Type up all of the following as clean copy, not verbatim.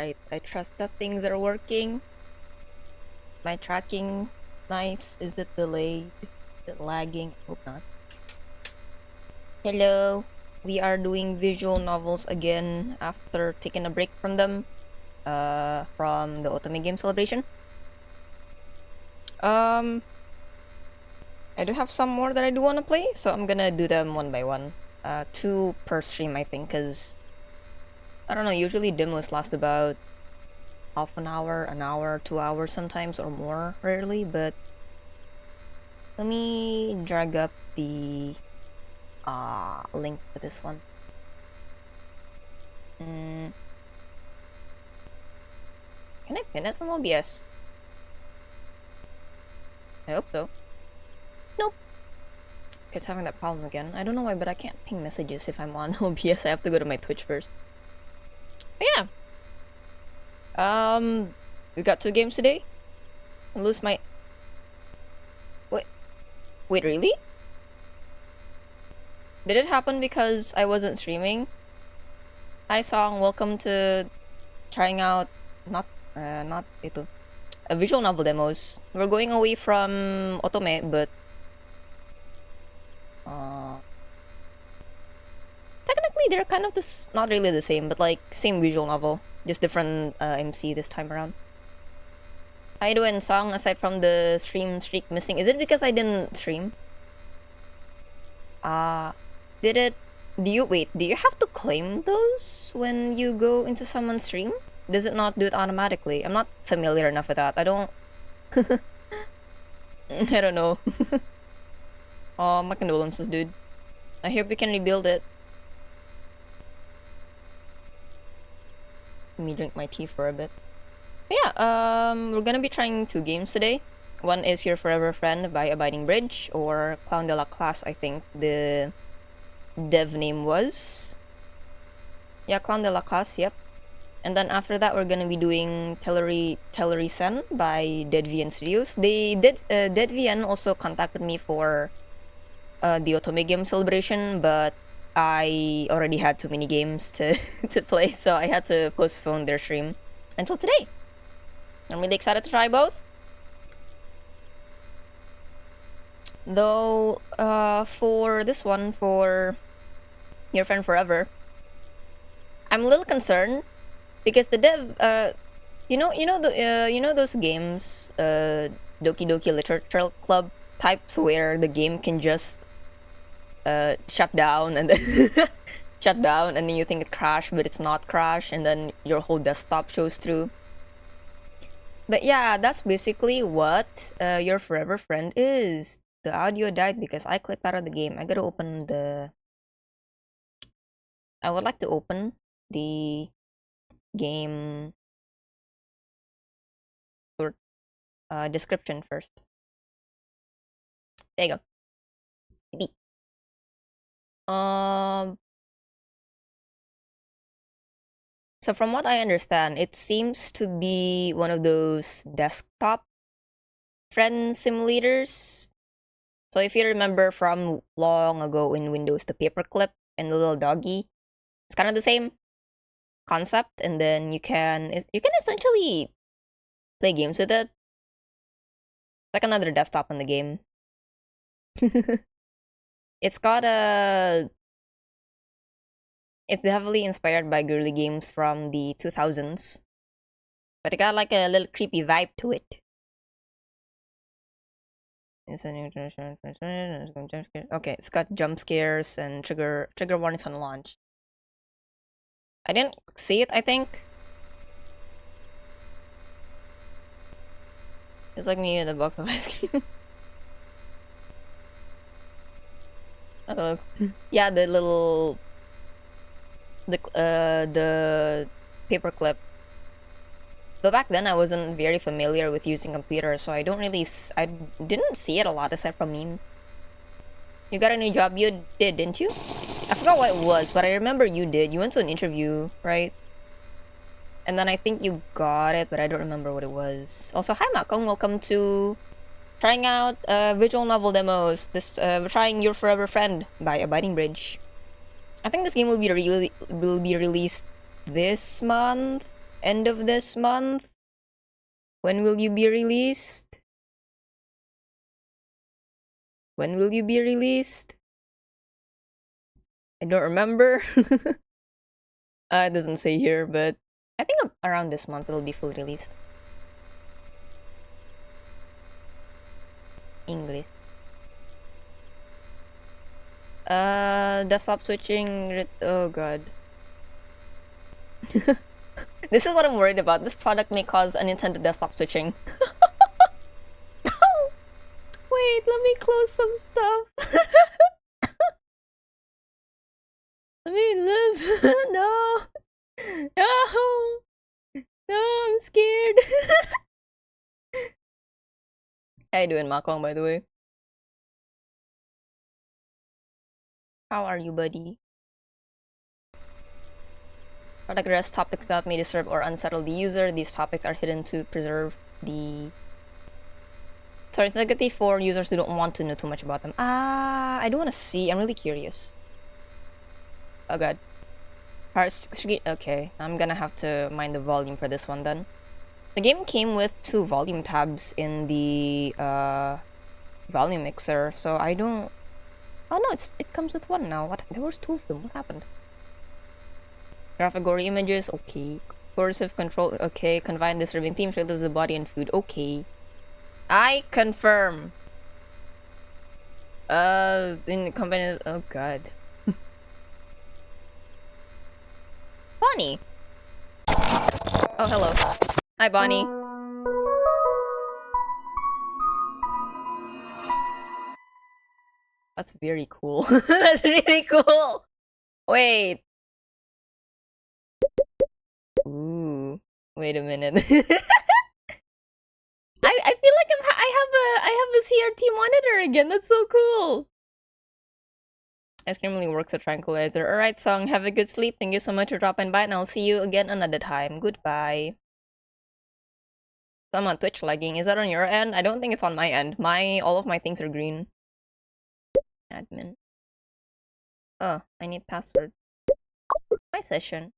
Alright, I trust that things are working. My tracking, nice. Is it delayed? Is it lagging? Hope not. Hello, we are doing visual novels again after taking a break from them. From the Otome game celebration. I do have some more that I do want to play, so I'm gonna do them one by one. 2 per stream, I think, because I don't know, usually demos last about half an hour, 2 hours sometimes, or more, rarely, but let me drag up the link to this one. Can I pin it from OBS? I hope so. Nope. It's having that problem again. I don't know why, but I can't ping messages if I'm on OBS. I have to go to my Twitch first. But yeah. We got 2 games today. I lose my... Wait, really? Did it happen because I wasn't streaming? Hi Song, welcome to trying out not ito. Visual novel demos. We're going away from Otome, but technically they're kind of not really the same, but like same visual novel, just different MC this time around. How you doing, Song? Aside from the stream streak missing, is it because I didn't stream? Do you have to claim those when you go into someone's stream? Does it not do it automatically? I'm not familiar enough with that. I don't know. Oh, my condolences, dude. I hope we can rebuild it. Let me drink my tea for a bit. But yeah, we're gonna be trying 2 games today. One is Your Forever Friend by Abiding Bridge, or Clown de la Classe, I think the dev name was. Yeah, Clown de la Classe, yep. And then after that, we're gonna be doing TELLURICENE by DeadVN Studios. DeadVN also contacted me for the Otome game celebration, but I already had too many games to play, so I had to postpone their stream until today. I'm really excited to try both. Though, for this one, for Your Friend Forever, I'm a little concerned because the dev, you know those games, Doki Doki Literature Club types where the game can just shut down and then shut down and then you think it crashed, but it's not crashed, and then your whole desktop shows through. But yeah, that's basically what Your Forever Friend is. The audio died because I clicked out of the game. I would like to open the game or description first. There you go. Maybe. So from what I understand, it seems to be one of those desktop friend simulators. So if you remember from long ago in Windows, the paperclip and the little doggy, it's kind of the same concept, and then you can essentially play games with it. Like another desktop in the game. It's heavily inspired by girly games from the 2000s, but it got like a little creepy vibe to it. Okay, it's got jump scares and trigger warnings on launch. I didn't see it, I think. It's like me in a box of ice cream. Hello. Yeah, the paperclip. But back then I wasn't very familiar with using computers, so I didn't see it a lot aside from memes. You got a new job? You did, didn't you? I forgot what it was, but I remember you did. You went to an interview, right? And then I think you got it, but I don't remember what it was. Also, hi Malcolm, welcome to trying out visual novel demos. We're trying Your Forever Friend by Abiding Bridge. I think this game will be released this month, end of this month. When will you be released? When will you be released? I don't remember. It doesn't say here, but I think around this month it'll be fully released. English. Desktop switching. Oh god. This is what I'm worried about. This product may cause unintended desktop switching. Wait, let me close some stuff. Let me live. No. No. No, I'm scared. How you doing, Makong, by the way? How are you, buddy? Product address topics that may disturb or unsettle the user. These topics are hidden to preserve the... Sorry, it's negative for users who don't want to know too much about them. I don't want to see. I'm really curious. Oh god. Okay, I'm gonna have to mind the volume for this one then. The game came with 2 volume tabs in the volume mixer, so I don't... Oh no, it comes with 1 now. What? There was 2 of them. What happened? Graphic gory images, okay. Coercive control, okay. Confined disturbing themes related to the body and food, okay. I confirm. In company, oh god. Bonnie. Oh, hello. Hi, Bonnie. That's very cool. That's really cool. Wait. Ooh. Wait a minute. I feel like I have a CRT monitor again. That's so cool. Ice cream really works a tranquilizer. Alright, Song, have a good sleep. Thank you so much for dropping by, and I'll see you again another time. Goodbye. So I'm on Twitch lagging. Is that on your end? I don't think it's on my end. All of my things are green. Admin. Oh, I need password. My session.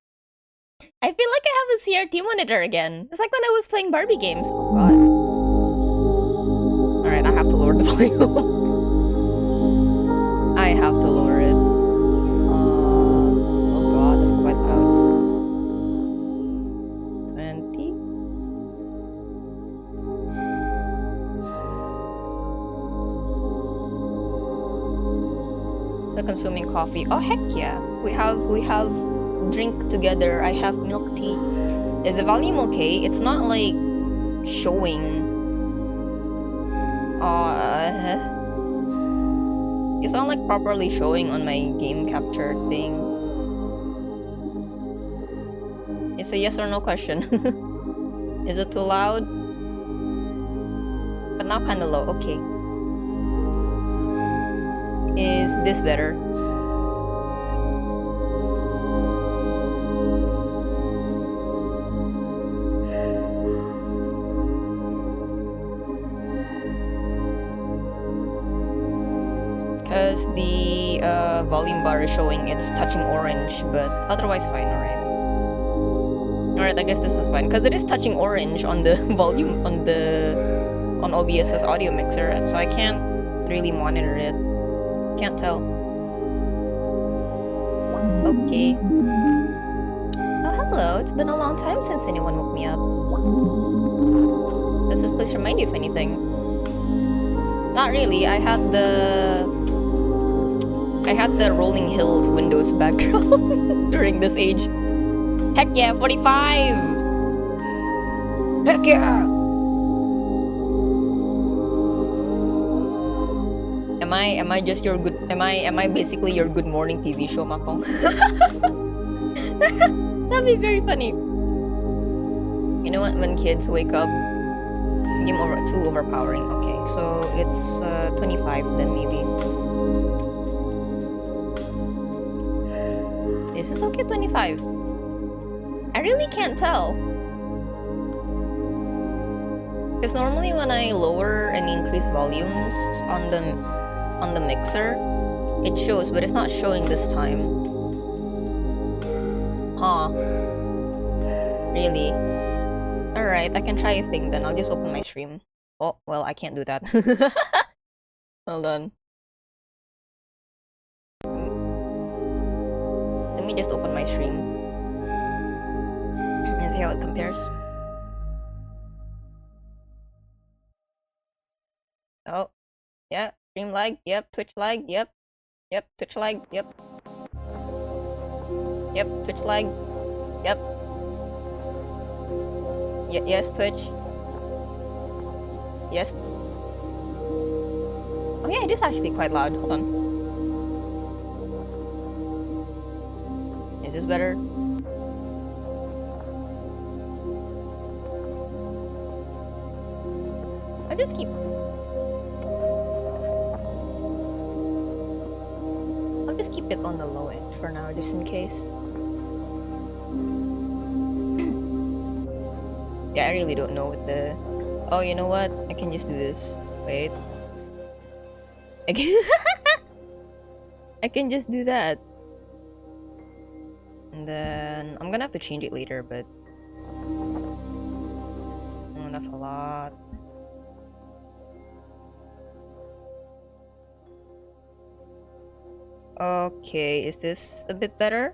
I feel like I have a CRT monitor again. It's like when I was playing Barbie games. Oh god. Alright, I have to lower the volume. I have to lower it. Oh god, that's quite loud. 20. The consuming coffee. Oh heck yeah. We have drink together. I have milk tea. Is the volume okay? It's not like showing. It's not like properly showing on my game capture thing. It's a yes or no question. Is it too loud? But now kinda low. Okay. Is this better? Because the volume bar is showing it's touching orange, but otherwise fine, alright. Alright, I guess this is fine, because it is touching orange on the volume, on OBS's audio mixer, so I can't really monitor it. Can't tell. Okay. Oh, hello, it's been a long time since anyone woke me up. Does this place remind you of anything? Not really, I had the Rolling Hills Windows background during this age. Heck yeah, 45! Heck yeah! Am I just your good? Am I basically your good morning TV show, Makong? That'd be very funny. You know what? When kids wake up, game over too overpowering. Okay, so it's 25 then maybe. Is this okay? 25. I really can't tell. Because normally when I lower and increase volumes on the mixer, it shows, but it's not showing this time. Huh. Really? Alright, I can try a thing then. I'll just open my stream. Oh, well, I can't do that. Hold on. Let me just open my stream and see how it compares. Oh, yeah, stream lag, yep, Twitch lag, yep, Twitch lag, yep, Twitch lag, yep, yes, Twitch, yes. Oh yeah, it is actually quite loud, hold on. Is this better? I just keep... I'll just keep it on the low end for now, just in case. Yeah, I really don't know what the... Oh, you know what? I can just do this. Wait. I can... I can just do that. And then... I'm gonna have to change it later, but... that's a lot. Okay, is this a bit better?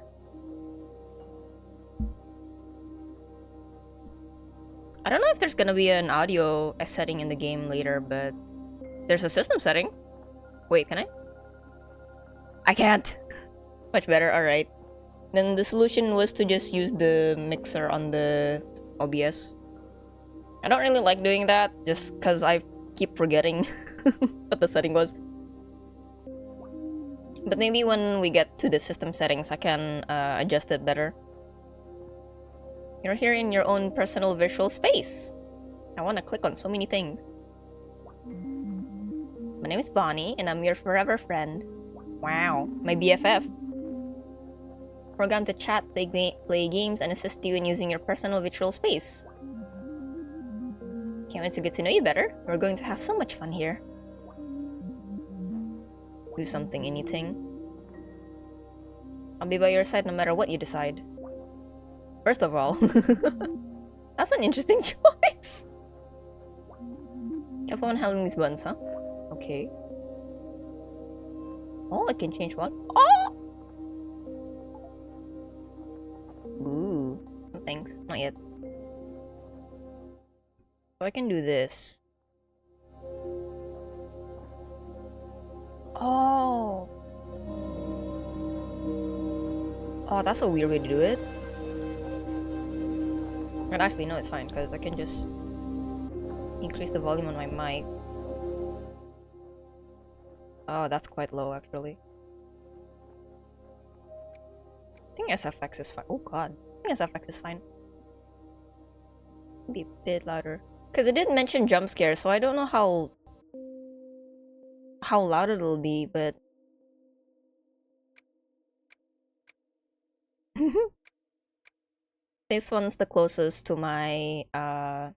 I don't know if there's gonna be an audio setting in the game later, but there's a system setting. Wait, can I? I can't! Much better, alright. Then the solution was to just use the mixer on the OBS. I don't really like doing that, just because I keep forgetting what the setting was. But maybe when we get to the system settings, I can adjust it better. You're here in your own personal virtual space. I want to click on so many things. My name is Bonnie, and I'm your forever friend. Wow, my BFF. Programmed to chat, play games, and assist you in using your personal virtual space. Can't wait to get to know you better. We're going to have so much fun here. Do something, anything. I'll be by your side no matter what you decide. First of all, that's an interesting choice. Careful when handling these buttons, huh? Okay. Oh, I can change one. Oh! Ooh. Thanks. Not yet. So I can do this. Oh. Oh, that's a weird way to do it. But actually, no, it's fine, because I can just increase the volume on my mic. Oh, that's quite low, actually. I think SFX is fine. Oh god. I think SFX is fine. Be a bit louder. Because it did mention jump scares, so I don't know how loud it'll be, but... This one's the closest to my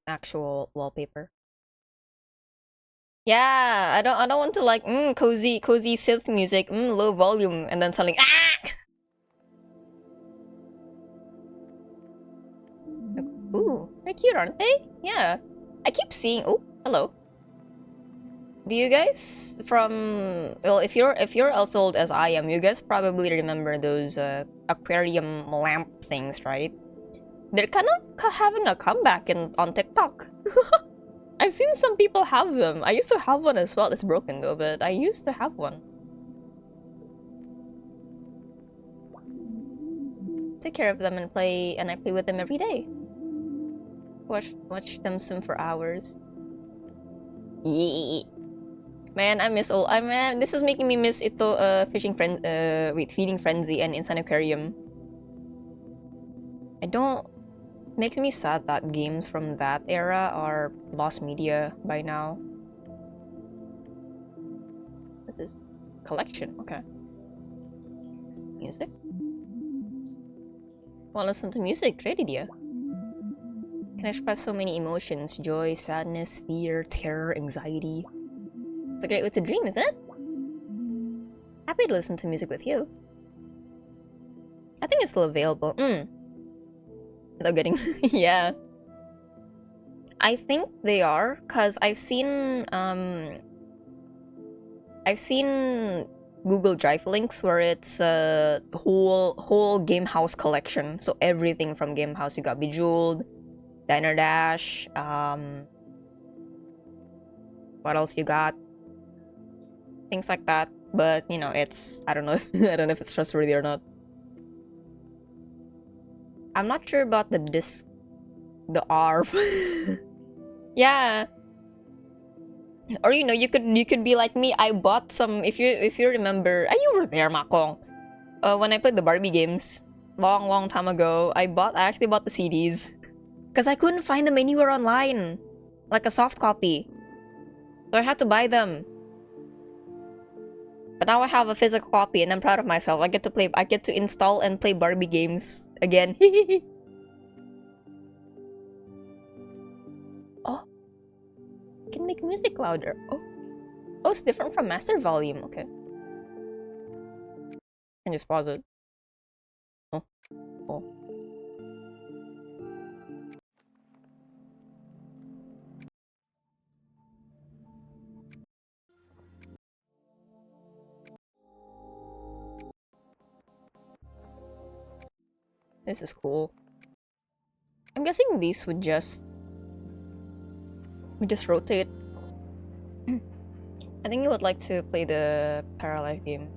actual wallpaper. Yeah, I don't want to like cozy synth music, low volume, and then suddenly Ooh, they're cute, aren't they? Yeah. I keep seeing... Oh, hello. Do you guys from... Well, if you're as old as I am, you guys probably remember those aquarium lamp things, right? They're kind of having a comeback on TikTok. I've seen some people have them. I used to have one as well. It's broken though, but I used to have one. Take care of them and I play with them every day. Watch them swim for hours. Yee. Man, I miss all. This is making me miss feeding frenzy and insane aquarium. Makes me sad that games from that era are lost media by now. What's this? Collection, okay. Music? Wanna listen to music? Great idea. Can express so many emotions: joy, sadness, fear, terror, anxiety. It's a great way to dream, isn't it? Happy to listen to music with you. I think it's still available. without getting yeah. I think they are, cause I've seen Google Drive links where it's a whole Game House collection. So everything from Game House. You got Bejeweled, Diner Dash, what else you got? Things like that. But you know, it's I don't know if I don't know if it's trustworthy or not. I'm not sure about the ARF. Yeah. Or you know, you could be like me. I bought some. If you remember, you were there, Makong. When I played the Barbie games, long time ago, I actually bought the CDs because I couldn't find them anywhere online, like a soft copy. So I had to buy them. But now I have a physical copy, and I'm proud of myself. I get to install and play Barbie games again. Oh, you can make music louder. Oh, it's different from master volume. Okay. And just pause it. Oh. This is cool. I'm guessing these would just rotate. I think you would like to play the Paralife game.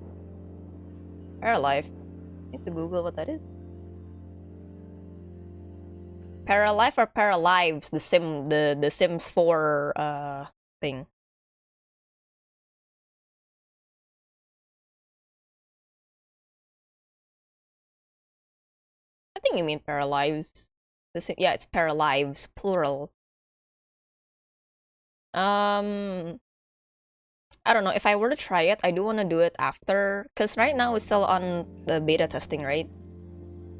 Paralife? I need to Google what that is. Paralife or Paralives? The Sims 4 thing. I think you mean Paralives. Yeah, it's Paralives, plural. I don't know. If I were to try it, I do want to do it after, because right now it's still on the beta testing, right?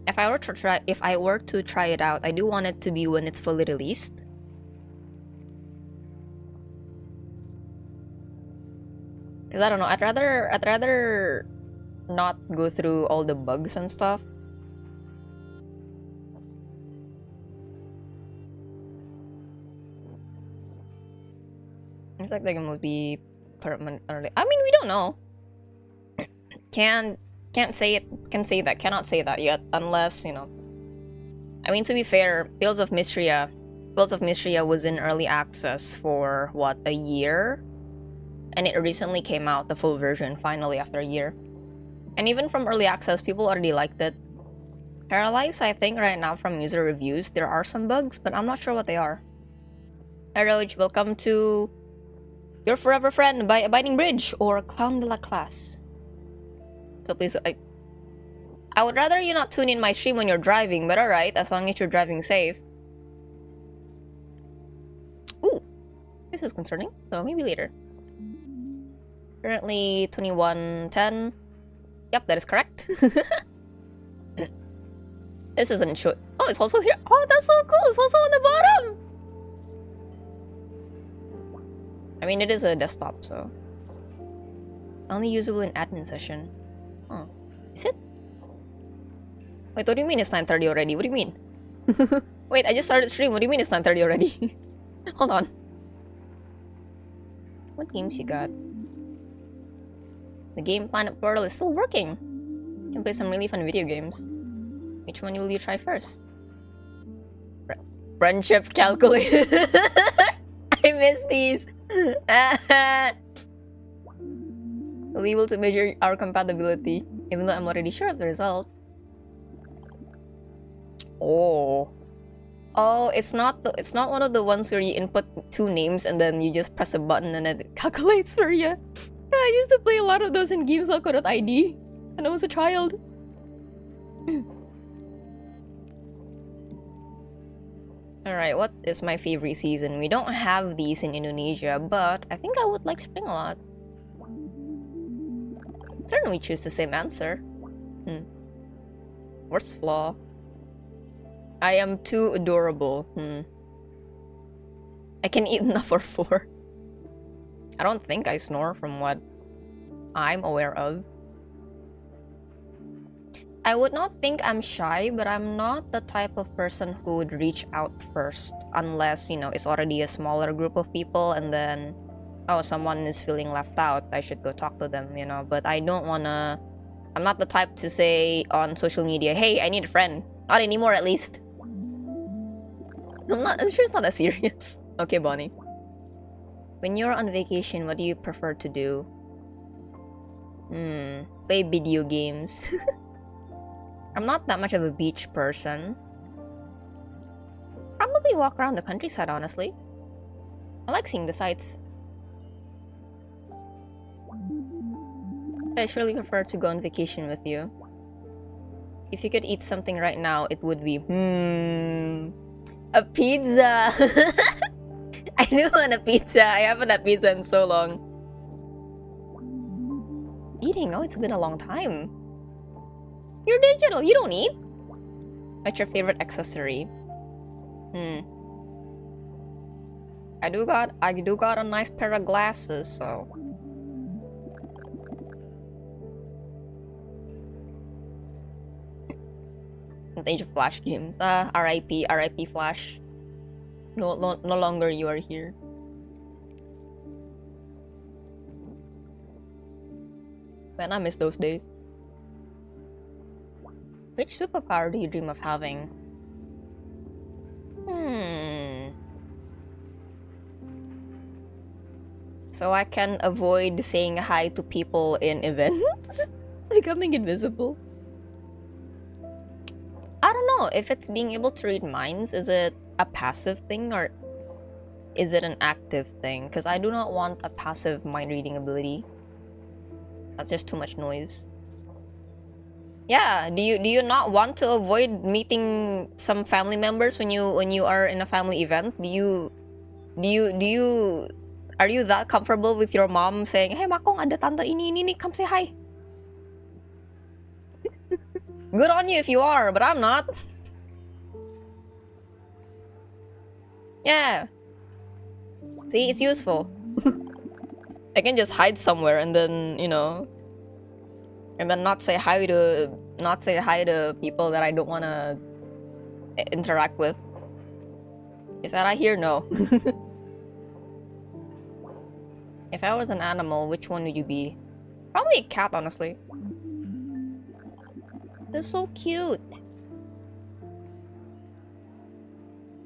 If I were to try it out, I do want it to be when it's fully released. Because I don't know, I'd rather not go through all the bugs and stuff. It's like the game would be permanent. I mean, we don't know. Cannot say that yet, unless, you know. I mean, to be fair, Fields of Mystria was in early access for what, a year? And it recently came out, the full version, finally, after a year. And even from early access, people already liked it. Paralives, I think right now from user reviews, there are some bugs, but I'm not sure what they are. Hey Roach, welcome to Your Forever Friend by Abiding Bridge, or Clown de la Classe. So please, I would rather you not tune in my stream when you're driving, but alright, as long as you're driving safe. Ooh, this is concerning, so maybe later. Currently 21:10. Yep, that is correct. This isn't show. Oh, it's also here. Oh, that's so cool. It's also on the bottom. I mean, it is a desktop, so only usable in admin session. Oh, is it? Wait, what do you mean it's 9:30 already? What do you mean? Wait, I just started stream. What do you mean it's 9:30 already? Hold on. What games you got? The game Planet Portal is still working. You can play some really fun video games. Which one will you try first? Friendship calculator. I miss these. We'll be able to measure our compatibility, even though I'm already sure of the result. Oh, it's not one of the ones where you input two names and then you just press a button and it calculates for you. I used to play a lot of those in GameSoco.id when I was a child. Alright, what is my favorite season? We don't have these in Indonesia, but I think I would like spring a lot. Certainly choose the same answer. Worst flaw? I am too adorable. I can eat enough for 4. I don't think I snore from what I'm aware of. I would not think I'm shy, but I'm not the type of person who would reach out first unless, it's already a smaller group of people and then, oh, someone is feeling left out, I should go talk to them, but I'm not the type to say on social media, hey, I need a friend. Not anymore, at least. I'm sure it's not that serious. Okay, Bonnie. When you're on vacation, what do you prefer to do? Play video games. I'm not that much of a beach person. Probably walk around the countryside, honestly. I like seeing the sights. I surely prefer to go on vacation with you. If you could eat something right now, it would be, a pizza! I do want a pizza. I haven't had pizza in so long. Eating? Oh, it's been a long time. You're digital. You don't eat. What's your favorite accessory? I do got a nice pair of glasses, so. The age of Flash games. RIP Flash. No longer you are here. Man, I miss those days. Which superpower do you dream of having? So I can avoid saying hi to people in events? Becoming invisible? I don't know if it's being able to read minds. Is it a passive thing or is it an active thing? Because I do not want a passive mind reading ability. That's just too much noise. Yeah, do you not want to avoid meeting some family members when you are in a family event? Are you that comfortable with your mom saying, "Hey, Makong, ada tante ini, come say hi." Good on you if you are, but I'm not. Yeah. See, it's useful. I can just hide somewhere and then, and then not say hi to people that I don't want to interact with. Is that I hear? No. If I was an animal, which one would you be? Probably a cat, honestly. They're so cute.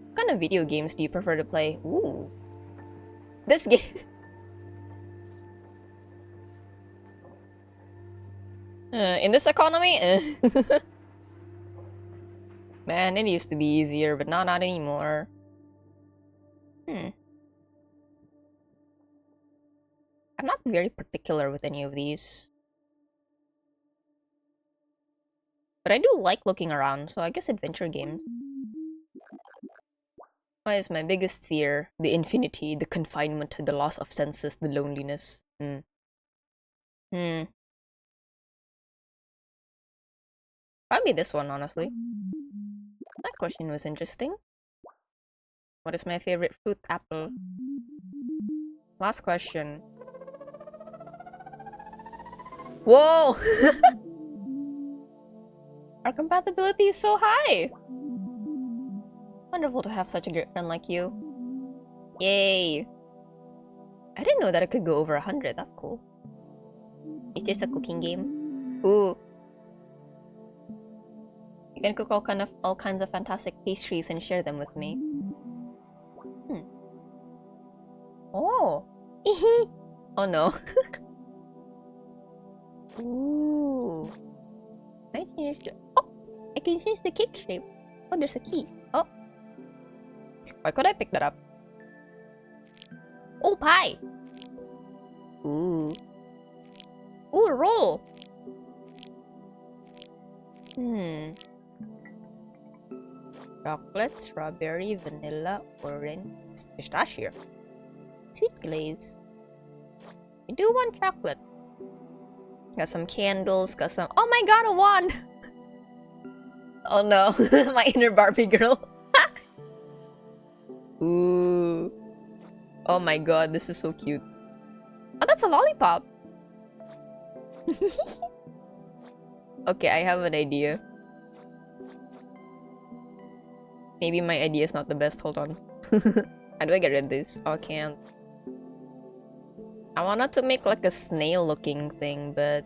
What kind of video games do you prefer to play? Ooh. This game. In this economy? Man, it used to be easier, but not anymore. I'm not very particular with any of these. But I do like looking around, so I guess adventure games. What is my biggest fear? The infinity, the confinement, the loss of senses, the loneliness. Probably this one, honestly. That question was interesting. What is my favorite fruit? Apple. Last question. Whoa! Our compatibility is so high! Wonderful to have such a great friend like you. Yay! I didn't know that it could go over 100. That's cool. Is this a cooking game? Ooh. You can cook all kinds of fantastic pastries and share them with me. Oh! Oh no. Ooh. I changed it. Oh! I can change the cake shape. Oh, there's a key. Oh. Why could I pick that up? Oh, pie! Ooh. Ooh, a roll! Chocolate, strawberry, vanilla, orange, pistachio. Sweet glaze. I do want chocolate. Got some candles, got some... Oh my god, a wand! Oh no, my inner Barbie girl. Ooh. Oh my god, this is so cute. Oh, that's a lollipop. Okay, I have an idea. Maybe my idea is not the best. Hold on. How do I get rid of this? Oh, I can't. I wanted to make like a snail-looking thing, but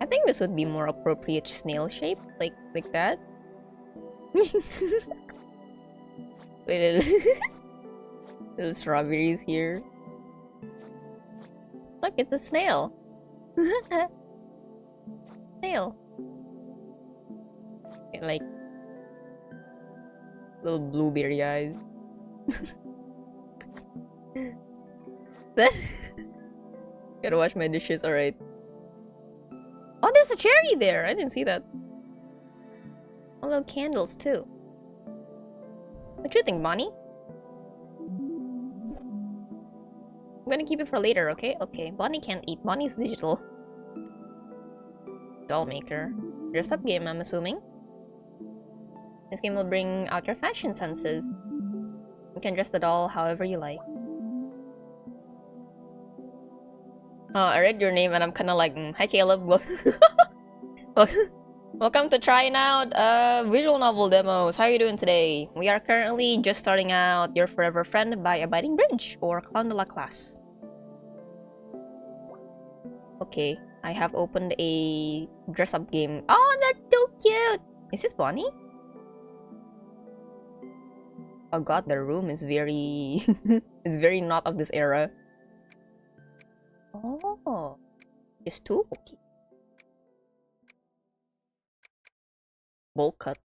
I think this would be more appropriate snail shape, like that. Wait, little strawberries here. Look, it's a snail. Snail. Okay, like little blueberry eyes. Gotta wash my dishes. All right. Oh, there's a cherry there. I didn't see that. Oh, little candles too. What you think, Bonnie? I'm gonna keep it for later, okay? Okay, Bonnie can't eat. Bonnie's digital. Doll maker. Dress up game, I'm assuming. This game will bring out your fashion senses. You can dress the doll however you like. I read your name and I'm kinda like, hi Caleb. Welcome to trying out visual novel demos. How are you doing today? We are currently just starting out Your Forever Friend by Abiding Bridge, or Clown de la Classe. Okay, I have opened a dress-up game. Oh, that's so cute! Is this Bonnie? Oh god, the room is very... it's very not of this era. Oh, it's two? Okay. Bowl cut,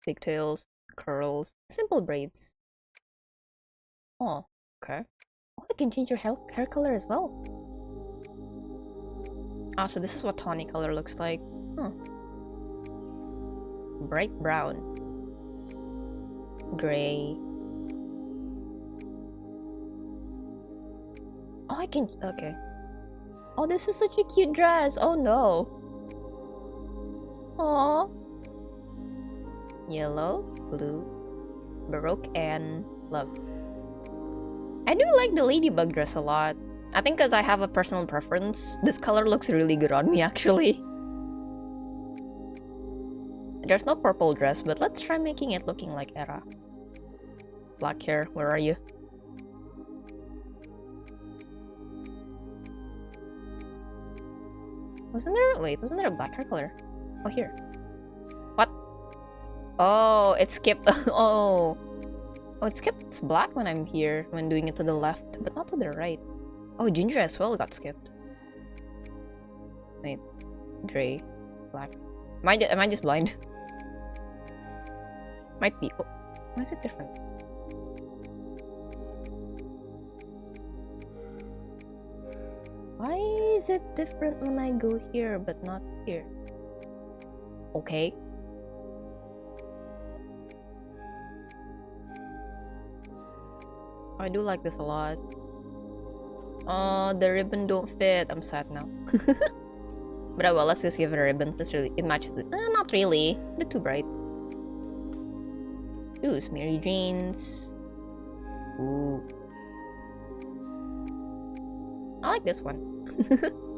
pigtails, curls, simple braids. Oh, okay. Oh, I can change your hair color as well. Ah, so this is what tawny color looks like. Huh. Bright brown. Gray. Oh, I can... okay. Oh, this is such a cute dress. Oh no. Aww. Yellow, blue, Baroque, and love. I do like the ladybug dress a lot. I think because I have a personal preference, this color looks really good on me actually. There's no purple dress, but let's try making it looking like Era. Black hair, where are you? Wasn't there a black hair color? Oh, here. What? Oh, it skipped. Oh, it skips black when I'm here, when doing it to the left, but not to the right. Oh, ginger as well got skipped. Wait, gray, black. Am I just blind? Might be. Oh, why is it different? Why is it different when I go here but not here? Okay. I do like this a lot. Oh, the ribbon don't fit. I'm sad now. But well, let's just give it a ribbon. It matches it. Not really. A bit too bright. Shoes, Mary Jane's. Ooh. I like this one.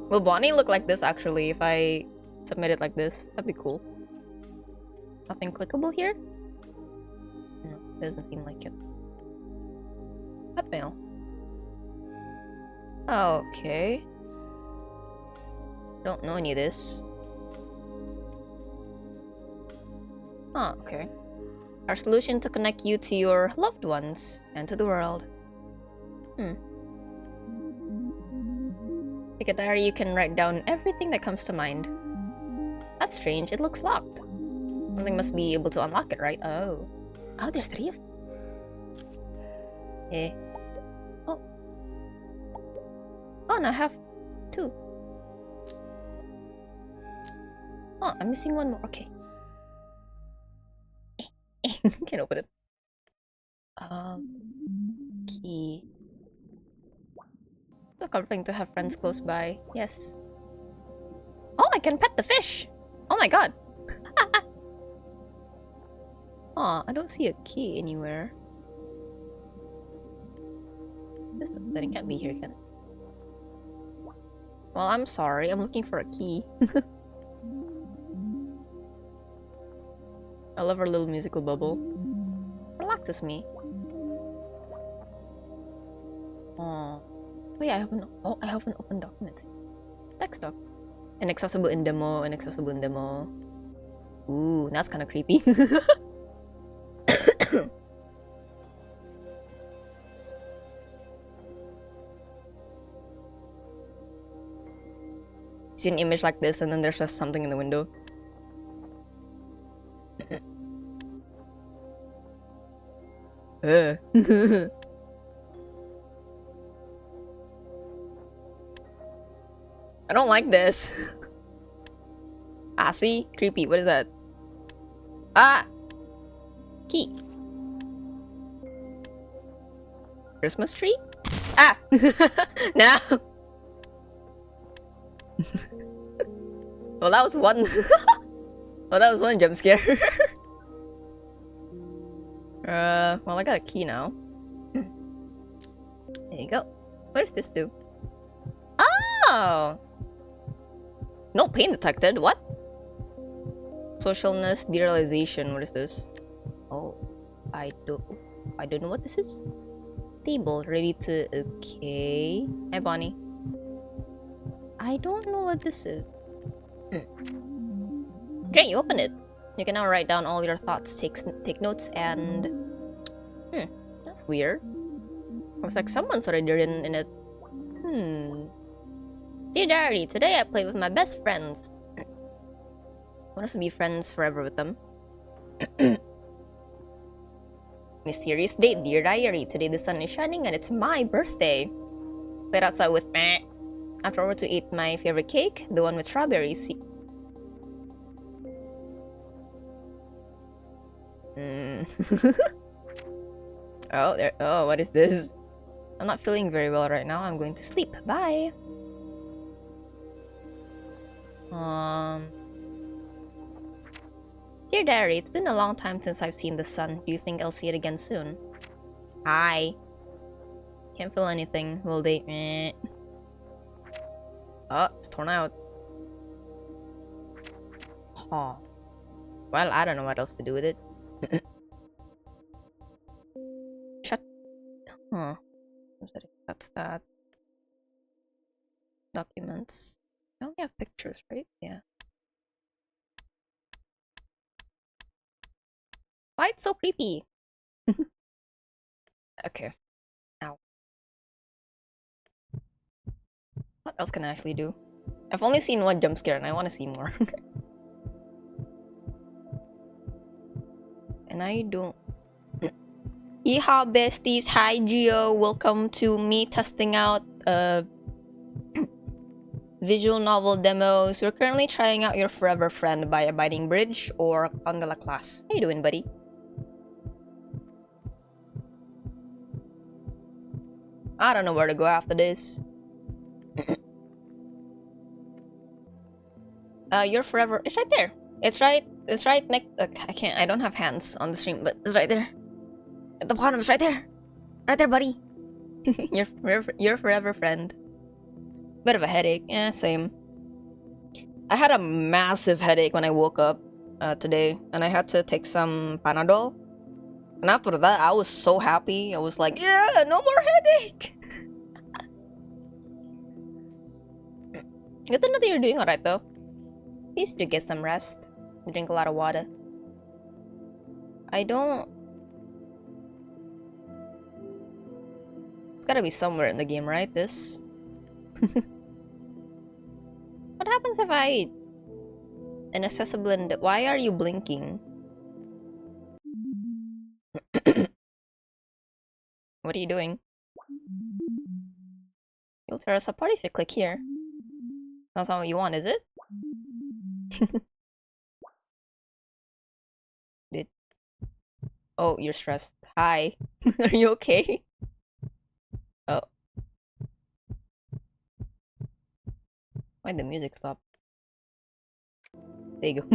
Will Bonnie look like this actually if I submit it like this? That'd be cool. Nothing clickable here? No, doesn't seem like it. Mail. Okay. Don't know any of this. Oh, okay. Our solution to connect you to your loved ones and to the world. Like a diary, you can write down everything that comes to mind. That's strange. It looks locked. Something must be able to unlock it, right? Oh. Oh, there's 3 of them. Eh. Oh. Oh, no, I have 2. Oh, I'm missing 1 more. Okay. Can't open it. Key. So comforting to have friends close by. Yes. Oh, I can pet the fish! Oh my god! Aw, I don't see a key anywhere. Then it can't be here, can it? Well, I'm sorry. I'm looking for a key. I love our little musical bubble. Relaxes me. Oh yeah, I haven't opened documents. Text doc. Inaccessible in demo, inaccessible in demo. Ooh, that's kind of creepy. See an image like this and then there's just something in the window. I don't like this. Ah, see? Creepy. What is that? Ah! Key. Christmas tree? Ah! No! Well, that was one. Well, that was one jump scare. Well, I got a key now. There you go. What does this do? Oh! No pain detected. What? Socialness, derealization. What is this? Oh, I don't know what this is. Table ready to. Okay. Hi, Bonnie. I don't know what this is. Great, you opened it. You can now write down all your thoughts, take notes, and that's weird. Looks like someone's already written in it. Dear Diary, today I played with my best friends. I want us to be friends forever with them. Mysterious date, Dear Diary. Today the sun is shining and it's my birthday. Played outside with meh. Afterwards, we ate my favorite cake, the one with strawberries. Oh, there. Oh, what is this? I'm not feeling very well right now. I'm going to sleep. Bye. Dear Diary, it's been a long time since I've seen the sun. Do you think I'll see it again soon? Hi. Can't feel anything. Will they? Meh. Oh, it's torn out. Huh. Well, I don't know what else to do with it. Shut. Huh. That's that. Documents. I only have pictures, right? Yeah. Why it's so creepy? Okay. Ow. What else can I actually do? I've only seen one jump scare and I want to see more. And I don't. Yeehaw besties, hi Gio, welcome to me testing out visual novel demos. We're currently trying out Your Forever Friend by Abiding Bridge or Angela Class. How you doing, buddy? I don't know where to go after this. Your Forever, it's right there. It's right next. I don't have hands on the stream, but it's right there. At the bottom, it's right there. Right there, buddy. Your Forever Friend. Bit of a headache. Yeah, same. I had a massive headache when I woke up today, and I had to take some Panadol. And after that, I was so happy. I was like, yeah, no more headache. Good to know that you're doing alright, though. Please do get some rest. Drink a lot of water. I don't... It's gotta be somewhere in the game, right? This? What happens if I... Inaccessible and... Why are you blinking? What are you doing? You'll tear us apart if you click here. That's not what you want, is it? Oh, you're stressed. Hi. Are you okay? Oh. Why'd the music stop? There you go.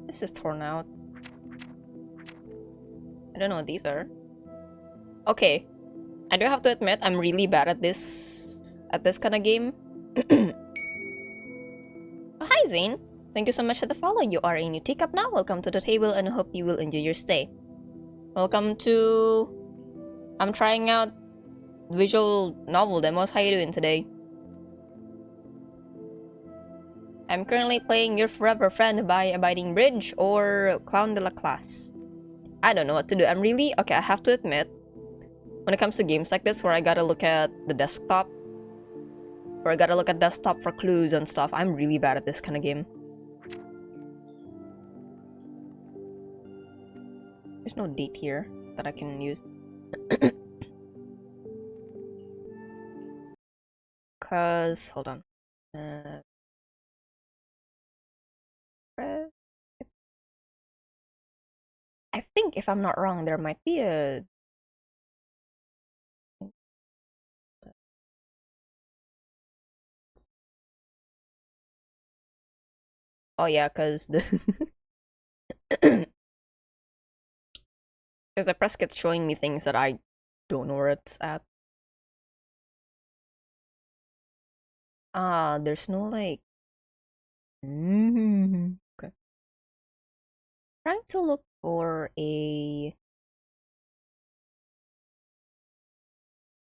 This is torn out. I don't know what these are. Okay. I do have to admit, I'm really bad at this. at this kind of game. Oh, hi Zane! Thank you so much for the follow. You are a new teacup now. Welcome to the table and I hope you will enjoy your stay. Welcome to... I'm trying out visual novel demos. How you doing today? I'm currently playing Your Forever Friend by Abiding Bridge or Clown de la Classe. I don't know what to do. I'm really... Okay, I have to admit, when it comes to games like this where I gotta look at the desktop, or I gotta look at desktop for clues and stuff, I'm really bad at this kind of game. There's no date here that I can use. Cause... Hold on. I think, if I'm not wrong, there might be a... Oh yeah, cause the... Cause the press kept showing me things that I don't know where it's at. Ah, there's no like... Okay. Trying to look for a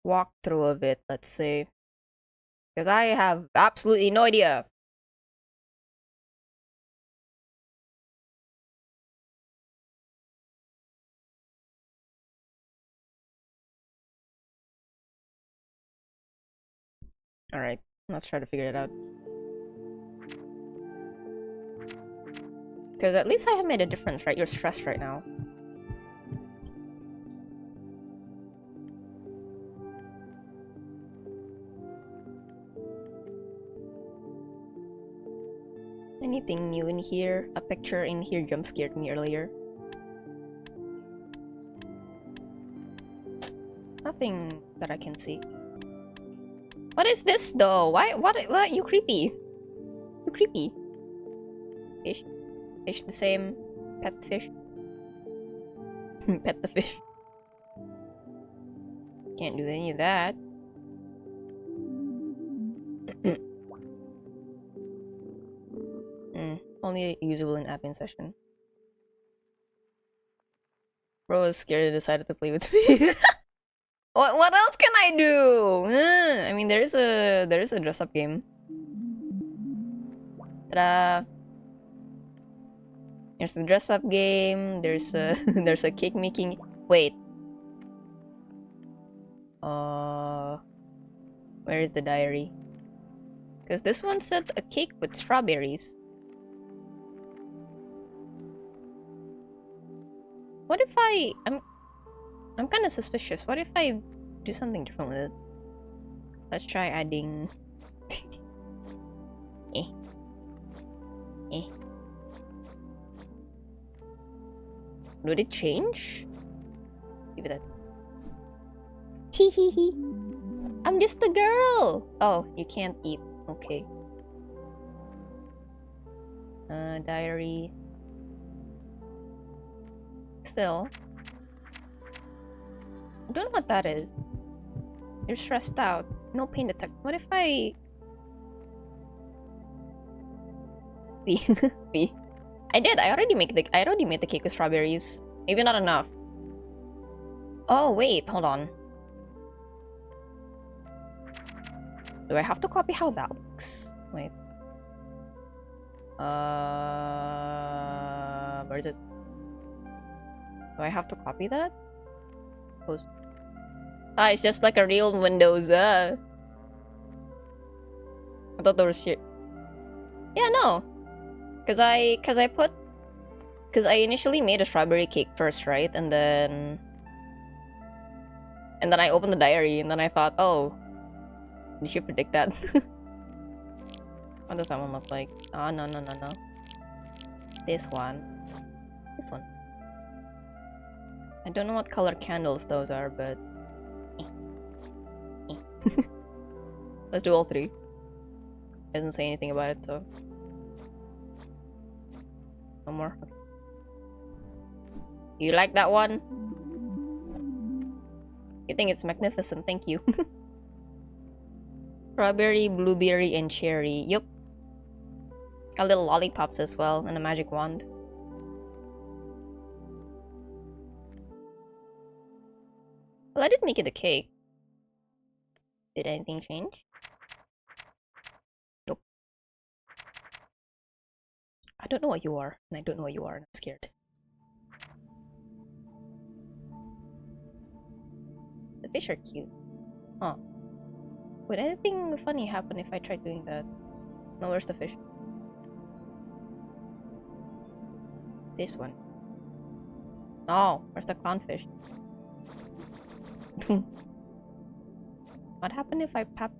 walkthrough of it, let's say. Because I have absolutely no idea. Alright, let's try to figure it out. Because at least I have made a difference, right? You're stressed right now. Anything new in here? A picture in here jump scared me earlier. Nothing that I can see. What is this though? Why? What? You creepy. You creepy. Fish. Fish the same. Pet the fish. Pet the fish. Can't do any of that. Only usable in admin session. Bro was scared and decided to play with me. What else can I do? I mean, there is a dress up game. Ta-da! There's the dress up game. There's a there's a cake making. Wait. Where is the diary? Because this one said a cake with strawberries. What if I'm kind of suspicious. What if I do something different with it? Let's try adding... Would it change? Give it that. Hehehe. I'm just a girl! Oh, you can't eat. Okay. Diary. Still. I don't know what that is. You're stressed out. No pain detect. What if I... B. B. I did. I already made the cake with strawberries. Maybe not enough. Oh wait, hold on. Do I have to copy how that looks? Wait. Where is it? Do I have to copy that? Close. Ah, it's just like a real Windows. I thought there was shit. Yeah, no. Cause I initially made a strawberry cake first, right? And then I opened the diary and then I thought, oh, did you predict that? What does that one look like? Oh, no. This one. This one. I don't know what color candles those are, but... Let's do all three. Doesn't say anything about it, so... No more. Okay. You like that one? You think it's magnificent, thank you. Strawberry, blueberry, and cherry. Yup. Got little lollipops as well, and a magic wand. Well, I did make it a cake. Did anything change? Nope. I don't know what you are, and I don't know what you are, and I'm scared. The fish are cute. Huh. Would anything funny happen if I tried doing that? No, where's the fish? This one. Oh, where's the clownfish? What happened if I pat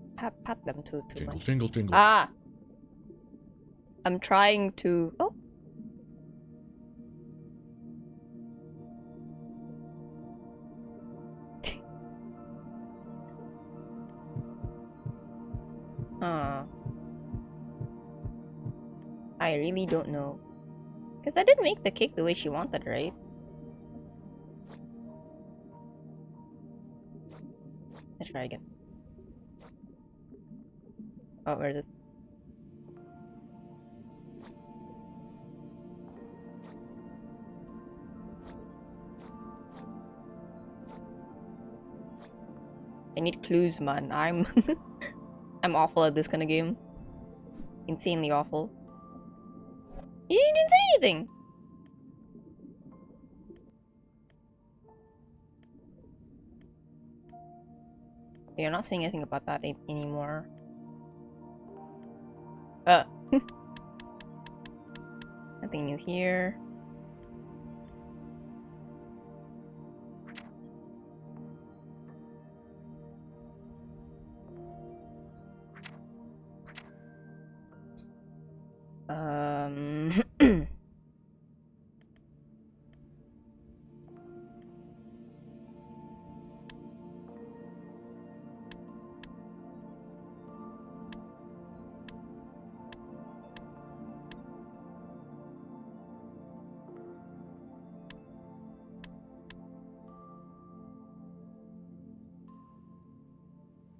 them too much? Jingle, jingle. Ah! I'm trying to... Oh! I really don't know. Because I didn't make the cake the way she wanted, right? Let's try again. Oh, where is it? I need clues, man. I'm awful at this kind of game. Insanely awful. You didn't say anything! You're not saying anything about that anymore. Nothing new here.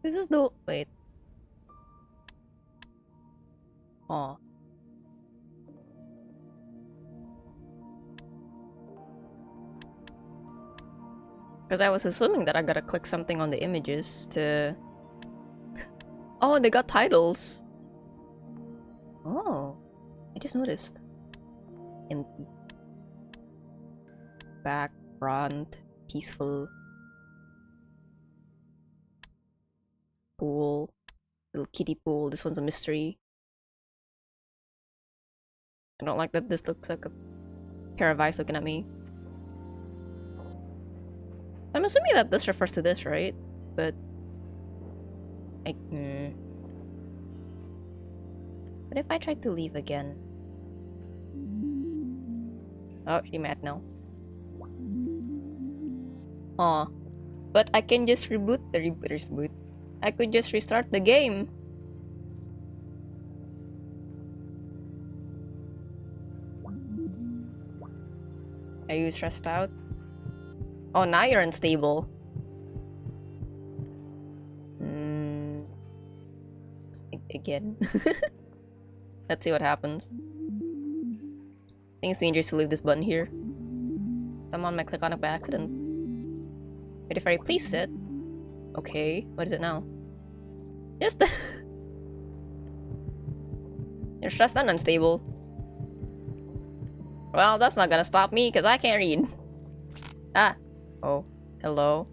This is the... Wait. Oh. Because I was assuming that I gotta click something on the images to... Oh, they got titles. Oh. I just noticed. Empty. Back, front, peaceful. Pool. Little kiddie pool. This one's a mystery. I don't like that this looks like a pair of eyes looking at me. I'm assuming that this refers to this, right? But... But if I try to leave again? Oh, she mad now. Aw. But I can just reboot. I could just restart the game. Are you stressed out? Oh, now you're unstable. Again. Let's see what happens. I think it's dangerous to leave this button here. Someone might click on it by accident. But if I replace it... Okay, what is it now? Just... You're stressed and unstable. Well, that's not gonna stop me, because I can't read. Ah. Oh. Hello.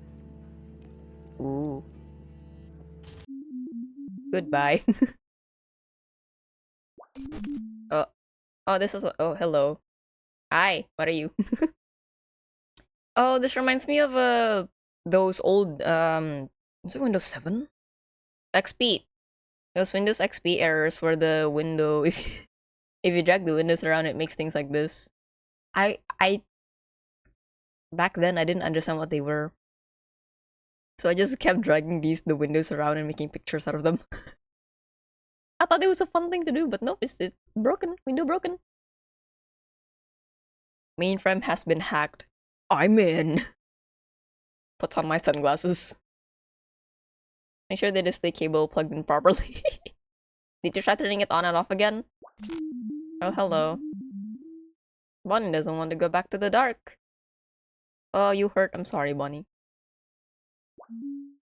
Ooh. Goodbye. Oh, this is what... Oh, hello. Hi, what are you? Oh, this reminds me of those old was it Windows 7? XP. Those Windows XP errors where the window if you drag the windows around it makes things like this. I back then I didn't understand what they were. So I just kept dragging the windows around and making pictures out of them. I thought it was a fun thing to do, but nope, it's broken. Window broken. Mainframe has been hacked. I'm in. Puts on my sunglasses. Make sure the display cable plugged in properly. Did you try turning it on and off again? Oh, hello. Bonnie doesn't want to go back to the dark. Oh, you hurt. I'm sorry, Bonnie.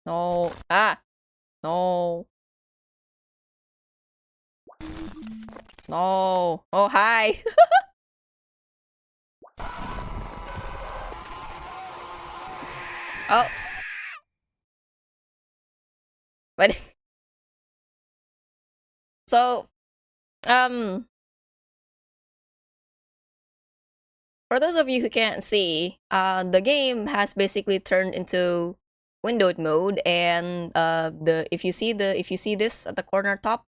No. Ah! No. No. Oh, hi! Oh. But so, for those of you who can't see, the game has basically turned into windowed mode, and if you see this at the corner top,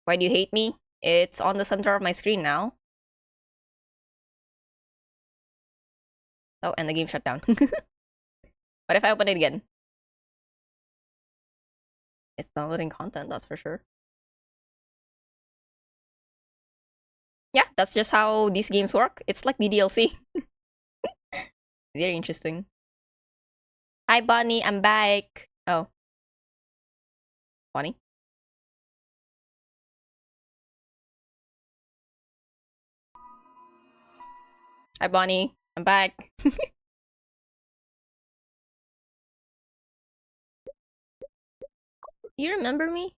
why do you hate me? It's on the center of my screen now. Oh, and the game shut down. What if I open it again? It's downloading content, that's for sure. Yeah, that's just how these games work. It's like the DLC. Very interesting. Hi, Bonnie, I'm back. Oh. Bonnie? Hi, Bonnie, I'm back. You remember me?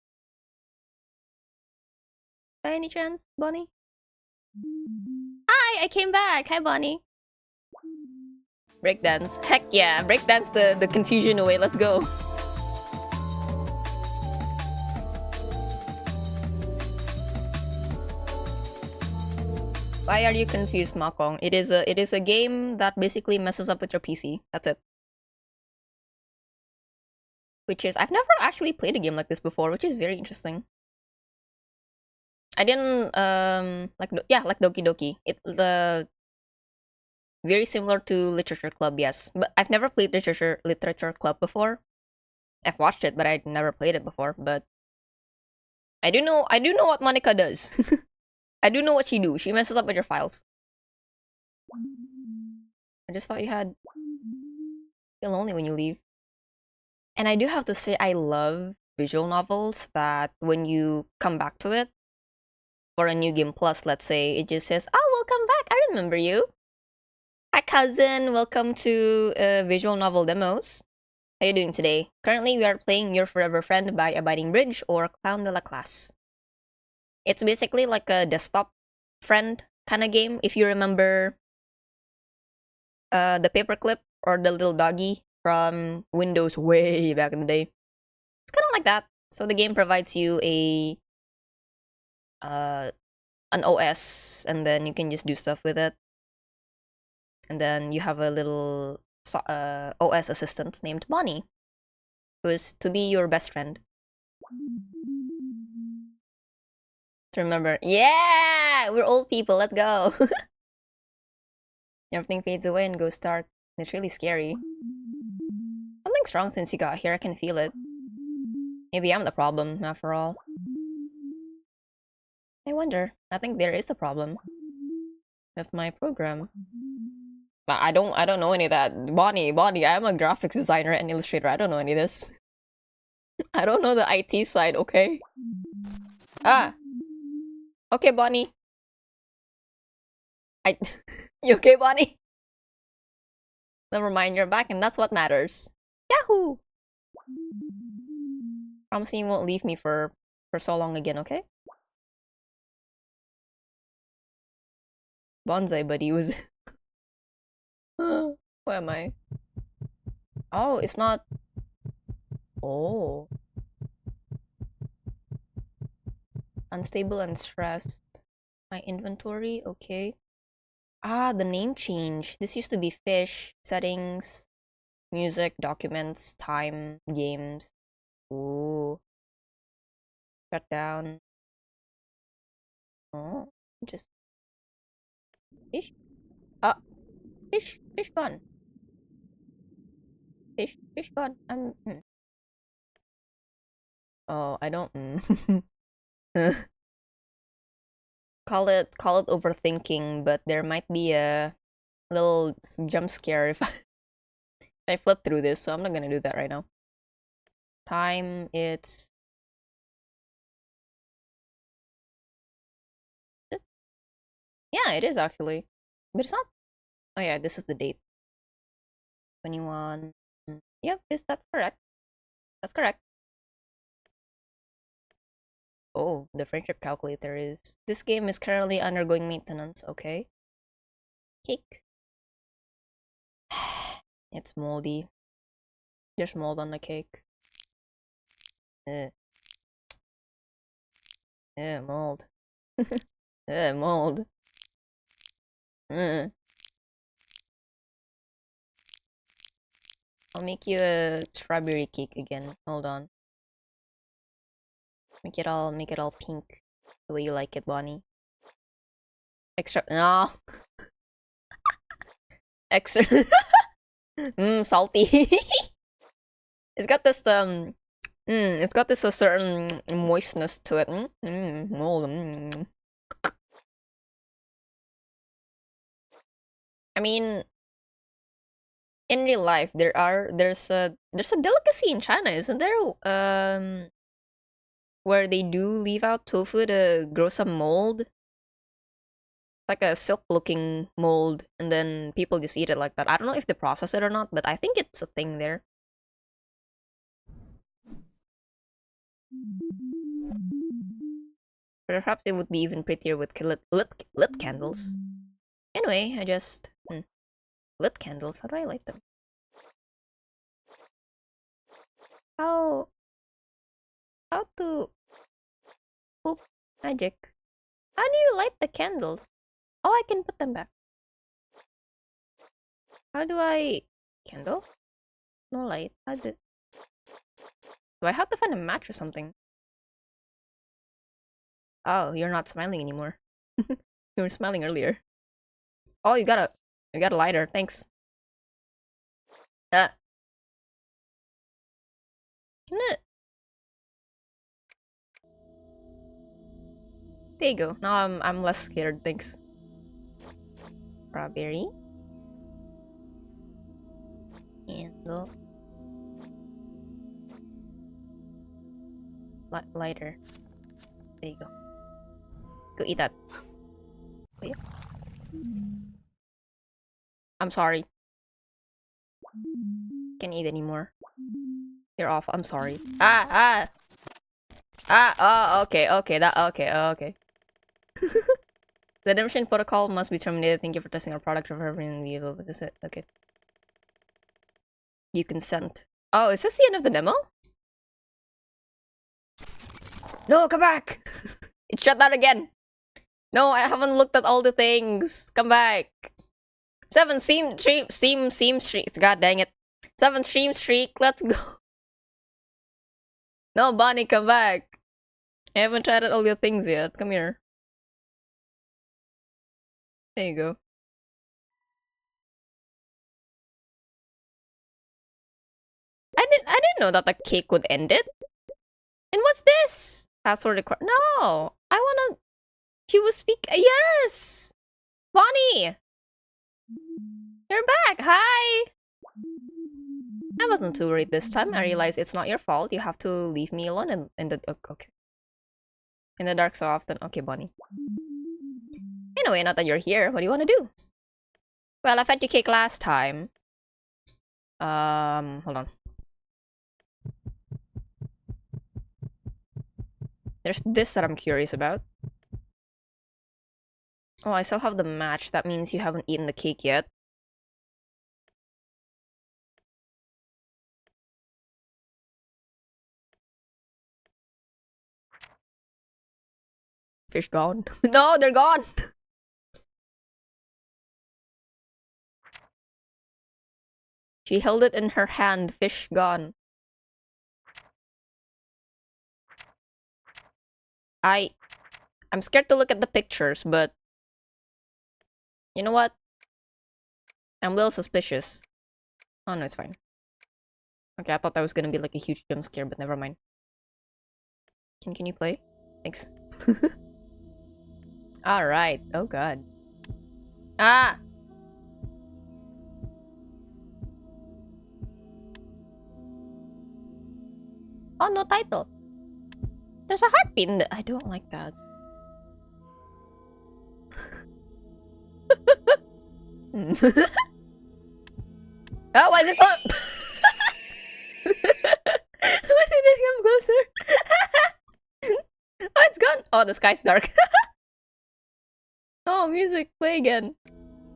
By any chance, Bonnie? Hi, I came back. Hi, Bonnie. Breakdance. Heck yeah, breakdance the confusion away. Let's go. Why are you confused, Makong? It is a game that basically messes up with your PC. That's it. Which is, I've never actually played a game like this before, which is very interesting. I didn't like Doki Doki. The very similar to Literature Club, yes. But I've never played Literature Club before. I've watched it, but I'd never played it before. But I do know what Monica does. I do know what she do. She messes up with your files. I just thought you had feel lonely when you leave. And I do have to say, I love visual novels that when you come back to it for a new game plus, let's say, it just says, "Oh, welcome back. I remember you. Hi, cousin. Welcome to visual novel demos. How you doing today? Currently, we are playing Your Forever Friend by Abiding Bridge or Clown de la Classe. It's basically like a desktop friend kind of game. If you remember the paperclip or the little doggy from Windows way back in the day. It's kind of like that. So the game provides you an OS, and then you can just do stuff with it. And then you have a little OS assistant named Bonnie, who is to be your best friend. To remember, yeah, we're old people. Let's go. Everything fades away and goes dark. It's really scary. Something's wrong since you got here. I can feel it. Maybe I'm the problem, after all. I wonder. I think there is a problem with my program. I don't know any of that. Bonnie, I'm a graphics designer and illustrator. I don't know any of this. I don't know the IT side, okay? Ah. Okay, Bonnie. You okay, Bonnie? Never mind, you're back and that's what matters. Yahoo! Promising you won't leave me for so long again, okay? Bonsai buddy was... Where am I? Oh, it's not... Oh. Unstable and stressed. My inventory, okay. Ah, the name change. This used to be fish, settings, music, documents, time, games. Ooh. Shut down. Oh, just fish. Ah, fish gone. Fish gone. Oh, I don't. Call it overthinking, but there might be a little jump scare if I flip through this, so I'm not gonna do that right now. Time, it's... Yeah, it is actually. But it's not... Oh yeah, this is the date. 21... Yep, that's correct. That's correct. Oh, the friendship calculator is... This game is currently undergoing maintenance, okay. Cake. It's moldy. There's mold on the cake. Mold. Mold. I'll make you a strawberry cake again. Hold on. Make it all pink. The way you like it, Bonnie. Extra no. Extra salty. It's got this it's got this a certain moistness to it. Mold. I mean, in real life, there's a delicacy in China, isn't there? Where they do leave out tofu to grow some mold, like a silk-looking mold, and then people just eat it like that. I don't know if they process it or not, but I think it's a thing there. Perhaps it would be even prettier with lit candles. Anyway, I just lit candles. How do I light them? How to oop magic? How do you light the candles? Oh, I can put them back. How do I candle? No light. How do I have to find a match or something? Oh, you're not smiling anymore. You were smiling earlier. Oh, you got a lighter. Thanks. Can it? There you go. Now I'm less scared. Thanks. Strawberry. Candle. Lighter. There you go. Go eat that. Oh, yeah. I'm sorry. Can't eat anymore. You're off. I'm sorry. Oh, okay. Okay. The redemption protocol must be terminated. Thank you for testing our product. What is it? Okay. You consent. Oh, is this the end of the demo? No, come back! It shut down again. No, I haven't looked at all the things. Come back. 7 stream streak. God dang it. 7 stream streak. Let's go. No, Bonnie, come back. I haven't tried out all the things yet. Come here. There you go. I didn't know that the cake would end it. And what's this? Password required. No, I wanna. She was yes, Bonnie. You're back. Hi. I wasn't too worried this time. I realized it's not your fault. You have to leave me alone in the okay. In the dark so often. Okay, Bonnie. Anyway, not that you're here, what do you want to do? Well, I fed you cake last time. Hold on. There's this that I'm curious about. Oh, I still have the match. That means you haven't eaten the cake yet. Fish gone. No, they're gone! She held it in her hand. Fish gone. I'm scared to look at the pictures, but... You know what? I'm a little suspicious. Oh no, it's fine. Okay, I thought that was gonna be like a huge jump scare, but never mind. Can you play? Thanks. Alright. Oh god. Ah! Oh, no title. There's a heartbeat in the... I don't like that. Oh, why is it... Oh! Why did it come closer? Oh, it's gone. Oh, the sky's dark. Oh, music. Play again.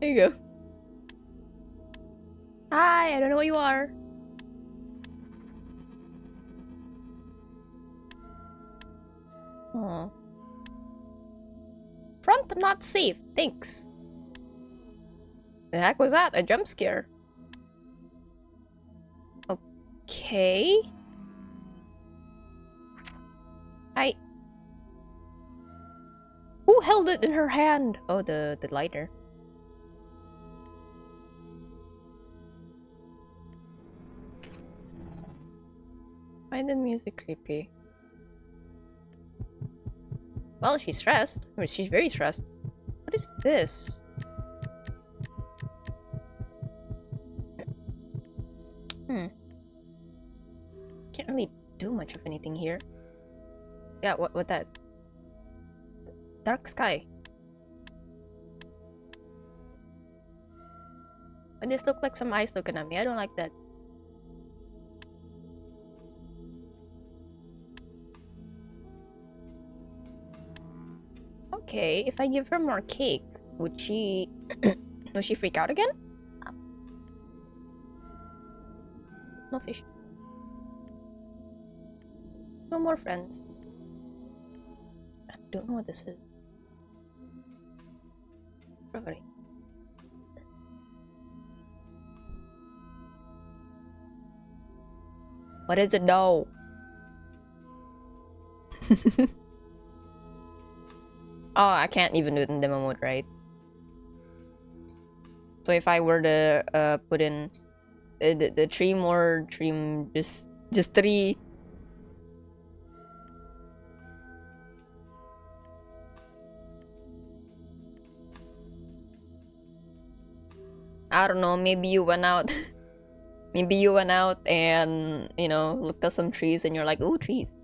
There you go. Hi, I don't know what you are. Oh. Front not safe. Thanks. The heck was that? A jump scare. Okay. Who held it in her hand? Oh, the lighter. Why the music creepy? Well, she's stressed. I mean, she's very stressed. What is this? Can't really do much of anything here. Yeah, what that? Dark sky. And this look like some eyes looking at me. I don't like that. Okay, if I give her more cake, would she... will she freak out again? No fish. No more friends. I don't know what this is. Probably. What is it though? Oh, I can't even do it in demo mode, right? So if I were to put in the three more dream, just three. I don't know, maybe you went out. Maybe you went out and, you know, looked at some trees and you're like, ooh, trees.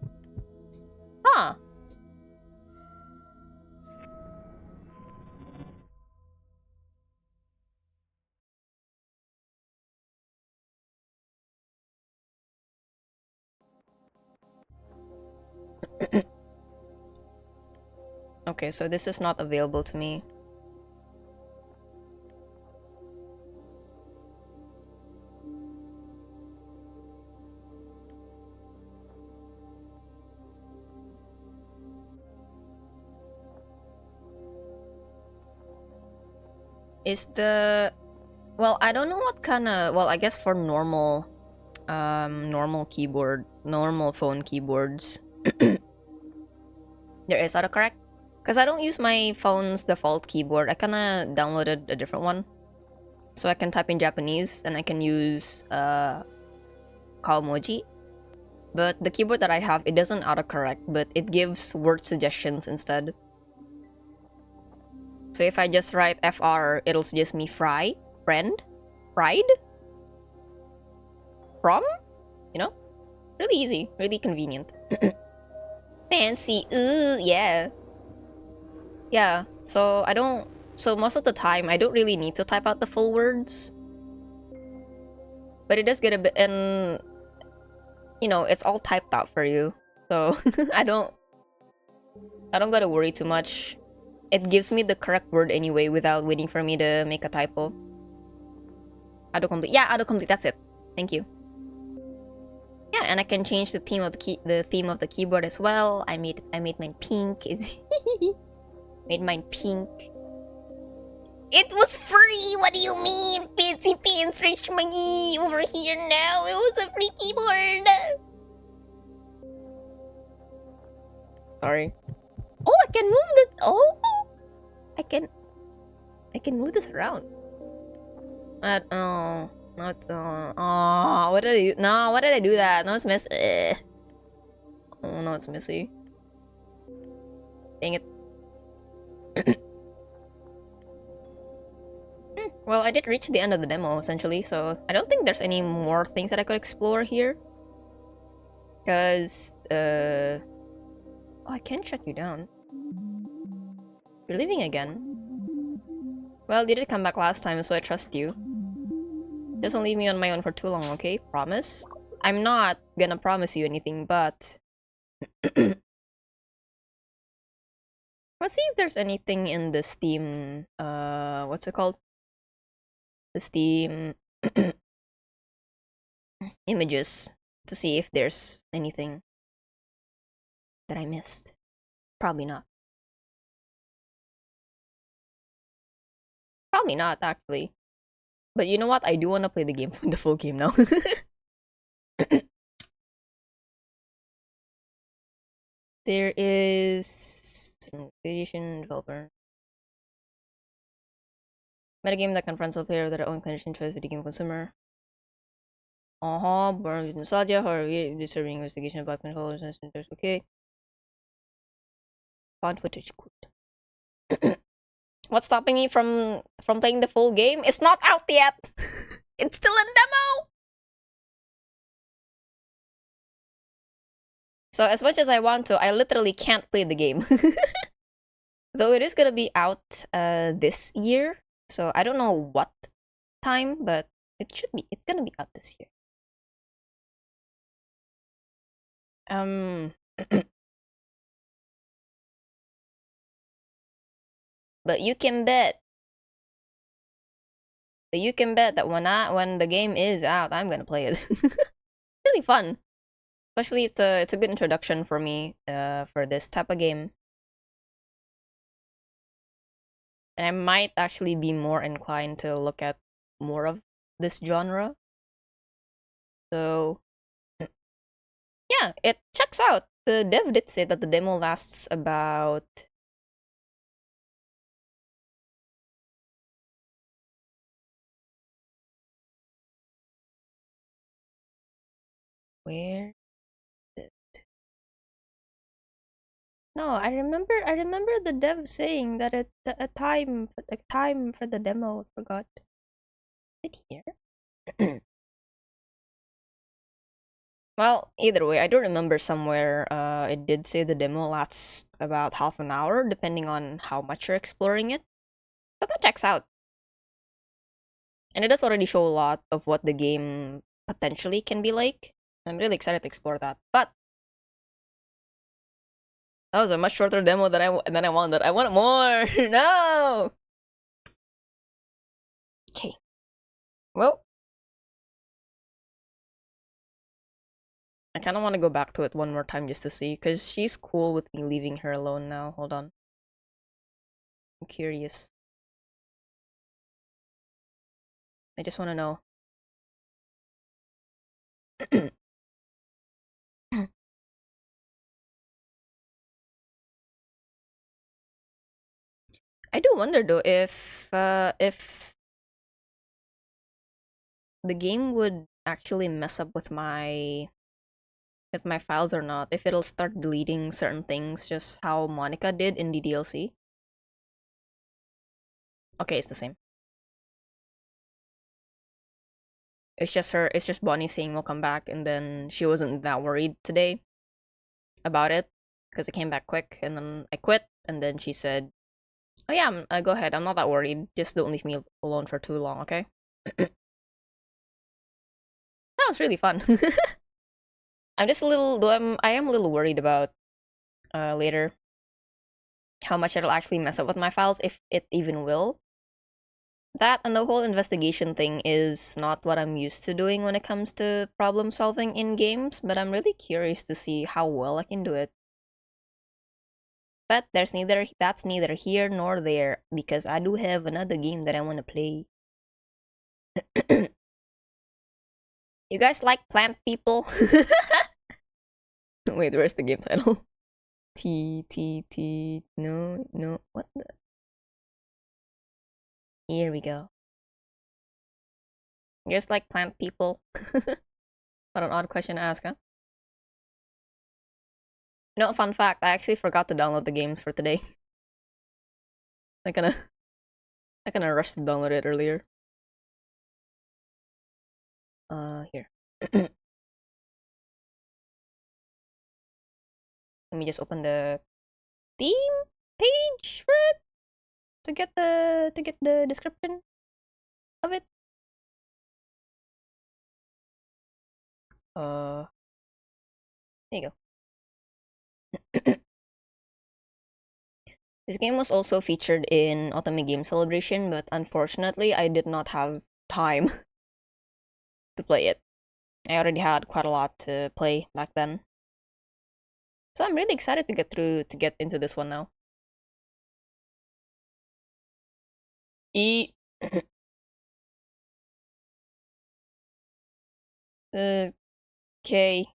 Huh. Okay, so this is not available to me. Is the... Well, I don't know what kind of... Well, I guess for normal... normal keyboard... Normal phone keyboards... there is autocorrect? Because I don't use my phone's default keyboard. I kind of downloaded a different one. So I can type in Japanese and I can use Kaomoji. But the keyboard that I have, it doesn't autocorrect, but it gives word suggestions instead. So if I just write FR, it'll suggest me friend, fried, from, you know? Really easy, really convenient. Fancy, ooh, yeah. Yeah, so I don't... So most of the time, I don't really need to type out the full words. But it does get a bit... And... You know, it's all typed out for you. So, I don't gotta worry too much. It gives me the correct word anyway without waiting for me to make a typo. Autocomplete. Yeah, autocomplete, that's it. Thank you. Yeah, and I can change the theme of the keyboard as well. I made mine pink. Made mine pink. It was free! What do you mean? Fancy pants rich money over here now. It was a free keyboard. Sorry. Oh, I can move the... Oh! I can move this around. Oh, not... Oh, what did I do? No, what did I do that? No, it's messy. Oh, no, it's messy. Dang it. Well, I did reach the end of the demo, essentially, so I don't think there's any more things that I could explore here. Because, oh, I can't shut you down. You're leaving again. Well, you did come back last time, so I trust you. Just don't leave me on my own for too long, okay? Promise? I'm not gonna promise you anything, but... Let's see if there's anything in the Steam, what's it called? The Steam images to see if there's anything that I missed. Probably not. Probably not, actually. But you know what? I do want to play the game, the full game now. There is... edition developer. Metagame that confronts the player with their own condition choice with the game consumer. Born with nostalgia, horror, disturbing investigation about controllers and centers. Okay. Found footage, good. What's stopping me from playing the full game? It's not out yet! It's still in demo! So as much as I want to, I literally can't play the game. Though it is gonna be out this year. So I don't know what time, but it's gonna be out this year. But you can bet. That when the game is out, I'm gonna play it. Really fun. Especially it's a good introduction for me for this type of game. And I might actually be more inclined to look at more of this genre. So yeah, it checks out. The dev did say that the demo lasts about... Where is it? No, I remember the dev saying that it's a time for the demo. I forgot. Is it here? Well, either way, I do remember somewhere it did say the demo lasts about half an hour, depending on how much you're exploring it. But that checks out. And it does already show a lot of what the game potentially can be like. I'm really excited to explore that. But that was a much shorter demo than I wanted. I wanted more! No! Okay. Well, I kind of want to go back to it one more time just to see, because she's cool with me leaving her alone now. Hold on. I'm curious. I just want to know. I do wonder though if the game would actually mess up with my files or not. If it'll start deleting certain things, just how Monica did in the DLC. Okay, it's the same. It's just Bonnie saying we'll come back, and then she wasn't that worried today about it because it came back quick, and then I quit, and then she said, "Oh yeah, go ahead. I'm not that worried. Just don't leave me alone for too long, okay?" That was really fun. I'm just a little, though I am a little worried about later how much it'll actually mess up with my files, if it even will. That and the whole investigation thing is not what I'm used to doing when it comes to problem solving in games, but I'm really curious to see how well I can do it. But that's neither here nor there, because I do have another game that I want to play. You guys like plant people? Wait, where's the game title? No, what the? Here we go. You guys like plant people? What an odd question to ask, huh? No, fun fact, I actually forgot to download the games for today. I kinda rushed to download it earlier. Here. Let me just open the theme page for it to get the description of it. There you go. This game was also featured in Otome Game Celebration, but unfortunately, I did not have time to play it. I already had quite a lot to play back then. So I'm really excited to get into this one now. Okay.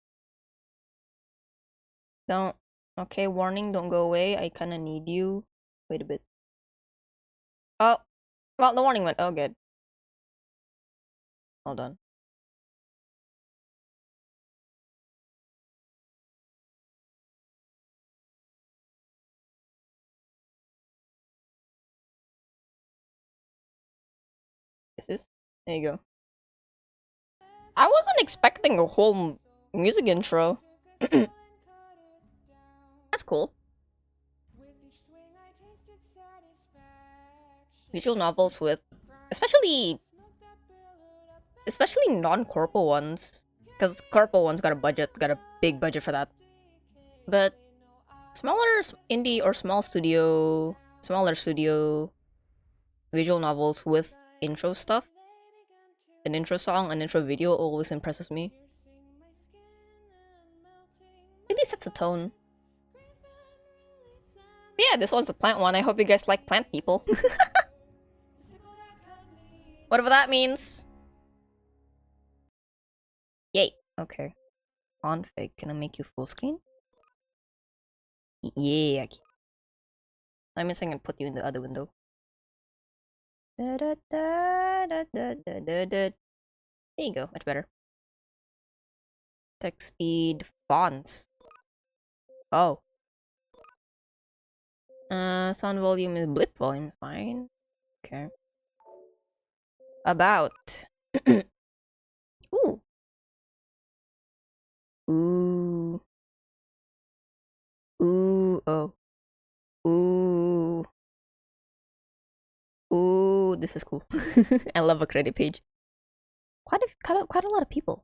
Don't. Okay, warning, don't go away. I kinda need you. Wait a bit. Oh, well, the warning went. Oh, good. Hold on. There you go. I wasn't expecting a whole music intro. That's cool. Visual novels with, especially non-corpo ones, because corpo ones got a big budget for that. But smaller indie or smaller studio visual novels with intro stuff, an intro song, an intro video always impresses me. Really sets a tone. But yeah, this one's a plant one. I hope you guys like plant people. Whatever that means. Yay. Okay. Config. Can I make you full screen? Yeah, I can. I'm missing and put you in the other window. There you go. Much better. Text speed. Fonts. Oh. Sound volume is blip volume. Fine. Okay. About. Ooh. Ooh. Ooh. Oh. Ooh. Ooh. This is cool. I love a credit page. Quite a lot of people.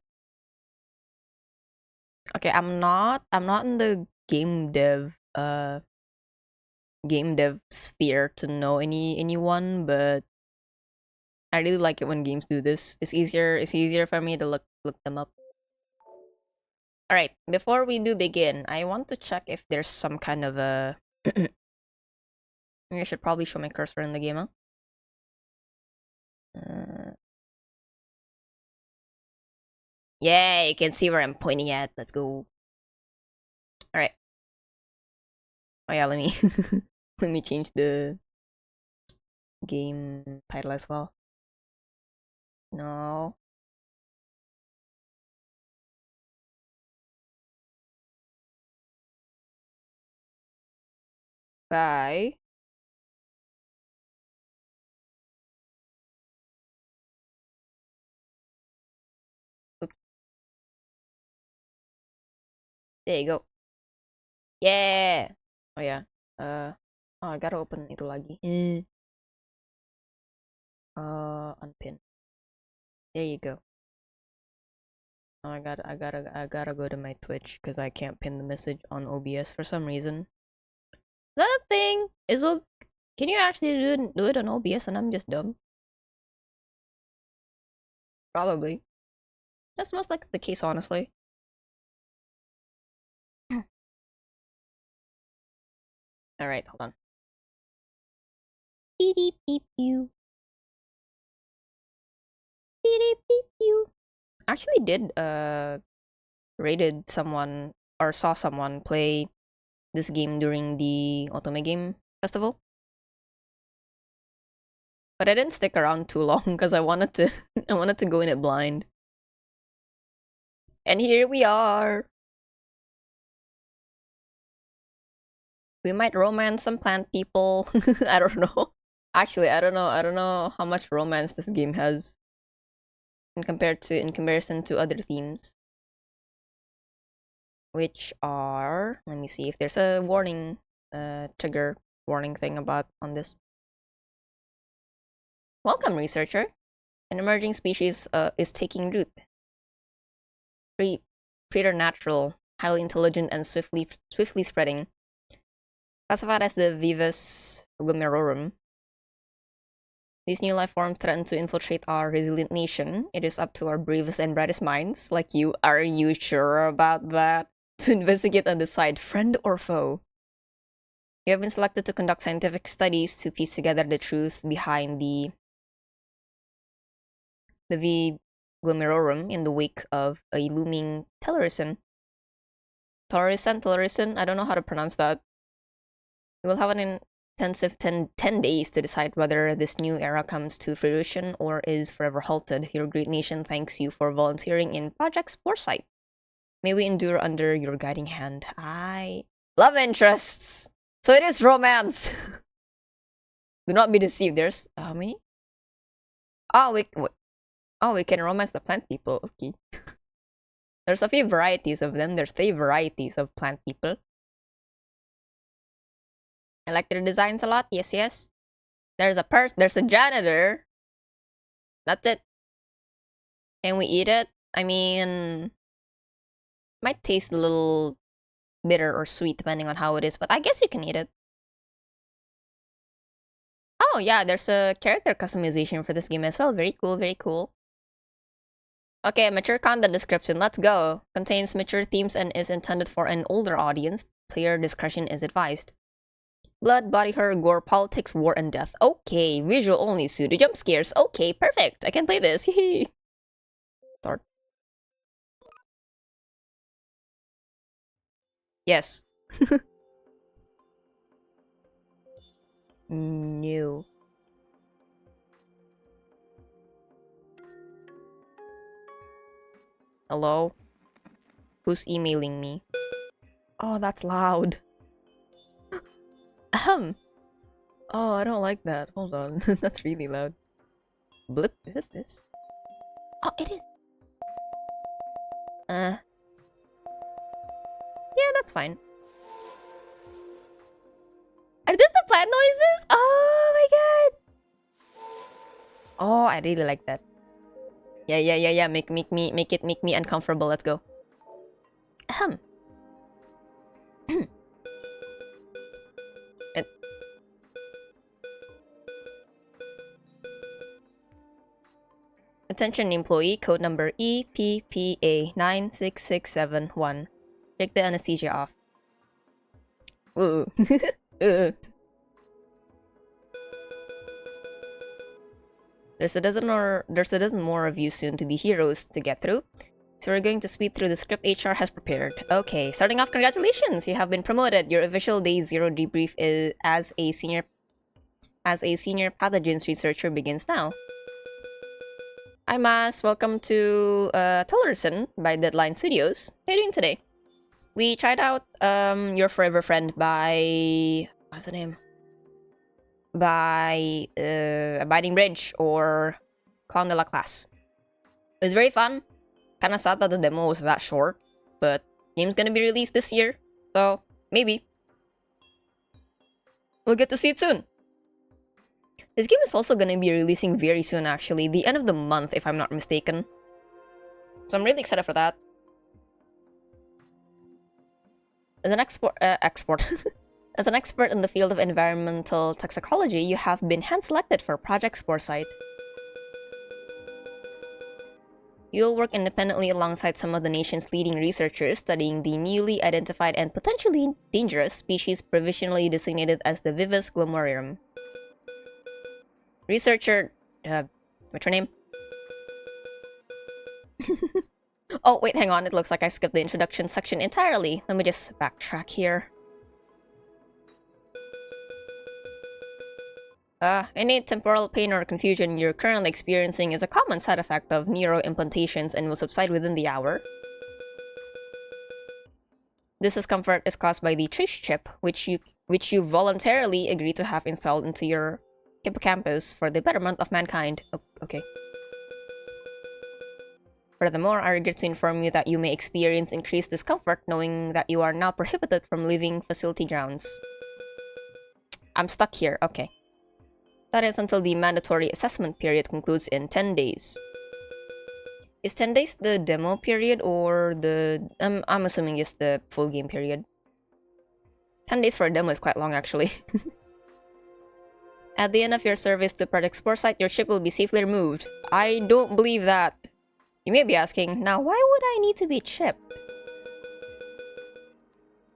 Okay, I'm not in the game dev sphere to know anyone, but I really like it when games do this. It's easier for me to look them up. All right, before we do begin, I want to check if there's some kind of a I should probably show my cursor in the game, huh? Yeah, you can see where I'm pointing at. Let's go. All right. Oh yeah, let me let me change the game title as well. No. Bye. Oops. There you go. Yeah. Oh yeah. Oh, I gotta open itu lagi. Unpin. There you go. Oh, I gotta go to my Twitch because I can't pin the message on OBS for some reason. Is that a thing? Can you actually do it on OBS and I'm just dumb? Probably. That's most likely the case, honestly. Alright, hold on. Beep beep you. Beep beep you. Actually did rated someone or saw someone play this game during the Otome Game Festival. But I didn't stick around too long because I wanted to go in it blind. And here we are. We might romance some plant people. I don't know. Actually, I don't know how much romance this game has in comparison to other themes. which are, let me see if there's a warning, trigger warning thing about on this. Welcome, researcher. An emerging species is taking root. Preternatural, highly intelligent, and swiftly spreading. Classified as the Vivus glomerorum. These new life forms threaten to infiltrate our resilient nation. It is up to our bravest and brightest minds, like you, are you sure about that? To investigate and decide, friend or foe. You have been selected to conduct scientific studies to piece together the truth behind the V glomerorum in the wake of a looming TELLURICENE. TELLURICENE, I don't know how to pronounce that. You will have an intensive 10 days to decide whether this new era comes to fruition or is forever halted. Your great nation thanks you for volunteering in Project Foresight. May we endure under your guiding hand. I love interests! So it is romance! Do not be deceived. There's how many? Oh, we can romance the plant people. Okay. There's a few varieties of them. There's 3 varieties of plant people. I like their designs a lot. Yes, yes. There's a janitor. That's it. Can we eat it? I mean, might taste a little bitter or sweet depending on how it is, but I guess you can eat it. Oh yeah, there's a character customization for this game as well. Very cool, very cool. Okay, mature content description. Let's go. Contains mature themes and is intended for an older audience. Player discretion is advised. Blood, body horror, gore, politics, war, and death. Okay, visual only, pseudo jump scares. Okay, perfect. I can play this. Start. Yes. No. Hello? Who's emailing me? Oh, that's loud. Ahem. Oh, I don't like that. Hold on. That's really loud. Blip? Is it this? Oh, it is. Yeah, that's fine. Are this the plant noises? Oh my god! Oh, I really like that. Yeah. Make me uncomfortable. Let's go. Ahem. Attention employee, code number EPPA96671. Take the anesthesia off. Ooh. There's a dozen more of you soon to be heroes to get through. So we're going to speed through the script HR has prepared. Okay, starting off, congratulations! You have been promoted. Your official day 0 debrief is as a senior pathogens researcher begins now. Hi Mas, welcome to TELLURICENE by Deadline Studios. How are you doing today? We tried out Your Forever Friend by... what's the name? By Abiding Bridge or Clown de la Classe. It was very fun. Kinda sad that the demo was that short, but game's gonna be released this year, so maybe. We'll get to see it soon. This game is also gonna be releasing very soon actually, the end of the month if I'm not mistaken. So I'm really excited for that. As an As an expert in the field of environmental toxicology, you have been hand-selected for Project Foresight. You'll work independently alongside some of the nation's leading researchers studying the newly identified and potentially dangerous species provisionally designated as the Vivus glomerorum. Researcher... what's your name? Oh, wait, hang on. It looks like I skipped the introduction section entirely. Let me just backtrack here. Any temporal pain or confusion you're currently experiencing is a common side effect of neuroimplantations and will subside within the hour. This discomfort is caused by the trace chip, which you voluntarily agree to have installed into your hippocampus for the betterment of mankind. Okay. Furthermore, I regret to inform you that you may experience increased discomfort knowing that you are now prohibited from leaving facility grounds. I'm stuck here, okay. That is until the mandatory assessment period concludes in 10 days. Is 10 days the demo period or the... I'm assuming just the full game period. 10 days for a demo is quite long, actually. At the end of your service to Project Spore site, your ship will be safely removed. I don't believe that. You may be asking, now why would I need to be chipped?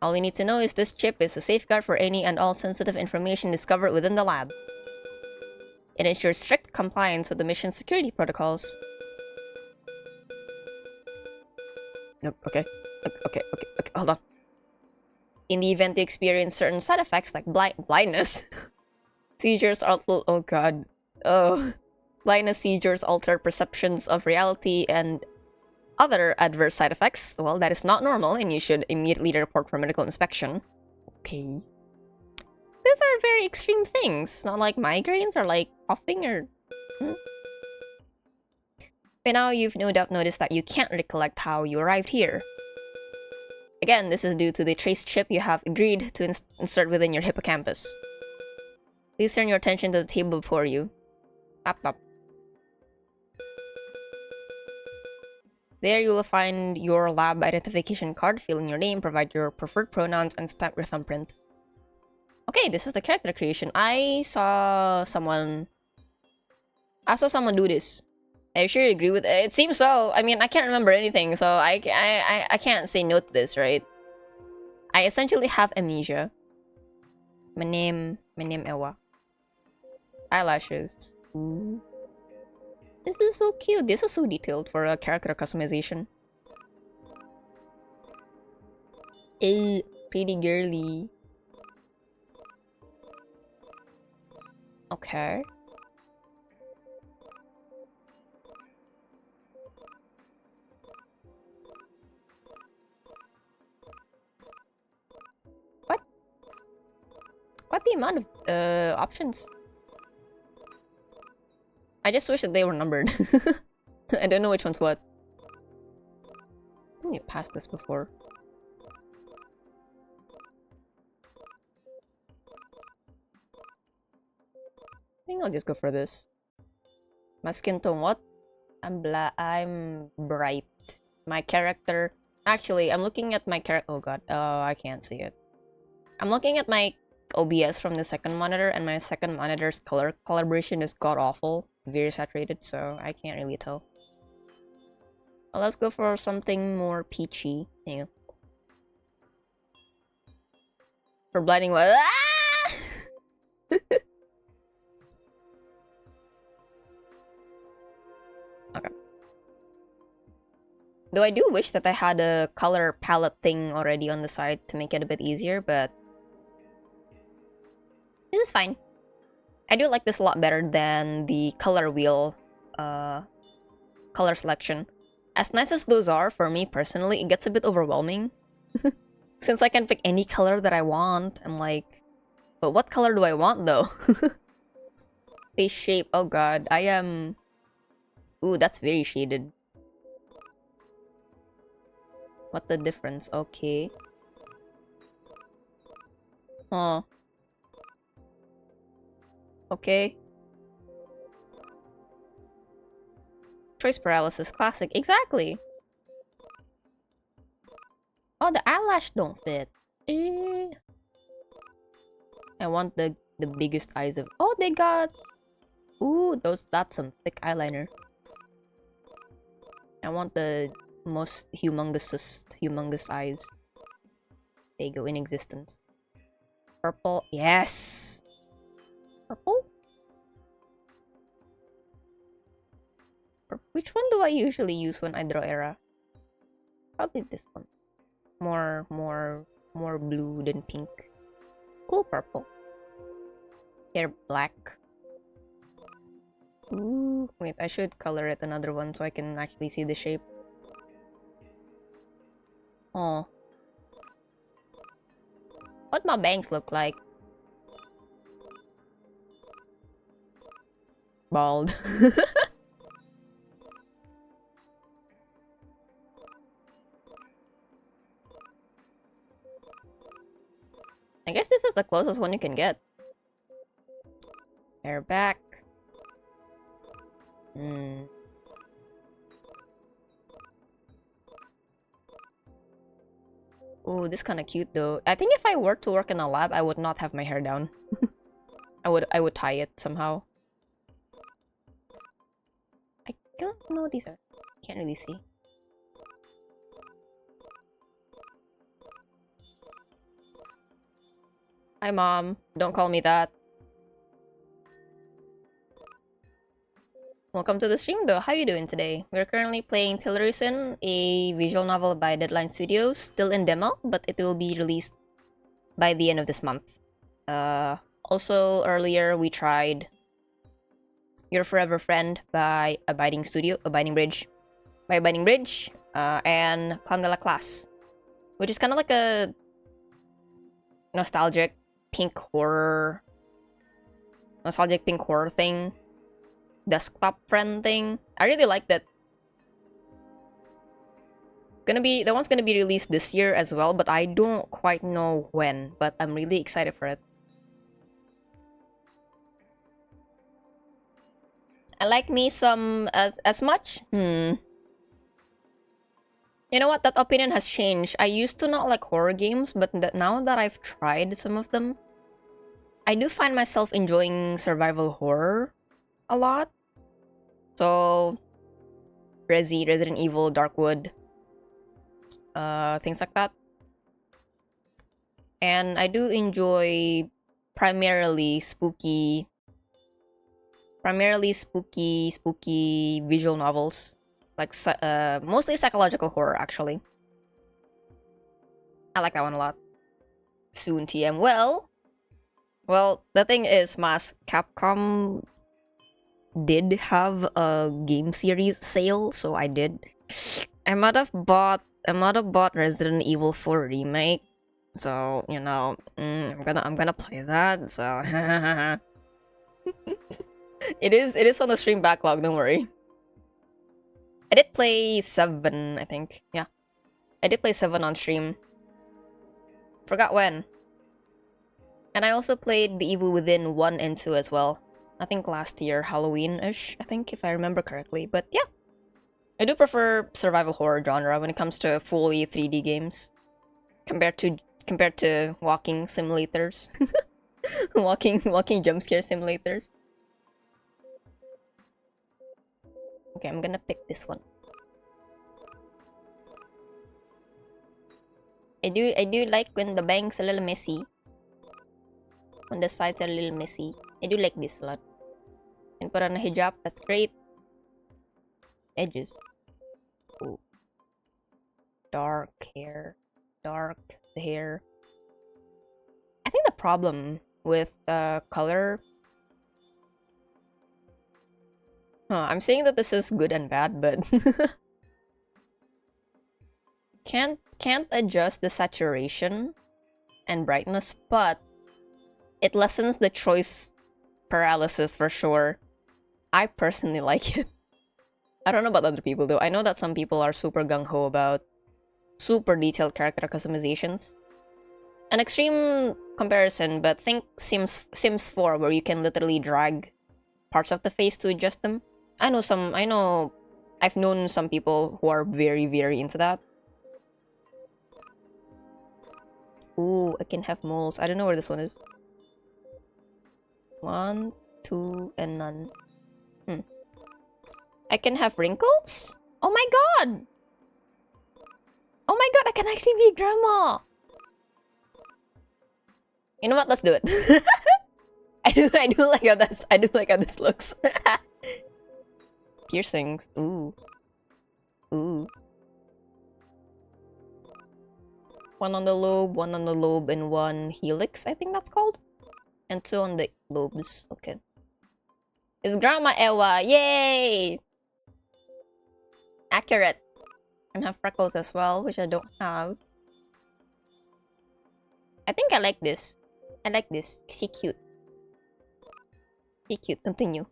All we need to know is this chip is a safeguard for any and all sensitive information discovered within the lab. It ensures strict compliance with the mission security protocols. Okay, hold on. In the event you experience certain side effects like blindness, seizures, oh god. Oh. Blindness, seizures, altered perceptions of reality, and other adverse side effects, well, that is not normal and you should immediately report for medical inspection. Okay. These are very extreme things, not like migraines or like coughing or... By now, you've no doubt noticed that you can't recollect how you arrived here. Again, this is due to the trace chip you have agreed to insert within your hippocampus. Please turn your attention to the table before you. Laptop. There you will find your lab identification card, fill in your name, provide your preferred pronouns, and stamp your thumbprint. Okay, this is the character creation. I saw someone do this. I sure agree with it. It seems so. I mean, I can't remember anything, so I can't say no to this, right? I essentially have amnesia. My name Ewa. Eyelashes. Ooh. This is so cute. This is so detailed for a character customization. Pretty girly. Okay. What the amount of options? I just wish that they were numbered. I don't know which one's what. I think you passed this before. I think I'll just go for this. My skin tone, what? I'm bright. My character... Actually, I'm looking at my character... Oh god, I can't see it. I'm looking at my OBS from the second monitor, and my second monitor's color calibration is god-awful. Very saturated, so I can't really tell. Well, let's go for something more peachy. Hang on. For blinding what? Ah! Okay. Though I do wish that I had a color palette thing already on the side to make it a bit easier, but this is fine. I do like this a lot better than the color wheel color selection. As nice as those are, for me personally, it gets a bit overwhelming. Since I can pick any color that I want, I'm like, but what color do I want though? Face shape, oh god, I am... Ooh, that's very shaded. What the difference? Okay. Huh. Okay. Choice paralysis, classic. Exactly. Oh, the eyelash don't fit. I want the biggest eyes of... Oh, they got... Ooh, that's some thick eyeliner. I want the most humongous eyes. They go in existence. Purple, yes! Purple? Which one do I usually use when I draw era? Probably this one. More blue than pink. Cool purple. Hair black. Ooh, wait, I should color it another one so I can actually see the shape. Oh. What my bangs look like? Bald. I guess this is the closest one you can get. Hair back. Ooh, this kind of cute though. I think if I were to work in a lab, I would not have my hair down. I would tie it somehow. I don't know what these are. Can't really see. Hi, Mom. Don't call me that. Welcome to the stream, though. How you doing today? We're currently playing TELLURICENE, a visual novel by Deadline Studios. Still in demo, but it will be released by the end of this month. Also, earlier we tried Your Forever Friend by Abiding Bridge, and Clan de la Classe, which is kind of like a nostalgic pink horror thing. Desktop friend thing. I really like that. The one's gonna be released this year as well, but I don't quite know when. But I'm really excited for it. I like me some as much. You know what? That opinion has changed. I used to not like horror games, but now that I've tried some of them, I do find myself enjoying survival horror a lot. So, Resident Evil, Darkwood, things like that. And I do enjoy primarily spooky visual novels, like mostly psychological horror. Actually, I like that one a lot. Soon TM. Well, the thing is, Capcom did have a game series sale, so I did. I might have bought Resident Evil 4 remake, so you know, I'm gonna play that. So it is on the stream backlog. Don't worry. I did play 7, I think. Yeah, I did play 7 on stream. Forgot when. And I also played The Evil Within 1 and 2 as well. I think last year, Halloween-ish, I think, if I remember correctly. But yeah, I do prefer survival horror genre when it comes to fully 3D games, compared to walking simulators, walking jump scare simulators. Okay, I'm gonna pick this one. I do like when the bank's a little messy. When the sides are a little messy. I do like this a lot. And put on a hijab, that's great. Edges. Ooh. Dark hair. I think the problem with color... I'm saying that this is good and bad, but... can't adjust the saturation and brightness, but it lessens the choice paralysis for sure. I personally like it. I don't know about other people though. I know that some people are super gung-ho about super detailed character customizations. An extreme comparison, but think Sims 4, where you can literally drag parts of the face to adjust them. I've known some people who are very, very into that. Ooh, I can have moles. I don't know where this one is. 1, 2, and none. I can have wrinkles? Oh my god! Oh my god, I can actually be grandma! You know what? Let's do it. I do like how this looks. Piercings. Ooh. Ooh. One on the lobe, and 1 helix, I think that's called. And 2 on the lobes. Okay. It's Grandma Ewa! Yay! Accurate. And have freckles as well, which I don't have. I think I like this. I like this. She cute. She cute. Continue.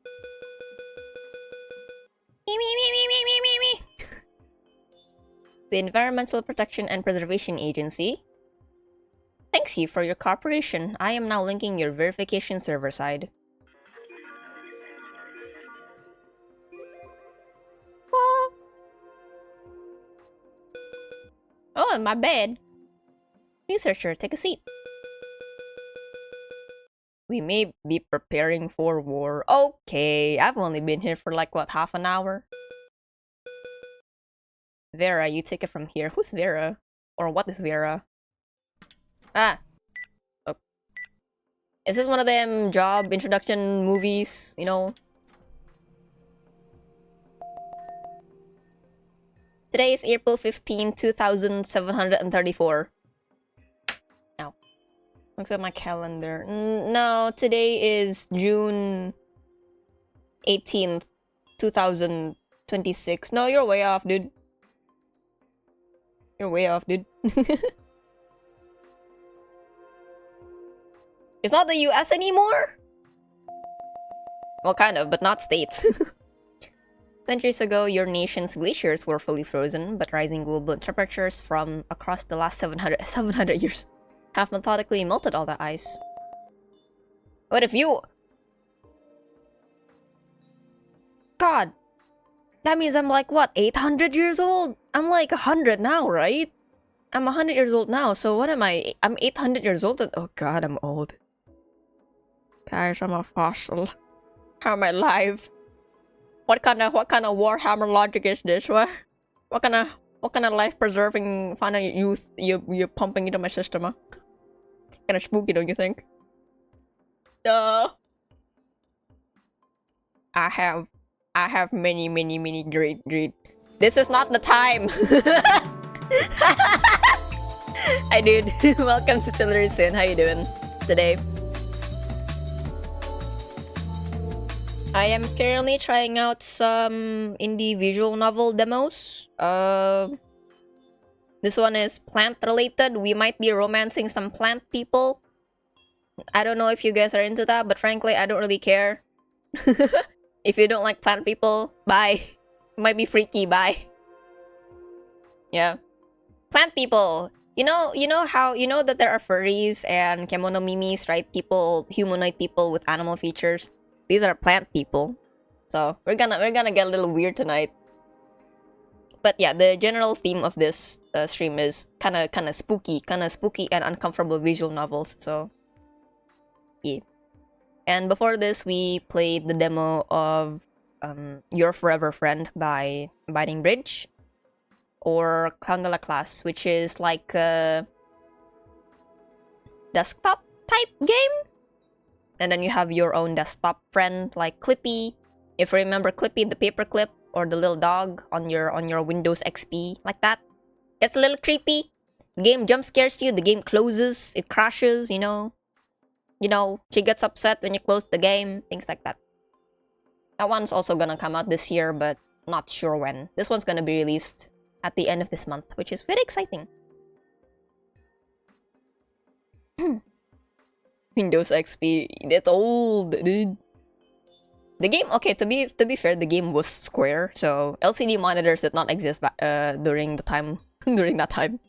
The Environmental Protection and Preservation Agency. Thanks you for your cooperation. I am now linking your verification server side. What? Oh, my bed. Researcher, take a seat. We may be preparing for war. Okay, I've only been here for like, what, half an hour? Vera, you take it from here. Who's Vera? Or what is Vera? Ah. Oh. Is this one of them job introduction movies, you know? Today is April 15, 2734. Ow. Looks at my calendar. No, today is June 18th, 2026. No, you're way off, dude. You're way off, dude. It's not the US anymore? Well, kind of, but not states. Centuries ago, your nation's glaciers were fully frozen, but rising global temperatures from across the last 700 years have methodically melted all that ice. What if you... God! That means I'm like, what, 800 years old? I'm like 100 now, right? I'm 100 years old now, so what am I? I'm 800 years old? Oh god, I'm old. Guys, I'm a fossil. How am I alive? What kind of Warhammer logic is this? What kind of life-preserving final youth you're pumping into my system, huh? Kind of spooky, don't you think? I have many great. This is not the time. Hi dude, welcome to TELLURICENE. How you doing today? I am currently trying out some indie visual novel demos. This one is plant related. We might be romancing some plant people. I don't know if you guys are into that, but frankly, I don't really care. If you don't like plant people, bye. It might be freaky, bye. Yeah. Plant people. You know that there are furries and kemono mimis, right? People, humanoid people with animal features. These are plant people. So we're gonna get a little weird tonight. But yeah, the general theme of this stream is kind of spooky and uncomfortable visual novels. So yeah. And before this, we played the demo of Your Forever Friend by Abiding Bridge, or Clown de la Classe, which is like a desktop type game. And then you have your own desktop friend like Clippy. If you remember Clippy, the paperclip, or the little dog on your Windows XP, like that. Gets a little creepy. The game jump scares you. The game closes. It crashes. You know, she gets upset when you close the game. Things like that. That one's also gonna come out this year, but not sure when. This one's gonna be released at the end of this month, which is very exciting. Windows XP, it's old, dude. The game, okay, to be fair, the game was square, so LCD monitors did not exist during the time during that time.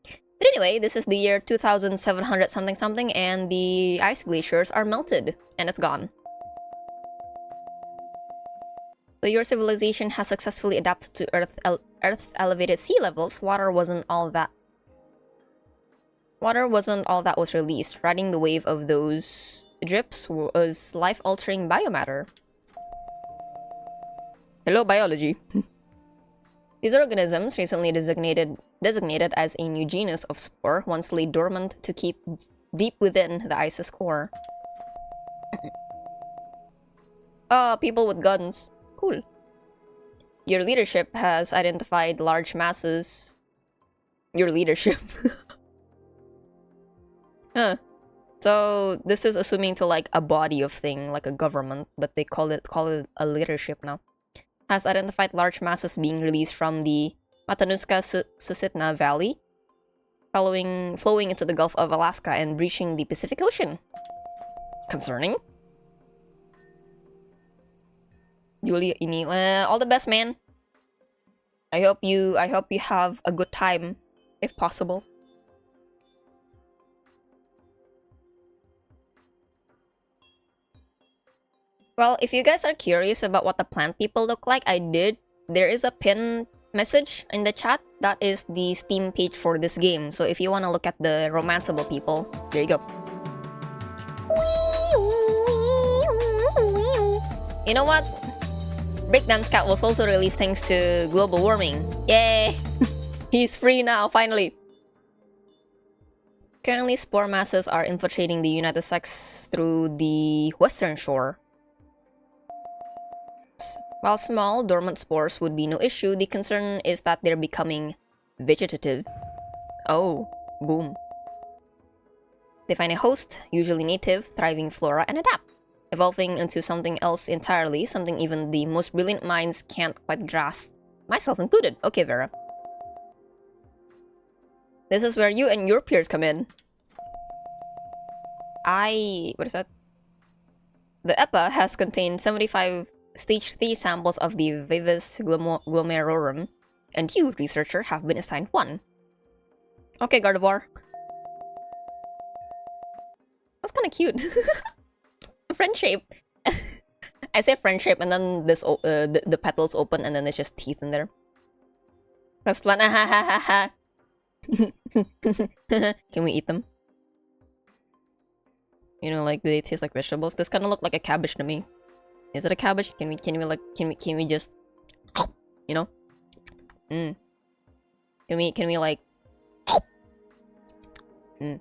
But anyway, this is the year 2700 something, and the ice glaciers are melted, and it's gone. So your civilization has successfully adapted to Earth's elevated sea levels. Water wasn't all that was released. Riding the wave of those drips was life-altering biomatter. Hello, biology. These organisms, recently designated as a new genus of spore, once lay dormant to keep deep within the ice's core. People with guns. Cool. Your leadership has identified large masses. Your leadership. Huh. So this is assuming to like a body of thing, like a government, but they call it a leadership now. Has identified large masses being released from the Matanuska-Susitna Valley, flowing into the Gulf of Alaska and breaching the Pacific Ocean. Concerning? Julia Ini, all the best, man. I hope you have a good time, if possible. Well, if you guys are curious about what the plant people look like, there is a pin message in the chat. That is the Steam page for this game. So if you want to look at the romanceable people, there you go. You know what? Breakdance Cat was also released thanks to global warming. Yay! He's free now, finally! Currently, spore masses are infiltrating the United States through the western shore. While small, dormant spores would be no issue, the concern is that they're becoming vegetative. Oh, boom. They find a host, usually native, thriving flora, and adapt, evolving into something else entirely, something even the most brilliant minds can't quite grasp, myself included. Okay, Vera. This is where you and your peers come in. What is that? The EPA has contained 75 stage 3 samples of the Vivis glomerorum, and you, researcher, have been assigned one. Okay, Gardevoir. That's kind of cute. Friend shape. I say friend shape, and then this the petals open, and then there's just teeth in there. Can we eat them? You know, like, do they taste like vegetables? This kind of look like a cabbage to me. Is it a cabbage? Can we just, you know? Can we like, In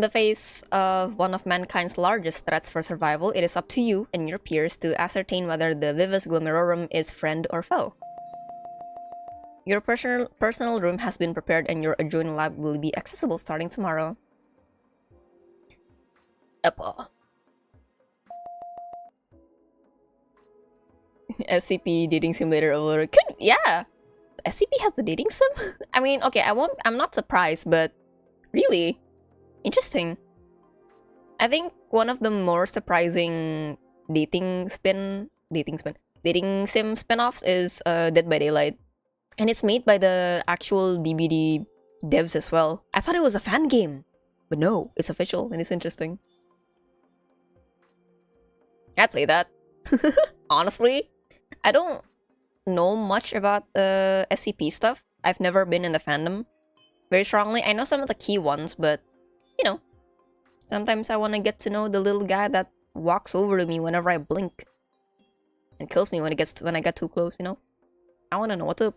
the face of one of mankind's largest threats for survival, it is up to you and your peers to ascertain whether the Vivis glomerorum is friend or foe. Your personal room has been prepared and your adjoining lab will be accessible starting tomorrow. EPA. SCP dating simulator over. Yeah, SCP has the dating sim. I mean, okay, I'm not surprised, but really interesting. I think one of the more surprising dating sim spin-offs is Dead by Daylight. And it's made by the actual DBD devs as well. I thought it was a fan game. But no, it's official and it's interesting. I'd play that. Honestly, I don't know much about the SCP stuff. I've never been in the fandom very strongly. I know some of the key ones, but, you know, sometimes I want to get to know the little guy that walks over to me whenever I blink. And kills me when I get too close, you know? I want to know what's up.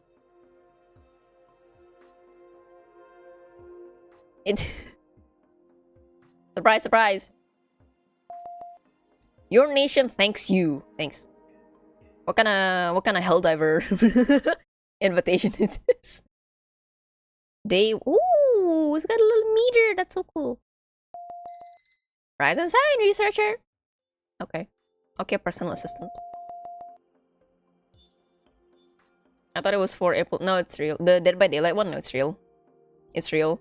Surprise, surprise. Your nation thanks you. Thanks. What kind of helldiver invitation is this? Ooh, it's got a little meter. That's so cool. Rise and shine, researcher. Okay. Okay, personal assistant. I thought it was for April. No, it's real. The Dead by Daylight one, no, it's real. It's real.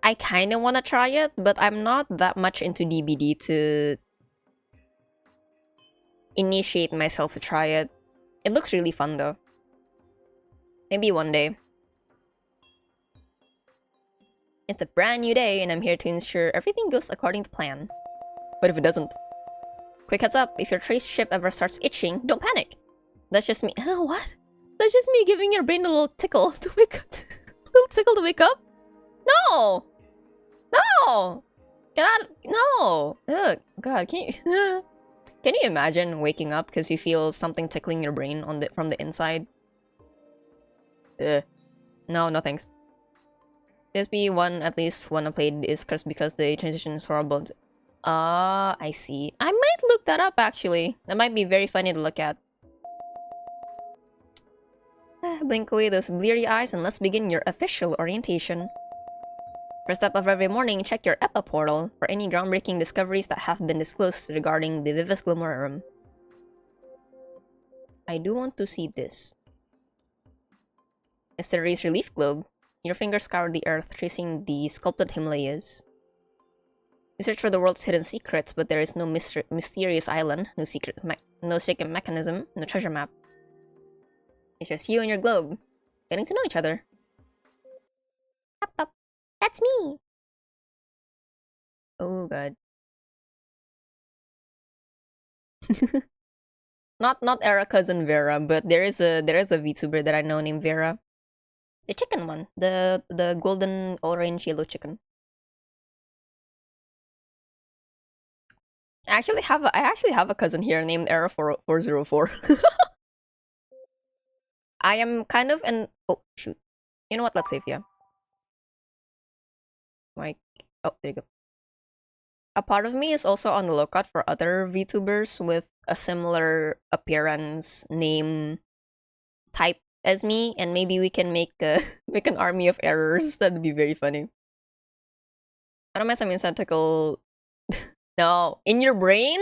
I kind of want to try it, but I'm not that much into DBD to initiate myself to try it. It looks really fun though. Maybe one day. It's a brand new day and I'm here to ensure everything goes according to plan. What if it doesn't? Quick heads up, if your trace ship ever starts itching, don't panic. That's just me. What? That's just me giving your brain a little tickle to wake up. A little tickle to wake up? No! No! Get out! No! Ugh, God, can you... Can you imagine waking up because you feel something tickling your brain from the inside? Ugh. No, no thanks. PSP 1, at least one I played, is cursed because the transition is horrible. I see. I might look that up, actually. That might be very funny to look at. Blink away those bleary eyes and let's begin your official orientation. First step of every morning, check your EPA portal for any groundbreaking discoveries that have been disclosed regarding the Vivis glomerorum. I do want to see this. Mysterious relief globe. Your fingers scour the earth, tracing the sculpted Himalayas. You search for the world's hidden secrets, but there is no mysterious island, no secret mechanism, no treasure map. It's just you and your globe, getting to know each other. Tap tap. That's me! Oh god. Not Era cousin Vera, but there is a VTuber that I know named Vera. The chicken one. The golden orange yellow chicken. I actually have a cousin here named Era 404. I am kind of an oh shoot. You know what? Let's save yeah. Like oh there you go. A part of me is also on the lookout for other VTubers with a similar appearance, name, type as me, and maybe we can make a make an army of errors. That'd be very funny. I don't mind some tentacle. No, in your brain,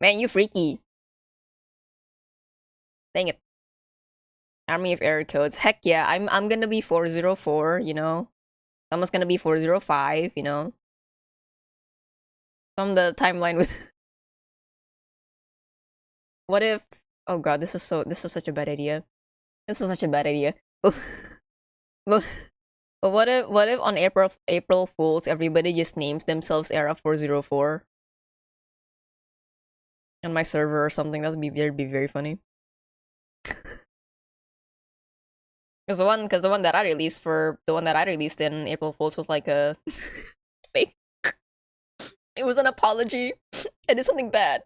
man, you freaky. Dang it. Army of error codes. Heck yeah, I'm gonna be 404. You know, someone's gonna be 405. You know, from the timeline with. What if? Oh god, this is such a bad idea. This is such a bad idea. but what if on April Fools everybody just names themselves Era 404 on my server or something? That'd be very funny. Because the one that I released in April Fools was like a fake. It was an apology. I did something bad.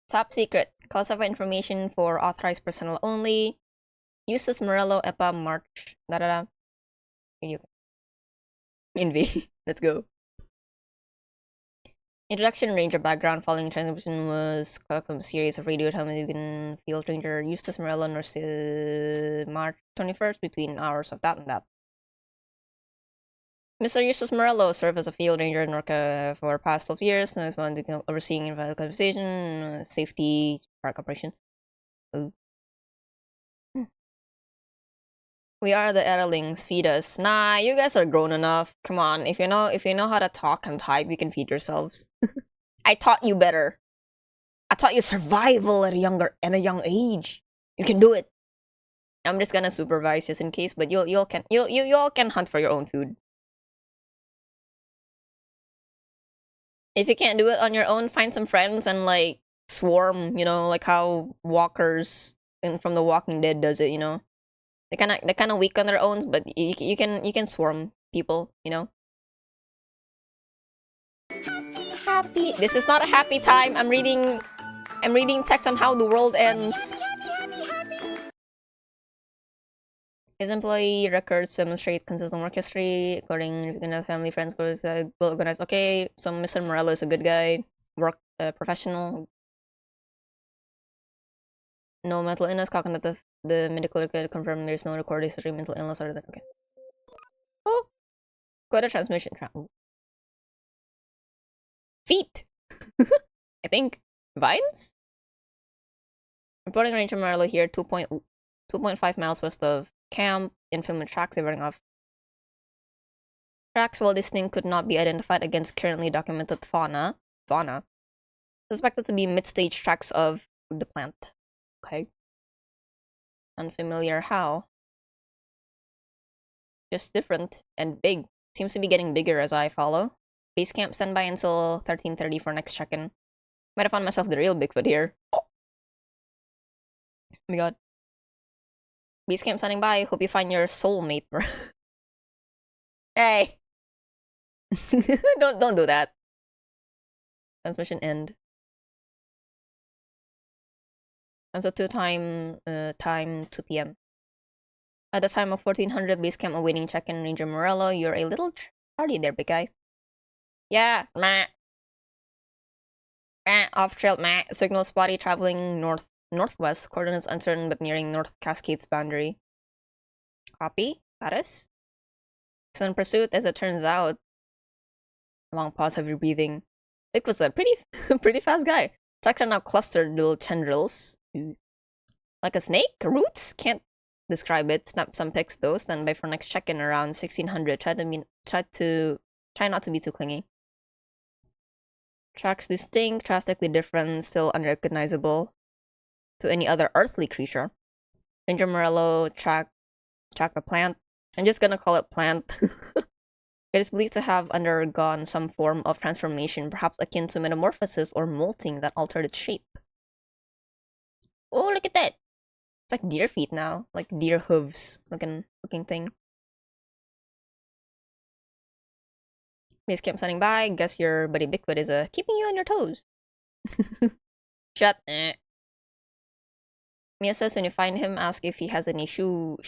Top secret. Classified information for authorized personnel only. Uses Morello EPA March. Da da da. ENV. Let's go. Introduction, Ranger background, following transmission was from a series of radio helmets you can field Ranger Eustace Morello North March 21st between hours of that and that. Mr. Eustace Morello served as a field ranger in Norca for past 12 years, and is one to overseeing invalid conversation, safety, park operation. Ooh. We are the Erlings, feed us. Nah, you guys are grown enough. Come on, if you know how to talk and type, you can feed yourselves. I taught you better. I taught you survival at a young age. You can do it. I'm just gonna supervise just in case, but you all can hunt for your own food. If you can't do it on your own, find some friends and like swarm. You know, like how walkers from The Walking Dead does it. You know. They're kind of weak on their own, but you can swarm people, you know. Happy. This is not a happy time. I'm reading text on how the world ends. His employee records demonstrate consistent work history, according to family friends goes well organized. Okay, so Mr. Morello is a good guy, work professional. No mental illness, cognitive. The medical record confirmed there's no recorded history of mental illness other than okay. Oh, got a transmission. Feet. I think vines. Reporting Ranger Marlowe here. 2.5 miles west of camp. Infamous tracks are running off. Tracks while distinct could not be identified against currently documented fauna. Suspected to be mid-stage tracks of the plant. Okay. Unfamiliar how? Just different and big. Seems to be getting bigger as I follow. Base camp standby until 13:30 for next check-in. Might have found myself the real Bigfoot here. Oh my god. Base camp standing by. Hope you find your soulmate. Hey. don't do that. Transmission end. And so time 2 p.m. At the time of 1400 base camp awaiting check-in Ranger Morello, you're a little tardy there, big guy. Yeah, meh. Off trail, meh. Signal spotty traveling northwest. Coordinates uncertain but nearing North Cascades boundary. Copy. Status. Still in pursuit, as it turns out. Long pause, heavy breathing. Vic was a pretty fast guy. Tracks are now clustered little tendrils. Like a snake? Roots? Can't describe it. Snap some pics though. Stand by for next check-in around 1600. Try not to be too clingy. Tracks distinct, drastically different, still unrecognizable to any other earthly creature. Ranger Morello track a plant. I'm just gonna call it plant. It is believed to have undergone some form of transformation, perhaps akin to metamorphosis or molting that altered its shape. Oh, look at that! It's like deer feet now, like deer hooves looking thing. Base camp standing by. Guess your buddy Bigfoot is keeping you on your toes. Shut. Mia says when you find him, ask if he has any Stop.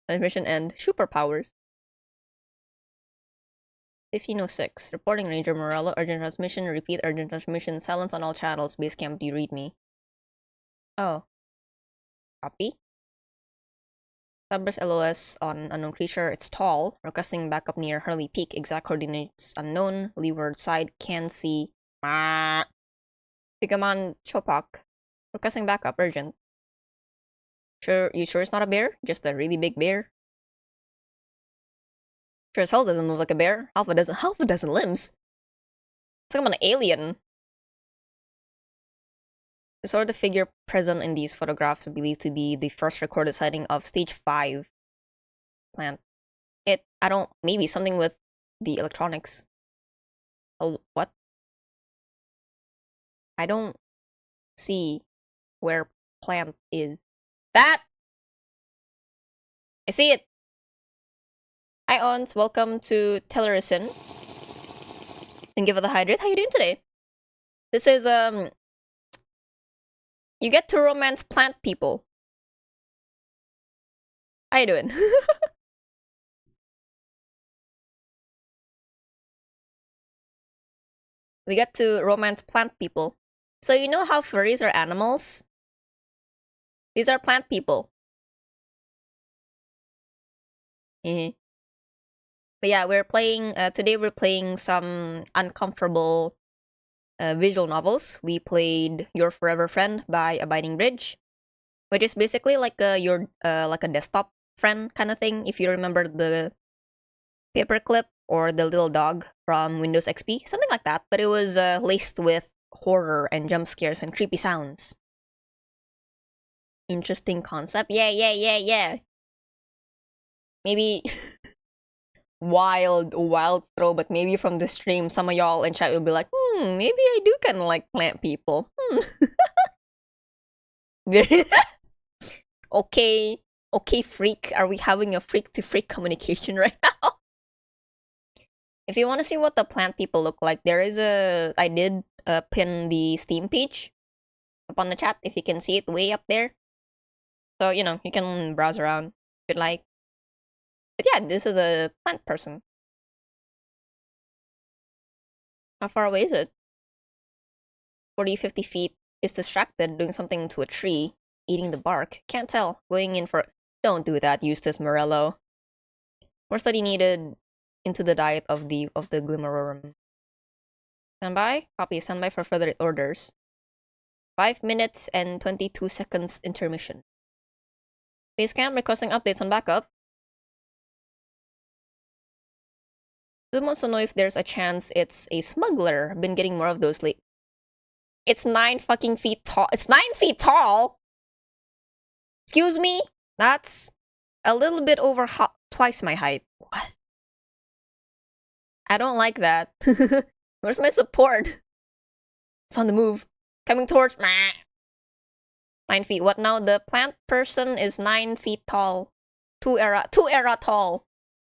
Transmission and superpowers. 1506. Reporting Ranger Morello. Urgent transmission. Repeat urgent transmission. Silence on all channels. Base camp, do you read me? Oh. Copy. Establish LOS on unknown creature. It's tall. Requesting backup near Hurley Peak. Exact coordinates unknown. Leeward side. Can see. Pigaman Chopak. Requesting backup. Urgent. You sure it's not a bear? Just a really big bear? Sure as hell doesn't move like a bear. Half a dozen limbs. It's like I'm an alien. The sort of figure present in these photographs are believed to be the first recorded sighting of stage 5 plant. Maybe something with the electronics. Oh, what? I don't see where plant is. That! I see it! Hi, Ons. Welcome to TELLURICENE. And give it a hydrate. How you doing today? This is, you get to romance plant people. How you doing? We get to romance plant people. So you know how furries are animals? These are plant people. But yeah, we're playing, today we're playing some uncomfortable visual novels. We played Your Forever Friend by Abiding Bridge, which is basically like like a desktop friend kind of thing, if you remember the paperclip or the little dog from Windows XP, something like that, but it was laced with horror and jump scares and creepy sounds. Interesting concept. Yeah. Maybe wild throw, but maybe from the stream, some of y'all in chat will be like, maybe I do kind of like plant people. Okay, freak. Are we having a freak to freak communication right now? If you want to see what the plant people look like, I did pin the Steam page up on the chat if you can see it way up there. So, you can browse around if you'd like. But yeah, this is a plant person. How far away is it? 40, 50 feet. Is distracted doing something to a tree, eating the bark. Can't tell. Going in for... Don't do that, Eustace Morello. More study needed into the diet of the Glimmerorum. Standby? Copy. Standby for further orders. 5 minutes and 22 seconds intermission. Basecamp requesting updates on backup. Zoom wants to know if there's a chance it's a smuggler. Been getting more of those lately. It's 9 fucking feet tall. It's 9 feet tall? Excuse me? That's a little bit over twice my height. What? I don't like that. Where's my support? It's on the move. Coming towards... 9 feet. What now? The plant person is 9 feet tall. 2 era tall.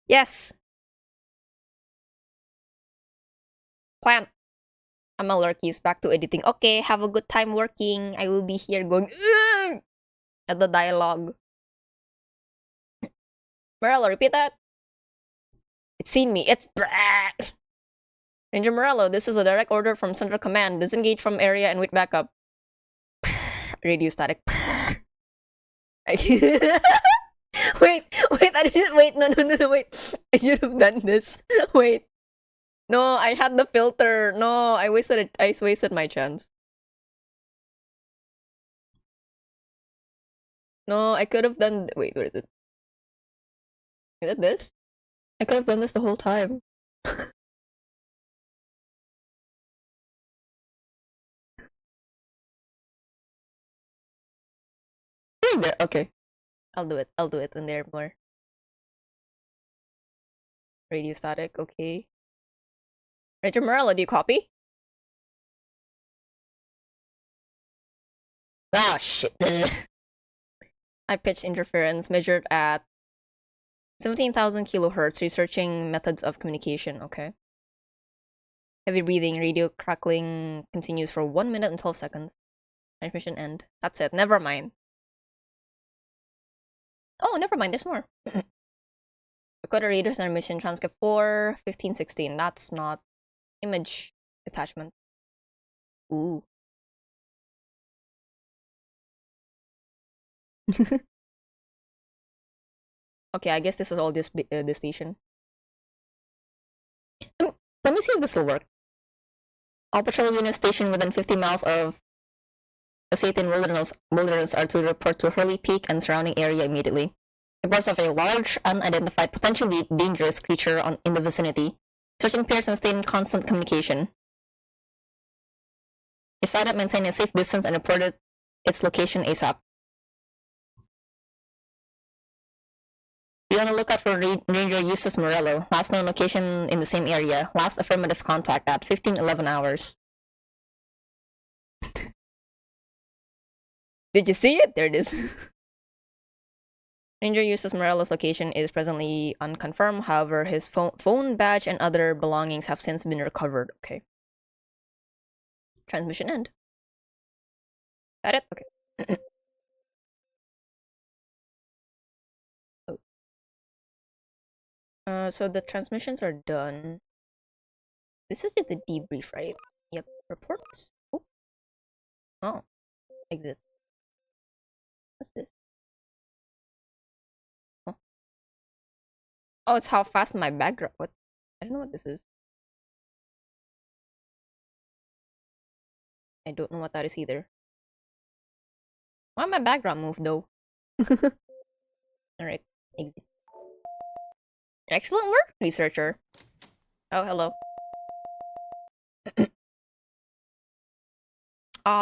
Yes. Plant. I'm a lurkies. Back to editing. Okay, have a good time working. I will be here going at the dialogue. Morello, repeat that. It's seen me. It's Ranger Morello, this is a direct order from Central Command. Disengage from area and wait backup. Radio static. Wait, wait. I should have done this. Wait. No, I had the filter. No, I wasted it. I wasted my chance. No, I could have done... Wait, where is it? Is it this? I could have done this the whole time. There, okay. I'll do it when they're more. Radio static, okay. Ranger Morello, do you copy? Ah, shit. High pitch interference measured at 17,000 kilohertz, researching methods of communication, okay. Heavy breathing, radio crackling continues for 1 minute and 12 seconds. Transmission end. That's it, never mind. Oh, never mind, there's more. Recorder readers and emission transcript 4, 15, 16. That's not image attachment. Ooh. Okay, I guess this is all this station. Let me see if this will work. All patrol units stationed within 50 miles of Osatin wilderness are to report to Hurley Peak and surrounding area immediately. Reports of a large, unidentified, potentially dangerous creature in the vicinity. Searching pairs and stay in constant communication. Is sighted, maintain a safe distance, and reported its location ASAP. Be on the lookout for Ranger Eustace Morello. Last known location in the same area. Last affirmative contact at 15:11 hours. Did you see it? There it is. Ranger Eustace Morello's location is presently unconfirmed. However, his phone badge and other belongings have since been recovered. Okay. Transmission end. Got it? Okay. So the transmissions are done. This is just the debrief, right? Yep. Reports. Oh. Exit. What's this? Oh, it's how fast my background. What? I don't know what this is. I don't know what that is either. Why my background moved though? Alright. Exit. Excellent work, researcher. Oh, hello.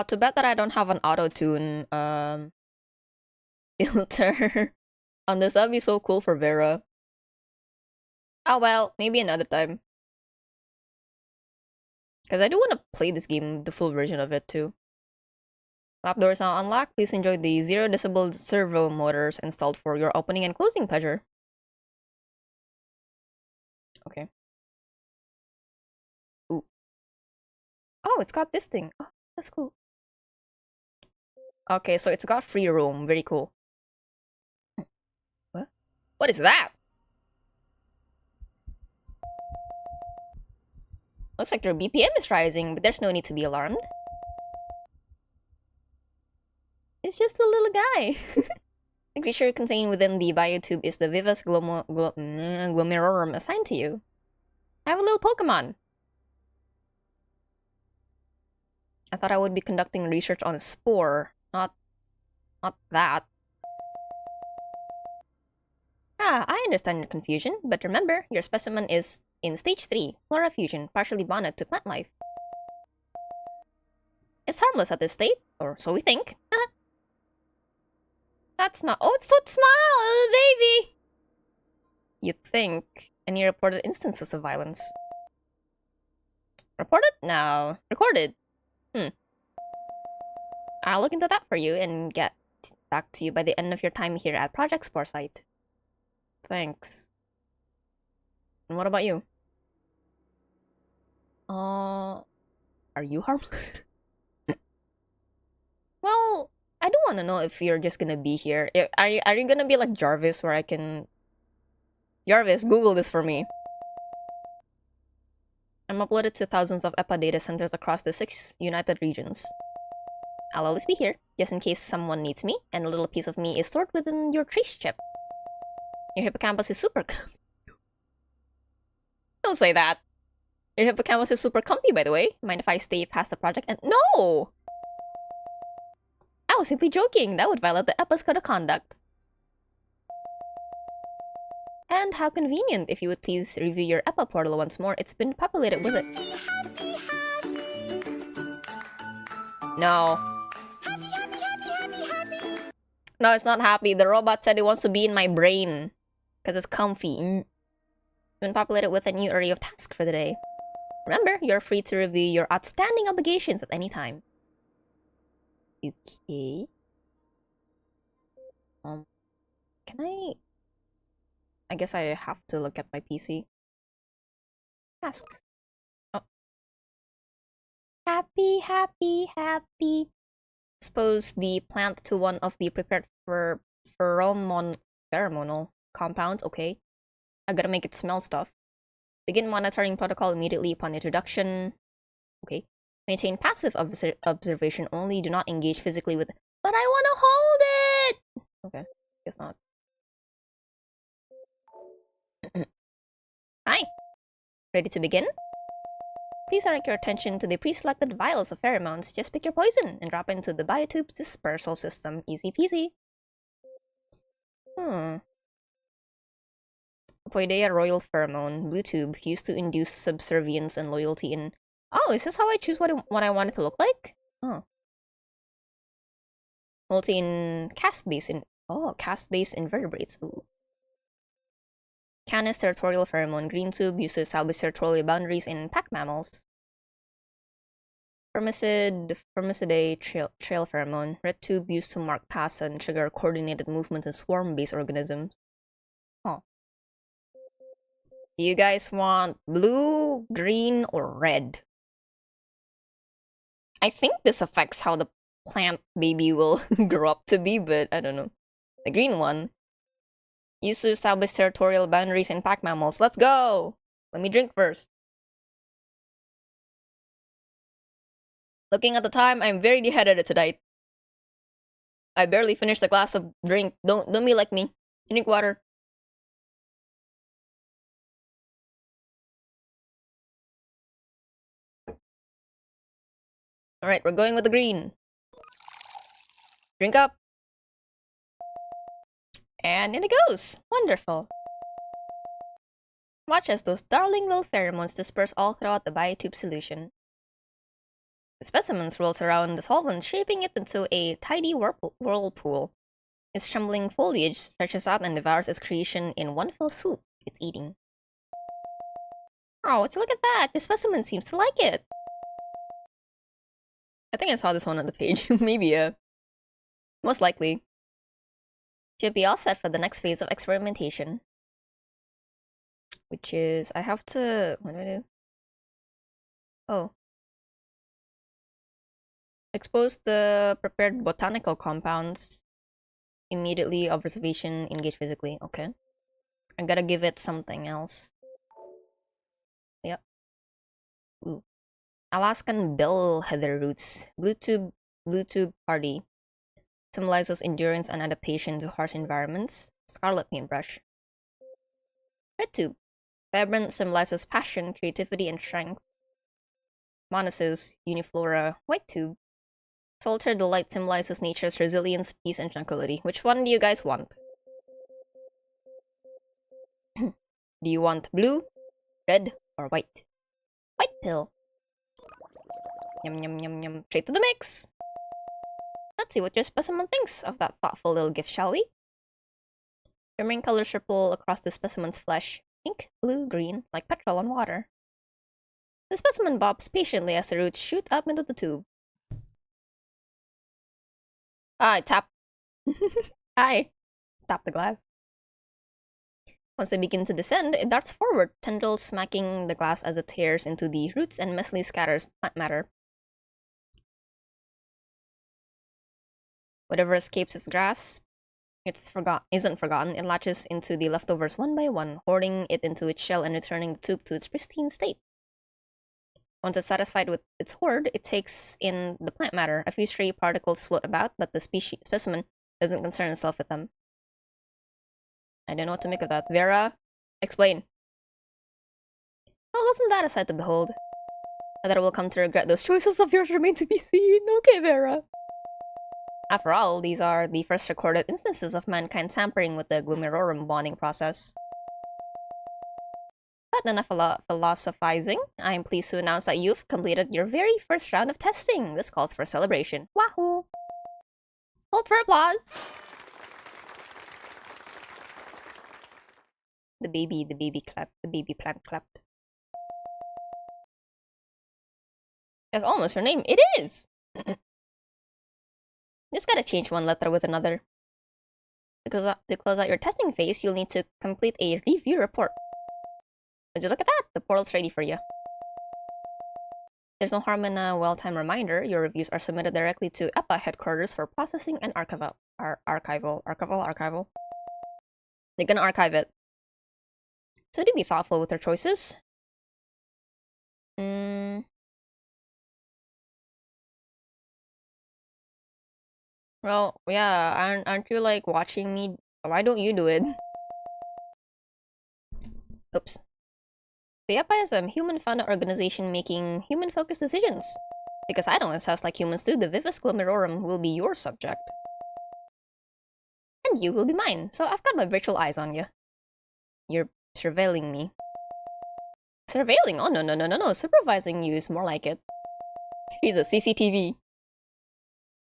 Too bad that I don't have an auto-tune filter on this. That'd be so cool for Vera. Oh well, maybe another time. Because I do want to play this game, the full version of it too. Lap doors now unlocked. Please enjoy the 0 decibel servo motors installed for your opening and closing pleasure. Okay. Ooh. Oh, it's got this thing. Oh, that's cool. Okay, so it's got free roam. Very cool. What? What is that? Looks like your BPM is rising, but there's no need to be alarmed. It's just a little guy. The creature contained within the biotube is the Vivus glomerulorum assigned to you. I have a little Pokemon. I thought I would be conducting research on a spore, not that. I understand your confusion, but remember, your specimen is in stage 3, flora fusion, partially bonded to plant life. It's harmless at this state, or so we think. That's not— oh, it's so small, little baby! You'd think. Any reported instances of violence? Reported? No. Recorded. I'll look into that for you and get back to you by the end of your time here at Project Spore Site. Thanks. And what about you? Are you harmless? Well, I do want to know if you're just gonna be here. Are you gonna be like Jarvis, where I can— Jarvis, Google this for me. I'm uploaded to thousands of EPA data centers across the 6 United Regions. I'll always be here, just in case someone needs me, and a little piece of me is stored within your trace chip. Your hippocampus is super Don't say that. Your hippocampus is super comfy, by the way. Mind if I stay past the project and— No! I was simply joking. That would violate the EPA's code of conduct. And how convenient. If you would please review your EPA portal once more. It's been populated with it. No. No, it's not happy. The robot said it wants to be in my brain. Because it's comfy. Been populated with a new area of task for the day. Remember, you're free to review your outstanding obligations at any time. Okay. Can I guess I have to look at my PC. Tasks. Oh. Happy, happy, happy. Expose the plant to one of the prepared for pheromonal compounds. Okay. I gotta make it smell stuff. Begin monitoring protocol immediately upon introduction. Okay. Maintain passive observation only. Do not engage physically with. But I want to hold it! Okay. Guess not. Hi! Ready to begin? Please direct your attention to the pre-selected vials of pheromones. Just pick your poison and drop into the biotube dispersal system. Easy peasy. Poidea royal pheromone, blue tube, used to induce subservience and loyalty in... Oh, is this how I choose what I want it to look like? Oh. Multi in caste-based in... Oh, caste-based invertebrates. Ooh. Canis territorial pheromone, green tube, used to establish territorial boundaries in pack mammals. Firmicidae trail pheromone, red tube, used to mark paths and trigger coordinated movements in swarm-based organisms. Oh. Do you guys want blue, green, or red? I think this affects how the plant baby will grow up to be, but I don't know. The green one. Used to establish territorial boundaries in pack mammals. Let's go! Let me drink first. Looking at the time, I'm very dehydrated tonight. I barely finished a glass of drink. Don't be like me. Drink water. Alright, we're going with the green. Drink up. And in it goes. Wonderful. Watch as those darling little pheromones disperse all throughout the biotube solution. The specimen rolls around the solvent, shaping it into a tidy whirlpool. Its trembling foliage stretches out and devours its creation in one fell swoop. It's eating. Oh, would you look at that? Your specimen seems to like it. I think I saw this one on the page. Maybe, most likely. Should be all set for the next phase of experimentation. Which is, I have to... What do I do? Oh. Expose the prepared botanical compounds. Immediately, observation, engage physically. Okay. I gotta give it something else. Yep. Ooh. Alaskan bell heather roots. Blue tube party. Symbolizes endurance and adaptation to harsh environments. Scarlet paintbrush. Red tube. Vibrant symbolizes passion, creativity, and strength. Monocis uniflora. White tube. Solitary delight symbolizes nature's resilience, peace, and tranquility. Which one do you guys want? Do you want blue, red, or white? White pill. Yum yum yum yum. Straight to the mix. Let's see what your specimen thinks of that thoughtful little gift, shall we? Shimmering colors ripple across the specimen's flesh. Pink, blue, green, like petrol on water. The specimen bobs patiently as the roots shoot up into the tube. I tap. Hi. Tap the glass. Once they begin to descend, it darts forward, tendrils smacking the glass as it tears into the roots and messily scatters plant matter. Whatever escapes its grasp, isn't forgotten. It latches into the leftovers one by one, hoarding it into its shell and returning the tube to its pristine state. Once it's satisfied with its hoard, it takes in the plant matter. A few stray particles float about, but the specimen doesn't concern itself with them. I don't know what to make of that. Vera, explain. Well, wasn't that a sight to behold? I thought I will come to regret those choices of yours remain to be seen. Okay, Vera. After all, these are the first recorded instances of mankind tampering with the Glomerorum bonding process. But enough philosophizing. I am pleased to announce that you've completed your very first round of testing. This calls for celebration. Wahoo! Hold for applause! The baby clapped. The baby plant clapped. That's almost her name. It is! Just gotta change one letter with another. To close out your testing phase, you'll need to complete a review report. Would you look at that? The portal's ready for you. There's no harm in a well-timed reminder. Your reviews are submitted directly to EPA headquarters for processing and archival. Archival. They're gonna archive it. So do be thoughtful with their choices. Well, yeah, aren't you like watching me? Why don't you do it? Oops. The EPA is a human-founded organization making human-focused decisions. Because I don't assess like humans do, the Vivis Glomerorum will be your subject. And you will be mine, so I've got my virtual eyes on you. You're surveilling me. Surveilling? Oh, no. Supervising you is more like it. He's a CCTV.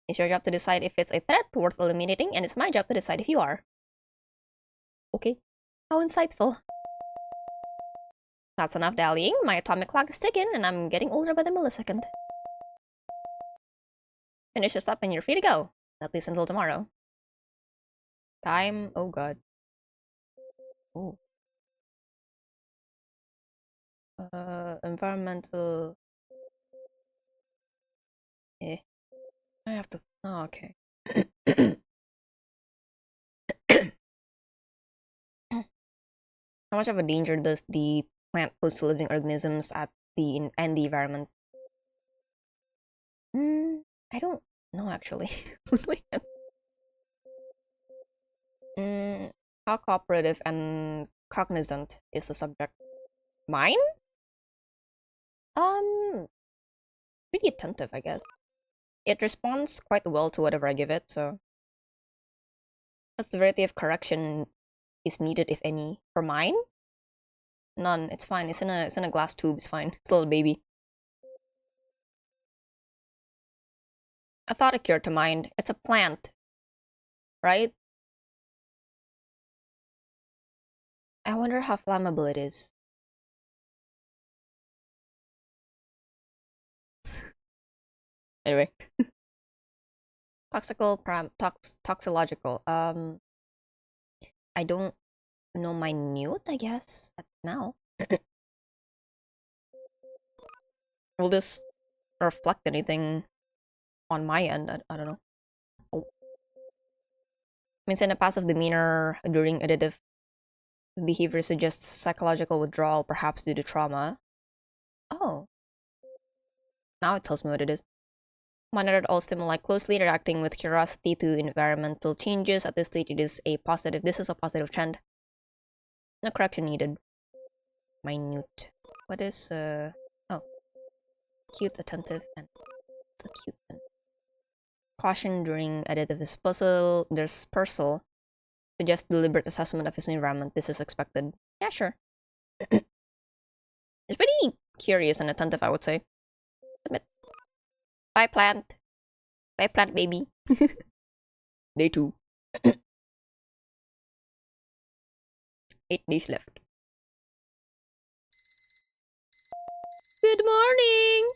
It's your job to decide if it's a threat worth eliminating, and it's my job to decide if you are. Okay. How insightful. That's enough dallying. My atomic clock is ticking, and I'm getting older by the millisecond. Finish this up and you're free to go. At least until tomorrow. Time... oh god. Ooh. Environmental... I have to... oh, okay. How much of a danger does the plant pose to living organisms and the environment? I don't know actually. How cooperative and cognizant is the subject? Mine? Pretty attentive, I guess. It responds quite well to whatever I give it, so... what severity of correction is needed, if any? For mine? None. It's fine. It's in a glass tube. It's fine. It's a little baby. I thought a cure to mind. It's a plant. Right? I wonder how flammable it is. Anyway. Toxicological. I don't know minute, I guess, now. Will this reflect anything on my end? I don't know. Oh. Maintain a passive demeanor during additive behavior suggests psychological withdrawal, perhaps due to trauma. Oh. Now it tells me what it is. Monitored all stimuli closely, reacting with curiosity to environmental changes. At this stage, it is a positive. This is a positive trend. No correction needed. Minute. What is oh, cute, attentive, and it's a cute one. Caution during additive dispersal. Suggest deliberate assessment of his environment. This is expected. Yeah, sure. It's pretty curious and attentive, I would say. Admit. Bye, plant. Bye, plant baby. Day 2. 8 days left. Good morning!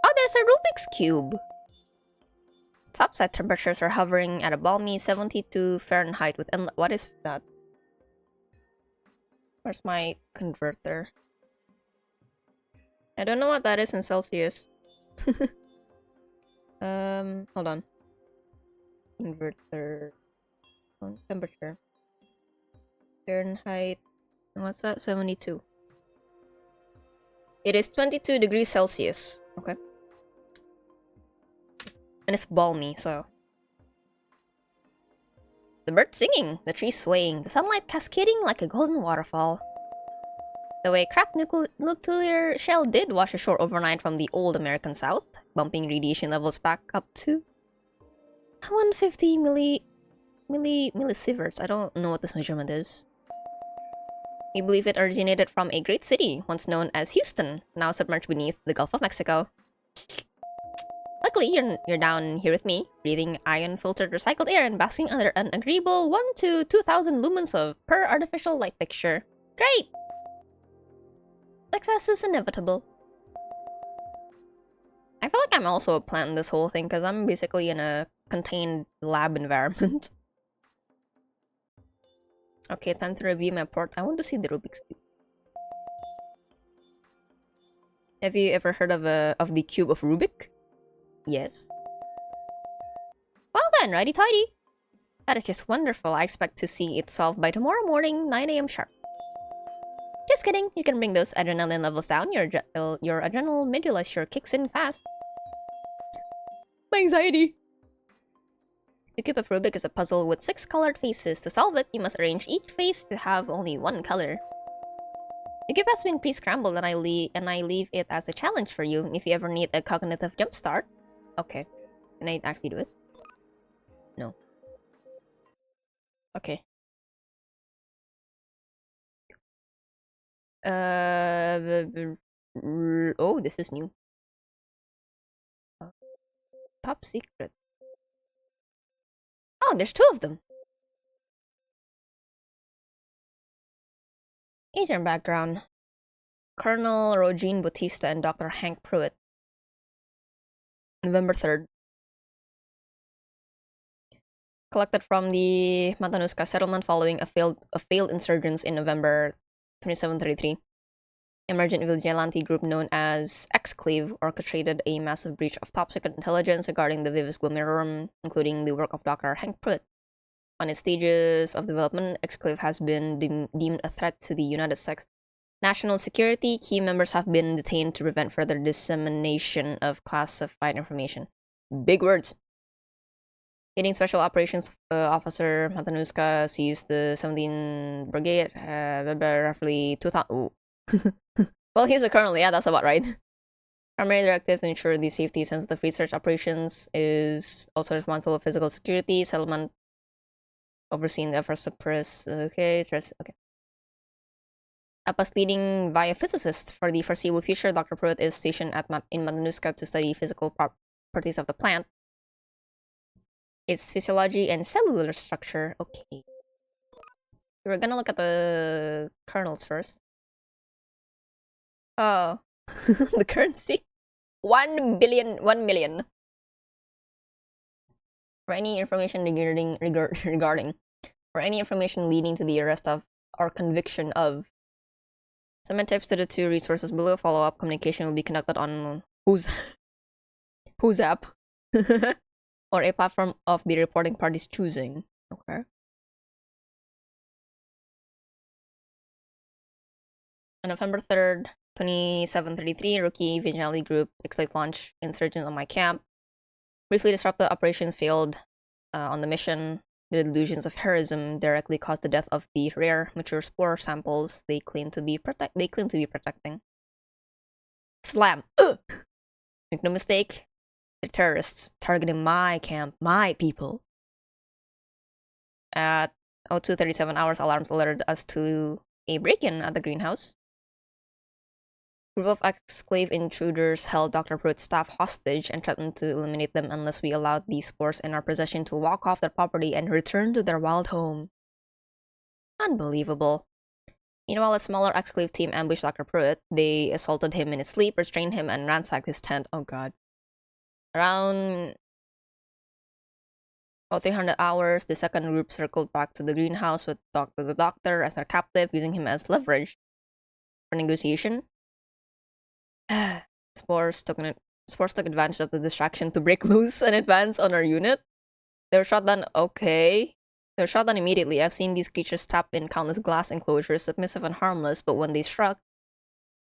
Oh, there's a Rubik's Cube! Topside temperatures are hovering at a balmy 72 Fahrenheit with... what is that? Where's my converter? I don't know what that is in Celsius. Hold on. Inverter. Temperature. Fahrenheit. What's that? 72. It is 22 degrees Celsius. Okay. And it's balmy, so... the birds singing, the trees swaying, the sunlight cascading like a golden waterfall. Though a cracked nuclear shell did wash ashore overnight from the old American South, bumping radiation levels back up to 150 millisieverts. I don't know what this measurement is. We believe it originated from a great city, once known as Houston, now submerged beneath the Gulf of Mexico. Luckily, you're down here with me, breathing ion-filtered recycled air and basking under an agreeable 1 to 2,000 lumens of per artificial light fixture. Great! Success is inevitable. I feel like I'm also a plant in this whole thing, because I'm basically in a contained lab environment. Okay, time to review my port. I want to see the Rubik's Cube. Have you ever heard of the Cube of Rubik? Yes. Well then, righty-tighty. That is just wonderful. I expect to see it solved by tomorrow morning, 9 AM sharp. Just kidding. You can bring those adrenaline levels down. Your adrenal medulla sure kicks in fast. My anxiety. The Cube of Rubik is a puzzle with 6 colored faces. To solve it, you must arrange each face to have only one color. The cube has been pre-scrambled and I leave it as a challenge for you if you ever need a cognitive jumpstart. Okay. Can I actually do it? No. Okay. Oh, this is new. Top secret. Oh, there's 2 of them. Agent background. Colonel Rogine Bautista and Dr. Hank Pruitt. November 3rd. Collected from the Matanuska settlement following a failed insurgence in November 2733. Emergent vigilante group known as Exclave orchestrated a massive breach of top-secret intelligence regarding the Vivis Glomerum, including the work of Dr. Hank Pruitt. On its stages of development, Exclave has been deemed a threat to the United States national security. Key members have been detained to prevent further dissemination of classified information. Big words. Leading Special Operations Officer Matanuska seized the 17th Brigade, roughly 2,000. Well, he's a colonel, yeah, that's about right. Primary directive to ensure the safety sensitive research operations is also responsible for physical security, settlement, overseeing the efforts to suppress. Okay, okay. As leading biophysicist for the foreseeable future, Dr. Pruitt is stationed in Matanuska to study physical properties of the plant, its physiology, and cellular structure. Okay. We're gonna look at the kernels first. Oh. The currency? 1 million. For any information regarding for any information leading to the arrest of or conviction of. Submit tips to the 2 resources below. Follow-up communication will be conducted on whose app or a platform of the reporting party's choosing. Okay. On November 3rd, 2733, Rookie Vigilante Group Exclave launch insurgents on my camp. Briefly disrupted operations failed on the mission. The delusions of heroism directly caused the death of the rare mature spore samples they claim to be protecting. Slam. Make no mistake, the terrorists targeting my camp, my people. At 02:37 hours, alarms alerted us to a break-in at the greenhouse. Group of exclave intruders held Dr. Pruitt's staff hostage and threatened to eliminate them unless we allowed these spores in our possession to walk off their property and return to their wild home. Unbelievable. Meanwhile, a smaller exclave team ambushed Dr. Pruitt. They assaulted him in his sleep, restrained him, and ransacked his tent. Oh god. Around 300 hours, the second group circled back to the greenhouse with the doctor as their captive, using him as leverage for negotiation. Spores took advantage of the distraction to break loose and advance on our unit. They were shot down. Okay. They were shot down immediately. I've seen these creatures trapped in countless glass enclosures, submissive and harmless, but when they struck,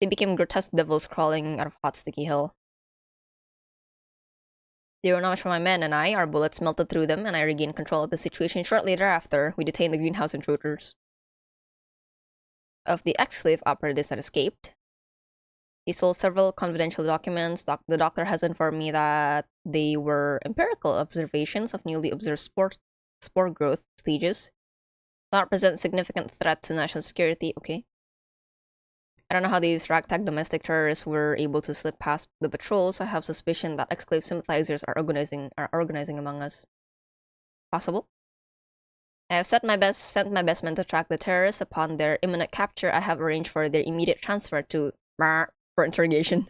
they became grotesque devils crawling out of hot, sticky hell. They were not much for my men and I. Our bullets melted through them, and I regained control of the situation. Shortly thereafter, we detained the greenhouse intruders. Of the exclave operatives that escaped, he stole several confidential documents. The doctor has informed me that they were empirical observations of newly observed spore growth stages that present significant threat to national security. Okay. I don't know how these ragtag domestic terrorists were able to slip past the patrols. I have suspicion that exclave sympathizers are organizing among us. Possible? I have sent my best men to track the terrorists. Upon their imminent capture, I have arranged for their immediate transfer to for interrogation.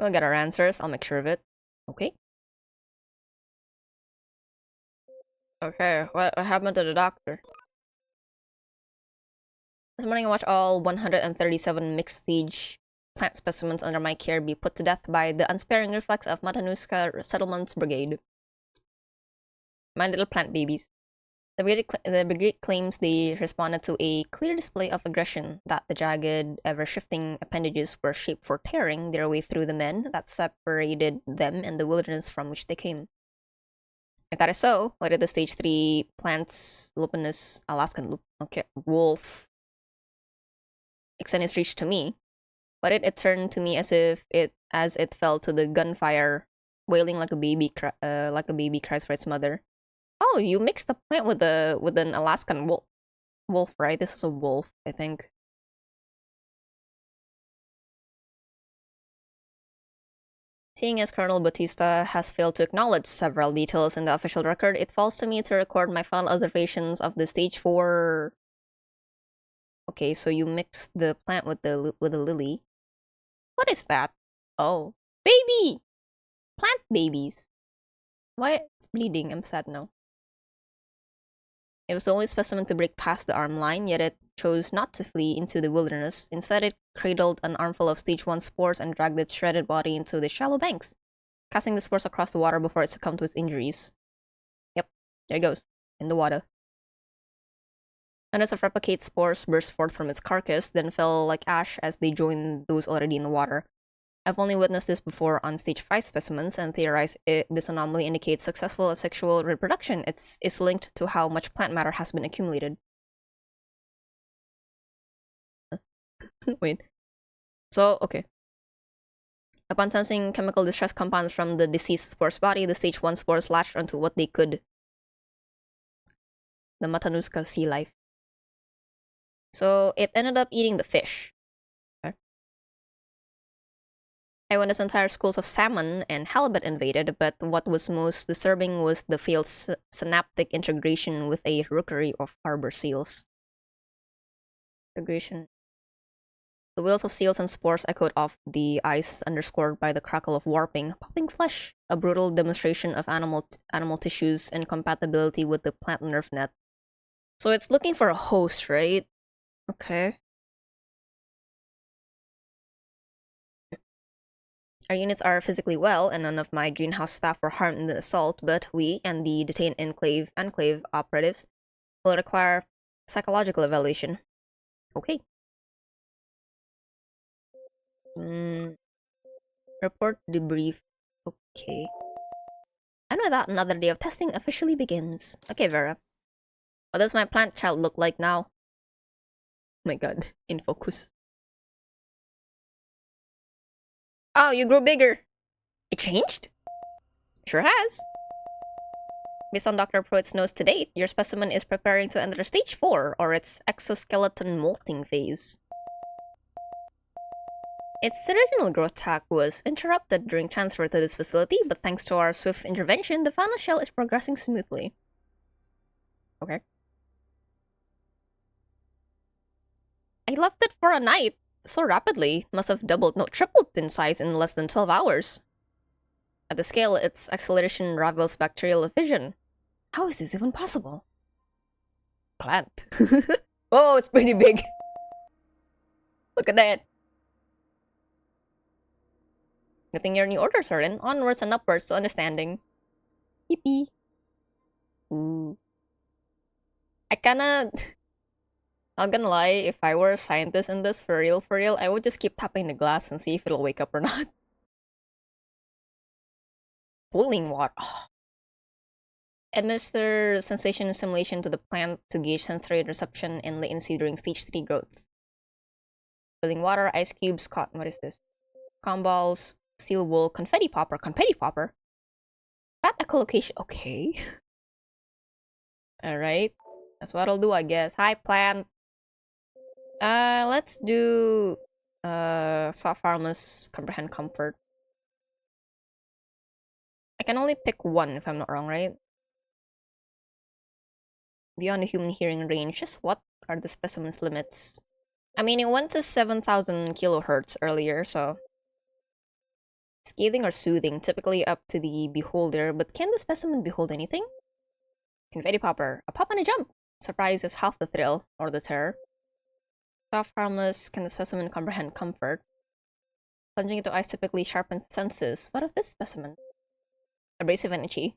We'll get our answers. I'll make sure of it. Okay. Okay, what happened to the doctor? This morning I watched all 137 mixed-stage plant specimens under my care be put to death by the unsparing reflex of Matanuska Settlement's brigade. My little plant babies. The brigade claims they responded to a clear display of aggression, that the jagged, ever-shifting appendages were shaped for tearing their way through the men that separated them and the wilderness from which they came. If that is so, why did the stage 3 plants, lupinus, Alaskan wolf, extend its reach to me? Why did it turn to me as it fell to the gunfire, wailing like a baby cries for its mother? Oh, you mixed the plant with an Alaskan wolf, right? This is a wolf, I think. Seeing as Colonel Batista has failed to acknowledge several details in the official record, it falls to me to record my final observations of the stage 4. Okay, so you mixed the plant with the lily. What is that? Oh, baby! Plant babies. Why it's bleeding? I'm sad now. It was the only specimen to break past the arm line, yet it chose not to flee into the wilderness. Instead, it cradled an armful of stage 1 spores and dragged its shredded body into the shallow banks, casting the spores across the water before it succumbed to its injuries. Yep, there it goes, in the water. Hundreds of replicate spores burst forth from its carcass, then fell like ash as they joined those already in the water. I've only witnessed this before on stage 5 specimens and theorize this anomaly indicates successful sexual reproduction. It's linked to how much plant matter has been accumulated. Wait. So, okay. Upon sensing chemical distress compounds from the deceased spore's body, the stage 1 spores latched onto what they could. The Matanuska sea life. So, it ended up eating the fish. I witnessed entire schools of salmon and halibut invaded, but what was most disturbing was the failed synaptic integration with a rookery of harbor seals. Integration. The wheels of seals and spores echoed off the ice, underscored by the crackle of warping, popping flesh, a brutal demonstration of animal tissues and compatibility with the plant nerve net. So it's looking for a host, right? Okay. Our units are physically well, and none of my greenhouse staff were harmed in the assault, but we and the detained enclave operatives will require psychological evaluation. Okay. Report debrief. Okay. And with that, another day of testing officially begins. Okay, Vera. What does my plant child look like now? Oh my god, in focus. Oh, you grew bigger. It changed? Sure has. Based on Dr. Pruitt's notes to date, your specimen is preparing to enter stage 4, or its exoskeleton molting phase. Its original growth track was interrupted during transfer to this facility, but thanks to our swift intervention, the final shell is progressing smoothly. Okay. I left it for a night. So rapidly, must have doubled, no, tripled in size in less than 12 hours. At the scale, its acceleration rivals bacterial fission. How is this even possible? Plant. Oh, it's pretty big. Look at that. Getting your new orders are in. Onwards and upwards to understanding. Yippee. Ooh. I kinda... Not gonna lie, if I were a scientist in this, for real, I would just keep tapping the glass and see if it'll wake up or not. Boiling water. Oh. Administer sensation simulation to the plant to gauge sensory reception and latency during stage 3 growth. Boiling water, ice cubes, cotton, what is this? Calm balls, steel wool, confetti popper. Fat echolocation, okay. Alright, that's what I'll do, I guess. Hi, plant. Let's do soft harmless, comprehend comfort. I can only pick one if I'm not wrong, right? Beyond the human hearing range, just what are the specimen's limits? I mean, it went to 7,000 kilohertz earlier, so scathing or soothing, typically up to the beholder, but can the specimen behold anything? Confetti popper, a pop and a jump. Surprise is half the thrill, or the terror. Soft harmless, can the specimen comprehend comfort? Plunging into ice typically sharpens senses. What of this specimen? Abrasive and itchy.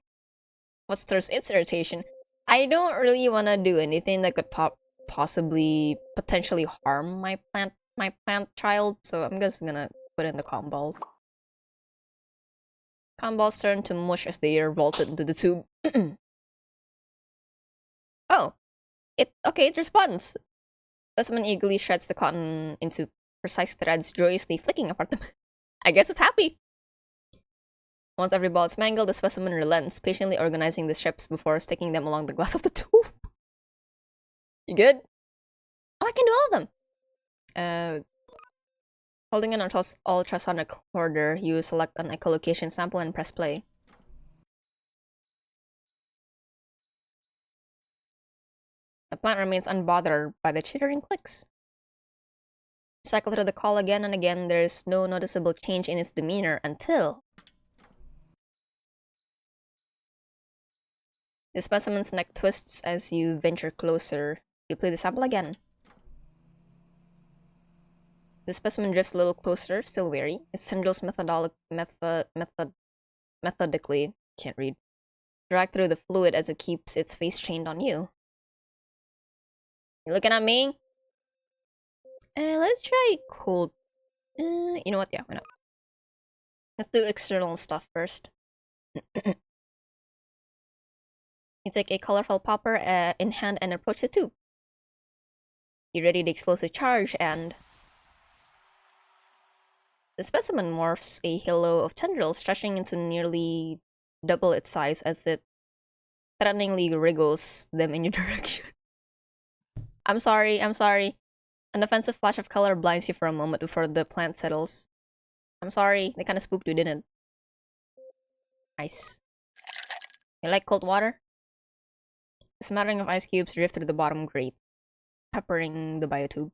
What stirs its irritation? I don't really want to do anything that could possibly potentially harm my plant child, so I'm just gonna put in the calm balls. Calm balls turn to mush as they are vaulted into the tube. Oh, it responds. Specimen eagerly shreds the cotton into precise threads, joyously flicking apart them. I guess it's happy. Once every ball is mangled, the specimen relents, patiently organizing the strips before sticking them along the glass of the tube. You good? Oh, I can do all of them! Holding an ultrasonic recorder, you select an echolocation sample and press play. The plant remains unbothered by the chittering clicks. Cycle through the call again and again, there's no noticeable change in its demeanor until... The specimen's neck twists as you venture closer. You play the sample again. The specimen drifts a little closer, still wary. Its tendrils methodically, can't read, drag through the fluid as it keeps its face trained on you. You looking at me? Let's try cold. You know what? Yeah, why not? Let's do external stuff first. You take a colorful popper in hand and approach the tube. You ready the explosive charge and... The specimen morphs a halo of tendrils, stretching into nearly double its size as it threateningly wriggles them in your direction. I'm sorry. An offensive flash of color blinds you for a moment before the plant settles. I'm sorry, they kinda spooked you, didn't it? Nice. You like cold water? A smattering of ice cubes drift through the bottom grate, peppering the biotube.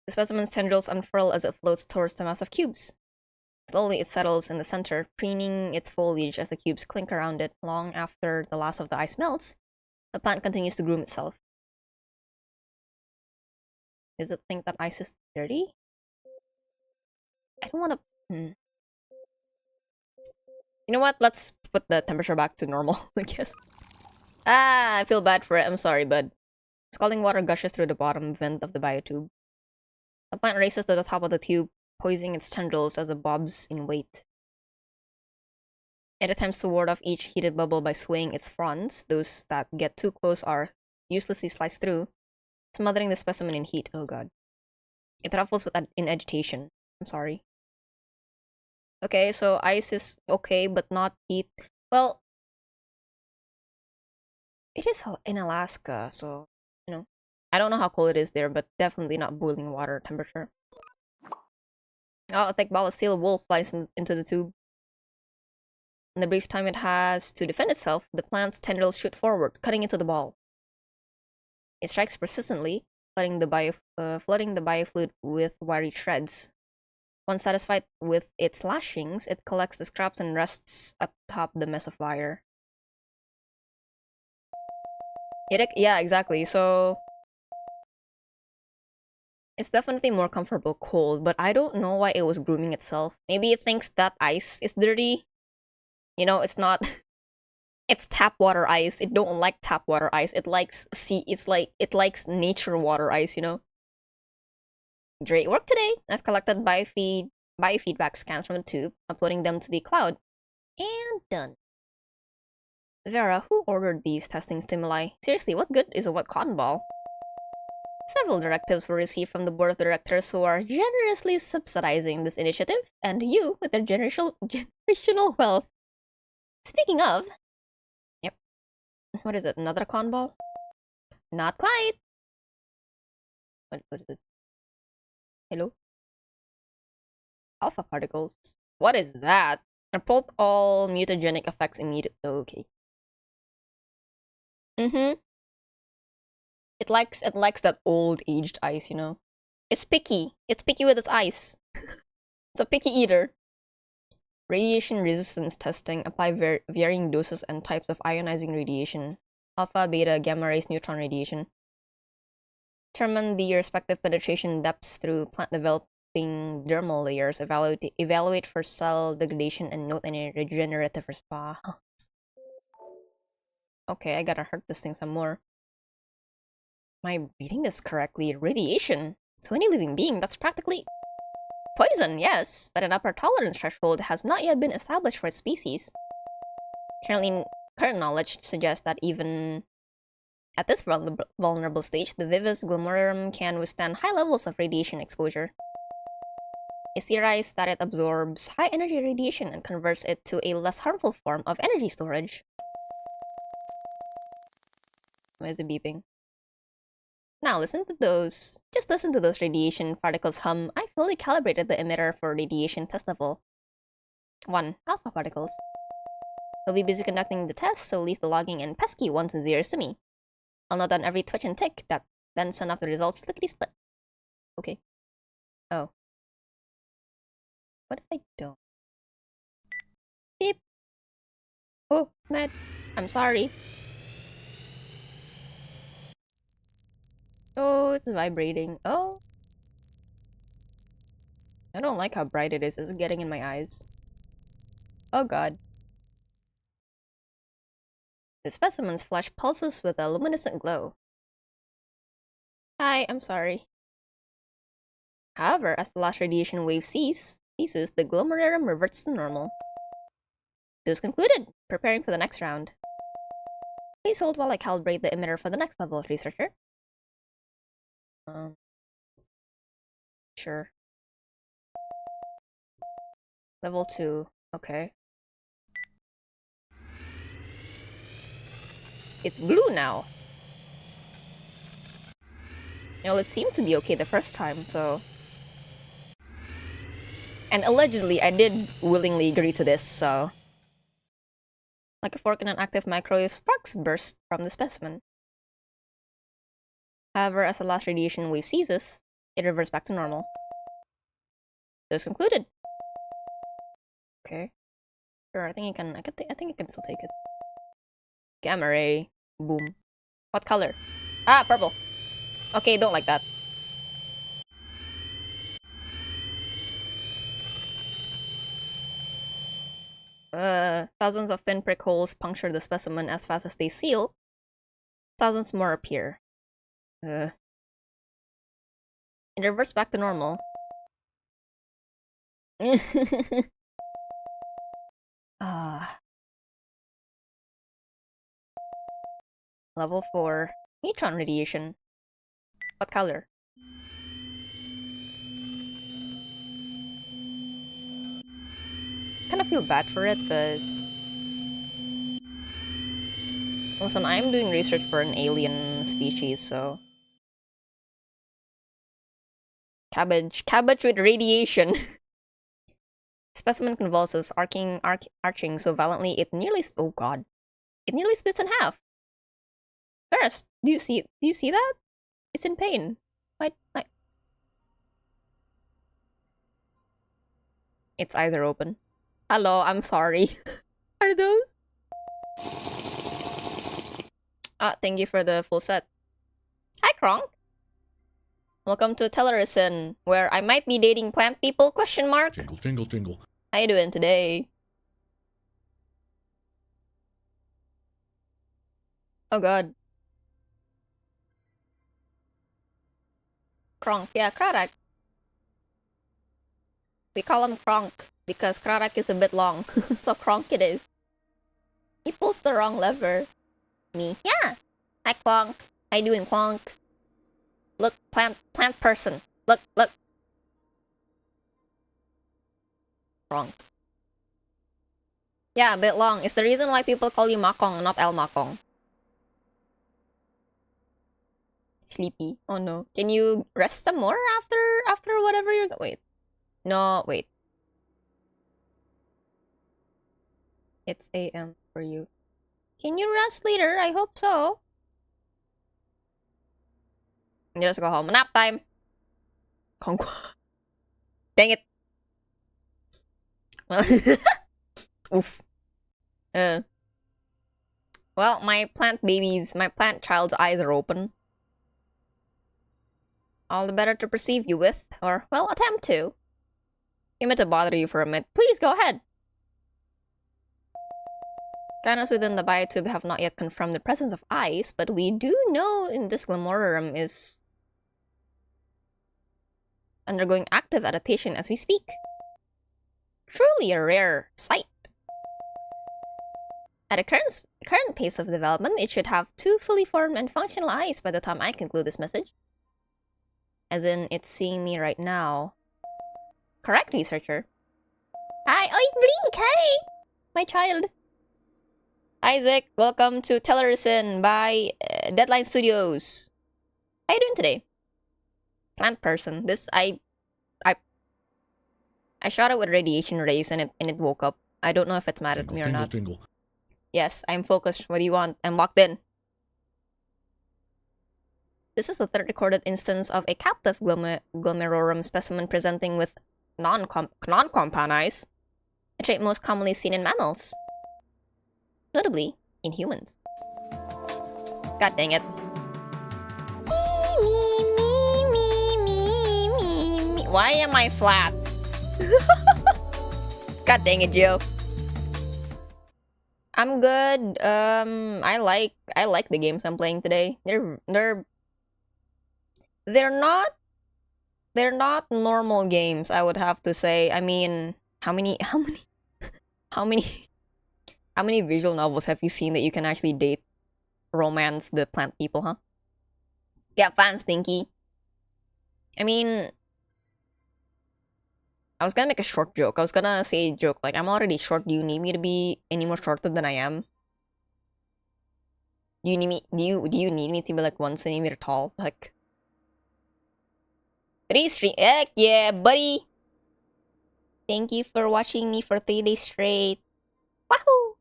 The specimen's tendrils unfurl as it floats towards the mass of cubes. Slowly it settles in the center, preening its foliage as the cubes clink around it. Long after the last of the ice melts, the plant continues to groom itself. Does it think that ice is dirty? I don't want to... You know what? Let's put the temperature back to normal, I guess. Ah, I feel bad for it. I'm sorry, bud. Scalding water gushes through the bottom vent of the biotube. The plant races to the top of the tube, poising its tendrils as it bobs in weight. It attempts to ward off each heated bubble by swaying its fronds. Those that get too close are uselessly sliced through, smothering the specimen in heat. Oh god. It ruffles in agitation. I'm sorry. Okay, so ice is okay, but not heat. Well, it is in Alaska, so, you know. I don't know how cold it is there, but definitely not boiling water temperature. Oh, a thick ball of steel wool flies into the tube. In the brief time it has to defend itself, the plant's tendrils shoot forward, cutting into the ball. It strikes persistently, flooding the biofluid with wiry threads. Once satisfied with its lashings, it collects the scraps and rests atop the mess of wire. Yeah, exactly. So it's definitely more comfortable cold, but I don't know why it was grooming itself. Maybe it thinks that ice is dirty. You know, it's not. It's tap water ice. It don't like tap water ice. It likes it likes nature water ice, you know? Great work today. I've collected biofeedback scans from the tube, uploading them to the cloud. And done. Vera, who ordered these testing stimuli? Seriously, what good is a wet cotton ball? Several directives were received from the board of directors who are generously subsidizing this initiative, and you with their generational wealth. Speaking of... Yep. What is it, another cotton ball? Not quite. What is it? Hello? Alpha particles. What is that? Report all mutagenic effects immediately. Oh, okay. Mm-hmm. It likes that old aged ice, you know. It's picky. It's picky with its ice. It's a picky eater. Radiation resistance testing. Apply varying doses and types of ionizing radiation. Alpha, beta, gamma rays, neutron radiation. Determine the respective penetration depths through plant developing dermal layers. Evaluate for cell degradation and note any regenerative response. Okay, I gotta hurt this thing some more. Am I reading this correctly? Radiation. To any living being, that's practically poison, yes, but an upper tolerance threshold has not yet been established for its species. Current knowledge suggests that even at this vulnerable stage, the Vivis glomerulum can withstand high levels of radiation exposure. It's theorized that it absorbs high-energy radiation and converts it to a less harmful form of energy storage. Why is it beeping? Now listen to those. Just listen to those radiation particles hum. I fully calibrated the emitter for radiation test level 1. Alpha particles. We'll be busy conducting the test, so leave the logging and pesky 1s and 0s to me. I'll note down every twitch and tick, then send off the results lickety-split. Okay. Oh. What if I don't? Beep. Oh, Matt. I'm sorry. Oh, it's vibrating. Oh. I don't like how bright it is. It's getting in my eyes. Oh god. The specimen's flesh pulses with a luminescent glow. Hi, I'm sorry. However, as the last radiation wave ceases, the glomerulum reverts to normal. Dose concluded. Preparing for the next round. Please hold while I calibrate the emitter for the next level, researcher. Sure. Level 2. Okay. It's blue now. Well, it seemed to be okay the first time, so... And allegedly, I did willingly agree to this, so... Like a fork in an active microwave, sparks burst from the specimen. However, as the last radiation wave ceases, it reverts back to normal. Dose concluded. Okay. Sure, I think you can. I think you can still take it. Gamma ray. Boom. What color? Ah, purple. Okay, don't like that. Thousands of pinprick holes puncture the specimen as fast as they seal. Thousands more appear. It reverts back to normal. Ah. Level 4. Neutron radiation. What color? Kind of feel bad for it, but... Listen, I'm doing research for an alien species, so... Cabbage with radiation! Specimen convulses, arching so violently it nearly... Oh god. It nearly splits in half! First, do you see that? It's in pain. What? Its eyes are open. Hello, I'm sorry. Are those? Ah, thank you for the full set. Hi, Kronk. Welcome to TELLURICENE, where I might be dating plant people, question mark? Jingle, jingle, jingle. How you doing today? Oh god. Kronk, yeah, Krarak. We call him Kronk, because Krarak is a bit long, so Kronk it is. He pulls the wrong lever. Me, yeah! Hi, Kronk. How you doing, Kronk? Look, plant person. Look. Kronk. Yeah, a bit long. It's the reason why people call you Makong, not El Makong. sleepy. Oh no. Can you rest some more after whatever you're wait. No, wait. It's AM for you. Can you rest later? I hope so. Just go home. Nap time. Dang it. Oof. Well, my plant child's eyes are open. All the better to perceive you with, or, well, attempt to. I meant to bother you for a minute. Please, go ahead. Scanners within the biotube have not yet confirmed the presence of ice, but we do know in this Glamorium is undergoing active adaptation as we speak. Truly a rare sight. At the current pace of development, it should have 2 fully formed and functional eyes by the time I conclude this message. As in, it's seeing me right now. Correct, researcher. Hi, oink blink, hi! My child. Isaac, welcome to TELLURICENE by Deadline Studios. How you doing today? Plant person. I shot it with radiation rays and it woke up. I don't know if it's mad at me or not. Tingle. Yes, I'm focused. What do you want? I'm locked in. This is the third recorded instance of a captive glomerular specimen presenting with non-compound eyes, a trait most commonly seen in mammals, notably in humans. God dang it. Me. Why am I flat? God dang it, Joe. I'm good. I like the games I'm playing today. They're not normal games, I would have to say. I mean, how many visual novels have you seen that you can actually date, romance the plant people, huh? Yeah, fans, Stinky. I mean, I was gonna make a short joke. I was gonna say a joke like, I'm already short. Do you need me to be any more shorter than I am? Do you need me? Do you need me to be like 1 centimeter tall? Like 3 straight? Heck yeah, buddy! Thank you for watching me for 3 days straight. Wahoo!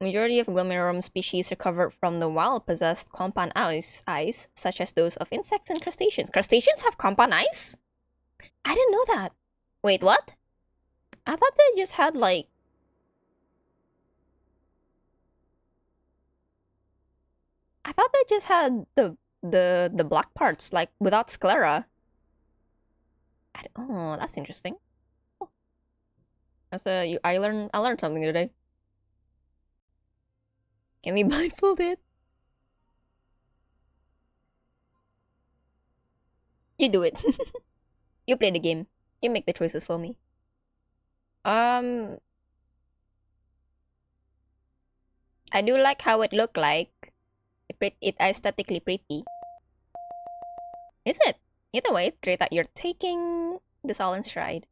Majority of glomerular species recover from the wild possessed compound eyes, such as those of insects and crustaceans. Crustaceans have compound eyes? I didn't know that. Wait, what? I thought they just had like... I thought they just had the black parts, like without sclera. Oh, that's interesting. Oh. I learned something today. Can we blindfold it? You do it. You play the game. You make the choices for me. I do like how it looked like. It aesthetically pretty. Is it? Either way, it's great that you're taking this all in stride.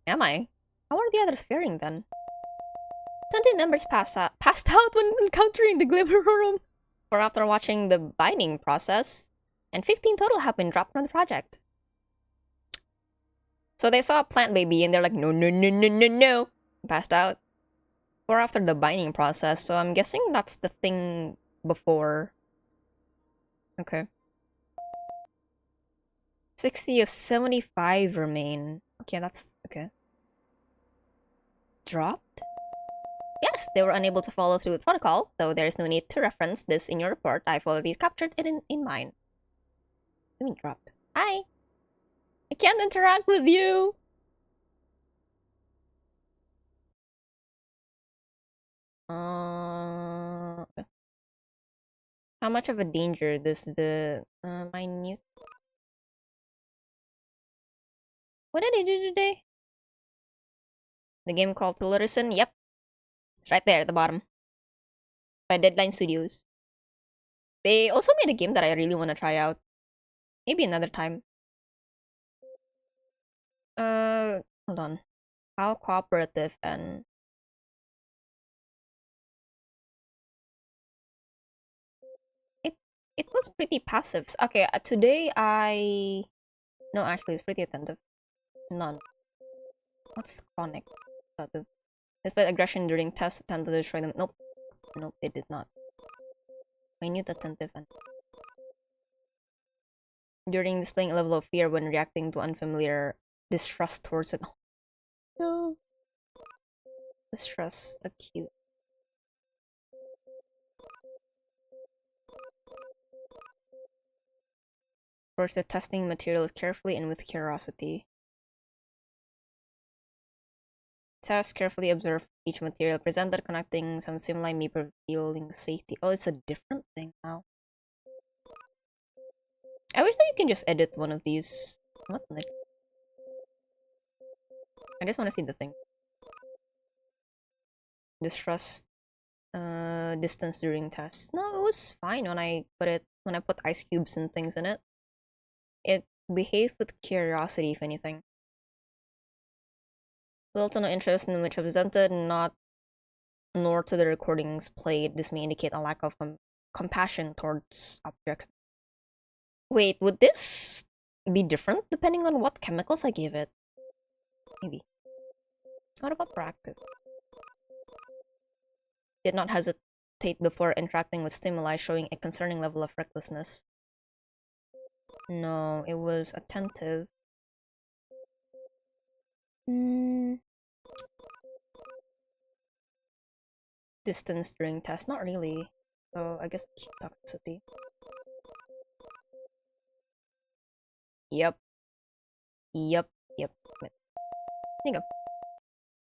Am I? How are the others faring then? 20 members passed out when encountering the Glimmerorum, or after watching the binding process, and 15 total have been dropped from the project. So they saw a plant baby and they're like, no, no, no, no, no, no. Passed out. Or after the binding process, so I'm guessing that's the thing before. Okay. 60 of 75 remain. Okay, that's... okay. Dropped? Yes, they were unable to follow through with protocol, though there is no need to reference this in your report. I've already captured it in mine. Let me drop. Hi! I can't interact with you! How much of a danger does the minute... What did I do today? The game called TELLURICENE? Yep. It's right there at the bottom. By Deadline Studios. They also made a game that I really want to try out. Maybe another time. Hold on. How cooperative and... It was pretty passive. Okay, today I... No, actually, it's pretty attentive. None. What's chronic? Despite aggression during tests, attempted to destroy them. Nope. Nope, they did not. Minute, attentive, and... During displaying a level of fear when reacting to unfamiliar distrust towards it. No. Distrust, acute. Approach the testing materials carefully and with curiosity. Test carefully observe each material presented, connecting some stimuli may revealing safety. Oh, it's a different thing now. I wish that you can just edit one of these. What? I just want to see the thing. Distrust distance during tests. No, it was fine when I put ice cubes and things in it. It behaved with curiosity, if anything. Little no interest in which I presented, nor to the recordings played. This may indicate a lack of compassion towards objects. Wait, would this be different depending on what chemicals I give it? Maybe. What about proactive? Did not hesitate before interacting with stimuli, showing a concerning level of recklessness. No, it was attentive. Distance during test? Not really. So I guess toxicity. Yep. Wait. There you go.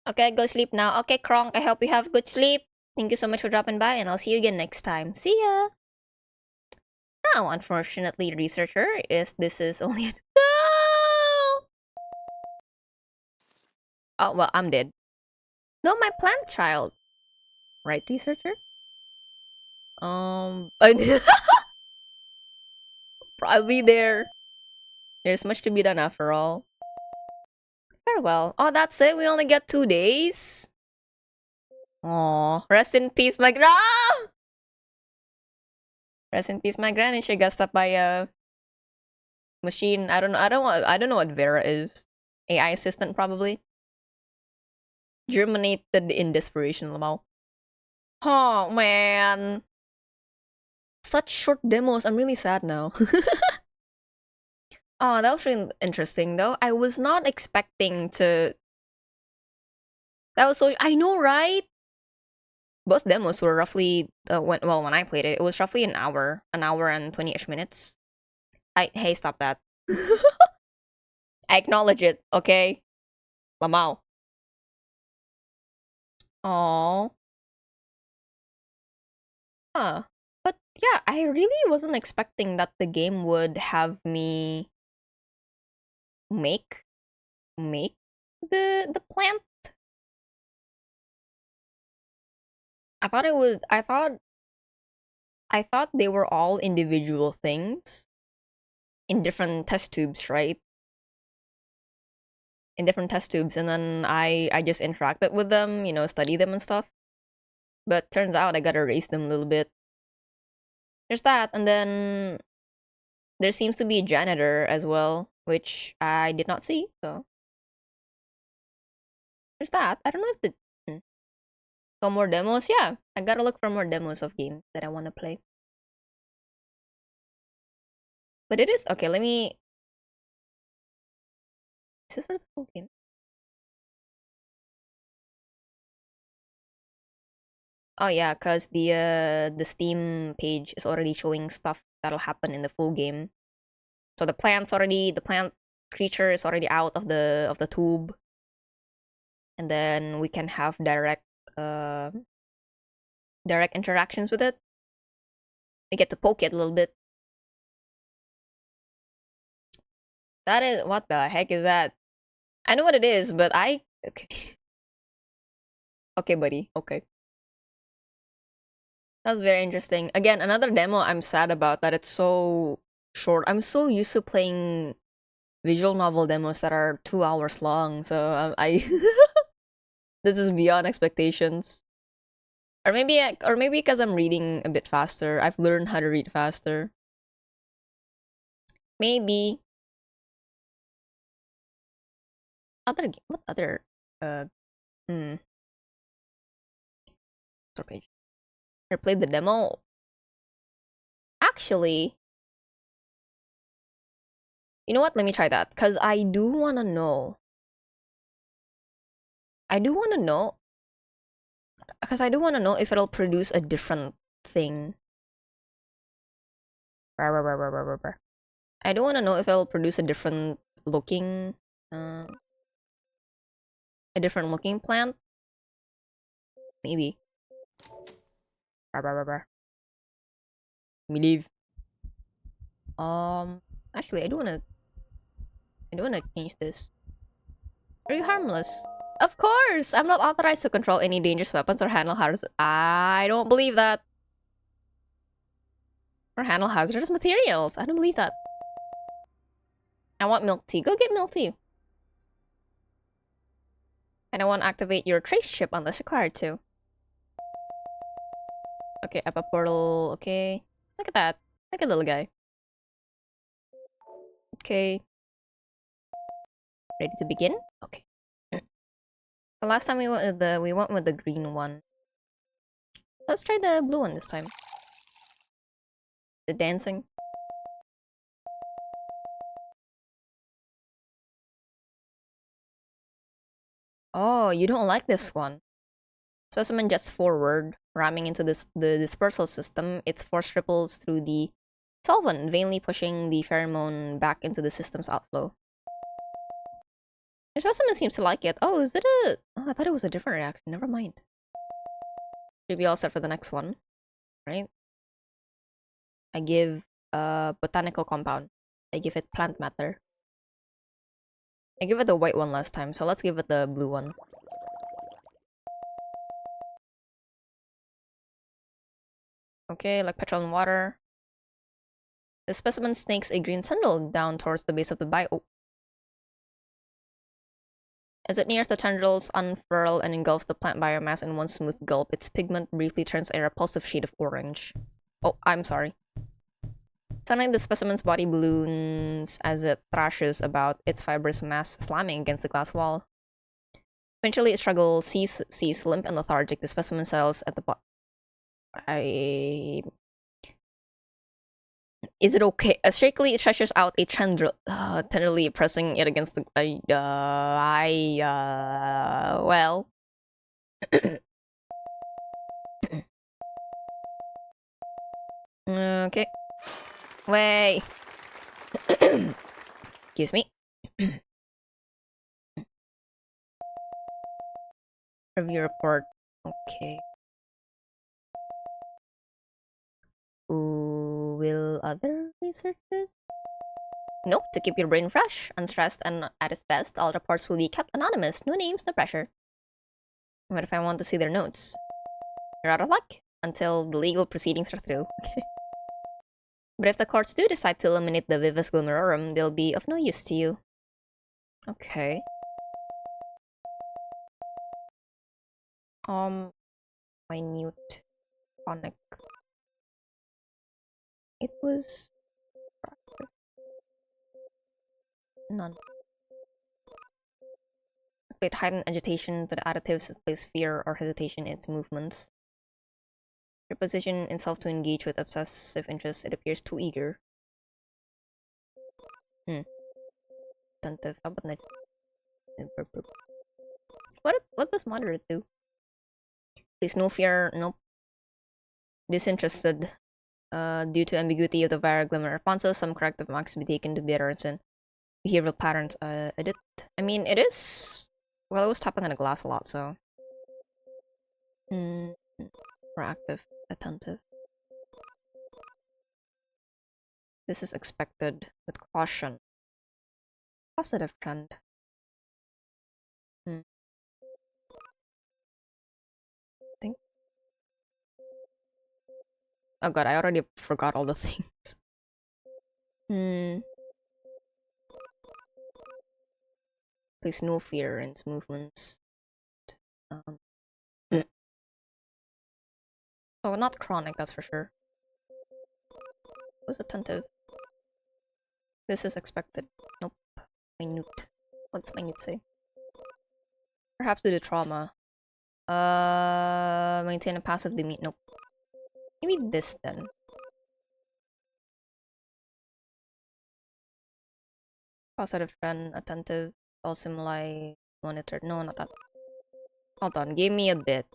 Okay, go sleep now. Okay, Kronk, I hope you have good sleep. Thank you so much for dropping by, and I'll see you again next time. See ya! Now, unfortunately, researcher, this is only a... No! Oh, well, I'm dead. No, my plant child. Right, researcher? Probably there. There's much to be done after all. Farewell. Oh, that's it? We only get 2 days? Aw, rest in peace, my Rest in peace, my granny. She got stopped by a machine. I don't know what Vera is. AI assistant, probably. Germinated in desperation, Lamau. Oh, man. Such short demos. I'm really sad now. Oh, that was really interesting, though. I was not expecting to... That was so... I know, right? Both demos were roughly... when I played it, it was roughly an hour. An hour and 20-ish minutes. Hey, stop that. I acknowledge it, okay? Lamau. Aww. Huh. But yeah, I really wasn't expecting that the game would have me make the plant. I thought they were all individual things in different test tubes, right? In different test tubes, and then I just interacted with them, you know, study them and stuff. But turns out I gotta erase them a little bit. There's that, and then there seems to be a janitor as well, which I did not see, so there's that. I don't know if the... So more demos? Yeah, I gotta look for more demos of games that I want to play. But it is... Okay, let me... Is this for the full game? Oh yeah, because the Steam page is already showing stuff that'll happen in the full game. So the plant creature is already out of the tube. And then we can have direct interactions with it. We get to poke it a little bit. That is... What the heck is that? I know what it is, but okay. Okay, buddy. Okay. That was very interesting. Again, another demo I'm sad about that it's so short. I'm so used to playing visual novel demos that are 2 hours long, so I this is beyond expectations. Or maybe because I'm reading a bit faster. I've learned how to read faster. Maybe what other uh hmm store page. I played the demo. Actually, you know what? Let me try that because I do want to know. I do want to know because I do want to know if it'll produce a different thing. I do want to know if it'll produce looking, uh, a different looking plant. Maybe. Me leave. Actually, I do wanna change this. Are you harmless? Of course! I'm not authorized to control any dangerous weapons or handle hazardous. I don't believe that. Or handle hazardous materials. I don't believe that. I want milk tea. Go get milk tea. And I want to activate your trace chip unless required to. Okay, up a portal. Okay. Look at that. Like a little guy. Okay. Ready to begin? Okay. The last time we went with the green one. Let's try the blue one this time. The dancing. Oh, you don't like this one. Specimen jets forward, ramming into the dispersal system. Its force ripples through the solvent, vainly pushing the pheromone back into the system's outflow. Your specimen seems to like it. Oh, is it a... Oh, I thought it was a different reaction. Never mind. Should be all set for the next one, right? I give a botanical compound. I give it plant matter. I gave it the white one last time, so let's give it the blue one. Okay, like petrol and water. The specimen snakes a green tendril down towards the base of the bio. As it nears the tendrils, unfurl and engulfs the plant biomass in one smooth gulp. Its pigment briefly turns a repulsive shade of orange. Oh, I'm sorry. Suddenly, the specimen's body balloons as it thrashes about, its fibrous mass slamming against the glass wall. Eventually, its struggle cease limp and lethargic. The specimen settles at the bottom. Is it okay? Shakily, it stretches out a tendril, tenderly pressing it against the. Well. Okay. Wait. Excuse me. Review report. Okay. Ooh, will other researchers? Nope, to keep your brain fresh, unstressed, and at its best, all reports will be kept anonymous. No names, no pressure. What if I want to see their notes? You're out of luck until the legal proceedings are through. But if the courts do decide to eliminate the Vivus Glomerorum, they'll be of no use to you. Okay. Minute chronic. It was none. Displayed heightened agitation to the additives displays fear or hesitation in its movements. Your position in self to engage with obsessive interest, it appears too eager. Attentive. How about what does moderate do? Please no fear, no disinterested. Due to ambiguity of the viral glimmer responses, some corrective marks be taken to better understand behavioral patterns. Edit. I mean, it is. Well, I was tapping on a glass a lot, so. Proactive, attentive. This is expected with caution. Positive trend. Think. Oh god, I already forgot all the things. Place no fear in its movements. Oh, not chronic, that's for sure. Who's attentive? This is expected. Nope. Minute. What's minute say? Perhaps due to trauma. Maintain a passive demeanor. Nope. Maybe this then. Positive trend, attentive, all stimuli, monitored. No, not that. Hold on, give me a bit.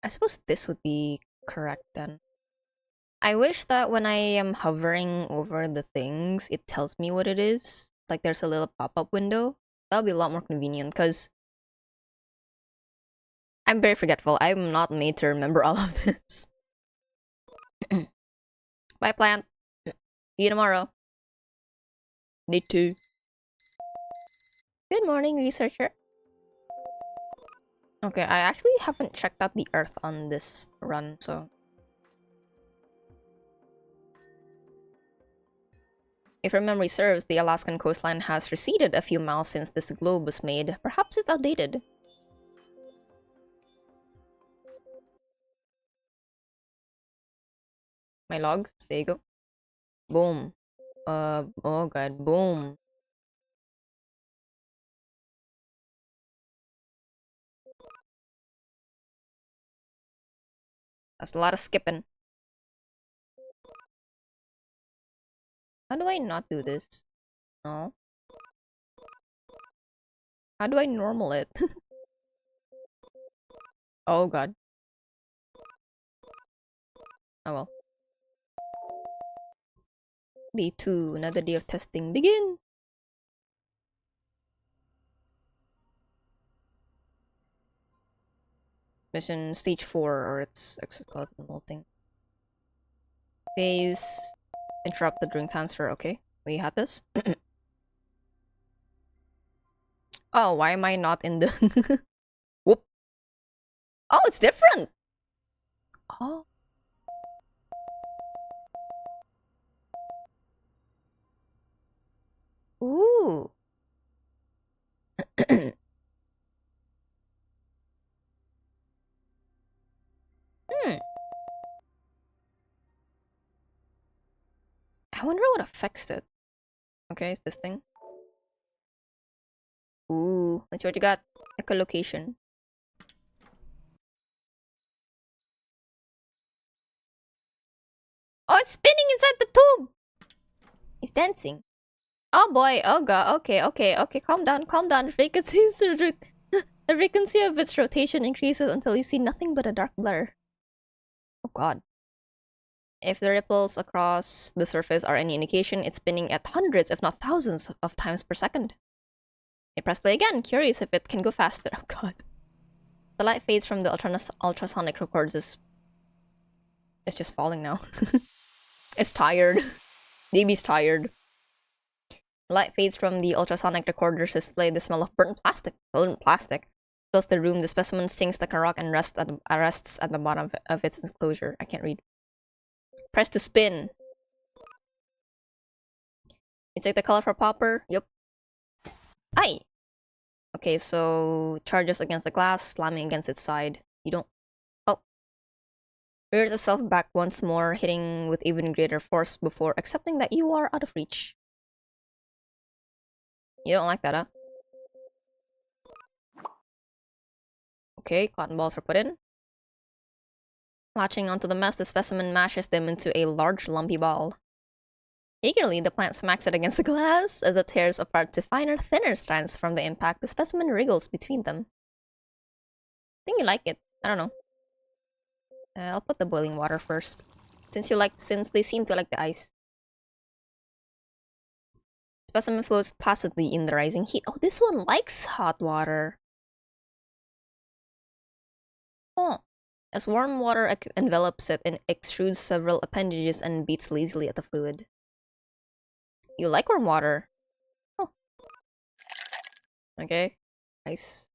I suppose this would be correct then. I wish that when I am hovering over the things, it tells me what it is. Like there's a little pop-up window. That would be a lot more convenient because I'm very forgetful. I'm not made to remember all of this. Bye, plant. See you tomorrow. Day 2. Good morning, researcher. Okay, I actually haven't checked out the Earth on this run, so... If your memory serves, the Alaskan coastline has receded a few miles since this globe was made. Perhaps it's outdated. My logs? There you go. Boom. Oh god, boom. That's a lot of skipping. How do I not do this? No. How do I normal it? Oh god. Oh well. Day 2, another day of testing begins! Mission stage 4, or its exoskeleton molting. Phase. Interrupt the drink transfer, okay. We had this. Oh, why am I not in the... Whoop. Oh, it's different! Oh. Ooh. Hmm. I wonder what affects it. Okay, it's this thing. Ooh, let's see what you got. Echolocation. Oh, it's spinning inside the tube! He's dancing. Oh boy, oh god, okay, calm down, calm down. The frequency of its rotation increases until you see nothing but a dark blur. Oh god. If the ripples across the surface are any indication, it's spinning at hundreds, if not thousands, of times per second. I press play again, curious if it can go faster. Oh god. The light fades from the ultrasonic records is... It's just falling now. It's tired. Baby's tired. The light fades from the ultrasonic recorder's display. The smell of burnt plastic fills the room. The specimen sinks like a rock and rests at the bottom of its enclosure. I can't read. Press to spin. You take the color for popper. Yup. Aye! Okay, so charges against the glass, slamming against its side. You don't... Oh. Rears itself back once more, hitting with even greater force before accepting that you are out of reach. You don't like that, huh? Okay, cotton balls are put in. Latching onto the mess, the specimen mashes them into a large lumpy ball. Eagerly, the plant smacks it against the glass as it tears apart to finer, thinner strands from the impact. The specimen wriggles between them. I think you like it. I don't know. I'll put the boiling water first. Since they seem to like the ice. Specimen floats placidly in the rising heat. Oh, this one likes hot water. Oh. As warm water envelops it and extrudes several appendages and beats lazily at the fluid. You like warm water? Oh. Okay. Ice.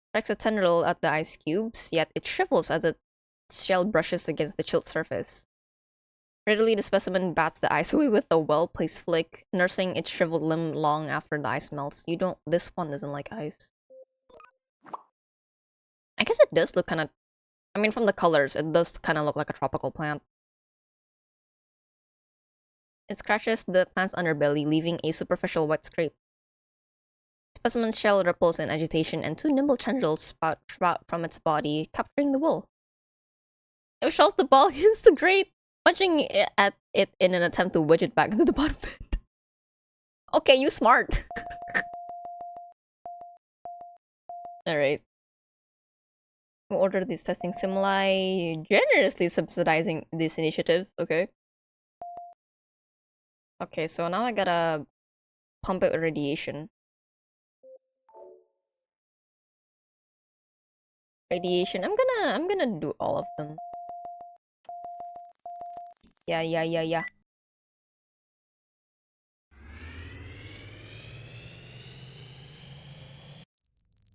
Strikes a tendril at the ice cubes, yet it shrivels as its shell brushes against the chilled surface. Readily, the specimen bats the ice away with a well-placed flick, nursing its shriveled limb long after the ice melts. This one doesn't like ice. I guess it does look kind of... I mean, from the colors, it does kind of look like a tropical plant. It scratches the plant's underbelly, leaving a superficial white scrape. Specimen's shell ripples in agitation, and two nimble tendrils sprout from its body, capturing the wool. It shells the ball against the grate, punching it at it in an attempt to wedge it back into the bottom pit. Okay, you smart. Alright. We'll order these testing stimuli, generously subsidizing these initiatives, okay? Okay, so now I gotta pump it with radiation. Radiation, I'm gonna do all of them. Yeah.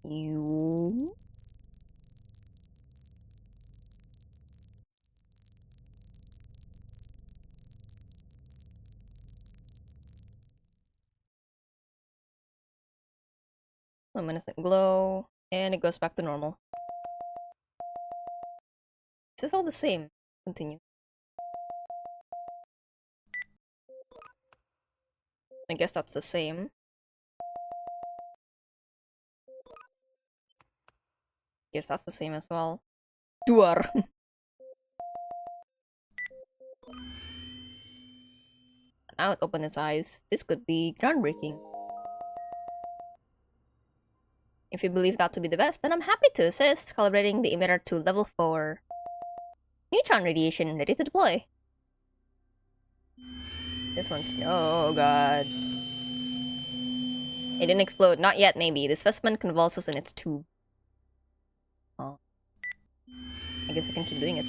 You... Luminescent glow, and it goes back to normal. This is all the same. Continue. I guess that's the same. Guess that's the same as well. Duar. Now it opened its eyes. This could be groundbreaking. If you believe that to be the best, then I'm happy to assist, calibrating the emitter to level 4. Neutron radiation ready to deploy. This one's... oh god. It didn't explode. Not yet, maybe. The specimen convulses in its tube. Oh. I guess I can keep doing it.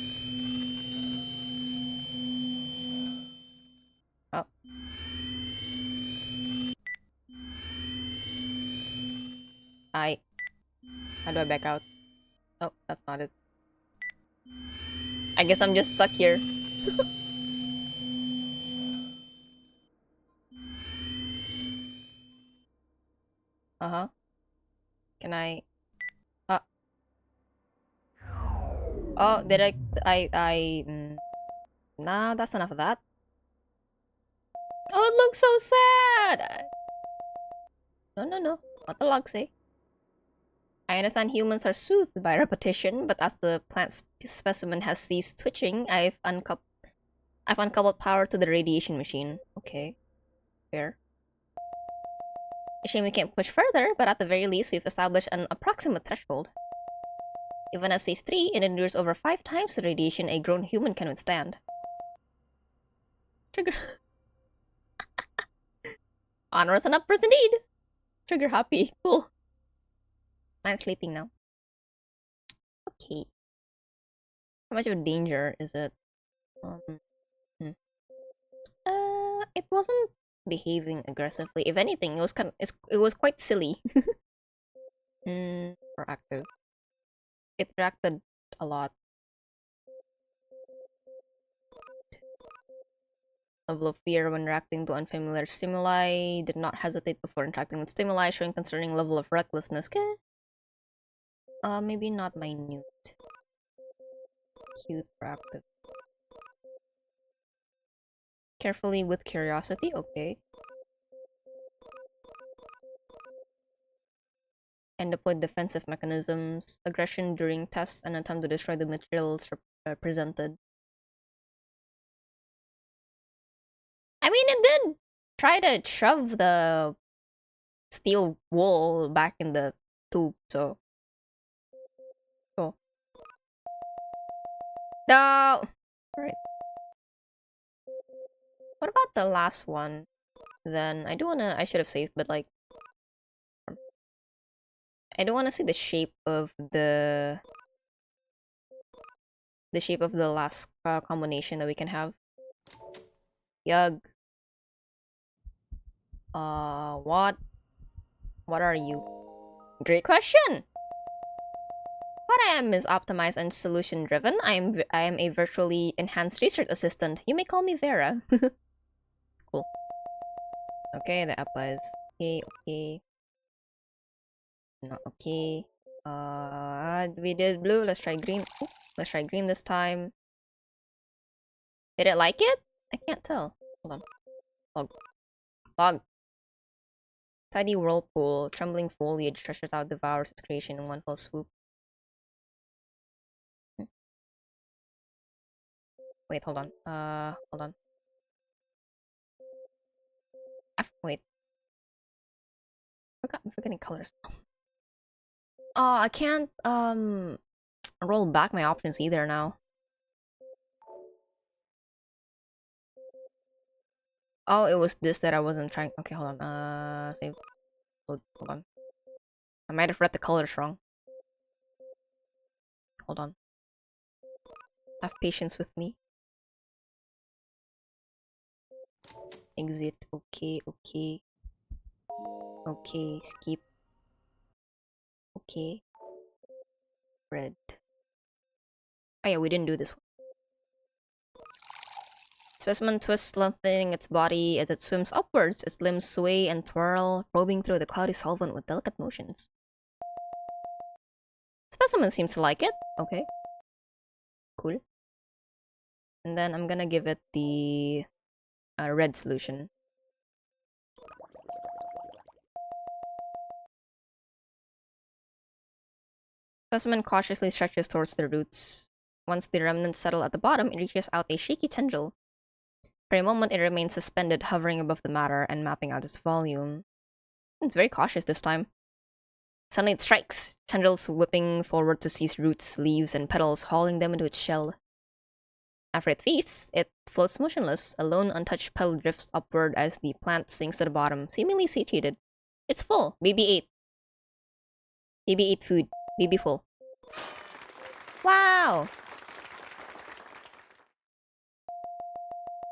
Oh. How do I back out? Oh, that's not it. I guess I'm just stuck here. Uh-huh. Can I... Oh, did Nah, that's enough of that. Oh, it looks so sad! No. What the log say? I understand humans are soothed by repetition, but as the plant specimen has ceased twitching, I've uncoupled power to the radiation machine. Okay. Fair. A shame we can't push further, but at the very least, we've established an approximate threshold. Even at stage 3, it endures over 5 times the radiation a grown human can withstand. Trigger. Onwards and upwards indeed! Trigger happy. Cool. I'm sleeping now. Okay. How much of a danger is it? It wasn't behaving aggressively. If anything, it was it was quite silly. Proactive. It reacted a lot. Level of fear when reacting to unfamiliar stimuli. Did not hesitate before interacting with stimuli, showing concerning level of recklessness. Maybe not minute. Cute, proactive. Carefully with curiosity, okay. And deployed defensive mechanisms, aggression during tests, and attempt to destroy the materials presented. I mean, it did try to shove the steel wool back in the tube, so... Cool. No! Alright. What about the last one? Then, I should have saved, but like... I don't want to see the shape of the last combination that we can have. Yug. What are you? Great question! What I am is optimized and solution driven. I am a virtually enhanced research assistant. You may call me Vera. Cool. Okay, the appa is okay. Not okay. We did blue. Let's try green. Ooh, let's try green this time. Did it like it? I can't tell. Hold on. Log. Log. Tidy whirlpool. Trembling foliage stretches out, devours its creation in one fell swoop. Wait, hold on. Hold on. Wait. I'm forgetting colors. Oh, I can't, roll back my options either now. Oh, it was this that I wasn't trying. Okay, hold on. Save. Hold on. I might have read the colors wrong. Hold on. Have patience with me. Exit. Okay, okay. Okay, skip. Okay. Red. Oh yeah, we didn't do this one. Specimen twists, lengthening its body as it swims upwards. Its limbs sway and twirl, probing through the cloudy solvent with delicate motions. Specimen seems to like it. Okay. Cool. And then I'm gonna give it the red solution. Specimen cautiously stretches towards the roots. Once the remnants settle at the bottom, it reaches out a shaky tendril. For a moment, it remains suspended, hovering above the matter and mapping out its volume. It's very cautious this time. Suddenly it strikes, tendrils whipping forward to seize roots, leaves, and petals, hauling them into its shell. After it feasts, it floats motionless. A lone, untouched petal drifts upward as the plant sinks to the bottom, seemingly satiated. It's full. Baby ate. Baby ate food. Baby full. Wow!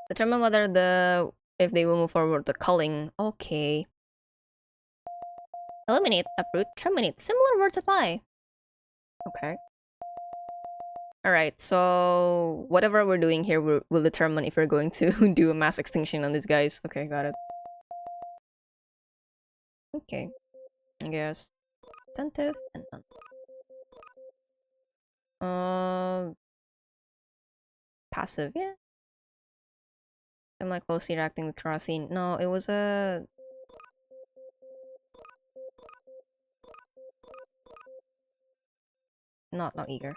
Determine whether if they will move forward with the culling. Okay. Eliminate, uproot, terminate. Similar words apply. Okay. Alright, so whatever we're doing here will determine if we're going to do a mass extinction on these guys. Okay, got it. Okay. I guess. Attentive and done. Passive, yeah. Am I closely interacting with Karasine? No, it was a... Not eager.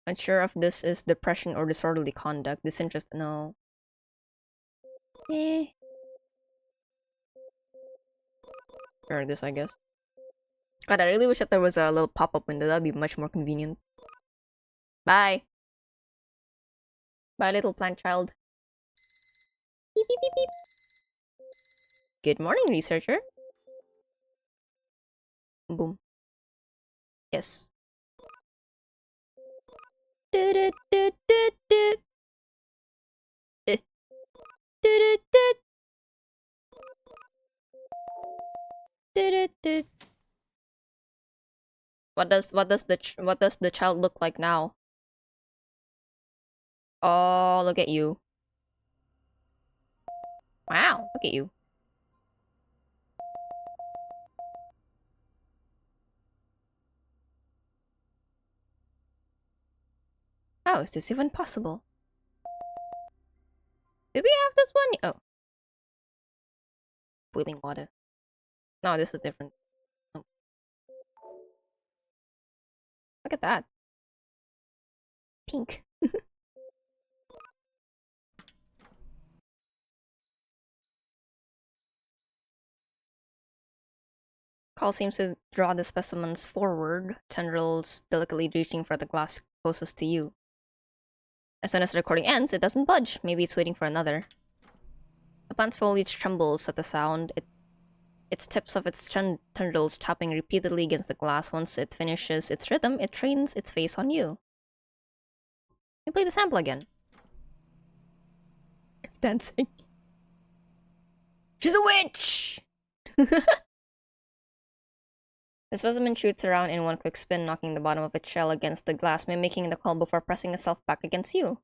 Unsure if this is depression or disorderly conduct. Disinterest, no. Eh. Sure, this I guess. God, I really wish that there was a little pop-up window. That'd be much more convenient. Bye! Bye, little plant child. Beep, beep, beep, beep. Good morning, researcher. Boom. Yes. What does the child look like now? Oh, look at you. Wow, look at you. How is this even possible? Did we have this one? Oh. Boiling water. No, this is different. Oh. Look at that. Pink. Carl seems to draw the specimens forward, tendrils delicately reaching for the glass closest to you. As soon as the recording ends, it doesn't budge. Maybe it's waiting for another. The plant's foliage trembles at the sound. Its tips of its tendrils tapping repeatedly against the glass. Once it finishes its rhythm, it trains its face on you. You play the sample again. It's dancing. She's a witch! The specimen shoots around in one quick spin, knocking the bottom of its shell against the glass, mimicking the call before pressing itself back against you.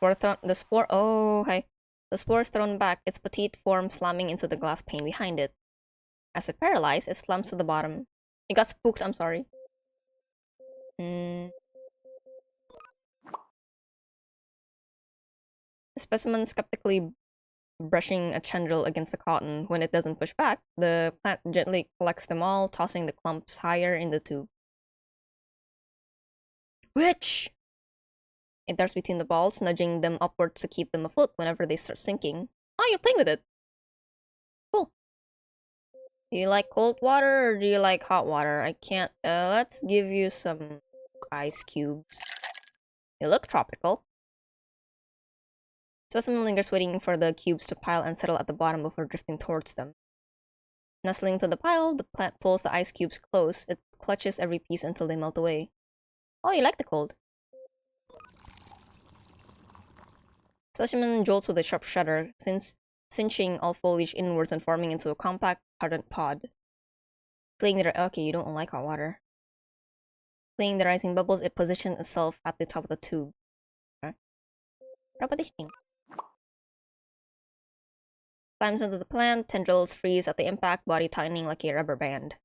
Oh, hi. The spore is thrown back, its petite form slamming into the glass pane behind it. As it paralyzed, it slumps to the bottom. It got spooked, I'm sorry. The specimen skeptically brushing a tendril against the cotton. When it doesn't push back, the plant gently collects them all, tossing the clumps higher in the tube. Witch! It darts between the balls, nudging them upwards to keep them afloat whenever they start sinking. Oh, you're playing with it. Cool. Do you like cold water or do you like hot water? I can't. Let's give you some ice cubes. You look tropical. Specimen lingers, waiting for the cubes to pile and settle at the bottom before drifting towards them. Nestling to the pile, the plant pulls the ice cubes close. It clutches every piece until they melt away. Oh, you like the cold. Specimen jolts with a sharp shudder, cinching all foliage inwards and forming into a compact, ardent pod. Okay, you don't like hot water. Fleeing the rising bubbles, it positions itself at the top of the tube. Okay. Repetition. Climbs into the plant, tendrils freeze at the impact, body tightening like a rubber band.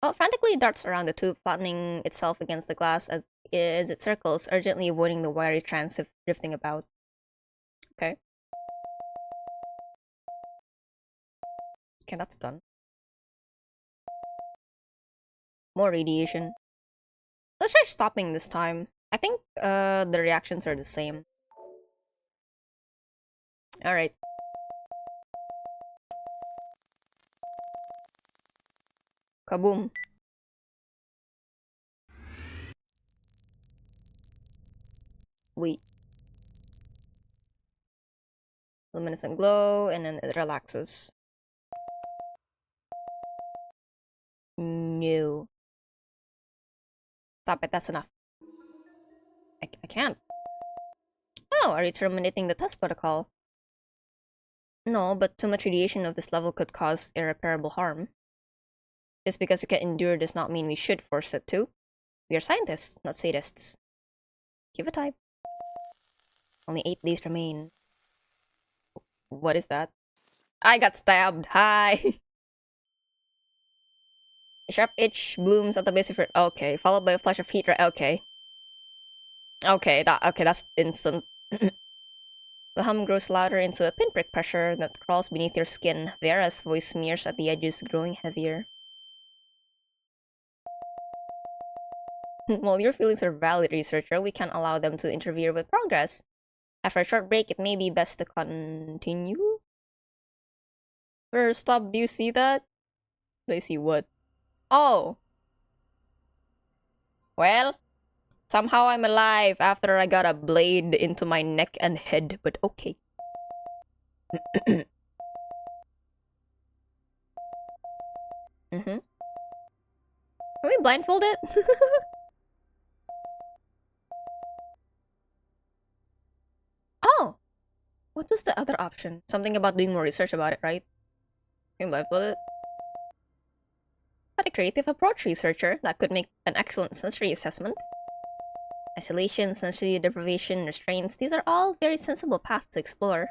Oh, frantically darts around the tube, flattening itself against the glass as it circles, urgently avoiding the wiry strands drifting about. Okay. Okay, that's done. More radiation. Let's try stopping this time. I think the reactions are the same. Alright. Kaboom. Wait. Luminescent glow, and then it relaxes. No. Stop it, that's enough. I can't. Oh, are you terminating the test protocol? No, but too much radiation of this level could cause irreparable harm. Just because it can endure does not mean we should force it to. We are scientists, not sadists. Give it time. Only 8 days remain. What is that? I got stabbed. Hi. A sharp itch blooms at the base of your... Okay, followed by a flash of heat. Okay. Okay, that's instant. The hum grows louder into a pinprick pressure that crawls beneath your skin. Vera's voice smears at the edges, growing heavier. While your feelings are valid, researcher, we can't allow them to interfere with progress. After a short break, it may be best to continue? First stop, do you see that? Do I see what? Oh! Well, somehow I'm alive after I got a blade into my neck and head, but okay. Are we blindfolded? Oh! What was the other option? Something about doing more research about it, right? Can blindfolded? But a creative approach, researcher. That could make an excellent sensory assessment. Isolation, sensory deprivation, restraints, these are all very sensible paths to explore.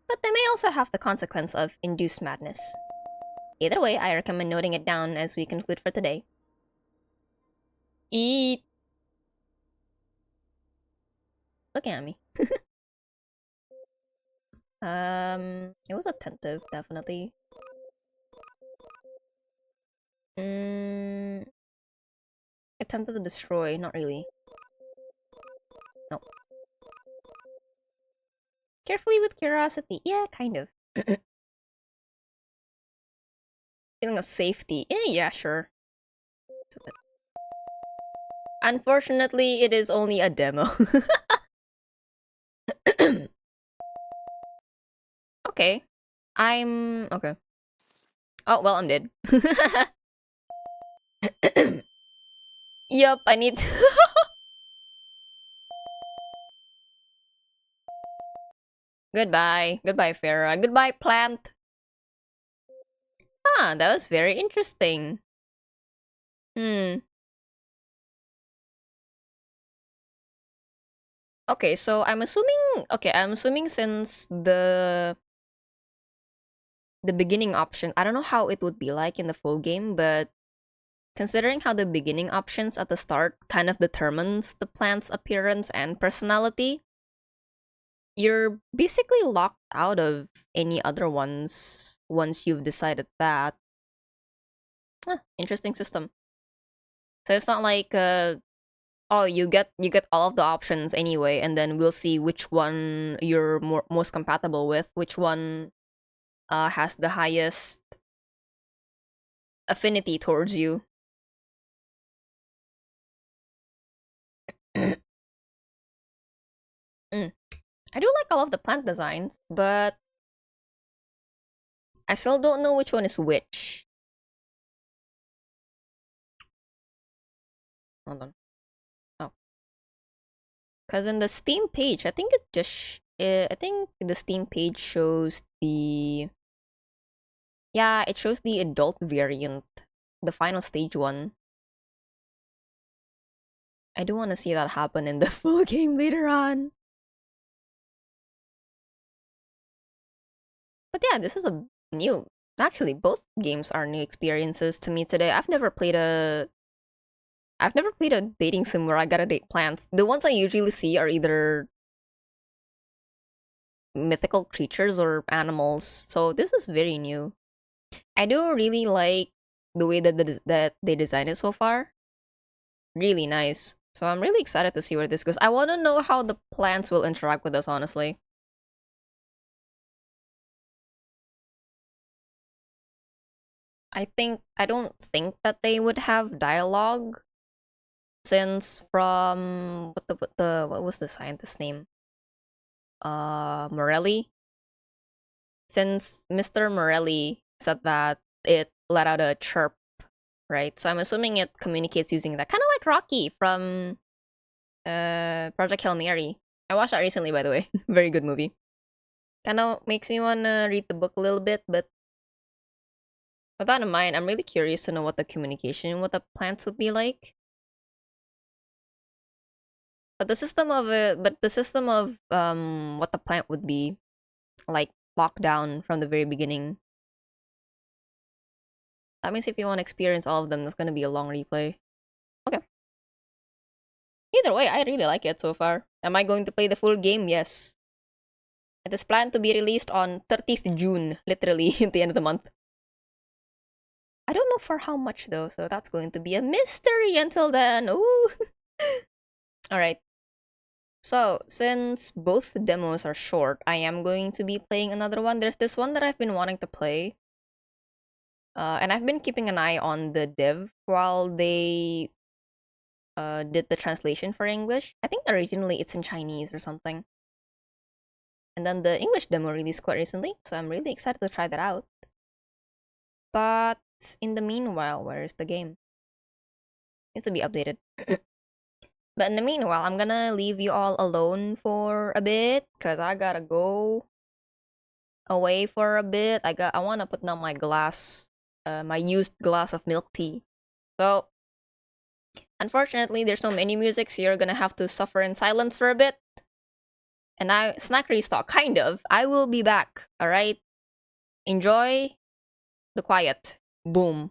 But they may also have the consequence of induced madness. Either way, I recommend noting it down as we conclude for today. Eat! Looking at me. It was attentive, definitely. Attempted to destroy, not really. No. Carefully with curiosity, yeah, kind of. Feeling of safety, yeah, sure. Unfortunately, it is only a demo. Okay. Okay. Oh, well, I'm dead. Yup, I need to... Goodbye. Goodbye, Farah. Goodbye, plant. Ah, that was very interesting. Oh, Okay, so I'm assuming since the beginning option, I don't know how it would be like in the full game, but considering how the beginning options at the start kind of determines the plant's appearance and personality, you're basically locked out of any other ones once you've decided that. Interesting system. So it's not like oh, you get all of the options anyway, and then we'll see which one you're most compatible with, which one has the highest affinity towards you. Mm. I do like all of the plant designs, but I still don't know which one is which. Hold on. Oh, because in the Steam page, I think it just I think the Steam page shows the yeah, it shows the adult variant, the final stage one. I do want to see that happen in the full game later on. But yeah, this is a new. Actually, both games are new experiences to me today. I've never played a dating sim where I gotta date plants. The ones I usually see are either mythical creatures or animals. So this is very new. I do really like the way that they designed it so far. Really nice. So I'm really excited to see where this goes. I want to know how the plants will interact with us, honestly. I don't think that they would have dialogue since from what was the scientist's name? Morelli. Since Mr. Morelli said that it let out a chirp, right? So I'm assuming it communicates using that, kind of like Rocky from Project Hail Mary. I watched that recently, by the way. Very good movie. Kind of makes me wanna read the book a little bit, but with that in mind, I'm really curious to know what the communication with the plants would be like. But the system of what the plant would be like locked down from the very beginning. That means if you want to experience all of them, that's gonna be a long replay. Okay. Either way, I really like it so far. Am I going to play the full game? Yes. It is planned to be released on 30th June, literally at the end of the month. I don't know for how much though, so that's going to be a mystery until then. Ooh. Alright. So, since both demos are short, I am going to be playing another one. There's this one that I've been wanting to play. And I've been keeping an eye on the dev while they did the translation for English. I think originally it's in Chinese or something. And then the English demo released quite recently, so I'm really excited to try that out. But in the meanwhile, where is the game? Needs to be updated. But in the meanwhile, I'm gonna leave you all alone for a bit, cause I gotta go away for a bit. I wanna put down my glass, my used glass of milk tea. So unfortunately, there's no menu music, so you're gonna have to suffer in silence for a bit. And now, snack restock, kind of. I will be back, alright? Enjoy the quiet. Boom.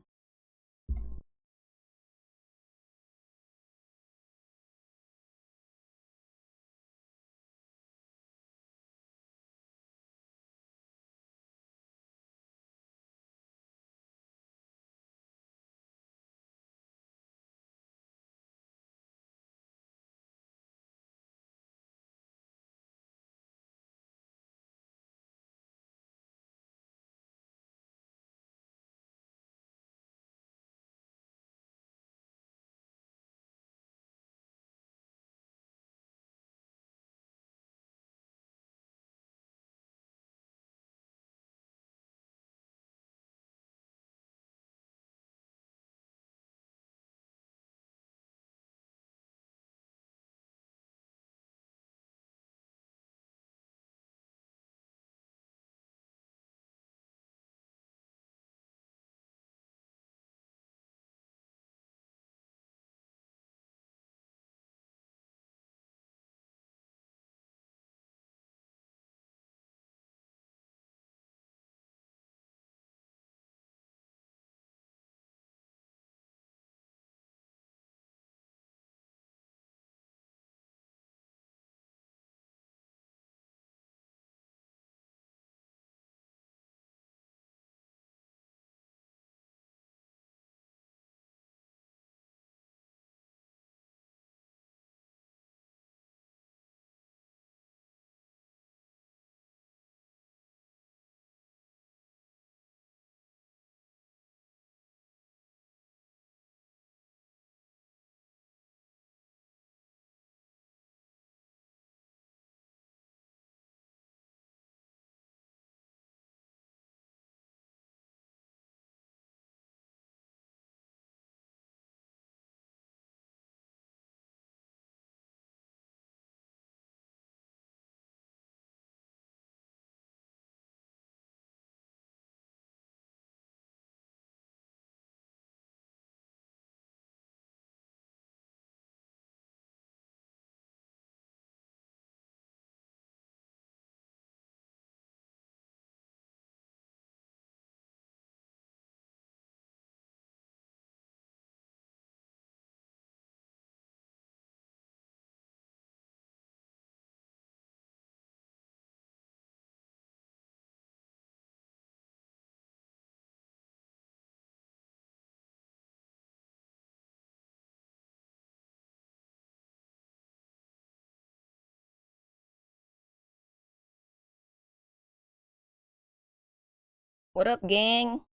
What up, gang?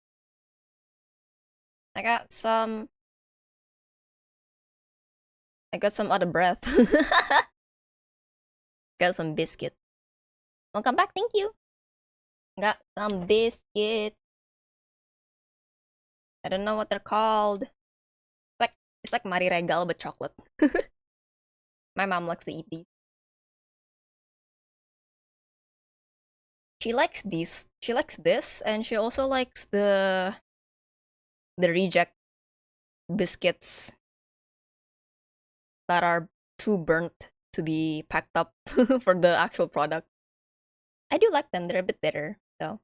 I got some. I got some out of breath. Got some biscuit. Welcome back. Thank you. Got some biscuit. I don't know what they're called. It's like Mari Regal but chocolate. My mom likes to eat these. She likes these. She likes this, and she also likes the reject biscuits that are too burnt to be packed up for the actual product. I do like them. They're a bit bitter, though.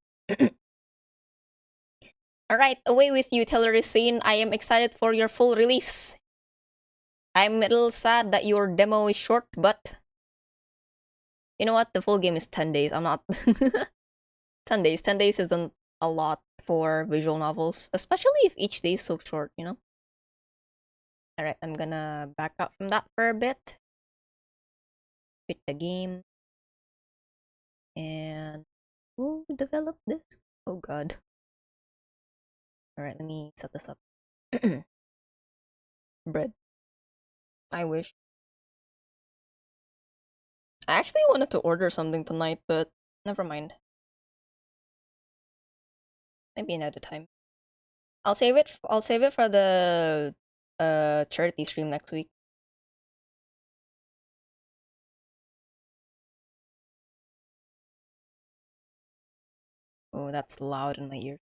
Alright, away with you, Telluriscene. I am excited for your full release. I'm a little sad that your demo is short, but you know what? The full game is 10 days. I'm not 10 days. 10 days isn't a lot for visual novels, especially if each day is so short, you know? Alright, I'm gonna back up from that for a bit. Quit the game. And who developed this? Oh god. Alright, let me set this up. Bread. I wish. I actually wanted to order something tonight, but never mind. Maybe another time. I'll save it. I'll save it for the charity stream next week. Oh, that's loud in my ear.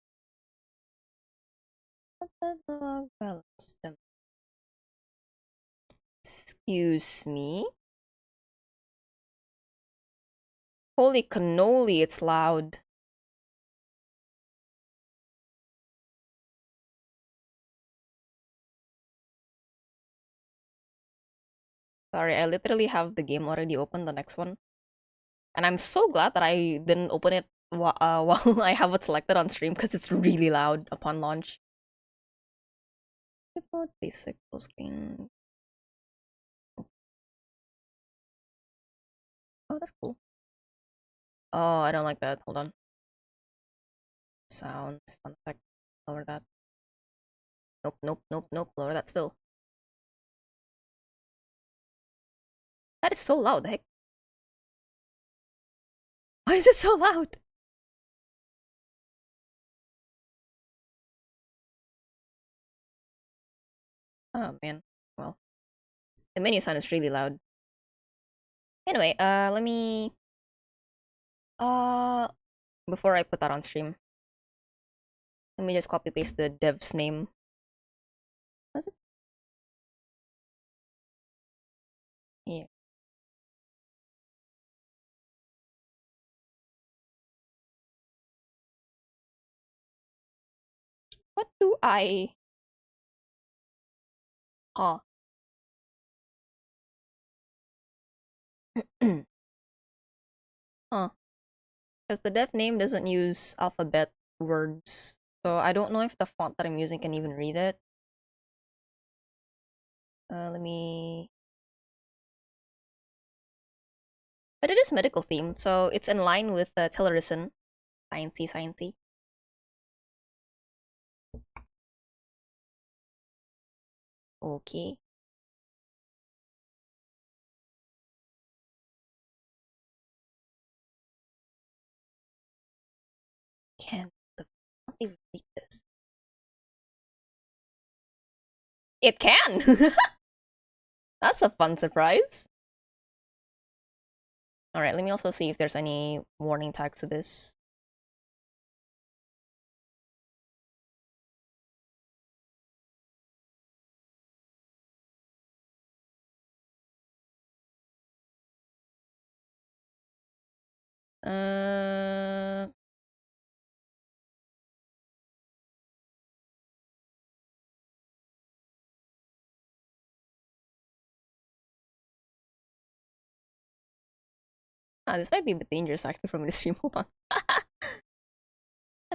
Excuse me. Holy cannoli, it's loud. Sorry, I literally have the game already open, the next one. And I'm so glad that I didn't open it while I have it selected on stream because it's really loud upon launch. Default basic full screen. Oh, that's cool. Oh, I don't like that. Hold on. Sound effect. Lower that. Nope, nope, nope, nope. Lower that still. That is so loud, the heck? Why is it so loud? Oh man. Well, the menu sound is really loud. Anyway, let me before I put that on stream, let me just copy paste the dev's name. Was it? Yeah. What do I? Oh. Huh. Because the dev name doesn't use alphabet words, so I don't know if the font that I'm using can even read it. Let me. But it is medical themed, so it's in line with Telluriscene. Sciencey, sciencey. Okay. Can't even read this. It can! That's a fun surprise. Alright, let me also see if there's any warning tags to this. Uh... this might be a bit dangerous actually from the stream. Hold on. I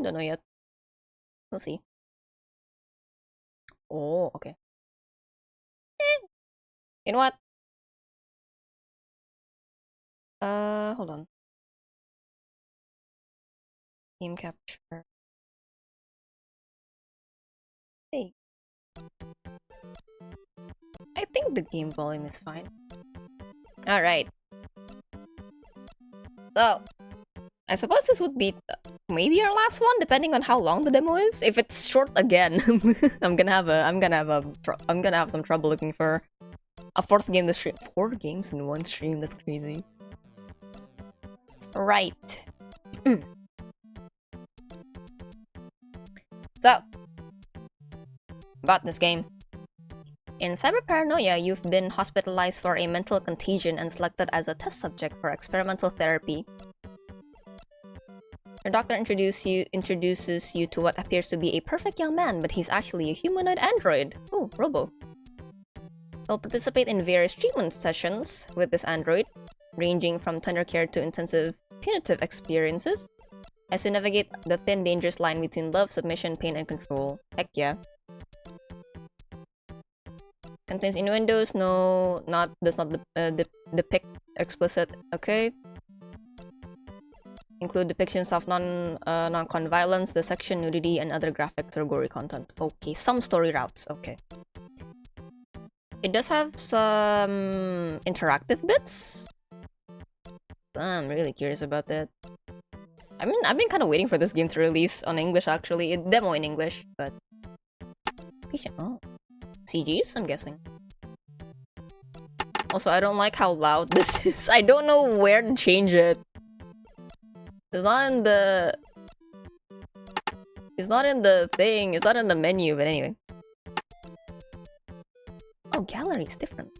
don't know yet. We'll see. Oh, okay. You know what? Hold on. Game capture. I think the game volume is fine. Alright. So, I suppose this would be maybe our last one, depending on how long the demo is. If it's short again, I'm gonna have some trouble looking for a fourth game to stream. 4 games in one stream, that's crazy. Right. So, about this game. In Cyber Paranoia, you've been hospitalized for a mental contagion and selected as a test subject for experimental therapy. Your doctor introduces you to what appears to be a perfect young man, but he's actually a humanoid android. Oh, Robo. You'll participate in various treatment sessions with this android, ranging from tender care to intensive punitive experiences, as you navigate the thin, dangerous line between love, submission, pain, and control. Heck yeah. Contains innuendos, does not depict explicit, okay. Include depictions of non-con violence, dissection, nudity, and other graphics or gory content. Okay, some story routes, okay. It does have some interactive bits. I'm really curious about that. I mean, I've been kind of waiting for this game to release on English, actually. Demo in English, but... Patient, oh. CGs, I'm guessing. Also, I don't like how loud this is. I don't know where to change it. It's not in the... It's not in the thing. It's not in the menu, but anyway. Oh, gallery is different.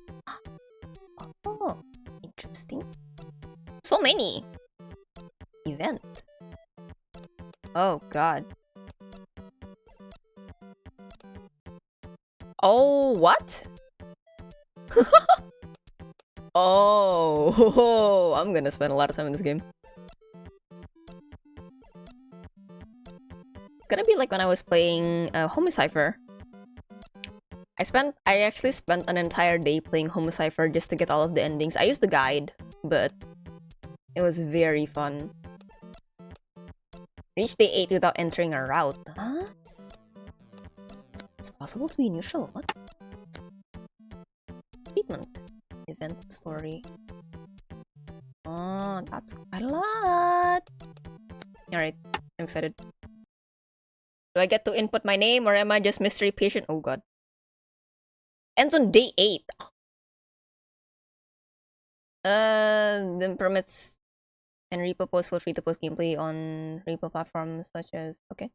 Oh, interesting. So many! Event. Oh, God. Oh, what? Oh, I'm gonna spend a lot of time in this game. Gonna be like when I was playing Homicipher. I actually spent an entire day playing Homicipher just to get all of the endings. I used the guide, but it was very fun. Reach day 8 without entering a route. Huh? It's possible to be neutral. What? Treatment. Event story. Oh, that's quite a lot. Alright, I'm excited. Do I get to input my name or am I just mystery patient? Oh god. Ends on day 8. Then permits and repo post for free to post gameplay on repo platforms such as... Okay.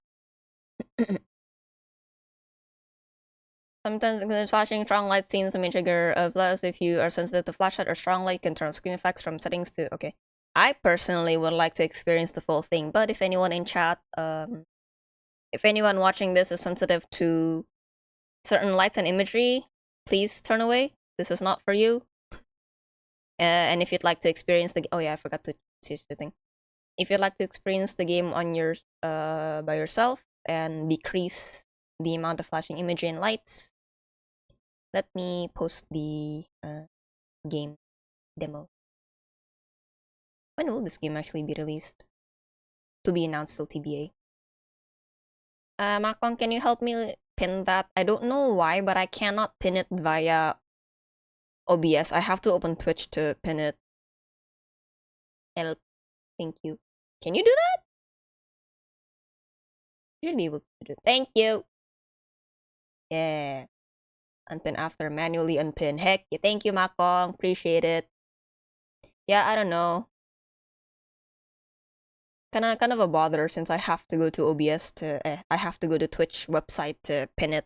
Sometimes flashing strong light scenes may trigger a flash. If you are sensitive to flashlight or strong light, you can turn screen effects from settings to... Okay. I personally would like to experience the full thing, but if anyone in chat, if anyone watching this is sensitive to certain lights and imagery, please turn away. This is not for you. And if you'd like to experience the... Oh yeah, I forgot to choose the thing. If you'd like to experience the game on your by yourself and decrease the amount of flashing imagery and lights, let me post the game demo. When will this game actually be released? To be announced till TBA. Macron, can you help me pin that? I don't know why, but I cannot pin it via OBS. I have to open Twitch to pin it. Help. Thank you. Can you do that? You should be able to do it. Thank you. Yeah. Unpin after. Manually unpin. Heck yeah. Thank you, Macron. Appreciate it. Yeah, I don't know. Kind of a bother since I have to go to OBS to... I have to go to Twitch website to pin it.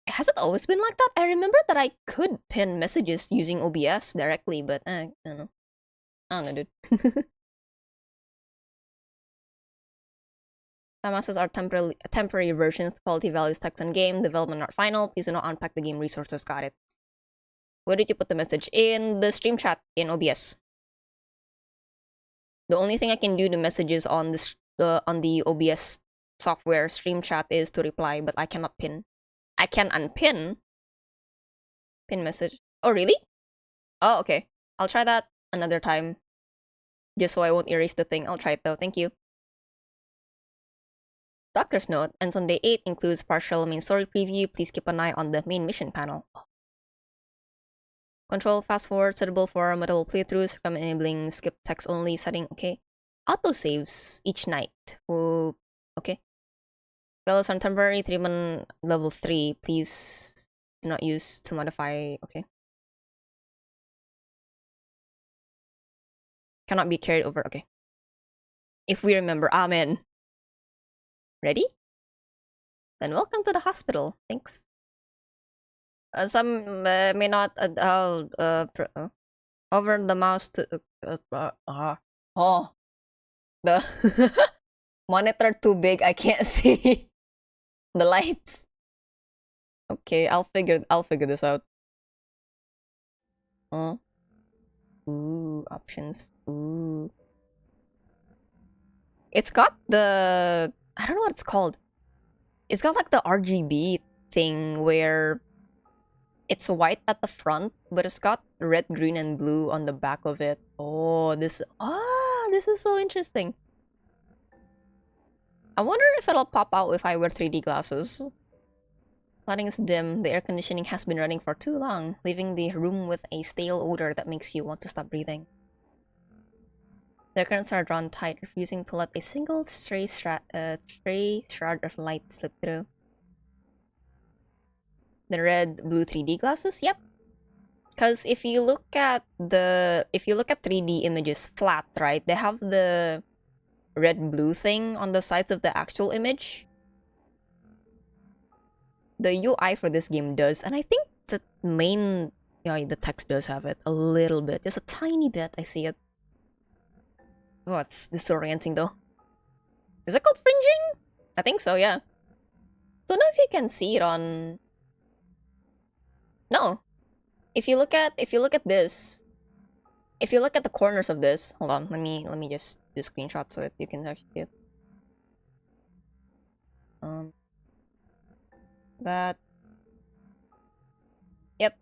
Has it always been like that? I remember that I could pin messages using OBS directly, but I don't know. I don't know, dude. Tamasas are temporary versions. Quality values text on game. Development not final. Please do not unpack the game resources. Got it. Where did you put the message? In the stream chat in OBS. The only thing I can do to messages on the OBS software stream chat is to reply, but I cannot pin. I can unpin. Pin message. Oh, really? Oh, okay. I'll try that another time. Just so I won't erase the thing. I'll try it though. Thank you. Doctor's note, ends on day 8, includes partial main story preview. Please keep an eye on the main mission panel. Control fast forward, suitable for multiple playthroughs, from enabling skip text only setting. Okay. Autosaves each night. Oh, okay. Fellows on temporary treatment level 3. Please do not use to modify. Okay. Cannot be carried over. Okay. If we remember. Amen. Ready? Then welcome to the hospital. Thanks. Some may not over the mouse to oh, the monitor too big. I can't see the lights. Okay, I'll figure this out. Ooh, options. Ooh. It's got the, I don't know what it's called. It's got like the RGB thing where it's white at the front, but it's got red, green, and blue on the back of it. Oh, this is so interesting. I wonder if it'll pop out if I wear 3D glasses. Lighting is dim. The air conditioning has been running for too long, leaving the room with a stale odor that makes you want to stop breathing. The curtains are drawn tight, refusing to let a single stray shroud of light slip through. The red, blue 3D glasses? Yep. Because if you look at 3D images flat, right? They have the red, blue thing on the sides of the actual image. The UI for this game does, and I think the main, the text does have it a little bit, just a tiny bit. I see it. Oh, it's disorienting though. Is it called fringing? I think so, yeah. Don't know if you can see it on. No. If you look at this, if you look at the corners of this, hold on, let me just do a screenshot so that you can actually see it. That. Yep.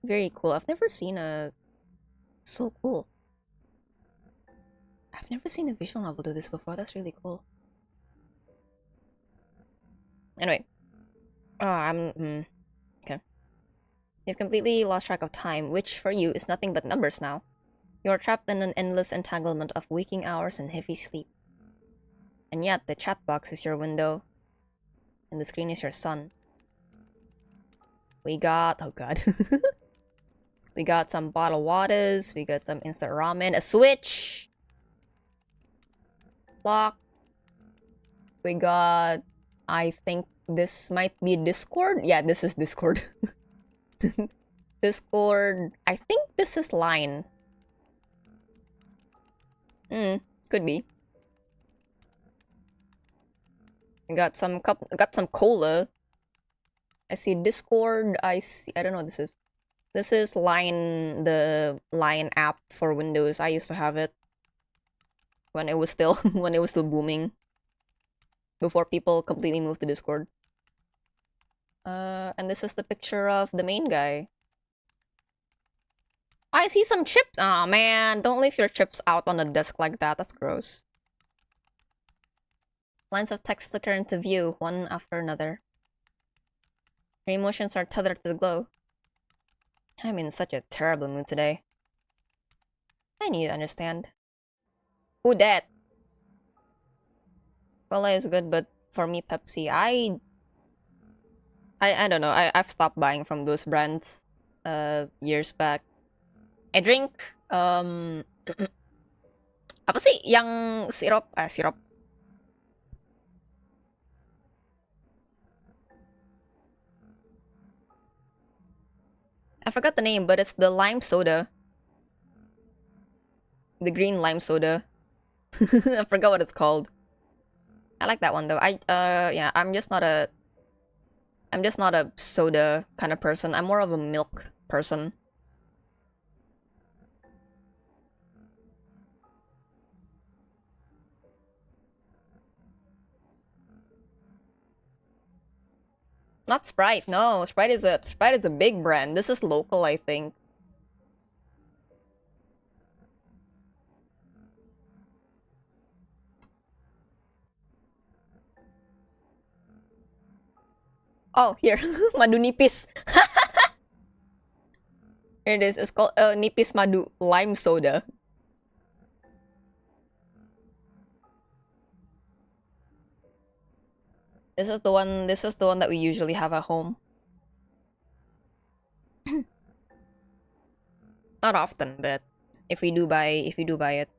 Very cool. I've never seen a. So cool. I've never seen a visual novel do this before. That's really cool. Anyway. Oh, okay. You've completely lost track of time, which for you is nothing but numbers now. You're trapped in an endless entanglement of waking hours and heavy sleep. And yet, the chat box is your window, and the screen is your sun. We got... oh god. We got some bottled waters, we got some instant ramen, a switch! Clock. We got... I think this might be Discord? Yeah, this is Discord. Discord... I think this is Line. Could be. I got some cola. I see Discord, I don't know what this is. This is Line, the Line app for Windows. I used to have it when it was still booming. Before people completely moved to Discord. And this is the picture of the main guy. I see some chips. Aw, man, don't leave your chips out on the desk like that. That's gross. Lines of text flicker into view, one after another. Your emotions are tethered to the glow. I'm in such a terrible mood today. I need to understand. Who dat? Cola is good, but for me, Pepsi. I don't know. I've stopped buying from those brands years back. I drink apa sih yang sirup? Sirup. I forgot the name, but it's the lime soda. The green lime soda. I forgot what it's called. I like that one though. Yeah, I'm just not a soda kind of person. I'm more of a milk person. Not Sprite. No, Sprite is a big brand. This is local, I think. Oh, here. Madu nipis. Here it is. It's called nipis madu lime soda. This is the one. This is the one that we usually have at home. Not often, but if we do buy it.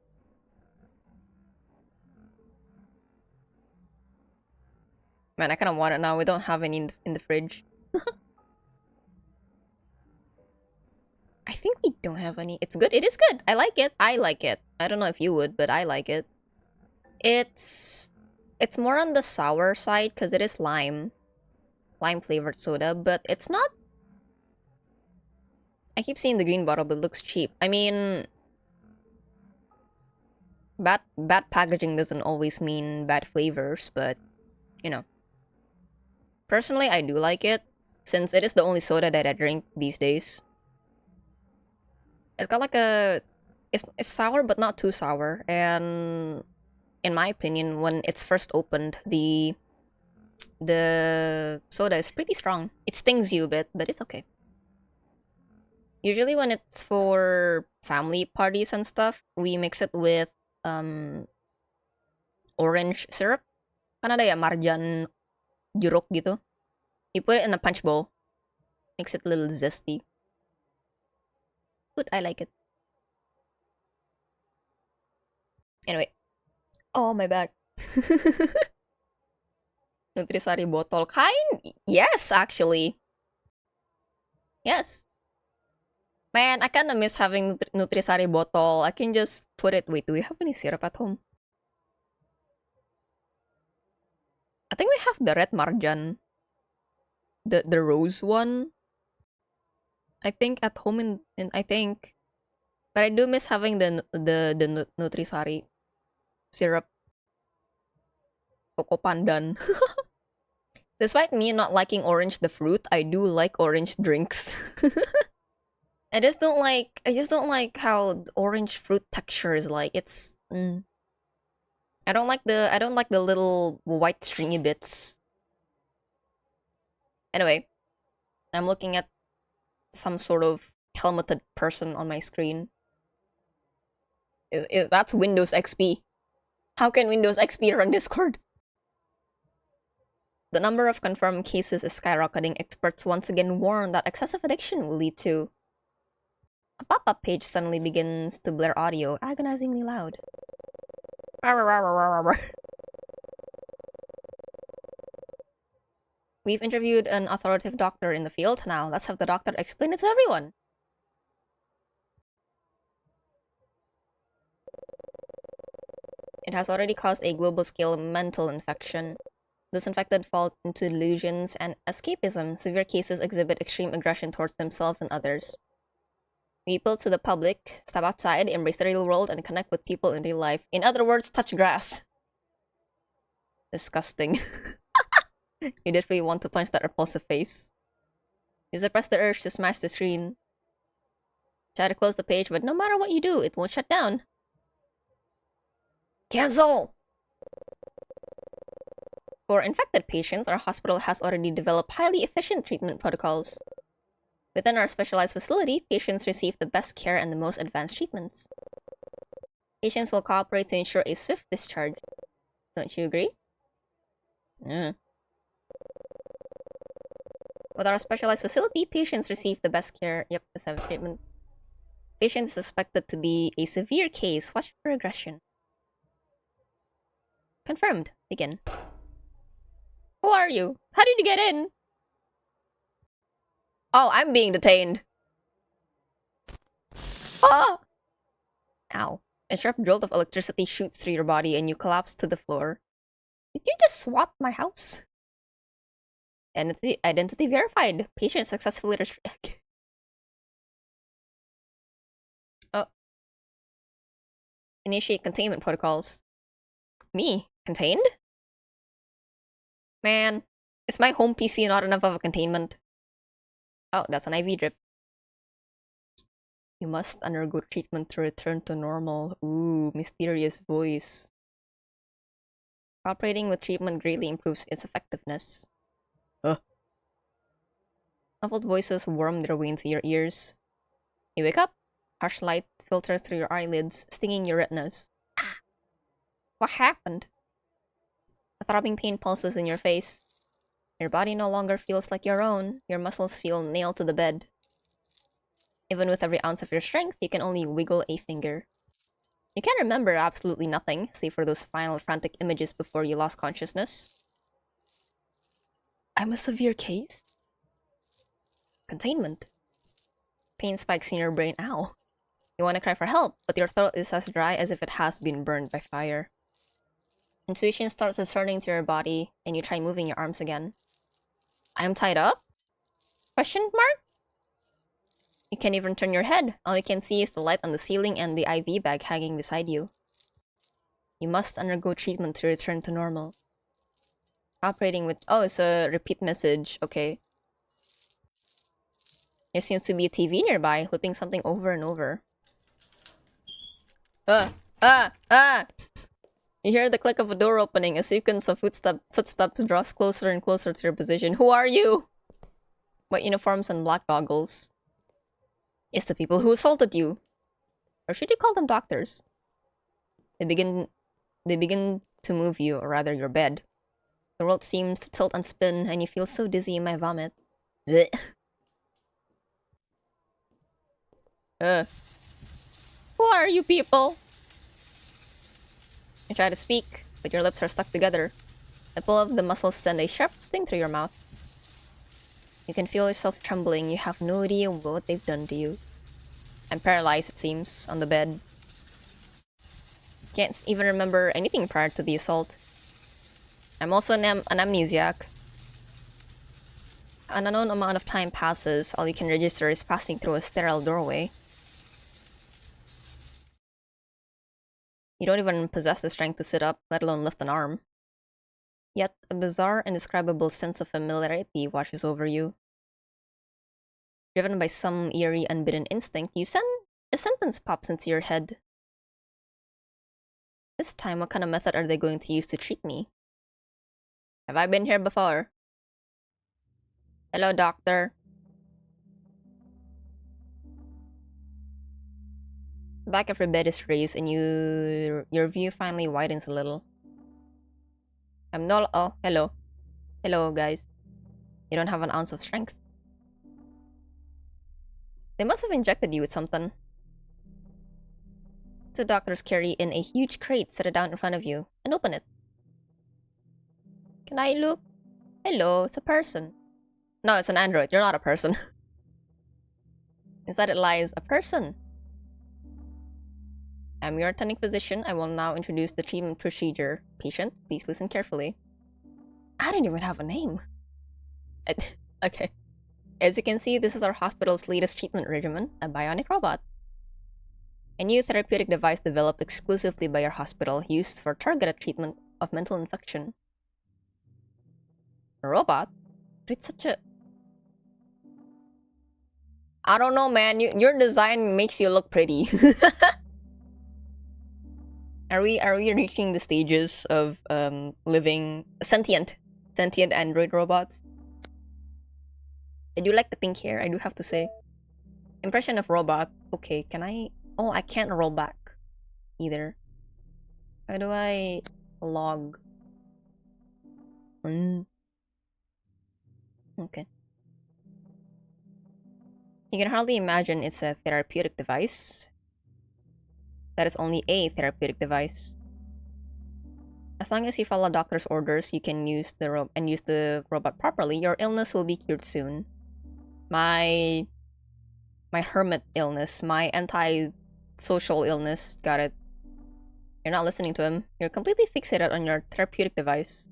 Man, I kind of want it now. We don't have any in the fridge. I think we don't have any. It's good. It is good. I like it. I like it. I don't know if you would, but I like it. It's more on the sour side because it is lime flavored soda, but it's not. I keep seeing the green bottle, but it looks cheap. I mean, bad packaging doesn't always mean bad flavors, but you know. Personally, I do like it since it is the only soda that I drink these days. It's got like a it's sour but not too sour, and in my opinion, when it's first opened, the soda is pretty strong. It stings you a bit, but it's okay. Usually when it's for family parties and stuff, we mix it with orange syrup. Kan ada ya marjan jeruk gitu. You put it in a punch bowl. Makes it a little zesty. Good, I like it. Anyway. Oh, my back. Nutrisari botol. Yes, actually. Yes. Man, I kinda miss having Nutrisari bottle. I can just put it... Wait, do we have any syrup at home? I think we have the red marjan. The rose one. I think at home in I think. But I do miss having the Nutrisari syrup. Coco pandan. Despite me not liking orange the fruit, I do like orange drinks. I just don't like how the orange fruit texture is like. It's I don't like the little white stringy bits. Anyway, I'm looking at some sort of helmeted person on my screen. That's Windows XP. How can Windows XP run Discord? The number of confirmed cases is skyrocketing. Experts once again warn that excessive addiction will lead to... A pop-up page suddenly begins to blare audio, agonizingly loud. We've interviewed an authoritative doctor in the field. Now, let's have the doctor explain it to everyone. It has already caused a global-scale mental infection. Those infected fall into delusions and escapism. Severe cases exhibit extreme aggression towards themselves and others. We appeal to the public, step outside, embrace the real world, and connect with people in real life. In other words, touch grass. Disgusting. You just really want to punch that repulsive face. You suppress the urge to smash the screen. Try to close the page, but no matter what you do, it won't shut down. Cancel! For infected patients, our hospital has already developed highly efficient treatment protocols. Within our specialized facility, patients receive the best care and the most advanced treatments. Patients will cooperate to ensure a swift discharge. Don't you agree? With our specialized facility, patients receive the best care. Yep, the 7th treatment. Patient is suspected to be a severe case. Watch for regression. Confirmed. Begin. Who are you? How did you get in? Oh, I'm being detained. Ah! Ow. A sharp jolt of electricity shoots through your body and you collapse to the floor. Did you just swat my house? Identity verified. Patient successfully Oh. Initiate containment protocols. Me? Contained? Man, is my home PC not enough of a containment? Oh, that's an IV drip. You must undergo treatment to return to normal. Ooh, mysterious voice. Cooperating with treatment greatly improves its effectiveness. Muffled voices worm their way into your ears. You wake up. Harsh light filters through your eyelids, stinging your retinas. Ah! What happened? A throbbing pain pulses in your face. Your body no longer feels like your own. Your muscles feel nailed to the bed. Even with every ounce of your strength, you can only wiggle a finger. You can't remember absolutely nothing, save for those final frantic images before you lost consciousness. I'm a severe case? Containment. Pain spikes in your brain. Ow. You want to cry for help, but your throat is as dry as if it has been burned by fire. Intuition starts returning to your body, and you try moving your arms again. I'm tied up? Question mark? You can't even turn your head. All you can see is the light on the ceiling and the IV bag hanging beside you. You must undergo treatment to return to normal. Operating with... Oh, it's a repeat message. Okay. There seems to be a TV nearby, flipping something over and over. You hear the click of a door opening. A sequence of footsteps draws closer and closer to your position. Who are you? White uniforms and black goggles. It's the people who assaulted you. Or should you call them doctors? They begin to move you, or rather your bed. The world seems to tilt and spin, and you feel so dizzy you might vomit. Who are you people? You try to speak, but your lips are stuck together. The pull of the muscles send a sharp sting through your mouth. You can feel yourself trembling. You have no idea what they've done to you. I'm paralyzed, it seems, on the bed. Can't even remember anything prior to the assault. I'm also an amnesiac. An unknown amount of time passes. All you can register is passing through a sterile doorway. You don't even possess the strength to sit up, let alone lift an arm. Yet, a bizarre, indescribable sense of familiarity washes over you. Driven by some eerie, unbidden instinct, a sentence pops into your head. This time, what kind of method are they going to use to treat me? Have I been here before? Hello, doctor. The back of your bed is raised, and your view finally widens a little. Oh, hello. Hello, guys. You don't have an ounce of strength. They must have injected you with something. Two doctors carry in a huge crate, set it down in front of you, and open it. Can I look? Hello, it's a person. No, it's an android. You're not a person. Inside it lies a person. I'm your attending physician. I will now introduce the treatment procedure. Patient, please listen carefully. I don't even have a name. Okay. As you can see, this is our hospital's latest treatment regimen, a bionic robot. A new therapeutic device developed exclusively by our hospital, used for targeted treatment of mental infection. A robot? It's such a... I don't know, man. Your design makes you look pretty. Are we reaching the stages of living sentient android robots? I do like the pink hair, I do have to say. Impression of robot. Okay, can I... Oh, I can't roll back either. How do I log? Okay. You can hardly imagine it's a therapeutic device. That is only a therapeutic device. As long as you follow doctor's orders, you can use the robot properly, your illness will be cured soon. My hermit illness, my anti-social illness, got it. You're not listening to him. You're completely fixated on your therapeutic device.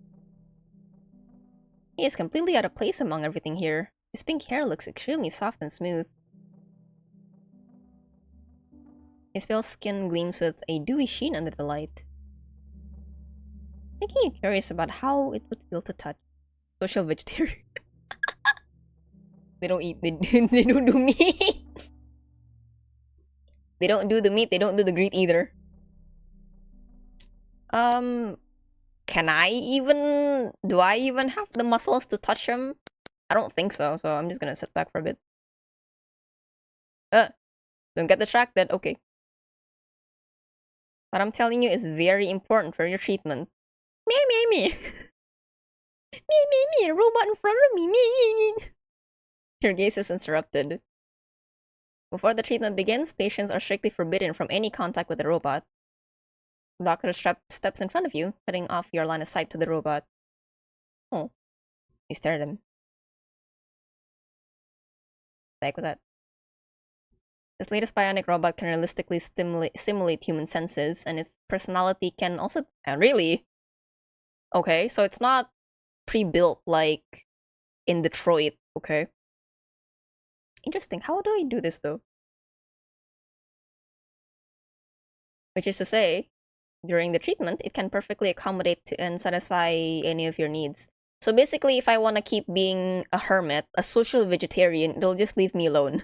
He is completely out of place among everything here. His pink hair looks extremely soft and smooth. His pale skin gleams with a dewy sheen under the light, making you curious about how it would feel to touch. Social vegetarian. They don't eat. They don't do meat. They don't do the meat. They don't do the greed either. Can I even... Do I even have the muscles to touch him? I don't think so, so I'm just gonna sit back for a bit. Don't get distracted, okay. What I'm telling you is very important for your treatment. Me, me, me. Me, a robot in front of me, me. Your gaze is interrupted. Before the treatment begins, patients are strictly forbidden from any contact with the robot. The doctor steps in front of you, cutting off your line of sight to the robot. Oh. You stare at him. The heck was that? This latest bionic robot can realistically simulate human senses, and its personality can also... really? Okay, so it's not pre-built like in Detroit, okay? Interesting. How do I do this, though? Which is to say, during the treatment, it can perfectly accommodate to and satisfy any of your needs. So basically, if I want to keep being a hermit, a social vegetarian, it'll just leave me alone.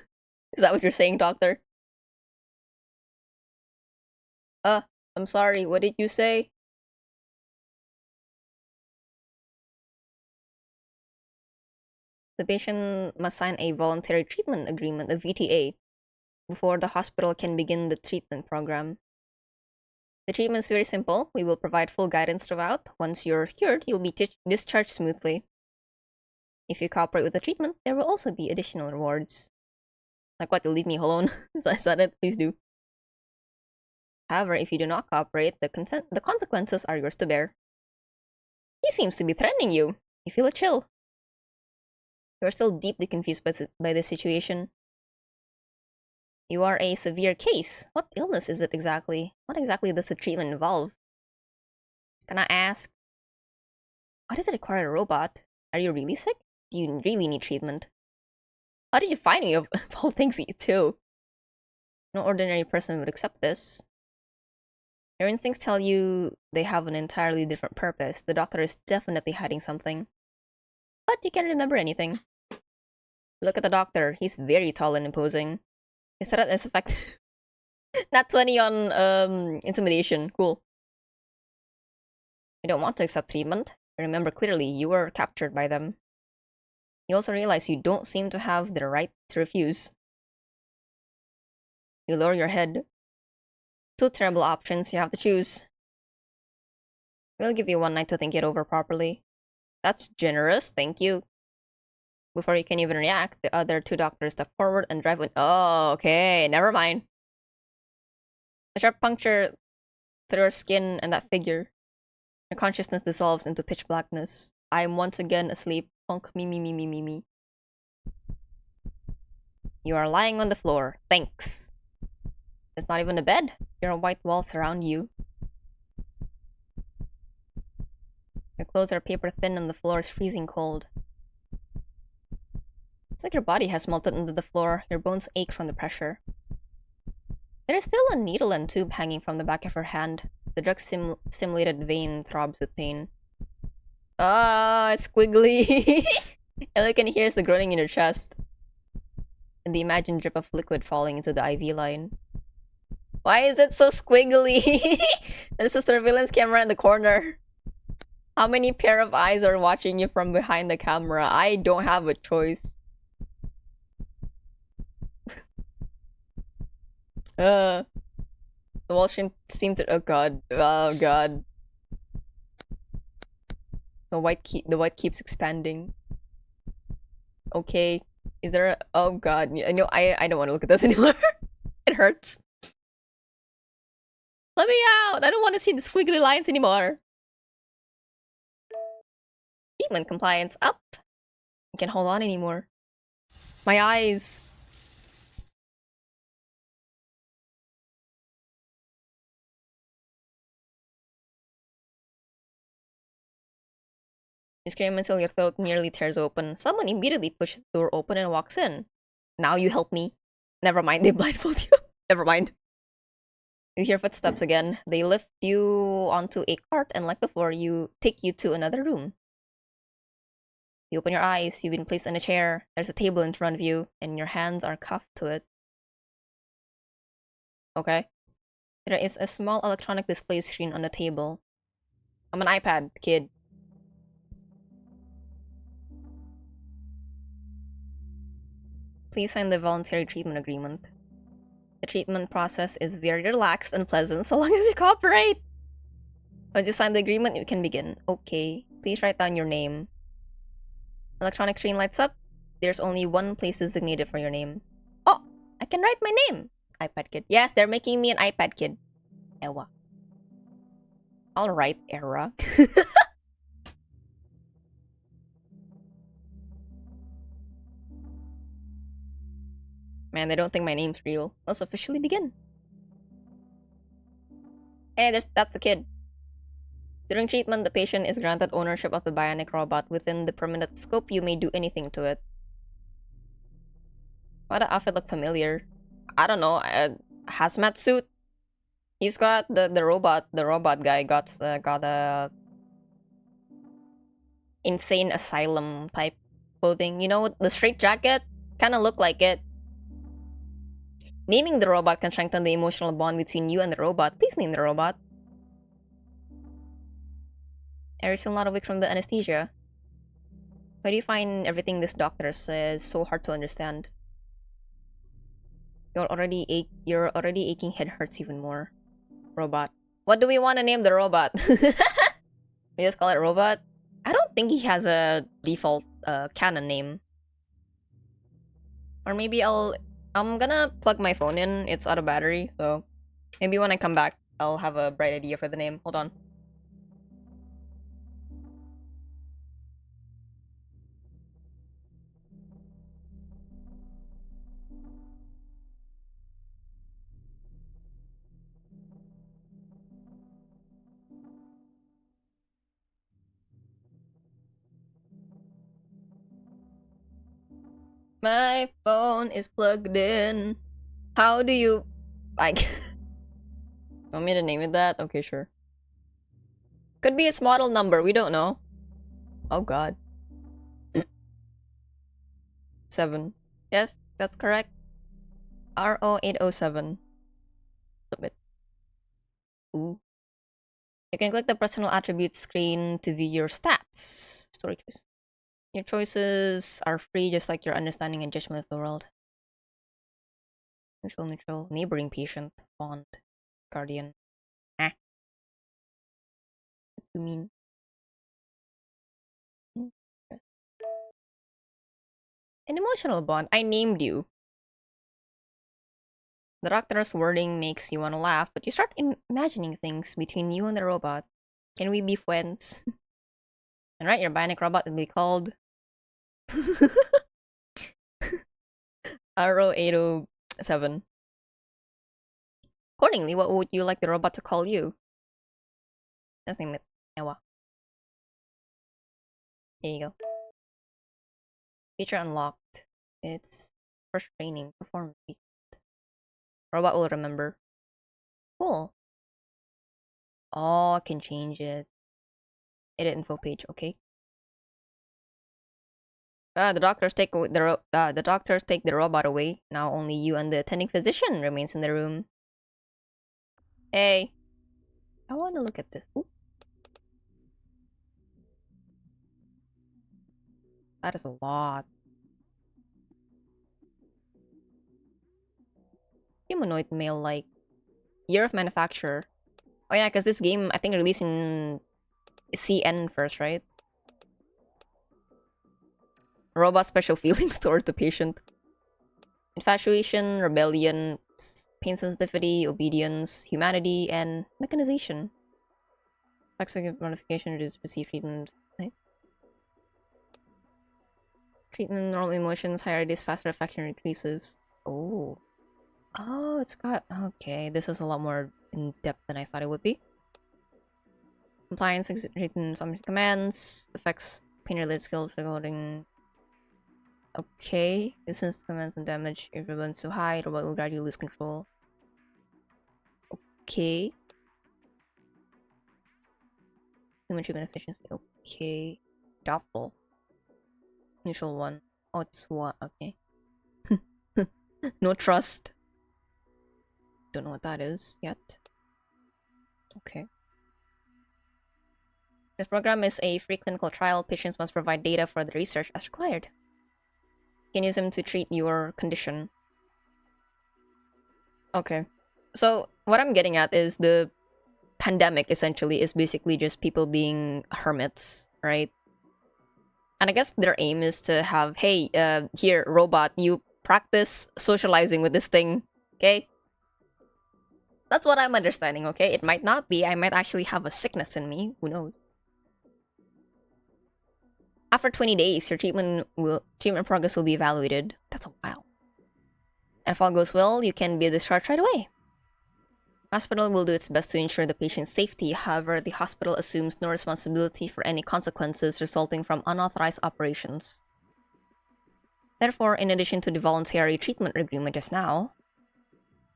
Is that what you're saying, doctor? I'm sorry, what did you say? The patient must sign a voluntary treatment agreement, a VTA, before the hospital can begin the treatment program. The treatment is very simple. We will provide full guidance throughout. Once you're cured, you'll be discharged smoothly. If you cooperate with the treatment, there will also be additional rewards. Like what, you'll leave me alone? Is that it? Please do. However, if you do not cooperate, the consequences are yours to bear. He seems to be threatening you. You feel a chill. You are still deeply confused by the situation. You are a severe case. What illness is it exactly? What exactly does the treatment involve? Can I ask? Why does it require a robot? Are you really sick? Do you really need treatment? How did you find me, of all things, too? No ordinary person would accept this. Your instincts tell you they have an entirely different purpose. The doctor is definitely hiding something. But you can't remember anything. Look at the doctor. He's very tall and imposing. Is that as effective? Not 20 on intimidation. Cool. You don't want to accept treatment. Remember clearly, you were captured by them. You also realize you don't seem to have the right to refuse. You lower your head. Two terrible options you have to choose. We'll give you one night to think it over properly. That's generous, thank you. Before you can even react, the other two doctors step forward and drive with— oh, okay, never mind. A sharp puncture through your skin and that figure. Your consciousness dissolves into pitch blackness. I am once again asleep. Honk, me. You are lying on the floor. Thanks. There's not even a bed. There are white walls surround you. Your clothes are paper thin and the floor is freezing cold. It's like your body has melted into the floor. Your bones ache from the pressure. There is still a needle and tube hanging from the back of her hand. The drug-simulated vein throbs with pain. It's squiggly. All you can hear is the groaning in your chest. And the imagined drip of liquid falling into the IV line. Why is it so squiggly? There's a surveillance camera in the corner. How many pair of eyes are watching you from behind the camera? I don't have a choice. The wall seems to— oh god. Oh god. The white keeps expanding. Okay. Is there a— oh god. No, I don't want to look at this anymore. It hurts. Let me out! I don't want to see the squiggly lines anymore. Treatment compliance up. I can't hold on anymore. My eyes. You scream until your throat nearly tears open. Someone immediately pushes the door open and walks in. Now you help me. Never mind, they blindfold you. Never mind. You hear footsteps again. They lift you onto a cart and like before, take you to another room. You open your eyes. You've been placed in a chair. There's a table in front of you and your hands are cuffed to it. Okay. There is a small electronic display screen on the table. I'm an iPad, kid. Please sign the voluntary treatment agreement. The treatment process is very relaxed and pleasant so long as you cooperate. Once you sign the agreement, you can begin. Okay. Please write down your name. Electronic screen lights up. There's only one place designated for your name. Oh! I can write my name! iPad kid. Yes, they're making me an iPad kid. Ewa. Alright, Era. Man, they don't think my name's real. Let's officially begin. Hey, that's the kid. During treatment, the patient is granted ownership of the bionic robot. Within the permanent scope, you may do anything to it. Why the outfit look familiar? I don't know. Hazmat suit. He's got the robot. The robot guy got a insane asylum type clothing. You know, the straight jacket kind of look like it. Naming the robot can strengthen the emotional bond between you and the robot. Please name the robot. Are you still not awake from the anesthesia? Why do you find everything this doctor says so hard to understand? You're already aching head hurts even more. Robot. What do we want to name the robot? We just call it Robot? I don't think he has a default canon name. Or maybe I'm gonna plug my phone in. It's out of battery, so maybe when I come back, I'll have a bright idea for the name. Hold on. My phone is plugged in. How do you... like... Want me to name it that? Okay, sure. Could be its model number, we don't know. Oh god. 7. Yes, that's correct. RO807. Submit. Ooh. You can click the personal attributes screen to view your stats. Story choice. Your choices are free, just like your understanding and judgment of the world. Neutral, neighboring patient, bond, guardian. What do you mean? An emotional bond. I named you. The doctor's wording makes you want to laugh, but you start imagining things between you and the robot. Can we be friends? And right, your bionic robot will be called RO807. Accordingly, what would you like the robot to call you? Let's name it Ewa. There you go. Feature unlocked. It's first training. Perform feature. Robot will remember. Cool. Oh, I can change it. Edit info page. Okay. The doctors take the robot away. Now only you and the attending physician remains in the room. Hey, I want to look at this. Ooh. That is a lot. Humanoid male like. Year of manufacture. Oh yeah, because this game I think released in CN first, right? Robot special feelings towards the patient. Infatuation, rebellion, pain sensitivity, obedience, humanity, and mechanization. Toxic modification reduces perceived treatment. Right? Treatment, normal emotions, higher this faster affection increases. Oh. Oh, it's got... Okay, this is a lot more in-depth than I thought it would be. Compliance, written some commands, affects pain-related skills, recording... Okay, listens to commands and damage. If it runs too high, the robot will gradually lose control. Okay. Human treatment efficiency. Okay. Doubtful. Neutral 1. Oh, it's 1. Okay. No trust. Don't know what that is yet. Okay. This program is a free clinical trial. Patients must provide data for the research as required. You can use them to treat your condition. Okay. So what I'm getting at is the pandemic essentially is basically just people being hermits, right? And I guess their aim is to have, hey, here, robot, you practice socializing with this thing, okay? That's what I'm understanding, okay? It might not be. I might actually have a sickness in me. Who knows? After 20 days, your treatment progress will be evaluated. That's a while. And if all goes well, you can be discharged right away. Hospital will do its best to ensure the patient's safety. However, the hospital assumes no responsibility for any consequences resulting from unauthorized operations. Therefore, in addition to the voluntary treatment agreement just now,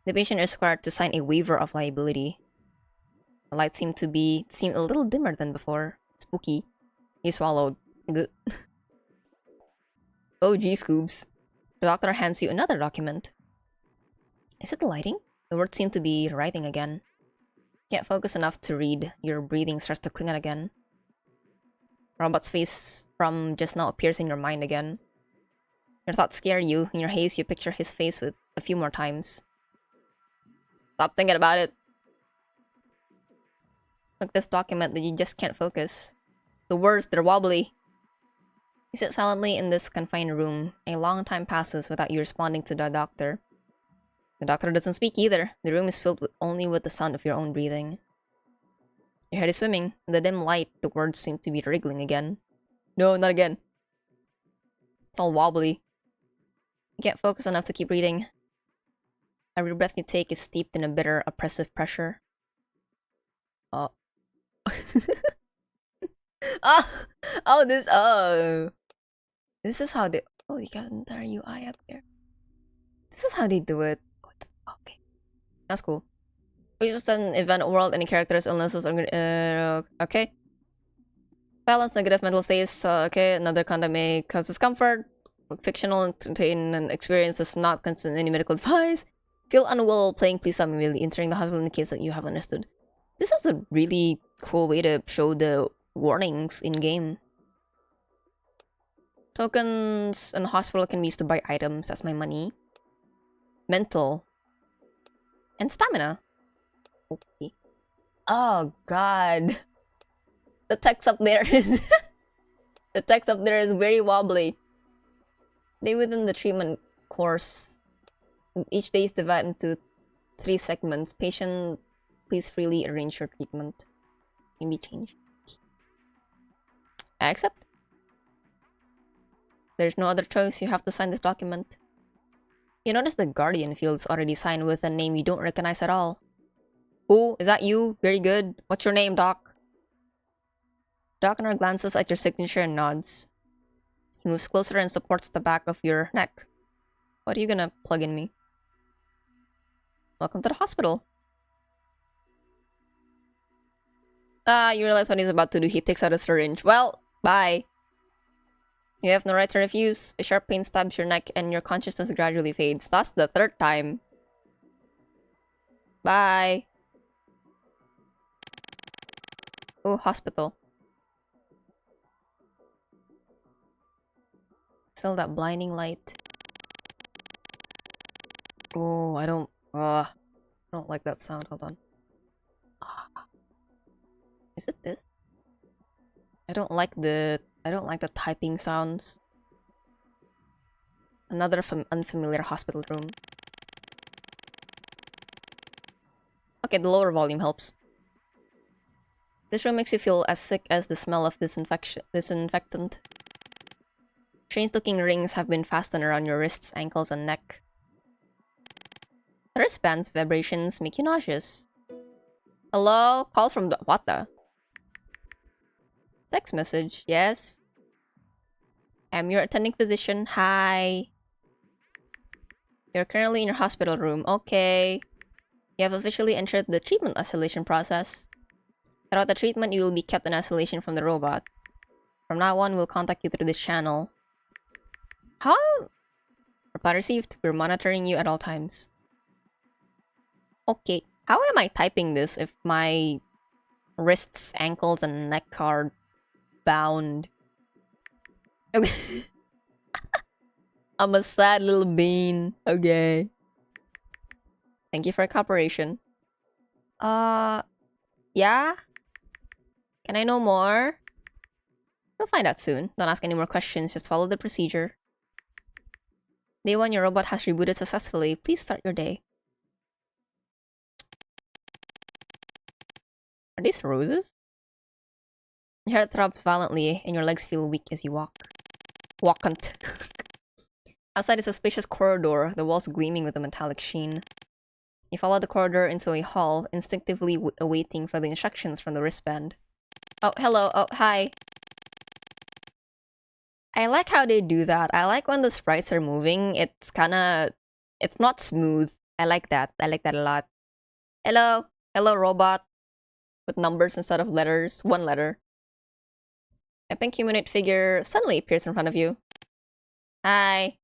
the patient is required to sign a waiver of liability. The light seemed a little dimmer than before. Spooky. He swallowed. Oh gee, Scoobs. The doctor hands you another document. Is it the lighting? The words seem to be writing again. Can't focus enough to read. Your breathing starts to quicken again. Robot's face from just now appears in your mind again. Your thoughts scare you. In your haze, you picture his face with a few more times. Stop thinking about it. Look, this document that you just can't focus. The words, they're wobbly. You sit silently in this confined room. A long time passes without you responding to the doctor. The doctor doesn't speak either. The room is filled only with the sound of your own breathing. Your head is swimming. In the dim light, the words seem to be wriggling again. No, not again. It's all wobbly. You can't focus enough to keep reading. Every breath you take is steeped in a bitter, oppressive pressure. Oh. This is how they... Oh, you got an entire UI up here. This is how they do it. Okay. That's cool. We just an event world, any characters, illnesses, okay. Balance, negative mental states, okay. Another conduct may cause discomfort. Fictional entertain an experience does not contain any medical advice. Feel unwell playing, please stop immediately. Entering the hospital indicates that you have understood. This is a really cool way to show the warnings in-game. Tokens in the hospital can be used to buy items. That's my money. Mental. And stamina. Okay. Oh god. The text up there is... the text up there is very wobbly. Day within the treatment course. Each day is divided into 3 segments. Patient, please freely arrange your treatment. Can be changed. I accept. There's no other choice. You have to sign this document. You notice the Guardian field's already signed with a name you don't recognize at all. Who? Is that you? Very good. What's your name, Doc? Doctor glances at your signature and nods. He moves closer and supports the back of your neck. What are you gonna plug in me? Welcome to the hospital. You realize what he's about to do. He takes out a syringe. Well, bye. You have no right to refuse. A sharp pain stabs your neck and your consciousness gradually fades. That's the 3rd time. Bye. Oh, hospital. Still that blinding light. Oh, I don't like that sound. Hold on. Is it this? I don't like the typing sounds. Another unfamiliar hospital room. Okay, the lower volume helps. This room makes you feel as sick as the smell of disinfectant. Strange-looking rings have been fastened around your wrists, ankles, and neck. The wristband's vibrations make you nauseous. Hello? Call from the... What the? Text message. Yes? I'm your attending physician. Hi. You're currently in your hospital room. Okay. You have officially entered the treatment isolation process. Throughout the treatment, you will be kept in isolation from the robot. From now on, we'll contact you through this channel. How? Reply received. We're monitoring you at all times. Okay. How am I typing this if my wrists, ankles, and neck are bound? Okay. I'm a sad little bean. Okay. Thank you for your cooperation. Yeah? Can I know more? We'll find out soon. Don't ask any more questions, just follow the procedure. Day 1, your robot has rebooted successfully. Please start your day. Are these roses? Your heart throbs violently, and your legs feel weak as you walk. Walkant. Outside is a spacious corridor, the walls gleaming with a metallic sheen. You follow the corridor into a hall, instinctively awaiting for the instructions from the wristband. Oh, hello. Oh, hi. I like how they do that. I like when the sprites are moving. It's kinda... It's not smooth. I like that. I like that a lot. Hello. Hello, robot. With numbers instead of letters. One letter. A pink humanoid figure suddenly appears in front of you. Hi.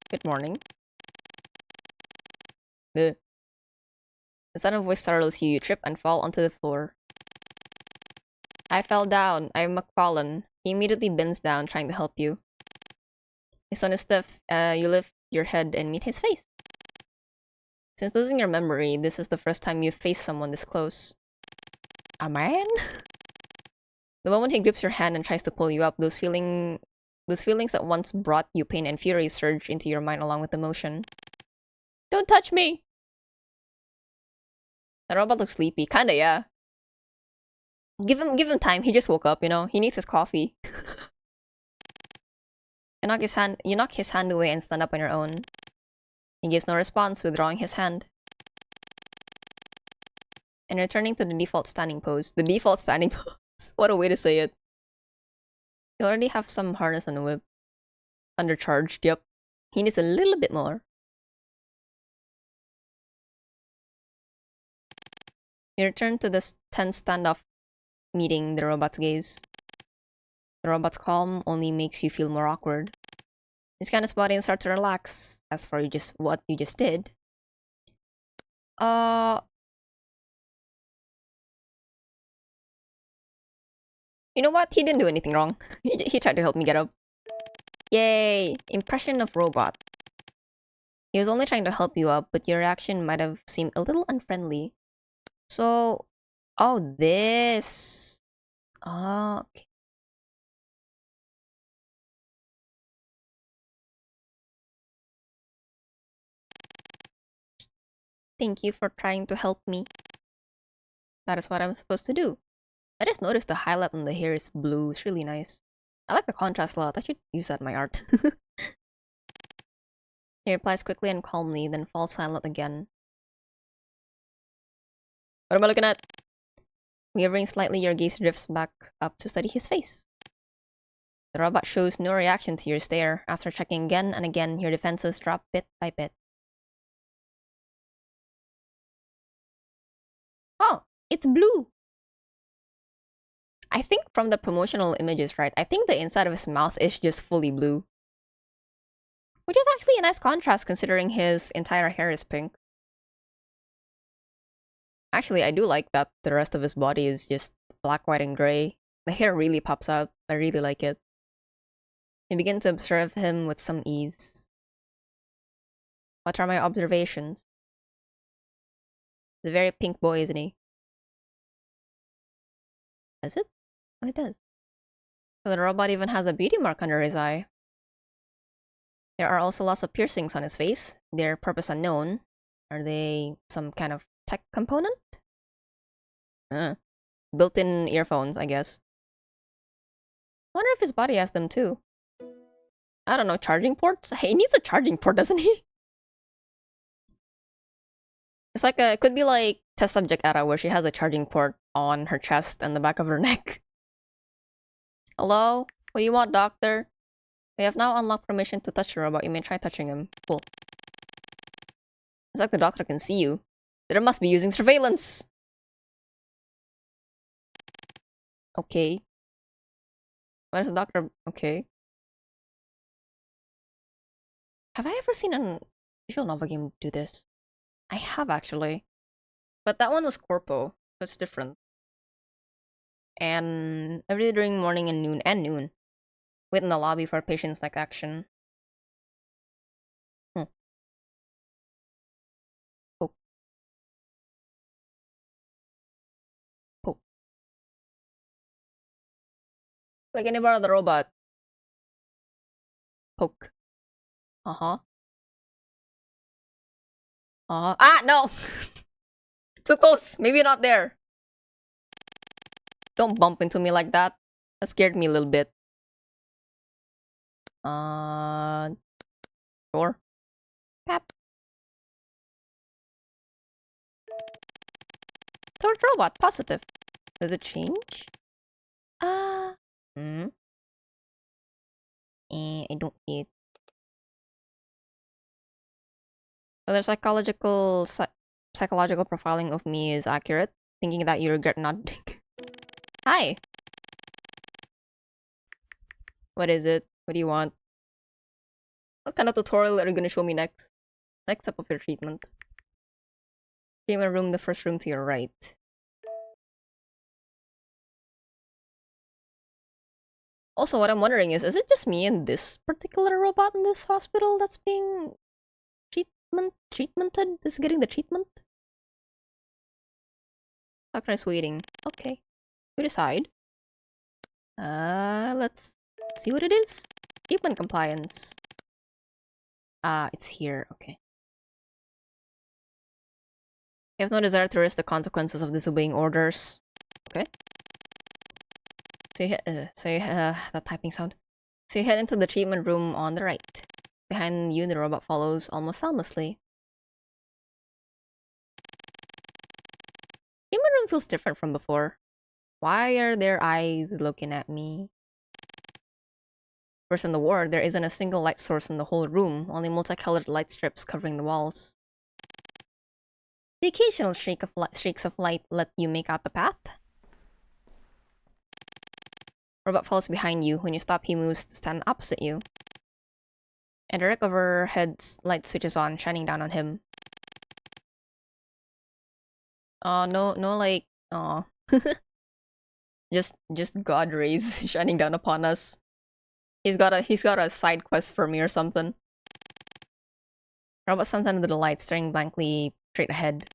Good morning. Ugh. The sound of voice startles you. You trip and fall onto the floor. I fell down. I'm McFallen. He immediately bends down, trying to help you. His tone is stiff. You lift your head and meet his face. Since losing your memory, this is the first time you've faced someone this close. A man? The moment he grips your hand and tries to pull you up, those feelings that once brought you pain and fury surge into your mind along with the motion. Don't touch me! The robot looks sleepy. Kinda, yeah. Give him time. He just woke up, you know? He needs his coffee. You knock his hand away and stand up on your own. He gives no response, withdrawing his hand. And returning to the default standing pose. The default standing pose. What a way to say it. You already have some harness on the whip. Undercharged, yep. He needs a little bit more. You return to the tense standoff, meeting the robot's gaze. The robot's calm only makes you feel more awkward. You scan his body and start to relax. As for what you just did. You know what? He didn't do anything wrong. He tried to help me get up. Yay! Impression of robot. He was only trying to help you up, but your reaction might have seemed a little unfriendly. So... Oh, this... Oh, okay. Thank you for trying to help me. That is what I'm supposed to do. I just noticed the highlight on the hair is blue. It's really nice. I like the contrast a lot. I should use that in my art. He replies quickly and calmly, then falls silent again. What am I looking at? Wavering slightly, your gaze drifts back up to study his face. The robot shows no reaction to your stare. After checking again and again, your defenses drop bit by bit. Oh, it's blue! I think from the promotional images, right? I think the inside of his mouth is just fully blue. Which is actually a nice contrast considering his entire hair is pink. Actually, I do like that the rest of his body is just black, white, and gray. The hair really pops out. I really like it. You begin to observe him with some ease. What are my observations? He's a very pink boy, isn't he? Does it? Oh, it does. So the robot even has a beauty mark under his eye. There are also lots of piercings on his face. Their purpose unknown. Are they some kind of tech component? Built-in earphones, I guess. Wonder if his body has them too. I don't know, charging ports? He needs a charging port, doesn't he? It's like it could be like Test Subject Era where she has a charging port on her chest and the back of her neck. Hello? What do you want, doctor? We have now unlocked permission to touch the robot. You may try touching him. Cool. It's like the doctor can see you. There must be using surveillance! Okay. Why does the doctor... Okay. Have I ever seen an visual novel game do this? I have, actually. But that one was Corpo. So it's different. And every day during morning and noon. Wait in the lobby for patients like action. Like any part of the robot. Poke. Uh-huh. Uh-huh. Ah, no! Too close. Maybe not there. Don't bump into me like that. That scared me a little bit. Sure. Pap. Torch robot, positive. Does it change? Hmm. I don't see it. Whether psychological profiling of me is accurate, thinking that you regret not. Hi. What is it? What do you want? What kind of tutorial are you gonna show me next? Next step of your treatment. Treatment room, the first room to your right. Also, what I'm wondering is it just me and this particular robot in this hospital that's being treatmented? Is getting the treatment? Doctor is waiting. Okay. We decide. Let's see what it is. Treatment compliance. It's here. Okay. You have no desire to risk the consequences of disobeying orders. Okay. So you that typing sound. So you head into the treatment room on the right. Behind you, the robot follows almost soundlessly. Treatment room feels different from before. Why are their eyes looking at me? First in the ward, there isn't a single light source in the whole room, only multicolored light strips covering the walls. The occasional streaks of light let you make out the path. Robot follows behind you. When you stop, he moves to stand opposite you. And the rack overhead light switches on, shining down on him. No, like, just God rays shining down upon us. He's got a side quest for me or something. Robot stands under the light, staring blankly straight ahead.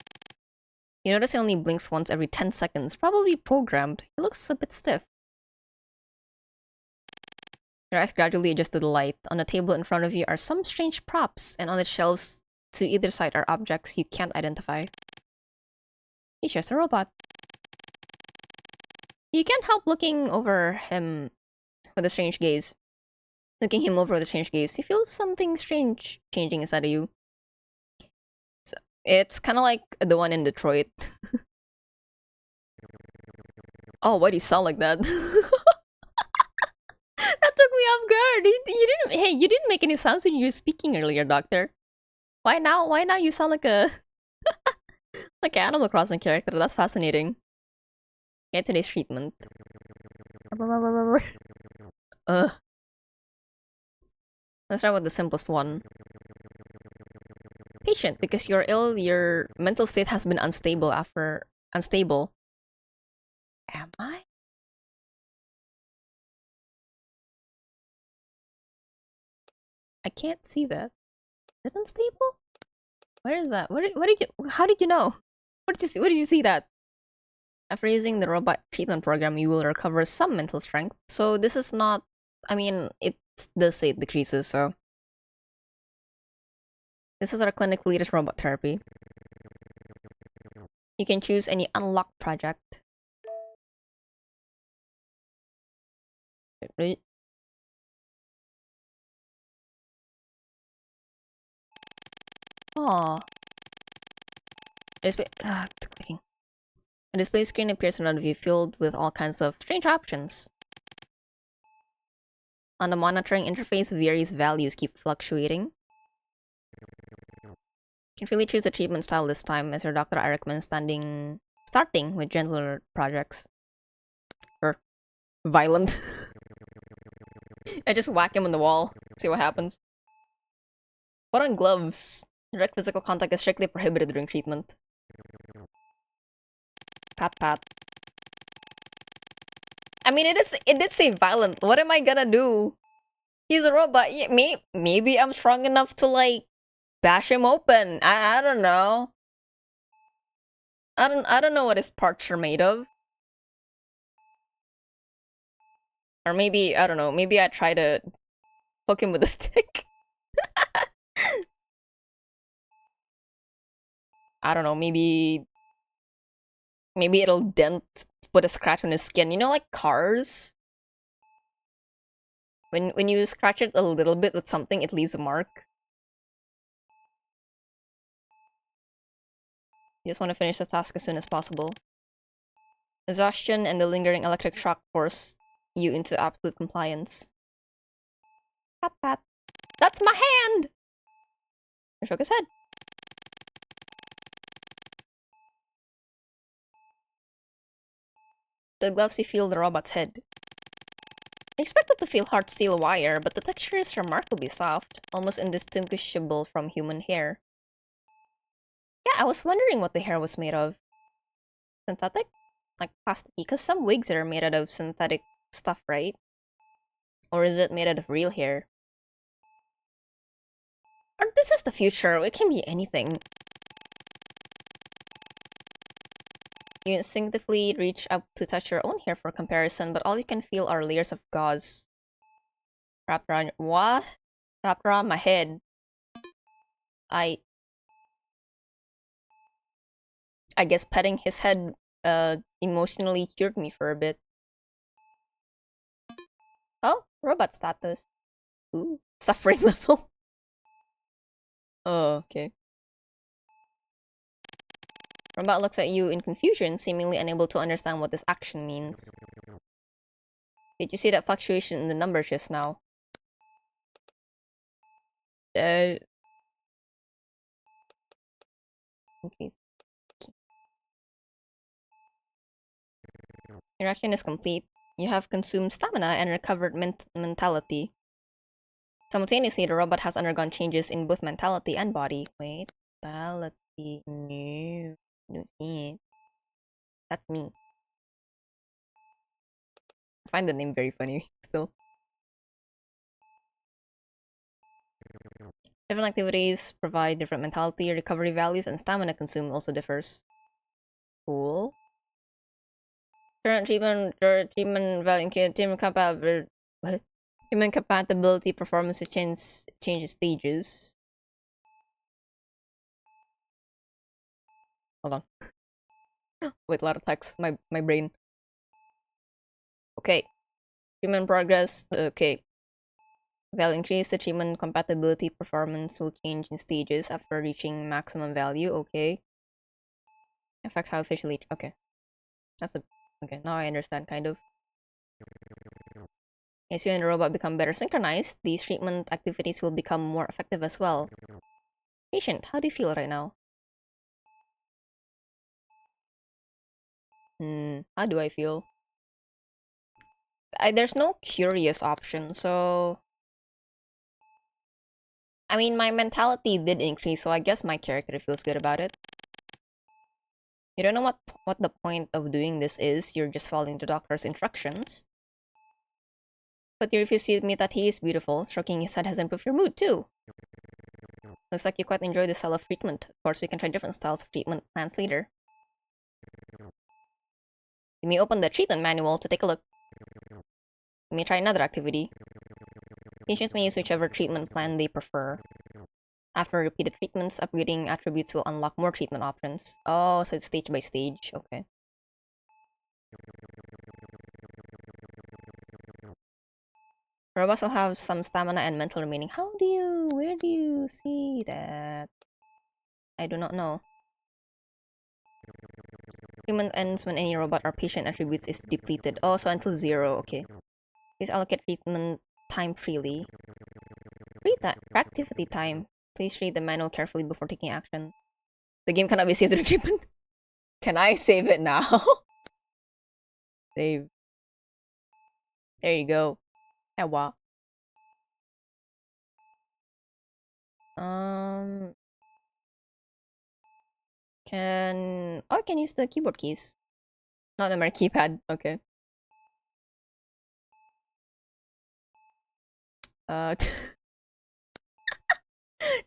You notice he only blinks once every 10 seconds, probably programmed. He looks a bit stiff. Your eyes gradually adjust to the light. On the table in front of you are some strange props, and on the shelves to either side are objects you can't identify. He's just a robot. You can't help looking over him with a strange gaze. Looking him over with a strange gaze, you feel something strange changing inside of you. So, it's kind of like the one in Detroit. Oh, why do you sound like that? That took me off guard. You didn't make any sounds when you were speaking earlier, Doctor. Why now? Why now you sound like a like an Animal Crossing character? That's fascinating. Get today's treatment. Let's start with the simplest one. Patient, because you're ill, your mental state has been unstable. Am I? I can't see that. Is it unstable? Where is that? How did you know? What did you see? Where did you see that? After using the robot treatment program, you will recover some mental strength. So this is not, I mean, it does say it decreases, so. This is our clinic latest robot therapy. You can choose any unlocked project. Right? Aww. Clicking. A display screen appears in front of you, filled with all kinds of strange options. On the monitoring interface, various values keep fluctuating. You can freely choose the treatment style this time, as your doctor I recommend starting with gentler projects. Or violent. I just whack him on the wall, see what happens. Put on gloves. Direct physical contact is strictly prohibited during treatment. Pat pat. I mean, it did say violent. What am I gonna do? He's a robot. Yeah, maybe I'm strong enough to like bash him open. I don't know. I don't know what his parts are made of. Or maybe, I don't know, maybe I try to poke him with a stick. I don't know, maybe it'll dent, put a scratch on his skin. You know, like cars? When you scratch it a little bit with something, it leaves a mark. You just want to finish the task as soon as possible. Exhaustion and the lingering electric shock force you into absolute compliance. Pat pat. That's my hand! I shook his head. The gloves you feel the robot's head. I expected to feel hard steel wire, but the texture is remarkably soft, almost indistinguishable from human hair. Yeah, I was wondering what the hair was made of. Synthetic? Like plastic? Because some wigs are made out of synthetic stuff, right? Or is it made out of real hair? Or this is the future, it can be anything. You instinctively reach up to touch your own hair for comparison, but all you can feel are layers of gauze. Wrapped around what? Wrapped around my head. I guess petting his head emotionally cured me for a bit. Oh, robot status. Ooh, suffering level. Oh, okay. Robot looks at you in confusion, seemingly unable to understand what this action means. Did you see that fluctuation in the number just now? Okay. Your action is complete. You have consumed stamina and recovered mentality. Simultaneously, the robot has undergone changes in both mentality and body. Wait, mentality. No. No, see. That's me. I find the name very funny still. Different activities provide different mentality, recovery values, and stamina consumed also differs. Cool. Current treatment value human compatibility. What? Human compatibility performance changes stages. Hold on. Wait, a lot of text. My brain. Okay. Treatment progress. Okay. Value increase. The treatment compatibility performance will change in stages after reaching maximum value. Okay. Affects how officially. Okay. That's a. Okay, now I understand, kind of. As you and the robot become better synchronized, these treatment activities will become more effective as well. Patient, how do you feel right now? How do I feel? There's no curious option, so... I mean, my mentality did increase, so I guess my character feels good about it. You don't know what the point of doing this is, you're just following the doctor's instructions. But you refuse to admit that he is beautiful. Stroking his head has improved your mood, too. Looks like you quite enjoy this style of treatment. Of course, we can try different styles of treatment plans later. You may open the treatment manual to take a look. You may try another activity. Patients may use whichever treatment plan they prefer. After repeated treatments, upgrading attributes will unlock more treatment options. Oh, so it's stage by stage. Okay. Robots will have some stamina and mental remaining. Where do you see that? I do not know. Treatment ends when any robot or patient attributes is depleted. Oh, so until 0, okay. Please allocate treatment time freely. Read that. Activity time. Please read the manual carefully before taking action. The game cannot be saved during treatment. Can I save it now? Save. There you go. Yeah, wow. I can use the keyboard keys. Not the my keypad. Okay.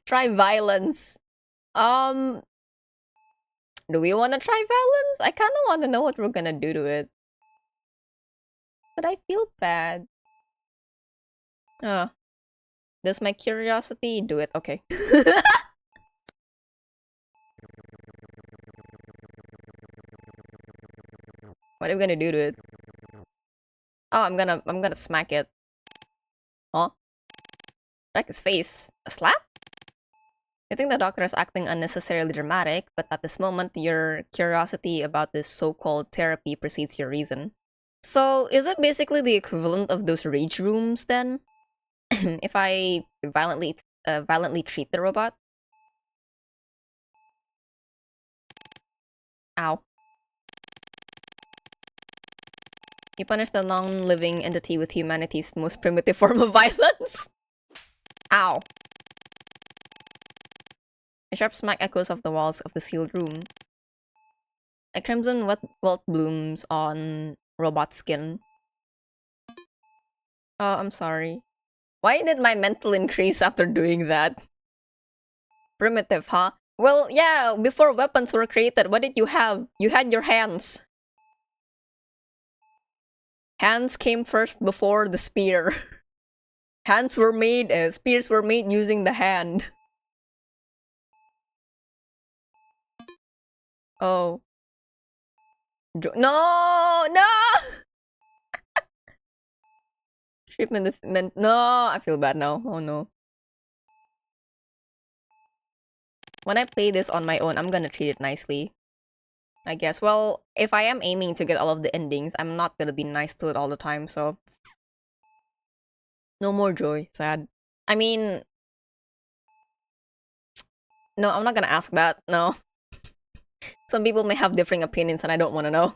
Try violence. Do we want to try violence? I kind of want to know what we're gonna do to it. But I feel bad. Does my curiosity do it? Okay. What are we gonna do to it? Oh, I'm gonna smack it. Huh? Wreck his face. A slap? I think the doctor is acting unnecessarily dramatic, but at this moment, your curiosity about this so-called therapy precedes your reason. So, is it basically the equivalent of those rage rooms then? If I violently treat the robot? Ow. You punish the long-living entity with humanity's most primitive form of violence? Ow. A sharp smack echoes off the walls of the sealed room. A crimson welt blooms on robot skin. Oh, I'm sorry. Why did my mental increase after doing that? Primitive, huh? Well, yeah, before weapons were created, what did you have? You had your hands. Hands came first before the spear. Hands were made, spears were made using the hand. Oh. No! No! Treatment is meant. No! I feel bad now. Oh no. When I play this on my own, I'm gonna treat it nicely. I guess. Well, if I am aiming to get all of the endings, I'm not gonna be nice to it all the time, so... No more joy. Sad. I mean... No, I'm not gonna ask that. No. Some people may have differing opinions and I don't want to know.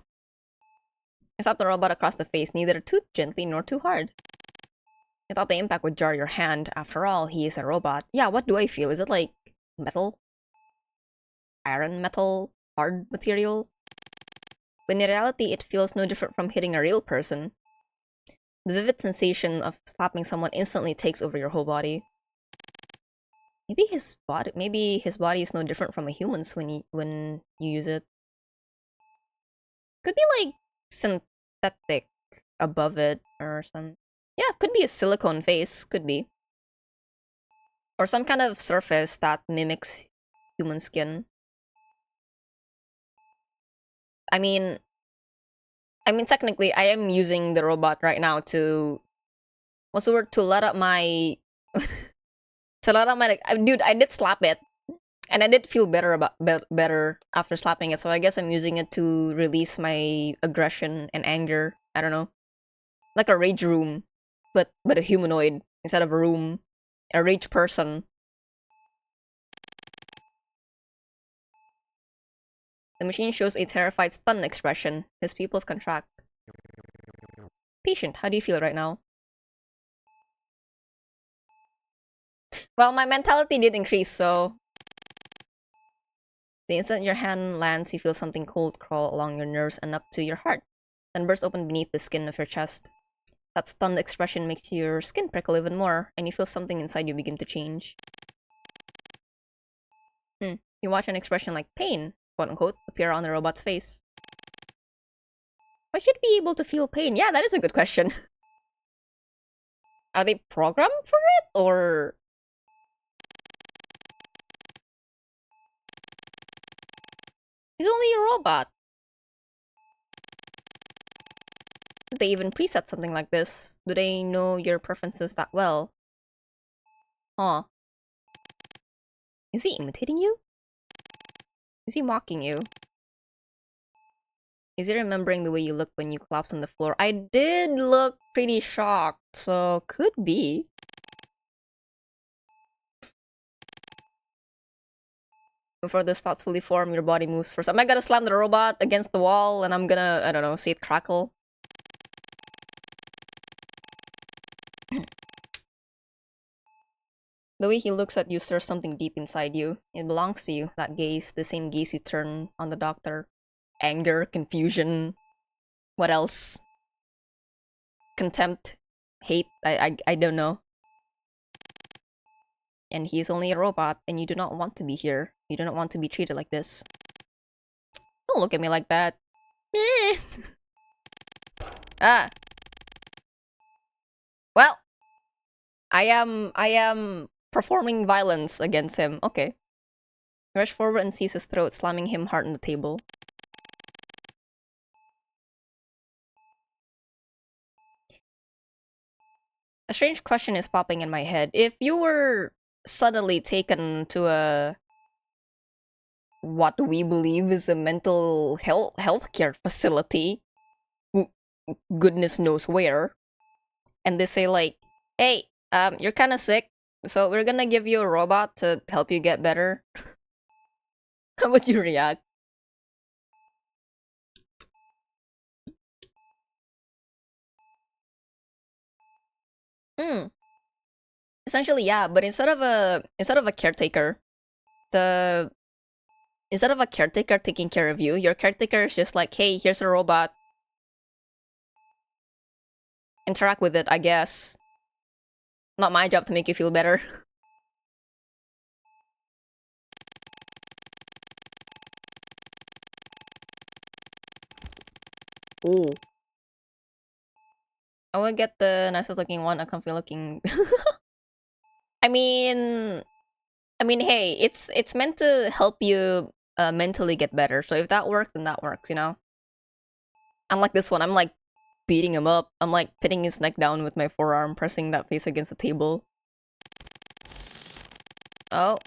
I slapped the robot across the face, neither too gently nor too hard. I thought the impact would jar your hand. After all, he is a robot. Yeah, what do I feel? Is it like metal? Iron metal? Hard material? But in reality, it feels no different from hitting a real person. The vivid sensation of slapping someone instantly takes over your whole body. Maybe his body is no different from a human's when you use it. Could be like synthetic above it or some. Yeah, could be a silicone face. Could be. Or some kind of surface that mimics human skin. I mean, technically, I am using the robot right now to... What's the word? To let up my... to let up my... Dude, I did slap it. And I did feel better after slapping it, so I guess I'm using it to release my aggression and anger. I don't know. Like a rage room, but a humanoid instead of a room. A rage person. The machine shows a terrified, stunned expression. His pupils contract. Patient, how do you feel right now? Well, my mentality did increase, so... The instant your hand lands, you feel something cold crawl along your nerves and up to your heart, then burst open beneath the skin of your chest. That stunned expression makes your skin prickle even more, and you feel something inside you begin to change. You watch an expression like pain, quote-unquote, appear on the robot's face. Why should be able to feel pain? Yeah, that is a good question. Are they programmed for it, or... He's only a robot. Did they even preset something like this? Do they know your preferences that well? Huh. Is he imitating you? Is he mocking you? Is he remembering the way you looked when you collapsed on the floor? I did look pretty shocked, so could be. Before those thoughts fully form, your body moves first. Am I gonna slam the robot against the wall and I'm gonna, I don't know, see it crackle? The way he looks at you stirs something deep inside you. It belongs to you, that gaze, the same gaze you turn on the doctor. Anger, confusion, what else? Contempt, hate, I don't know. And he's only a robot, and you do not want to be here. You do not want to be treated like this. Don't look at me like that. Ah! Well, I am performing violence against him. Okay. Rush forward and seize his throat, slamming him hard on the table. A strange question is popping in my head. If you were suddenly taken to a what we believe is a mental healthcare facility, goodness knows where, and they say like, "Hey, you're kind of sick, so we're gonna give you a robot to help you get better." How would you react? Hmm. Essentially, yeah, but instead of a caretaker, the instead of a caretaker taking care of you, your caretaker is just like, "Hey, here's a robot. Interact with it, I guess. Not my job to make you feel better." Ooh. I would get the nicest looking one, a comfy looking. I mean, hey, it's meant to help you mentally get better. So if that works, then that works, you know. Unlike this one, I'm like beating him up. I'm like pinning his neck down with my forearm, pressing that face against the table. Oh,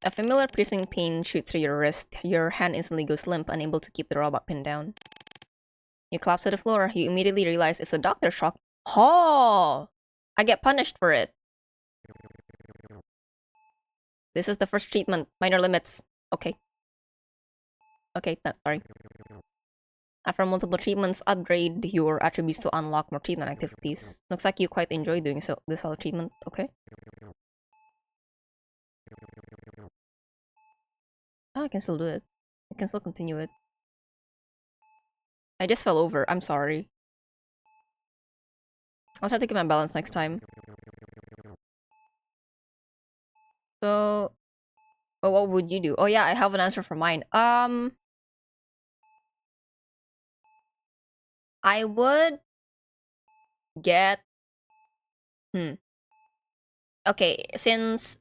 a familiar piercing pain shoots through your wrist. Your hand instantly goes limp, unable to keep the robot pinned down. You collapse to the floor. You immediately realize it's a doctor shock. Oh, I get punished for it. This is the first treatment. Minor limits. Okay. Okay, sorry. After multiple treatments, upgrade your attributes to unlock more treatment activities. Looks like you quite enjoy doing this whole treatment. Okay. Oh, I can still do it. I can still continue it. I just fell over. I'm sorry. I'll try to keep my balance next time. So, but what would you do? Oh yeah, I have an answer for mine. I would get. Okay, since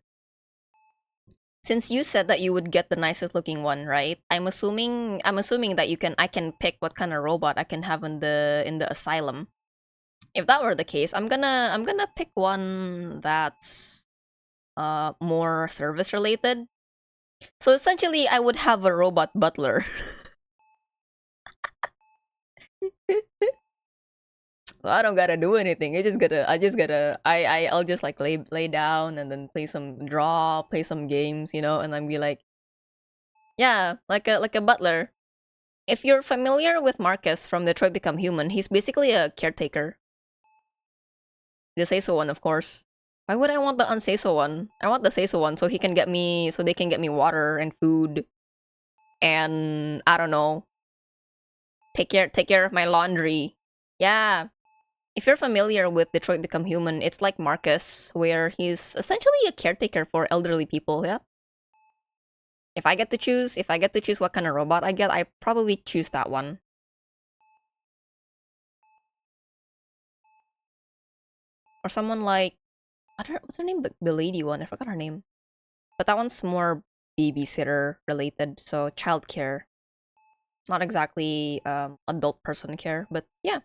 you said that you would get the nicest looking one, right? I'm assuming that I can pick what kind of robot I can have in the asylum. If that were the case, I'm gonna pick one that's more service related. So essentially I would have a robot butler. So I don't gotta do anything. I'll just like lay down and then play some games, you know, and then be like, yeah, like a butler. If you're familiar with Marcus from Detroit Become Human, he's basically a caretaker. The say so one, of course. Why would I want the unsay so one? I want the say so one so they can get me water and food and I don't know, take care of my laundry. Yeah. If you're familiar with Detroit Become Human, it's like Marcus, where he's essentially a caretaker for elderly people, yeah? If I get to choose what kind of robot I get, I probably choose that one. Or someone like what's her name? The lady one. I forgot her name. But that one's more babysitter related, so childcare. Not exactly adult person care, but yeah.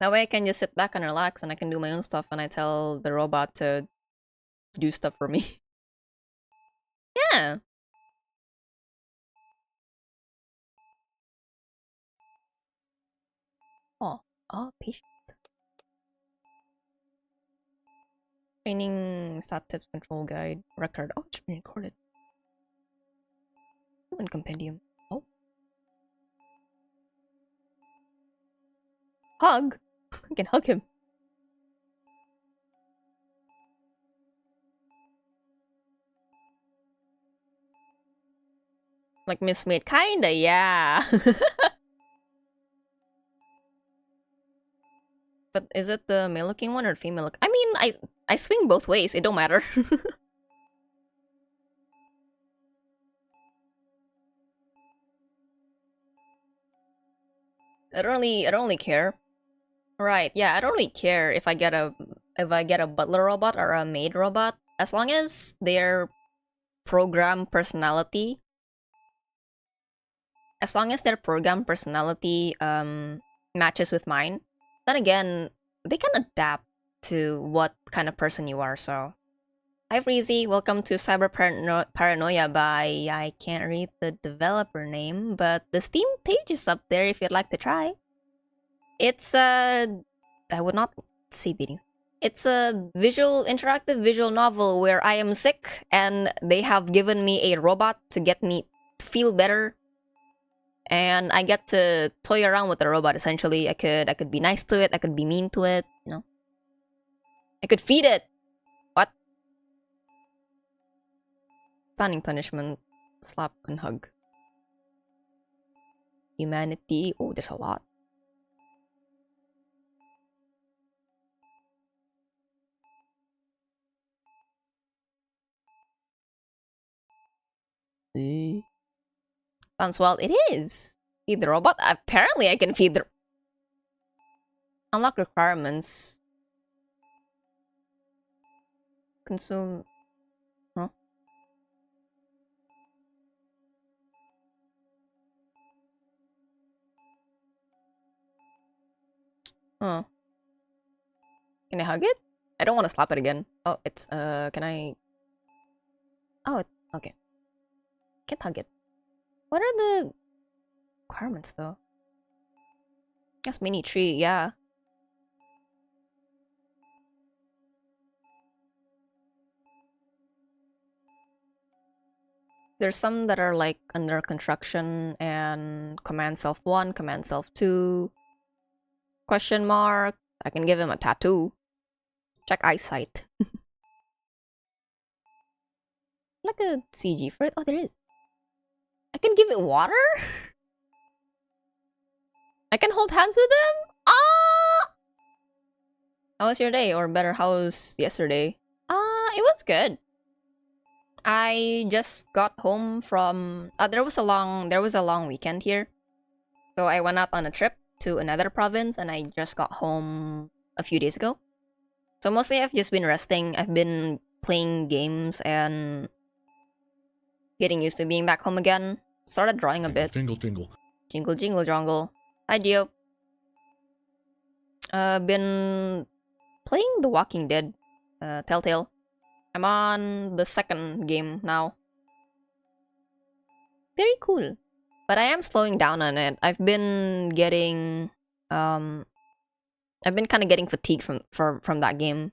That way I can just sit back and relax and I can do my own stuff and I tell the robot to do stuff for me. Yeah. Oh. Oh, patient. Training stat tips control guide record. Oh, it's been recorded. Human compendium. Oh. Hug? I can hug him. Like Miss Maid. Kinda, yeah. But is it the male looking one or the female look? I mean, I swing both ways. It don't matter. I don't really care. Right, yeah, I don't really care if I get a butler robot or a maid robot, as long as their program personality matches with mine. Then again, they can adapt to what kind of person you are, so. Hi Freezy, welcome to Paranoia by, I can't read the developer name, but the Steam page is up there if you'd like to try. It's I would not say dating. It's a interactive visual novel where I am sick and they have given me a robot to get me to feel better. And I get to toy around with the robot essentially. I could be nice to it, I could be mean to it, you know. I could feed it. What? Stunning punishment, slap and hug. Humanity. Oh, there's a lot. Sounds well. It is. Feed the robot. Apparently, I can feed the. Unlock requirements. Consume. Huh? Huh. Can I hug it? I don't want to slap it again. Oh, it's can I? Oh, okay. Can't hug it. What are the requirements though? Guess mini tree. Yeah. There's some that are like under construction and command self 1, command self 2. Question mark. I can give him a tattoo. Check eyesight. Like a CG for it. Oh, there is. I can give it water? I can hold hands with them? Ah! How was your day? Or better, how was yesterday? It was good. I just got home from there was a long weekend here. So I went out on a trip to another province and I just got home a few days ago. So mostly I've just been resting. I've been playing games and getting used to being back home again. Started drawing a bit. Jingle, jingle. Jingle, jingle, jongle. Hi, Gio. Been playing The Walking Dead, Telltale. I'm on the second game now. Very cool. But I am slowing down on it. I've been kind of getting fatigued from that game.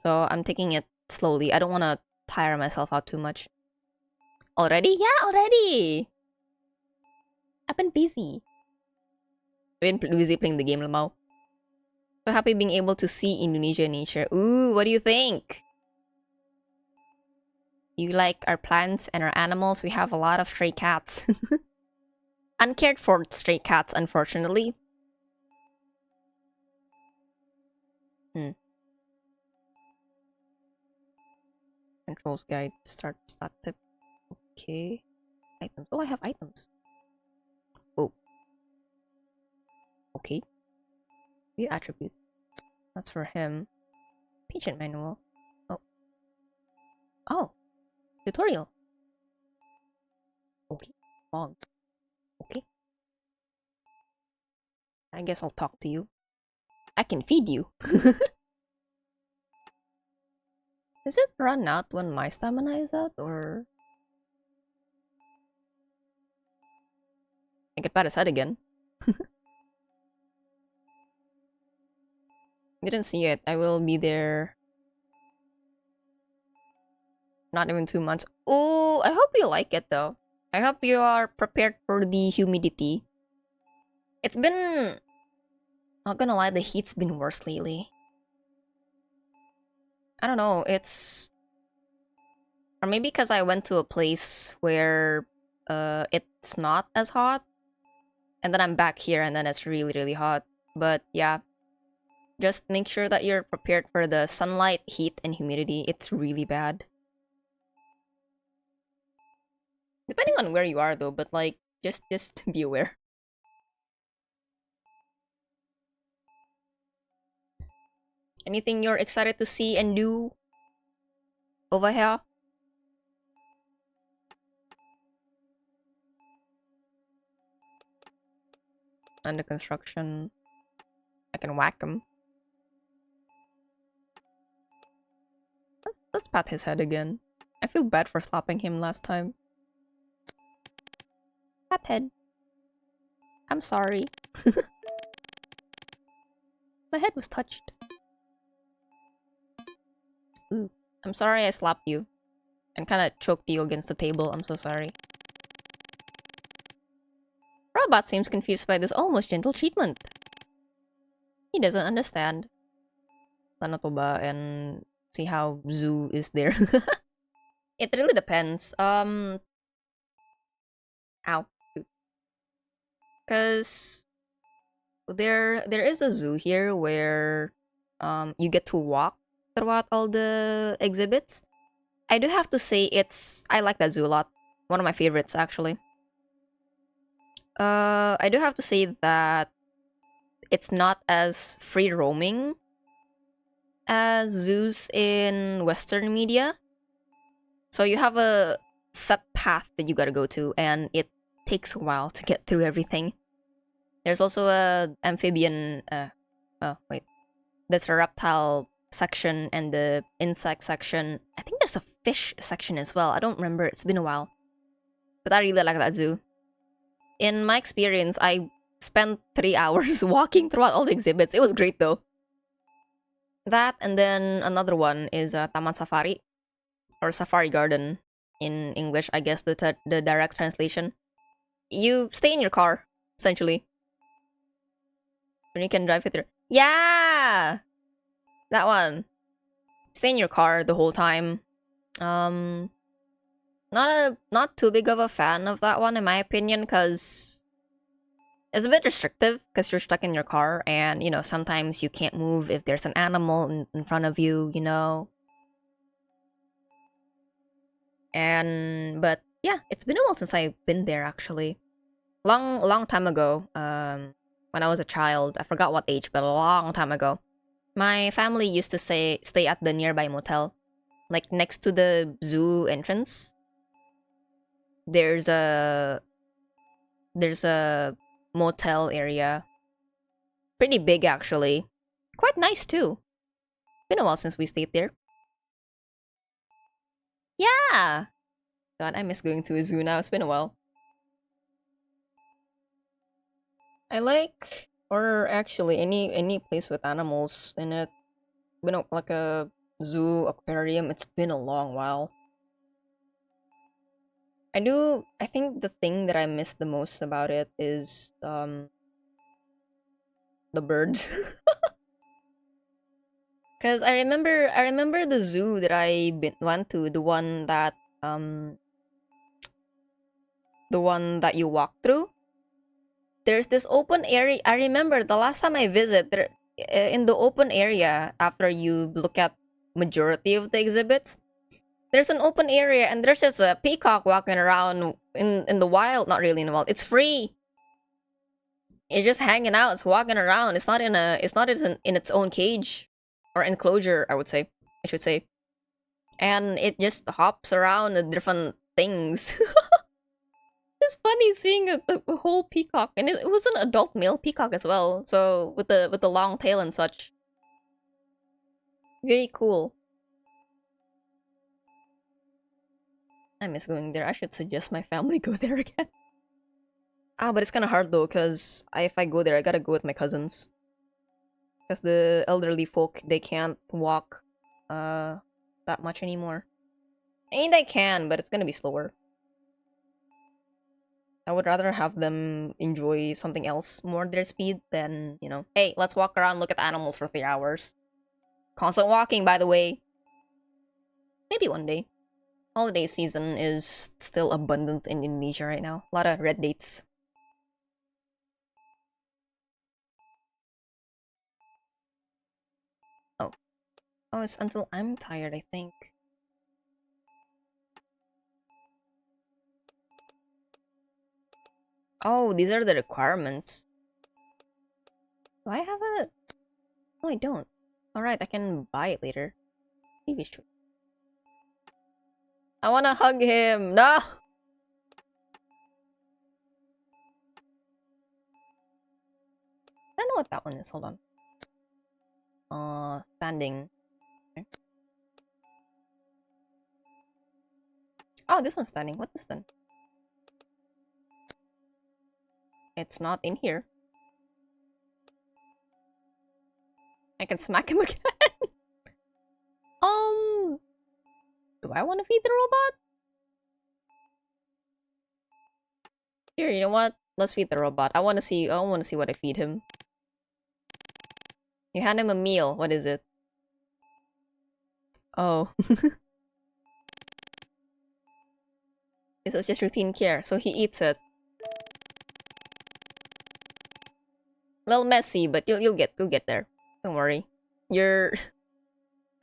So I'm taking it slowly. I don't want to tire myself out too much. Already? Yeah, already. I've been busy. I've been busy playing the game, Lamau. So happy being able to see Indonesia nature. Ooh, what do you think? You like our plants and our animals? We have a lot of stray cats. Uncared for stray cats, unfortunately. Controls guide. Start tip. Okay. Items. Oh, I have items. Oh. Okay. View attributes. That's for him. Patient manual. Oh. Oh. Tutorial. Okay. Log. Okay. I guess I'll talk to you. I can feed you. Does it run out when my stamina is out, or... I could pat his head again. Didn't see it. I will be there... Not even 2 months. Oh, I hope you like it, though. I hope you are prepared for the humidity. It's been... Not gonna lie, the heat's been worse lately. I don't know, it's... Or maybe because I went to a place where it's not as hot. And then I'm back here and then it's really, really hot. But yeah, just make sure that you're prepared for the sunlight, heat, and humidity. It's really bad. Depending on where you are though, but like, just be aware. Anything you're excited to see and do over here? Under construction. I can whack him. Let's pat his head again. I feel bad for slapping him last time. Pat head. I'm sorry. My head was touched. Ooh. I'm sorry I slapped you. And kinda choked you against the table. I'm so sorry. Robot seems confused by this almost gentle treatment. He doesn't understand. Sana to ba? And see how Zoo is there. It really depends. Ow. Cause there is a zoo here where you get to walk throughout all the exhibits. I do have to say I like that zoo a lot. One of my favorites actually. I do have to say that it's not as free roaming as zoos in Western media. So you have a set path that you gotta go to, and it takes a while to get through everything. There's also a amphibian. Oh wait, there's a reptile section and the insect section. I think there's a fish section as well. I don't remember. It's been a while, but I really like that zoo. In my experience, I spent 3 hours walking throughout all the exhibits. It was great though. That, and then another one is Taman Safari, or Safari Garden in English, I guess the direct translation. You stay in your car, essentially. And you can drive it through. Yeah! That one. Stay in your car the whole time. Not too big of a fan of that one in my opinion, because it's a bit restrictive because you're stuck in your car, and you know, sometimes you can't move if there's an animal in front of you, you know. But yeah, it's been a while since I've been there actually. Long time ago, when I was a child, I forgot what age, but a long time ago. My family used to stay at the nearby motel, like next to the zoo entrance. There's a motel area. Pretty big actually. Quite nice too. Been a while since we stayed there. Yeah! God, I miss going to a zoo now. It's been a while. I like, or actually any place with animals in it. Been like a zoo, aquarium. It's been a long while. I think the thing that I miss the most about it is the birds. Cause I remember the zoo that went to, the one that you walk through. There's this open area. I remember the last time I visit there, in the open area, after you look at majority of the exhibits, there's an open area and there's just a peacock walking around in the wild. Not really in the wild. It's free. It's just hanging out. It's walking around. It's not in its own cage or enclosure, I should say. And it just hops around the different things. It's funny seeing the whole peacock, and it was an adult male peacock as well. So with the long tail and such, very cool. I miss going there. I should suggest my family go there again. But it's kind of hard though, cause if I go there, I gotta go with my cousins. Cause the elderly folk, they can't walk, that much anymore. I mean, they can, but it's gonna be slower. I would rather have them enjoy something else more their speed than, you know, hey, let's walk around, look at animals for 3 hours. Constant walking, by the way. Maybe one day. Holiday season is still abundant in Indonesia right now. A lot of red dates. Oh. Oh, it's until I'm tired, I think. Oh, these are the requirements. Do I have a... No, I don't. Alright, I can buy it later. Maybe should. I wanna hug him! No! I don't know what that one is, hold on. Standing. Okay. Oh, this one's standing. What is then? It's not in here. I can smack him again. Do I want to feed the robot? Here, you know what? Let's feed the robot. I want to see what I feed him. You hand him a meal. What is it? Oh. This is just routine care, so he eats it. A little messy, but you'll get there. Don't worry. You're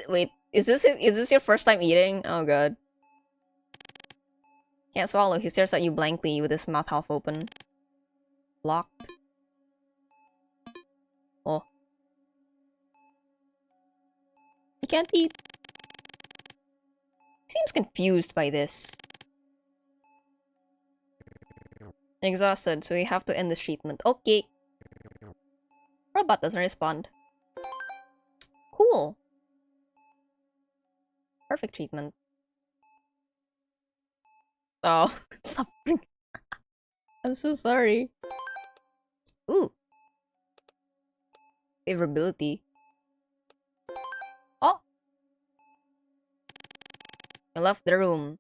wait, is this your first time eating? Oh god. Can't swallow. He stares at you blankly with his mouth half open. Locked. Oh. He can't eat. Seems confused by this. Exhausted, so we have to end this treatment. Okay. Robot doesn't respond. Cool. Perfect treatment. Oh, suffering. I'm so sorry. Ooh. Favorability. Oh! I left the room.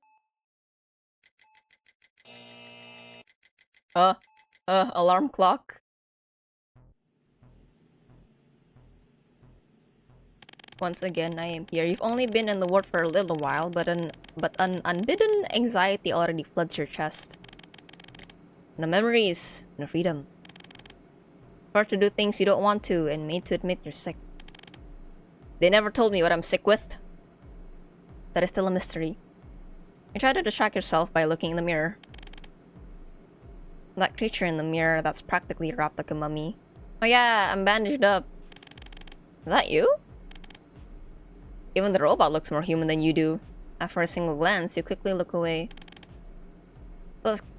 Alarm clock. Once again, I am here. You've only been in the ward for a little while, but an unbidden anxiety already floods your chest. No memories, no freedom. Forced to do things you don't want to, and made to admit you're sick. They never told me what I'm sick with. That is still a mystery. You try to distract yourself by looking in the mirror. That creature in the mirror that's practically wrapped like a mummy. Oh yeah, I'm bandaged up. Is that you? Even the robot looks more human than you do. After a single glance, you quickly look away.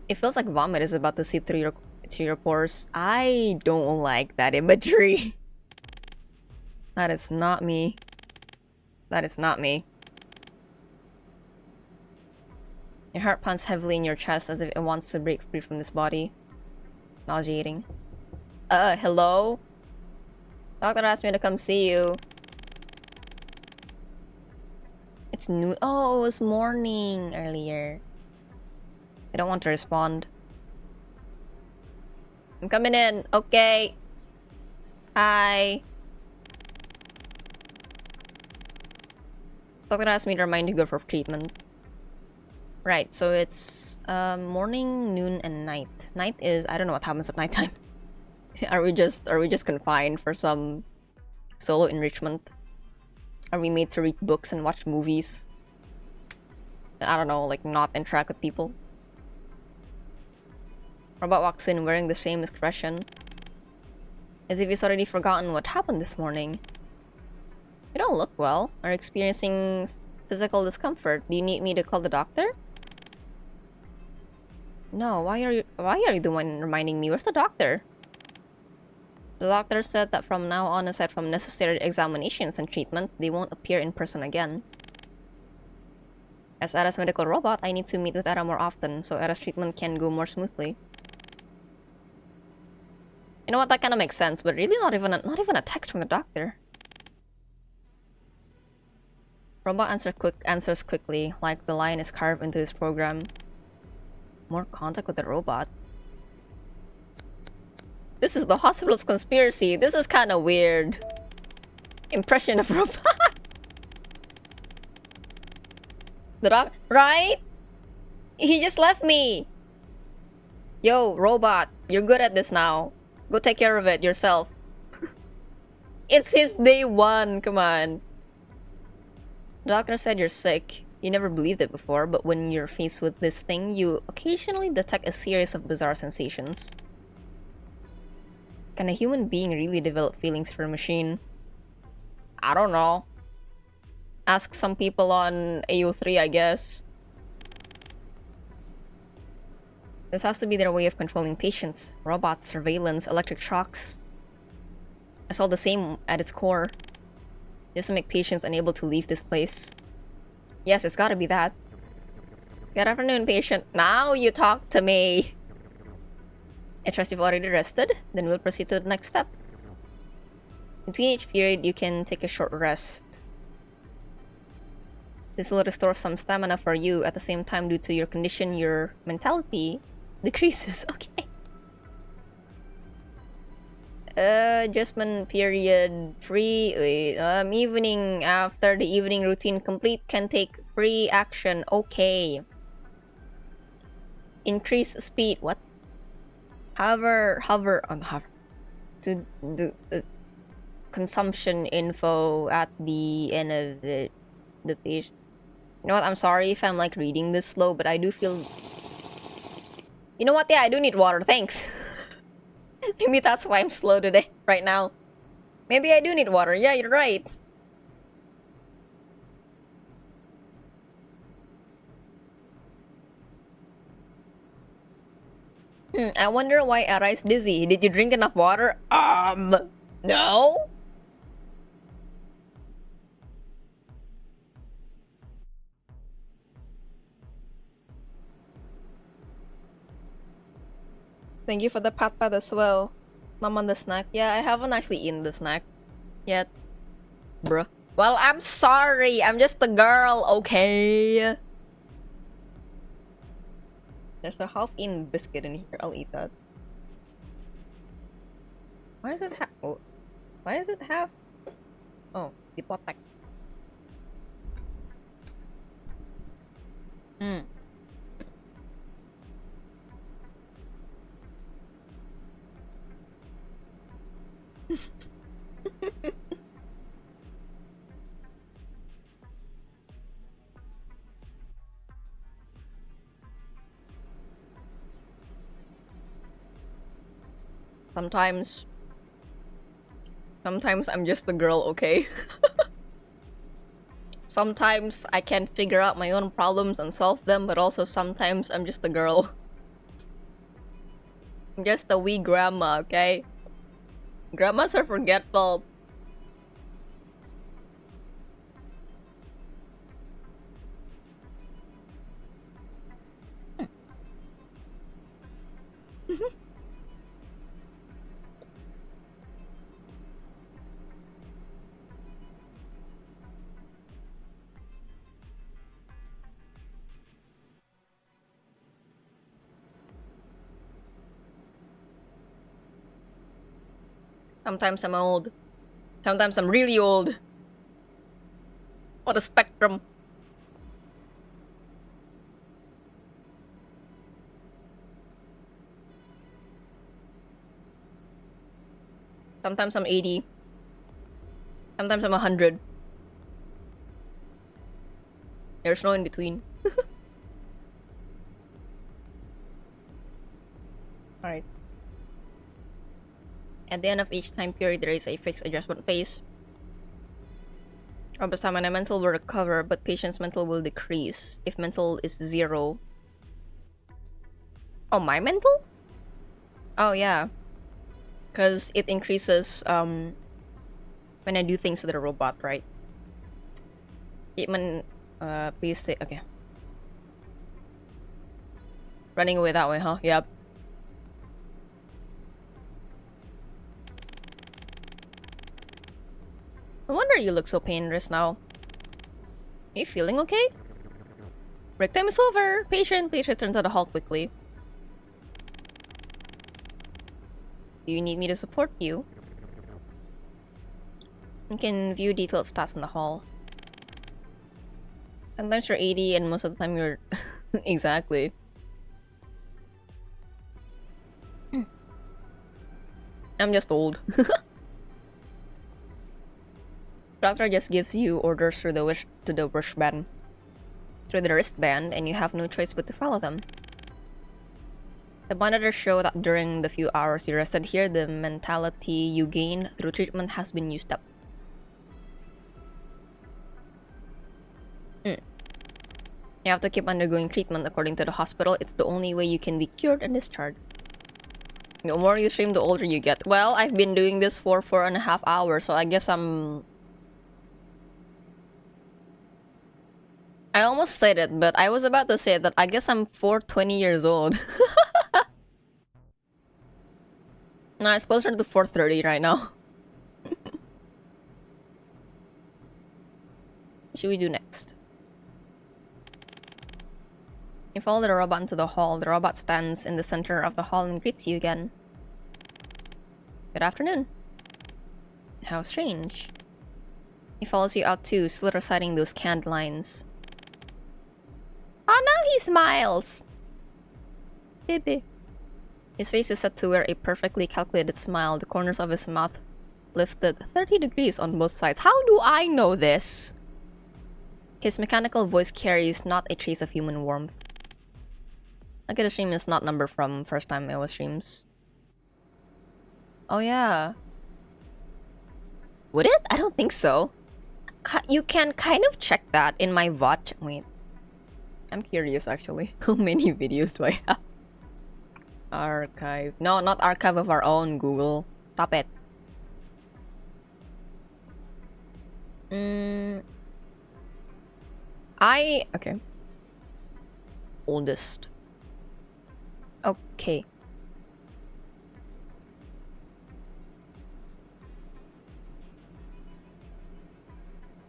It feels like vomit is about to seep through your pores. I don't like that imagery. That is not me. That is not me. Your heart pounds heavily in your chest as if it wants to break free from this body. Nauseating. Hello? Doctor asked me to come see you. It's noon. Oh, it was morning earlier. I don't want to respond. I'm coming in. Okay. Hi. Doctor asked me to remind you to go for treatment. Right, so it's morning, noon, and night. Night is I don't know what happens at nighttime. Are we just confined for some solo enrichment? Are we made to read books and watch movies? I don't know, like not interact with people. Robot walks in wearing the same expression, as if he's already forgotten what happened this morning. You don't look well. Are you experiencing physical discomfort? Do you need me to call the doctor? No, why are you the one reminding me? Where's the doctor? The doctor said that from now on, aside from necessary examinations and treatment, they won't appear in person again. As Era's medical robot, I need to meet with Era more often, so Era's treatment can go more smoothly. You know what? That kind of makes sense, but really not even a text from the doctor. Robot answers quickly, like the line is carved into his program. More contact with the robot. This is the hospital's conspiracy. This is kind of weird. Impression of robot. The doc, right? He just left me. Yo, robot, you're good at this now. Go take care of it yourself. It's his day one. Come on. The doctor said you're sick. You never believed it before, but when you're faced with this thing, you occasionally detect a series of bizarre sensations. Can a human being really develop feelings for a machine? I don't know. Ask some people on AO3, I guess. This has to be their way of controlling patients. Robots, surveillance, electric shocks. It's all the same at its core. Just to make patients unable to leave this place. Yes, it's gotta be that. Good afternoon, patient. Now you talk to me. I trust you've already rested. Then we'll proceed to the next step. Between each period, you can take a short rest. This will restore some stamina for you. At the same time, due to your condition, your mentality decreases. Okay. Adjustment period free. Wait, evening after the evening routine complete can take free action. Okay. Increase speed. What? Hover on the hover to the consumption info at the end of the page. You know what? I'm sorry if I'm like reading this slow, but I do feel. You know what? Yeah, I do need water. Thanks. Maybe that's why I'm slow today, right now. Maybe I do need water. Yeah, you're right. I wonder why Ara is dizzy. Did you drink enough water? No? Thank you for the pat as well. Nom on the snack. Yeah, I haven't actually eaten the snack yet. Bruh. Well, I'm sorry. I'm just a girl, okay? There's a half-eaten biscuit in here. I'll eat that. Why is it half? Oh. Why is it half? Oh, hipotek. Sometimes I'm just a girl, okay? Sometimes I can figure out my own problems and solve them, but also sometimes I'm just a girl. I'm just a wee grandma, okay? Grandmas are forgetful. Sometimes I'm old. Sometimes I'm really old. What a spectrum. Sometimes I'm 80. Sometimes I'm 100. There's no in between. Alright. At the end of each time period, there is a fixed adjustment phase. Robust stamina mental will recover, but patient's mental will decrease. If mental is 0. Oh, my mental? Oh, yeah. Because it increases when I do things to the robot, right? Please stay. Okay. Running away that way, huh? Yep. No wonder you look so painless now. Are you feeling okay? Break time is over. Patient, please return to the hall quickly. Do you need me to support you? You can view detailed stats in the hall. Sometimes you're 80 and most of the time you're... Exactly. I'm just old. Doctor just gives you orders through the wristband. Through the wristband, and you have no choice but to follow them. The monitors show that during the few hours you rested here, the mentality you gained through treatment has been used up. You have to keep undergoing treatment according to the hospital. It's the only way you can be cured and discharged. The more you stream, the older you get. Well, I've been doing this for 4.5 hours, so I guess I almost said it, but I was about to say that I guess I'm 420 years old. No, it's closer to 430 right now. What should we do next? You follow the robot into the hall. The robot stands in the center of the hall and greets you again. Good afternoon. How strange. He follows you out too, still reciting those canned lines. Oh, now he smiles! Baby. His face is set to wear a perfectly calculated smile, the corners of his mouth lifted 30 degrees on both sides. How do I know this? His mechanical voice carries not a trace of human warmth. Look at the stream is not numbered from first time it was streams. Oh yeah. Would it? I don't think so. You can kind of check that in my watch. Wait. I'm curious actually. How many videos do I have? Archive. No, not archive of our own, Google. Stop it. Okay. Oldest. Okay.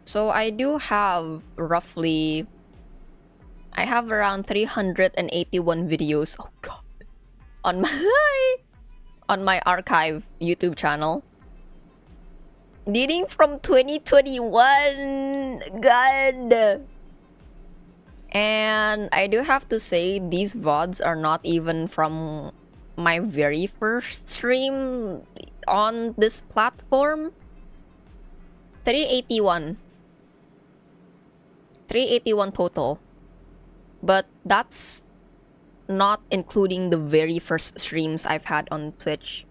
So I do have roughly... I have around 381 videos. Oh god. On my archive YouTube channel. Dating from 2021. God. And I do have to say, these VODs are not even from my very first stream on this platform. 381 total. But that's not including the very first streams I've had on Twitch.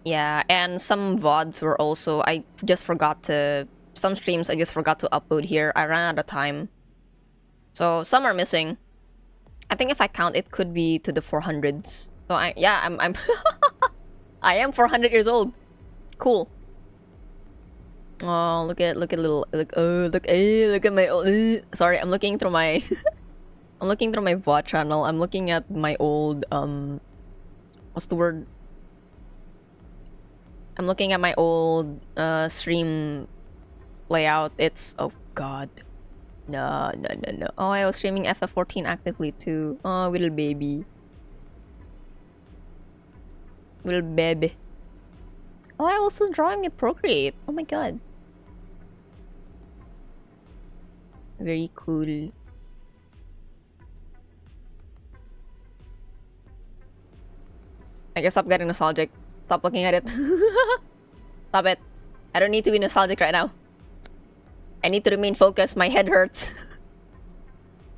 Yeah, and some VODs were also... I just forgot to... Some streams I just forgot to upload here. I ran out of time. So some are missing. I think if I count, it could be to the 400s. So I'm I am 400 years old. Cool. Oh, look at my old... sorry, I'm looking through my I'm looking through my VOD channel. I'm looking at my old what's the word? I'm looking at my old stream layout. It's... oh god. No. Oh, I was streaming FF14 actively too. Oh, little baby. Little baby. Oh, I was also drawing with Procreate. Oh my god. Very cool. I guess stop getting nostalgic. Stop looking at it. Stop it. I don't need to be nostalgic right now. I need to remain focused. My head hurts.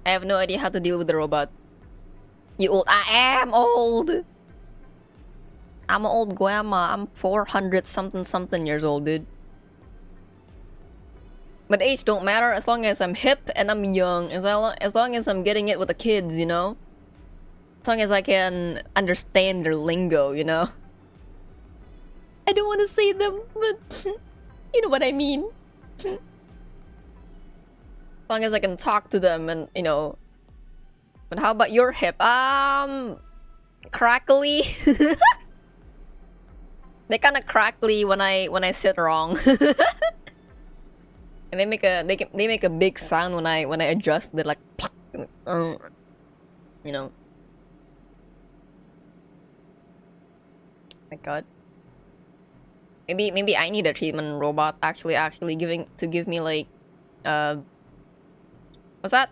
I have no idea how to deal with the robot. You old. I am old. I'm an old grandma. I'm 400 something years old, dude. But age don't matter as long as I'm hip and I'm young. As long as I'm getting it with the kids, you know? As long as I can understand their lingo, you know? I don't want to say them, but you know what I mean. As long as I can talk to them and, you know. But how about your hip? Crackly. They kind of crackly when I sit wrong. And they make a big sound when I adjust. They're like, you know. My god. Maybe I need a treatment robot actually give me like what's that?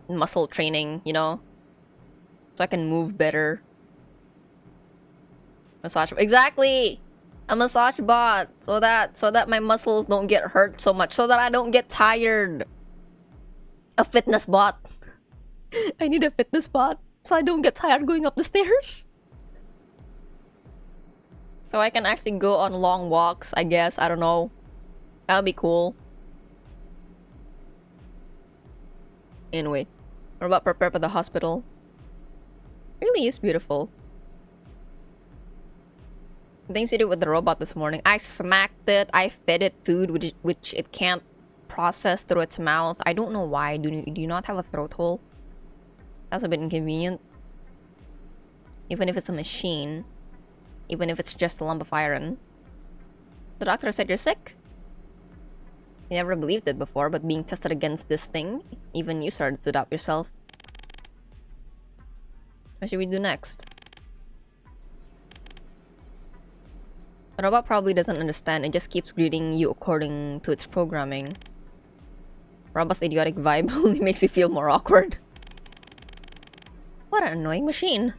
Muscle training, you know? So I can move better. Massage... exactly! A massage bot! So that my muscles don't get hurt so much. So that I don't get tired. A fitness bot. I need a fitness bot. So I don't get tired going up the stairs. So I can actually go on long walks, I guess. I don't know. That'll be cool. Anyway, robot prepared for the hospital. Really is beautiful. Things to do with the robot this morning. I smacked it. I fed it food which it can't process through its mouth. I don't know why. Do you not have a throat hole? That's a bit inconvenient. Even if it's a machine. Even if it's just a lump of iron. The doctor said you're sick. You never believed it before, but being tested against this thing, even you started to doubt yourself. What should we do next? The robot probably doesn't understand, it just keeps greeting you according to its programming. Robot's idiotic vibe only makes you feel more awkward. What an annoying machine.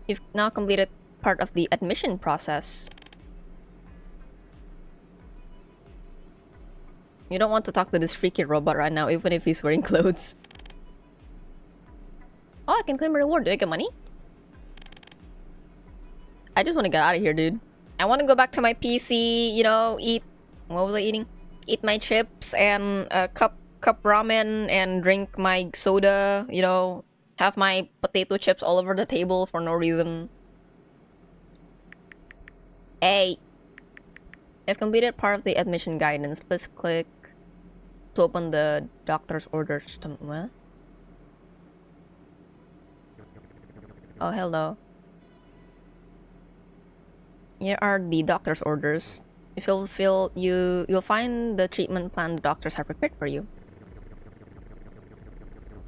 You've now completed part of the admission process. You don't want to talk to this freaky robot right now, even if he's wearing clothes. Oh, I can claim a reward. Do I get money? I just want to get out of here, dude. I want to go back to my PC, you know, eat... What was I eating? Eat my chips and cup ramen and drink my soda, you know. Have my potato chips all over the table for no reason. Hey! I've completed part of the admission guidance. Please click to open the doctor's orders. What? Oh, hello. Here are the doctor's orders. If you'll you'll find the treatment plan the doctors have prepared for you.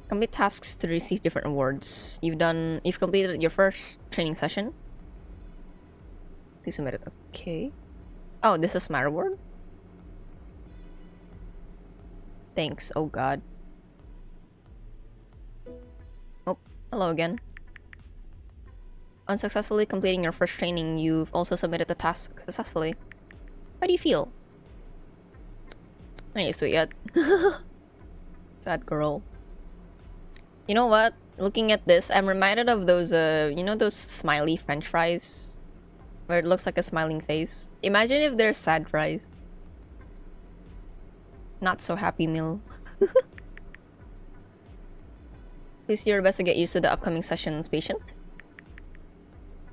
Complete tasks to receive different rewards. You've completed your first training session. Please submit it. Okay. Oh, this is my reward? Thanks. Oh god. Oh, hello again. On successfully completing your first training, you've also submitted the task successfully. How do you feel? I ain't used to it yet. Sad girl. You know what? Looking at this, I'm reminded of those, you know those smiley french fries? Where it looks like a smiling face. Imagine if they're sad fries. Not so happy meal. Please do your best to get used to the upcoming sessions, patient.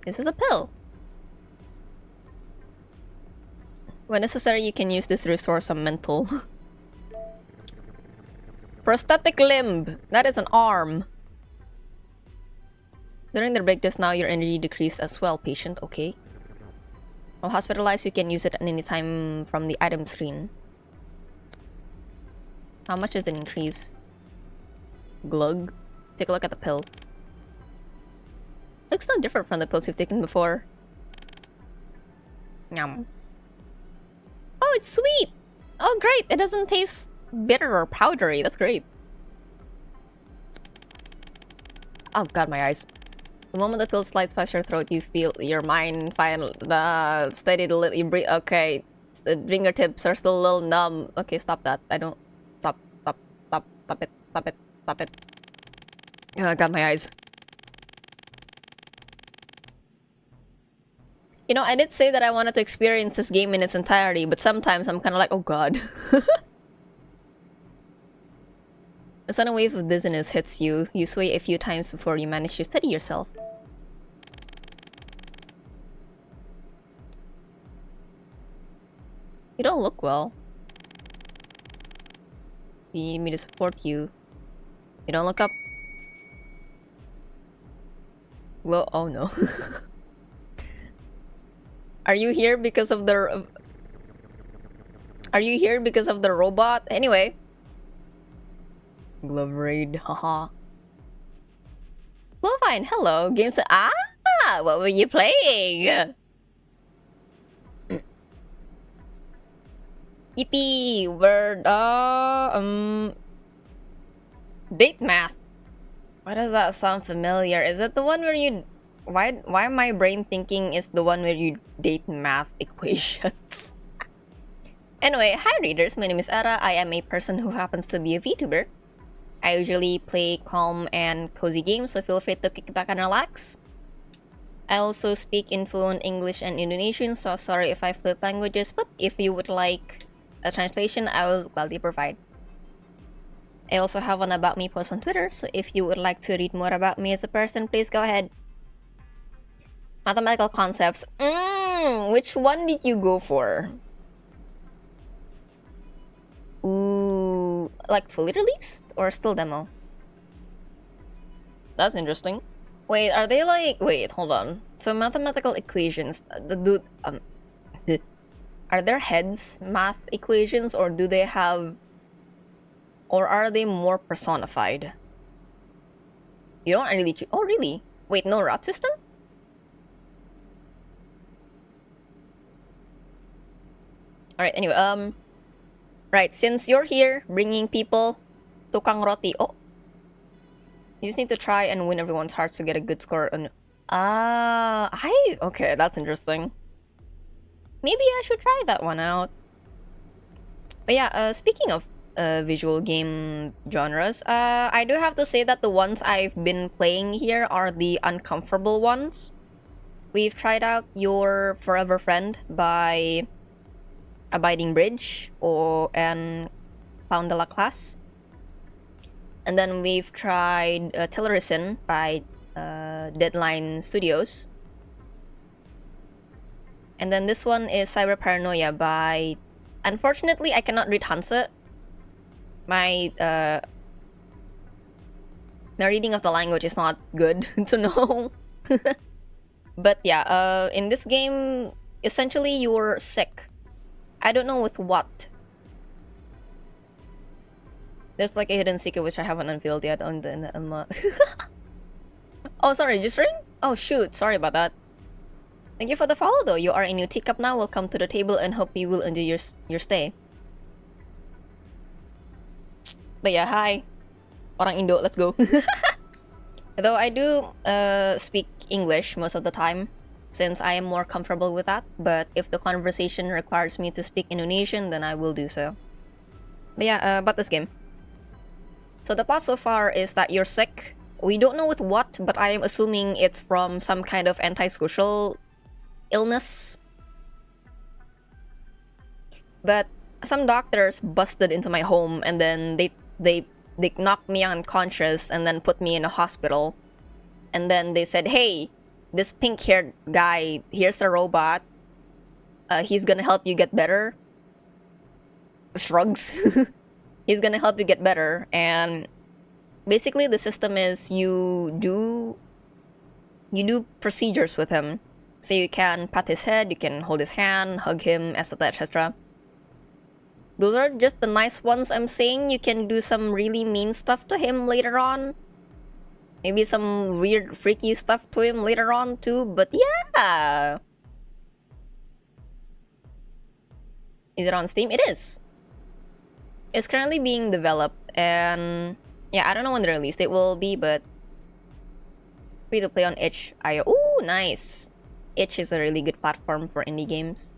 This is a pill. When necessary, you can use this to restore some mental. Prosthetic limb! That is an arm. During the break just now, your energy decreased as well, patient. Okay. While hospitalized, you can use it at any time from the item screen. How much does it increase? Glug. Take a look at the pill. Looks no different from the pills you've taken before. Yum. Oh, it's sweet! Oh, great! It doesn't taste bitter or powdery. That's great. Oh god, my eyes. The moment the pill slides past your throat, you feel your mind finally steady to let you breathe. Okay, the fingertips are still a little numb. Okay, stop that. I don't. Stop it. Oh god, my eyes. You know, I did say that I wanted to experience this game in its entirety, but sometimes I'm kind of like, oh god. A sudden wave of dizziness hits you. You sway a few times before you manage to steady yourself. You don't look well. You need me to support you. You don't look up. Well, oh no. Are you here because of the... Are you here because of the robot? Anyway. Glove raid, haha. Well, fine, hello. Games... Ah! What were you playing? Yippee! Word, date math. Why does that sound familiar? Is it the one where you... Why am my brain thinking is the one where you date math equations? Anyway, hi readers, my name is Era. I am a person who happens to be a VTuber. I usually play calm and cozy games, so feel free to kick back and relax. I also speak in fluent English and Indonesian, so sorry if I flip languages, but if you would like a translation, I will gladly provide. I also have an About Me post on Twitter, so if you would like to read more about me as a person, please go ahead. Mathematical concepts. Which one did you go for? Ooh, like fully released or still demo? That's interesting. Wait, are they like... Wait, hold on. So mathematical equations, are their heads math equations, or do they have... Or are they more personified? You don't really choose... Oh, really? Wait, no route system? Alright, anyway, right, since you're here bringing people tukang roti... Oh. You just need to try and win everyone's hearts to get a good score on... Okay, that's interesting. Maybe I should try that one out. But yeah, speaking of visual game genres, I do have to say that the ones I've been playing here are the uncomfortable ones. We've tried out Your Forever Friend by Abiding Bridge and Clown de la Classe. And then we've tried TELLURICENE by Deadline Studios. And then this one is Cyber Paranoia by... Unfortunately, I cannot read Hanse. My reading of the language is not good to know. But yeah, in this game, essentially you're sick. I don't know with what. There's like a hidden secret which I haven't unveiled yet on the... Oh, sorry, registering? Oh shoot, sorry about that. Thank you for the follow though. You are a new teacup now. Welcome to the table and hope you will enjoy your stay. But yeah, hi. Orang Indo, let's go. Though I do speak English most of the time, since I am more comfortable with that. But if the conversation requires me to speak Indonesian, then I will do so. But yeah, about this game. So the plot so far is that you're sick. We don't know with what, but I am assuming it's from some kind of antisocial illness. But some doctors busted into my home and then they knocked me unconscious and then put me in a hospital. And then they said, hey, this pink-haired guy, here's a robot. He's gonna help you get better. Shrugs. He's gonna help you get better. And basically the system is you do procedures with him. So you can pat his head, you can hold his hand, hug him, etc, etc. Those are just the nice ones I'm saying. You can do some really mean stuff to him later on. Maybe some weird, freaky stuff to him later on too, but yeah! Is it on Steam? It is! It's currently being developed, and yeah, I don't know when the release date will be, but free to play on itch.io. Ooh, nice! Itch is a really good platform for indie games.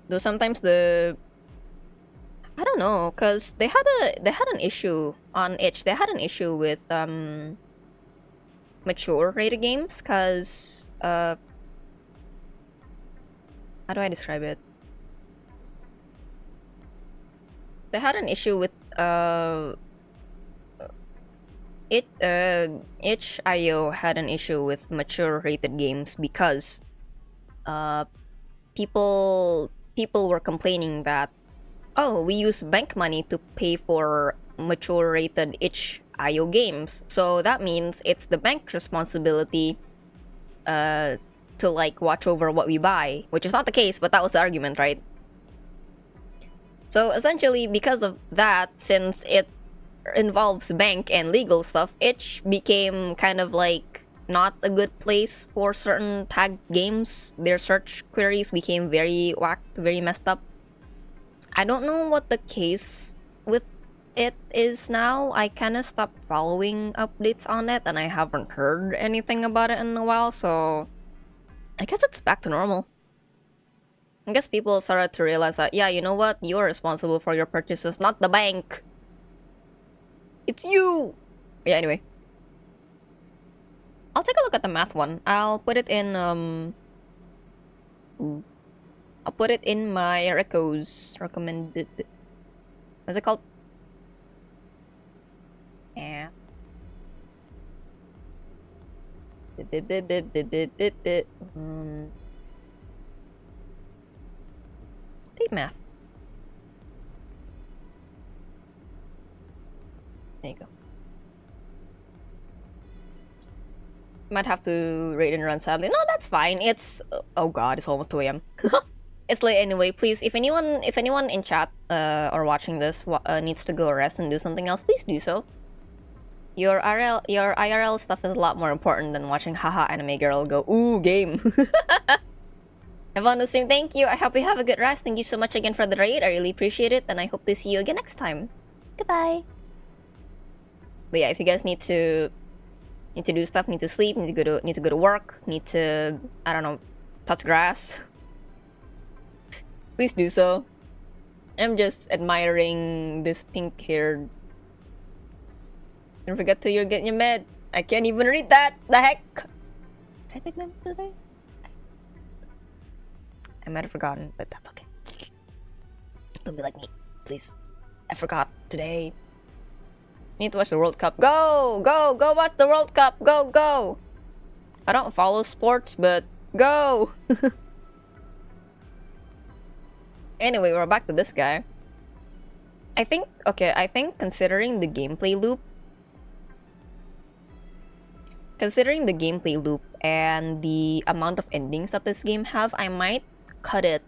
Though sometimes I don't know, cause they had an issue on itch. They had an issue with mature rated games, cause how do I describe it? They had an issue with itch.io had an issue with mature rated games because people were complaining that, oh, we use bank money to pay for mature rated itch.io games, so that means it's the bank's responsibility to like watch over what we buy, which is not the case, but that was the argument, right? So essentially, because of that, since it involves bank and legal stuff, itch became kind of like not a good place for certain tag games. Their search queries became very whacked, very messed up. I don't know what the case with it is now. I kind of stopped following updates on it and I haven't heard anything about it in a while, so I guess it's back to normal. I guess people started to realize that, yeah, you know what? You're responsible for your purchases, not the bank. It's you! Yeah, anyway. I'll take a look at the math one. I'll put it in I'll put it in my recommended. What's it called? Yeah. Take math. There you go. Might have to raid and run sadly. No, that's fine. It's oh god, it's almost 2 a.m. It's late anyway. Please, if anyone in chat or watching this needs to go rest and do something else, please do so. Your IRL stuff is a lot more important than watching haha anime girl go ooh game. Have fun stream. Thank you. I hope you have a good rest. Thank you so much again for the raid. I really appreciate it, and I hope to see you again next time. Goodbye. But yeah, if you guys need to do stuff, need to sleep, need to go to work, need to, I don't know, touch grass, please do so. I'm just admiring this pink-haired. Don't forget to get your med. I can't even read that. The heck? Did I take my med today? I might have forgotten, but that's okay. Don't be like me, please. I forgot today. Need to watch the World Cup. Go! Go! Go watch the World Cup! Go! Go! I don't follow sports, but go! Anyway, we're back to this guy. I think considering the gameplay loop and the amount of endings that this game have, I might cut it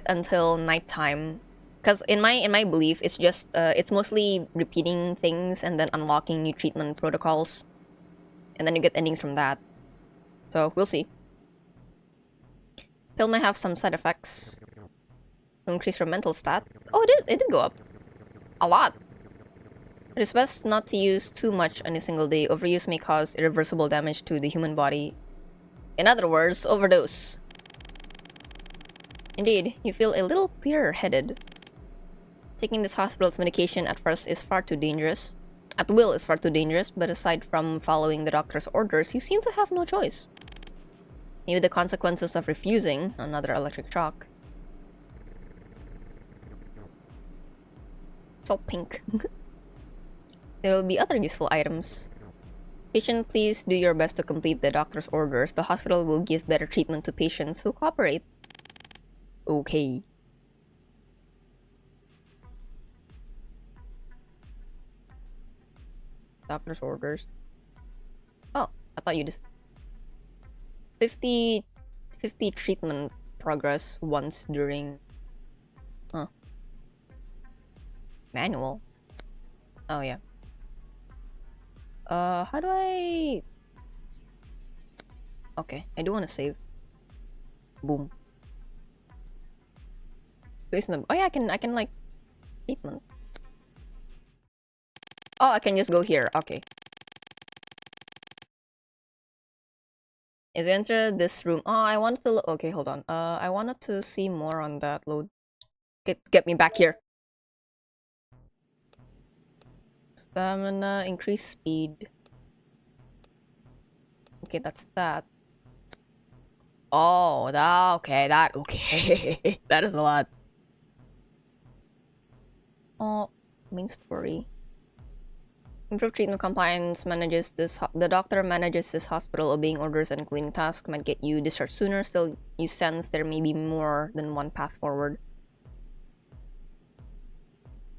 until nighttime. Because in my belief, it's just it's mostly repeating things and then unlocking new treatment protocols, and then you get endings from that. So we'll see. Pill may have some side effects. Increase your mental stat. Oh, it did go up a lot. It is best not to use too much on a single day. Overuse may cause irreversible damage to the human body. In other words, overdose. Indeed, you feel a little clearer-headed. Taking this hospital's medication at will is far too dangerous, but aside from following the doctor's orders, you seem to have no choice. Maybe the consequences of refusing another electric shock. It's all pink. There will be other useful items. Patient, please do your best to complete the doctor's orders. The hospital will give better treatment to patients who cooperate. Okay. Doctor's orders. Oh, I thought you just 50 treatment progress once during manual. Oh yeah. How do I? Okay, I do want to save. Boom. Oh yeah, I can like treatment. Oh, I can just go here. Okay. Is you enter this room? Oh, I wanted to. Okay, hold on. I wanted to see more on that. Load. Get me back here. Stamina, increase speed. Okay, that's that. Oh, okay. That is a lot. Oh, main story. Improve treatment compliance, the doctor manages this hospital. Obeying orders and cleaning tasks might get you discharged sooner. Still, you sense there may be more than one path forward.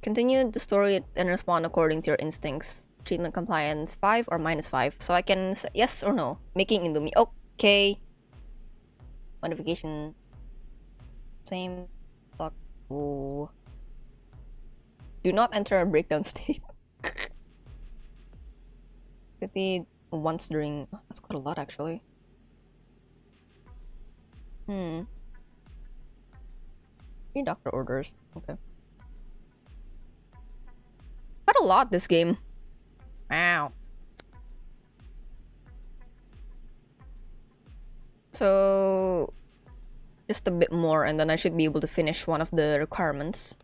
Continue the story and respond according to your instincts. Treatment compliance 5 or -5. So I can say yes or no. Making Indomie. Okay. Modification. Same. Fuck. Oh. Do not enter a breakdown state. 50 once during. That's quite a lot actually. Three doctor orders. Okay. Quite a lot this game. Wow. So just a bit more and then I should be able to finish one of the requirements.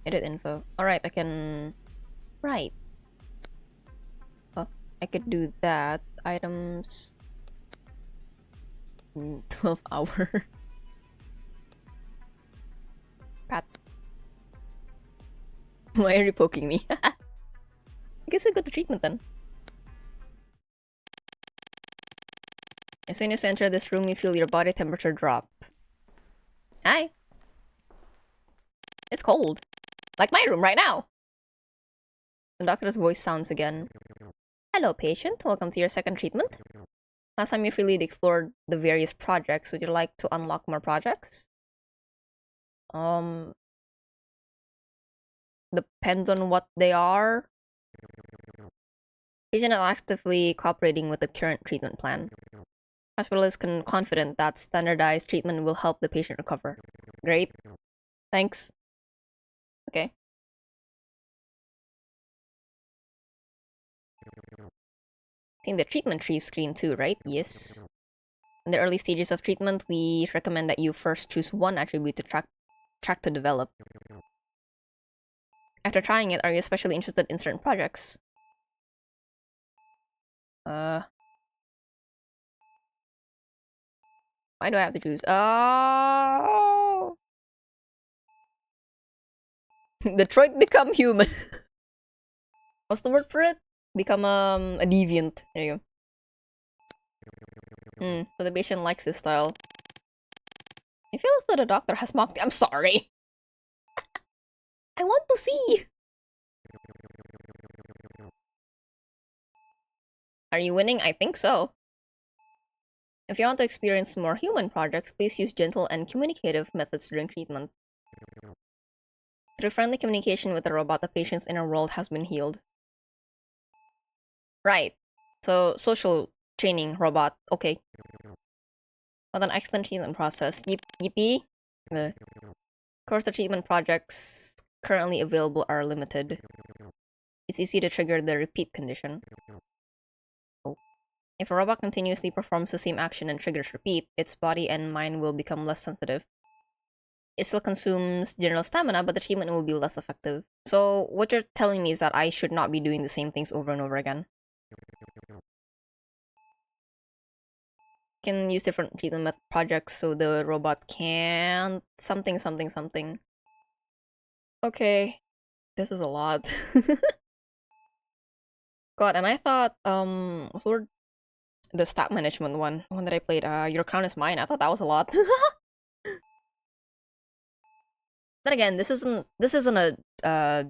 Edit info. Alright, I can write. I could do that. Items. 12 hour. Pat. Why are you poking me? I guess we go to treatment then. As soon as you enter this room, you feel your body temperature drop. Hi. It's cold. Like my room right now. The doctor's voice sounds again. Hello, patient. Welcome to your second treatment. Last time you freely explored the various projects. Would you like to unlock more projects? Depends on what they are. Patient is actively cooperating with the current treatment plan. Hospital is confident that standardized treatment will help the patient recover. Great. Thanks. Okay. Seen the treatment tree screen too, right? Yes. In the early stages of treatment, we recommend that you first choose one attribute to track to develop. After trying it, are you especially interested in certain projects? Why do I have to choose? Oh! Detroit become human. What's the word for it? Become a deviant. There you go. So the patient likes this style. I feel as though the doctor has mocked me. I'm sorry. I want to see. Are you winning? I think so. If you want to experience more human projects, please use gentle and communicative methods during treatment. Through friendly communication with the robot, the patient's inner world has been healed. Right. So, social training robot. Okay. What an excellent treatment process. Yippee. Of course, the treatment projects currently available are limited. It's easy to trigger the repeat condition. Oh. If a robot continuously performs the same action and triggers repeat, its body and mind will become less sensitive. It still consumes general stamina, but the treatment will be less effective. So, what you're telling me is that I should not be doing the same things over and over again. Can use different treatment projects so the robot can't something. Okay, this is a lot. God, and I thought sort the stat management one that I played, Your Crown is Mine. I thought that was a lot. Then again, this isn't a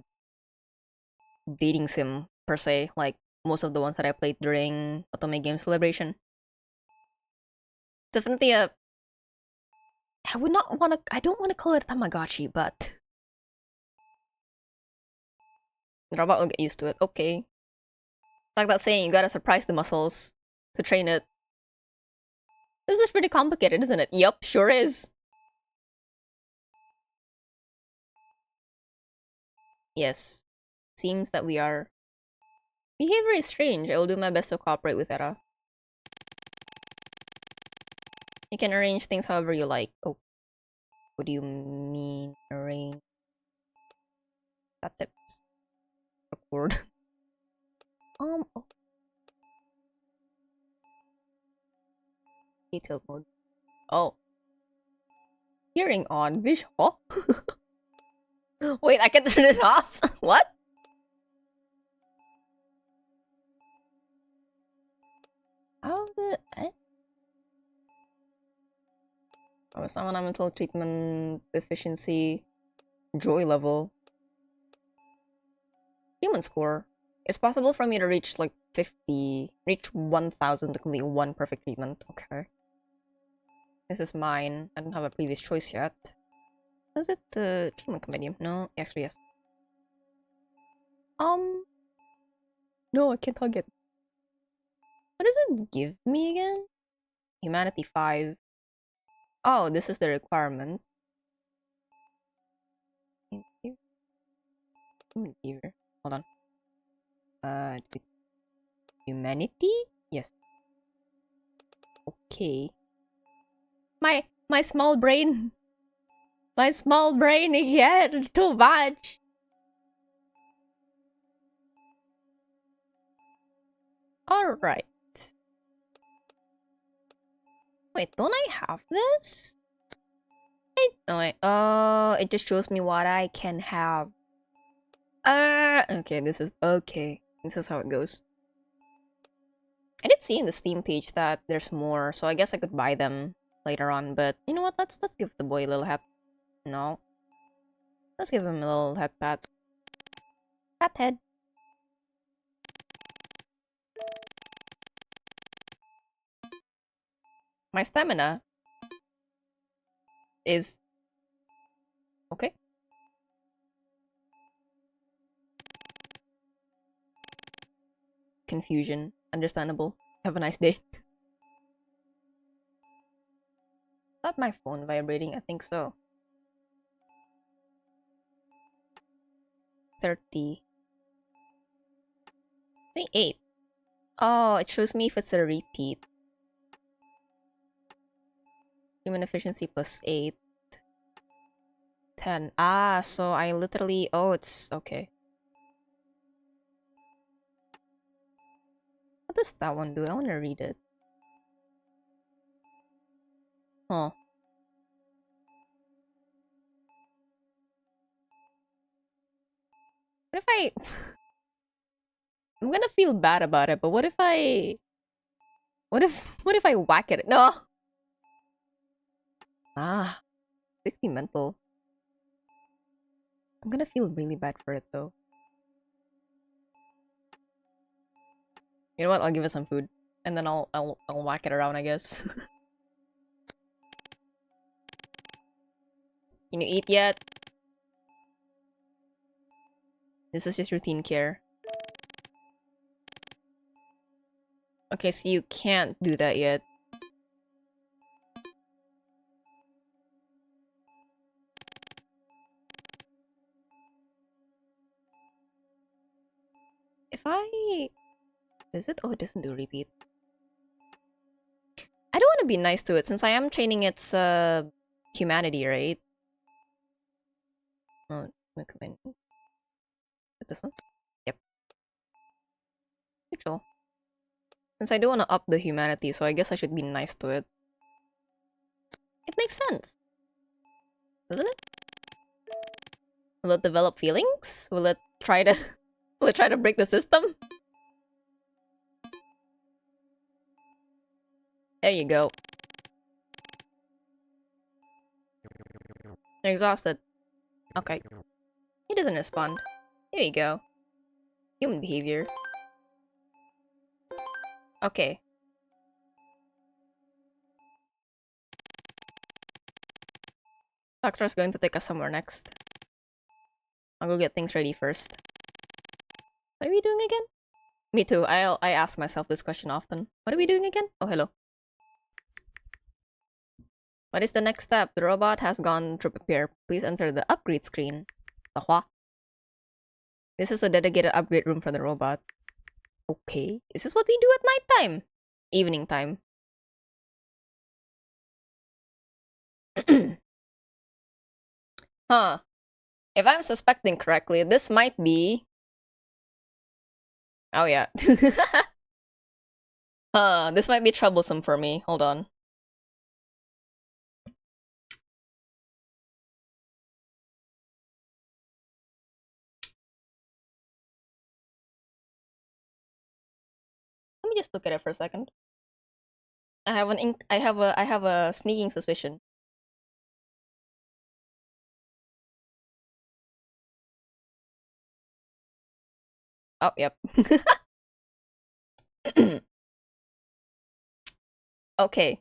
dating sim per se, like most of the ones that I played during Otome Game Celebration. Definitely a I don't want to call it a Tamagotchi, but the robot will get used to it. Okay. Like that saying, you gotta surprise the muscles to train it. This is pretty complicated, isn't it? Yup, sure is. Yes. Seems that we are. Behavior is strange. I will do my best to cooperate with Era. You can arrange things however you like. Oh. What do you mean, arrange? That tips. Record. Oh. Detailed mode. Oh. Hearing on. Visual. Wait, I can turn it off? What? How the... I was on a mental treatment efficiency joy level. Human score. It's possible for me to reach like 50, reach 1000 to complete one perfect treatment. Okay. This is mine. I don't have a previous choice yet. Was it the treatment compendium? No, actually yes. No, I can't hug it. What does it give me again? Humanity 5. Oh, this is the requirement. Here. Hold on. Humanity? Yes. Okay. My small brain. My small brain again. Too much. Alright. Wait, don't I have this? Oh, it just shows me what I can have. Okay, this is how it goes. I did see in the Steam page that there's more, so I guess I could buy them later on, but you know what, let's give the boy a little no. Let's give him a little pat. Pat head. My stamina is okay. Confusion. Understandable. Have a nice day. Is that my phone vibrating? I think so. 30. 28. Oh, it shows me if it's a repeat. Human efficiency plus 8. 10. Ah, so I literally... Oh, it's... Okay. What does that one do? I want to read it. Huh. What if I... I'm gonna feel bad about it, but what if I... What if I whack it? No! Ah. 60 mental. I'm gonna feel really bad for it, though. You know what? I'll give it some food. And then I'll whack it around, I guess. Can you eat yet? This is just routine care. Okay, so you can't do that yet. If I... Is it? Oh, it doesn't do repeat. I don't want to be nice to it since I am training its humanity, right? Oh, come in. This one? Yep. Neutral. Since I do want to up the humanity, so I guess I should be nice to it. It makes sense. Doesn't it? Will it develop feelings? Will it try to... Will it try to break the system? There you go. You're exhausted. Okay. He doesn't respond. Here you go. Human behavior. Okay. Doctor's going to take us somewhere next. I'll go get things ready first. What are we doing again? Me too. I ask myself this question often. What are we doing again? Oh, hello. What is the next step? The robot has gone to prepare. Please enter the upgrade screen. Tahua. This is a dedicated upgrade room for the robot. Okay. Is this what we do at night time? Evening time. Huh. If I'm suspecting correctly, this might be... Oh yeah. This might be troublesome for me. Hold on. Let me just look at it for a second. I have a sneaking suspicion. Oh, yep. Okay.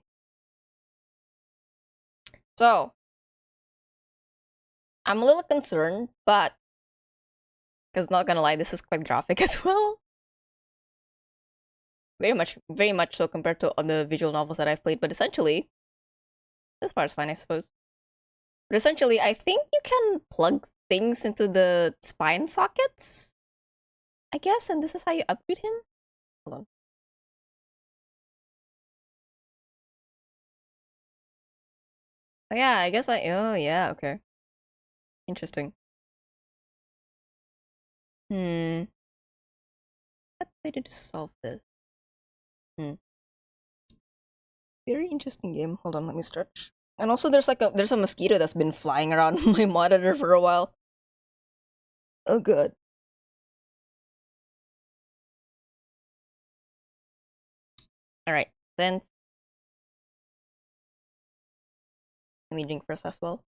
So, I'm a little concerned, but because not gonna lie, this is quite graphic as well. Very much so compared to other visual novels that I've played, but essentially, this part's fine, I suppose. But essentially, I think you can plug things into the spine sockets, I guess, and this is how you upgrade him? Hold on. Oh yeah, I guess oh yeah, okay. Interesting. What way to solve this? Hmm. Very interesting game. Hold on, let me stretch. And also, there's a mosquito that's been flying around my monitor for a while. Oh, good. All right, then let me drink first as well.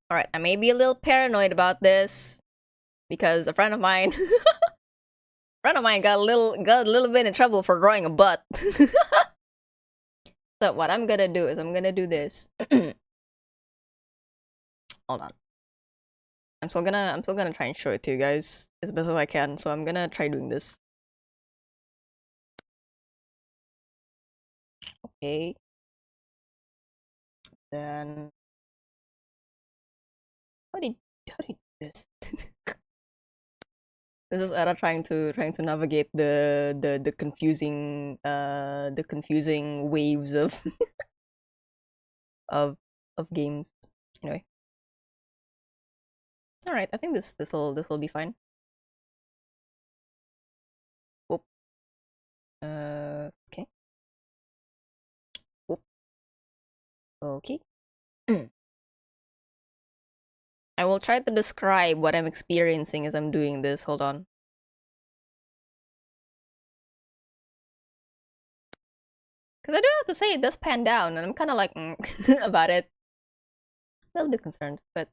All right, I may be a little paranoid about this because a friend of mine, got a little bit in trouble for drawing a butt. So what I'm gonna do is I'm gonna do this. Hold on. I'm still gonna try and show it to you guys as best as I can. So I'm gonna try doing this. Okay. Then how did do this? This is Era trying to navigate the confusing waves of of games. Anyway. All right, I think this'll be fine. Whoop. Okay. Whoop. Okay. I will try to describe what I'm experiencing as I'm doing this. Hold on. Because I do have to say it does pan down, and I'm kind of like about it. A little bit concerned, but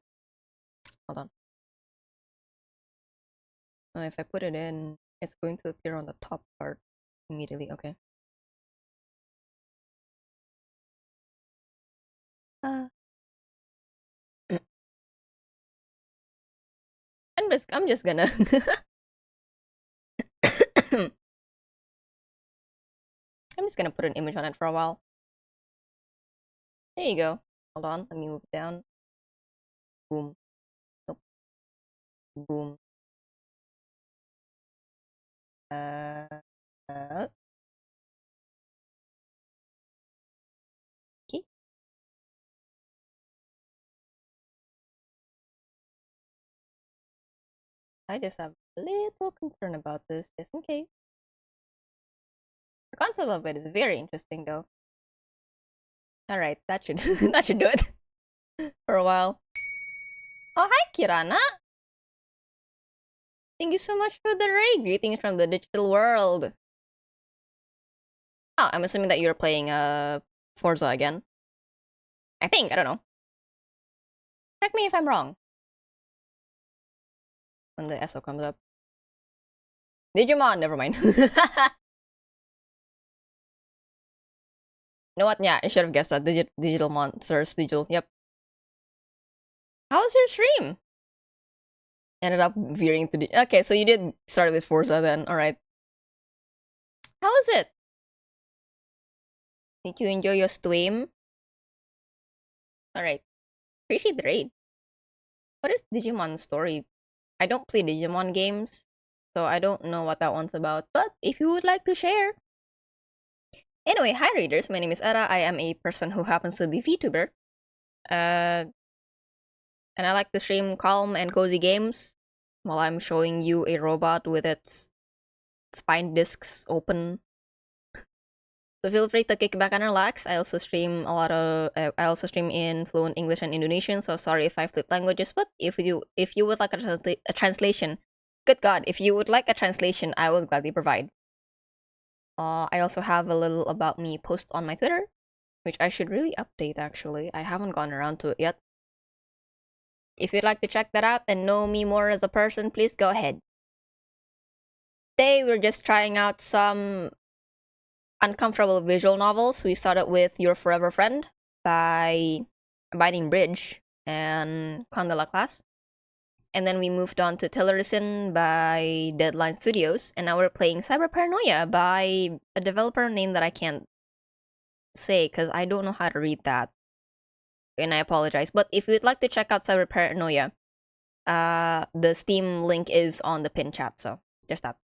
hold on. If I put it in, it's going to appear on the top part immediately. Okay. Uh, I'm just gonna I'm just gonna put an image on it for a while. There you go. Hold on, let me move it down. Boom. Nope. Boom. Uh, okay. I just have a little concern about this, just in case. The concept of it is very interesting, though. All right, that should that should do it for a while. Oh, hi, Kirana. Thank you so much for the raid. Greetings from the digital world. Oh, I'm assuming that you're playing Forza again. I think, I don't know. Correct me if I'm wrong. When the SO comes up. Digimon, never mind. You know what? Yeah, I should have guessed that. Digital monsters, digital. Yep. How was your stream? Ended up veering to the. Okay, so you did start with Forza then. Alright. How was it? Did you enjoy your stream? Alright. Appreciate the raid. What is Digimon story? I don't play Digimon games, so I don't know what that one's about. But if you would like to share. Anyway, hi readers, my name is Era. I am a person who happens to be VTuber. And I like to stream calm and cozy games while I'm showing you a robot with its spine discs open. So feel free to kick back and relax. I also stream in fluent English and Indonesian. So sorry if I flip languages, but if you would like a translation, good God, if you would like a translation, I will gladly provide. I also have a little about me post on my Twitter, which I should really update actually. I haven't gone around to it yet. If you'd like to check that out and know me more as a person, please go ahead. Today we're just trying out some uncomfortable visual novels. We started with Your Forever Friend by Abiding Bridge and Candela Class. And then we moved on to TELLURICENE by Deadline Studios. And now we're playing Cyber Paranoia by a developer name that I can't say because I don't know how to read that. And I apologize. But if you'd like to check out Cyber Paranoia, the Steam link is on the pin chat. So just that.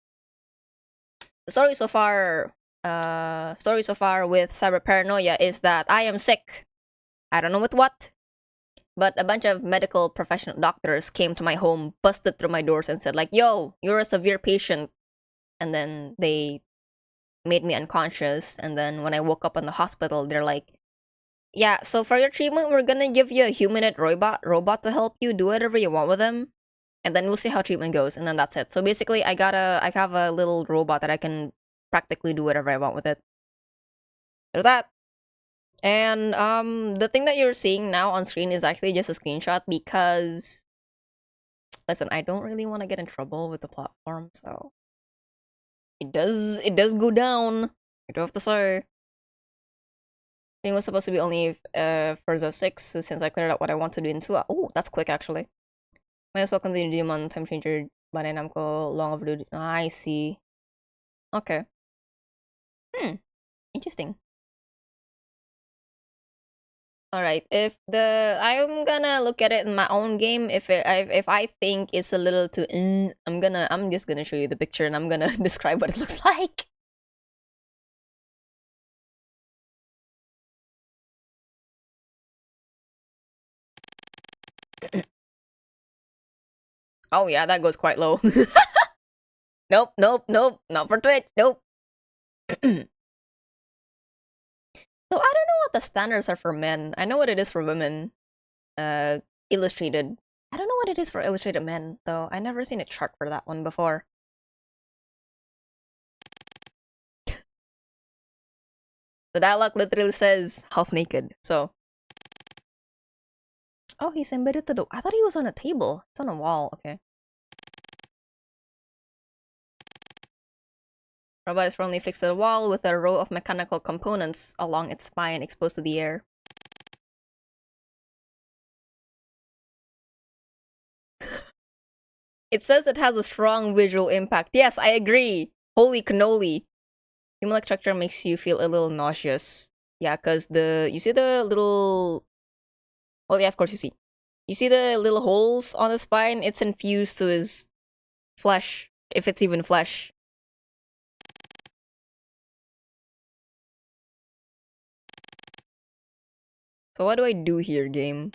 The story so far with Cyber Paranoia is that I am sick. I don't know with what. But a bunch of medical professional doctors came to my home, busted through my doors, and said, like, yo, you're a severe patient. And then they made me unconscious. And then when I woke up in the hospital, they're like, yeah, so for your treatment, we're gonna give you a humanoid robot to help you do whatever you want with them. And then we'll see how treatment goes. And then that's it. So basically, I have a little robot that I can practically do whatever I want with it. There's that. And the thing that you're seeing now on screen is actually just a screenshot because listen, I don't really want to get in trouble with the platform, so it does go down. I do have to say. It was supposed to be only Forza 6, so since I cleared out what I want to do in 2. Oh, that's quick actually. Might as well continue Demon Time Changer Bandai Namco long overdue. I see. Okay. Interesting. All right. If I'm gonna look at it in my own game. If I think it's a little too, I'm just gonna show you the picture and I'm gonna describe what it looks like. Oh yeah, that goes quite low. Nope, nope, nope. Not for Twitch. Nope. So I don't know what the standards are for men. I know what it is for women. Illustrated. I don't know what it is for illustrated men, though. I never seen a chart for that one before. The dialogue literally says half naked, so. Oh, he's embedded to the. I thought he was on a table. It's on a wall. Okay. Robot is firmly fixed to the wall with a row of mechanical components along its spine exposed to the air. It says it has a strong visual impact. Yes, I agree. Holy cannoli. Human-like structure makes you feel a little nauseous. Yeah, because you see the little... Well, yeah, of course you see. You see the little holes on the spine? It's infused to his flesh, if it's even flesh. So what do I do here, game?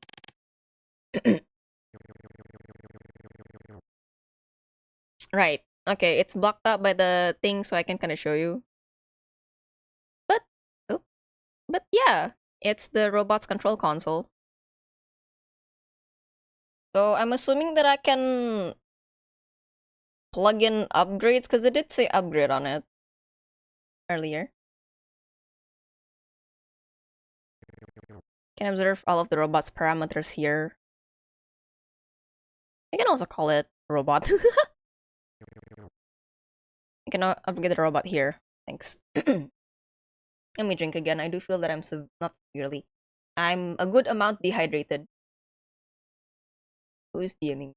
Right. Okay, it's blocked out by the thing, so I can kind of show you. But, oh, but yeah, it's the robot's control console. So I'm assuming that I can plug in upgrades, because it did say upgrade on it earlier. Can observe all of the robot's parameters here. I can also call it robot. I can upgrade the robot here. Thanks. Let me drink again. I do feel that I'm not severely. I'm a good amount dehydrated. Who is DMing?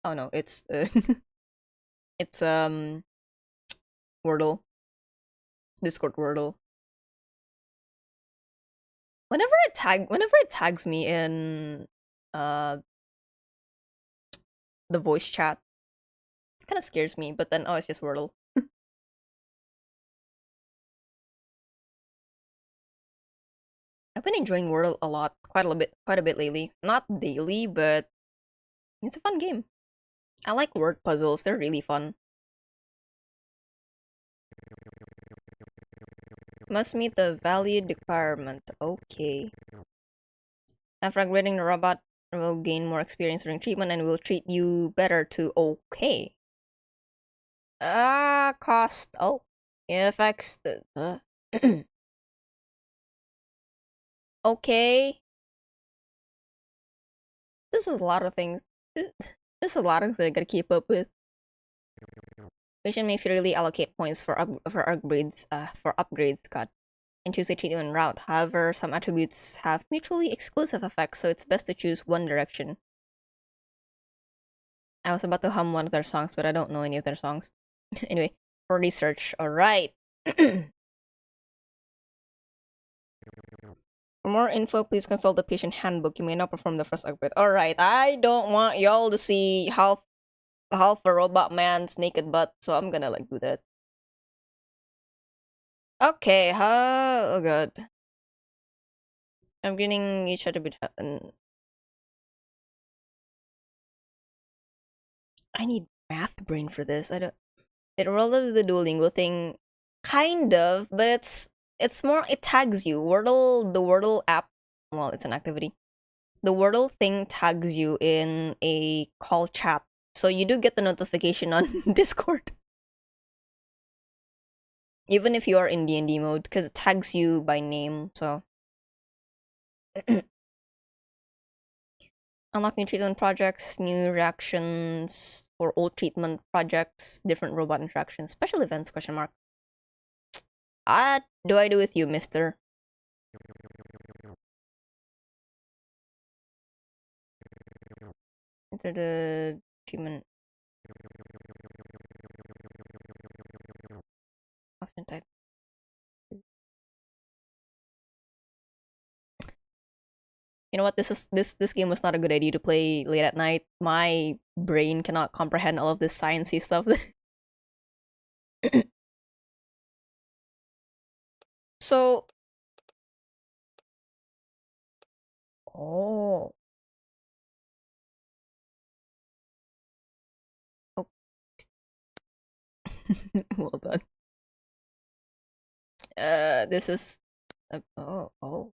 Oh no, it's it's Wordle. Discord Wordle. Whenever it tags me in the voice chat, it kind of scares me. But then it's just Wordle. I've been enjoying Wordle a lot, quite a bit lately. Not daily, but it's a fun game. I like word puzzles; they're really fun. Must meet the value requirement. Okay. After upgrading the robot, will gain more experience during treatment and will treat you better too. Okay. Cost. Oh, it affects the. Okay. This is a lot of things. This is a lot of things I gotta keep up with. Patient may freely allocate points for upgrades. God, and choose a treatment route. However, some attributes have mutually exclusive effects, so it's best to choose one direction. I was about to hum one of their songs, but I don't know any of their songs. Anyway, for research, alright. For more info, please consult the patient handbook. You may not perform the first upgrade. Alright, I don't want y'all to see half a robot man's naked butt, so I'm gonna do that. Okay, oh god. I'm getting each other bit I need math brain for this. I don't. It related to the Duolingo thing, kind of, but it's more. It tags you. Wordle, the Wordle app. Well, it's an activity. The Wordle thing tags you in a call chat, so you do get the notification on Discord, even if you are in D&D mode, because it tags you by name. So unlock new treatment projects, new reactions for old treatment projects, different robot interactions, special events, question mark. Do I do with you, mister? Enter the treatment option type. You know what? This game was not a good idea to play late at night. My brain cannot comprehend all of this sciencey stuff. So, oh, oh. Well done. This is, oh. Oh.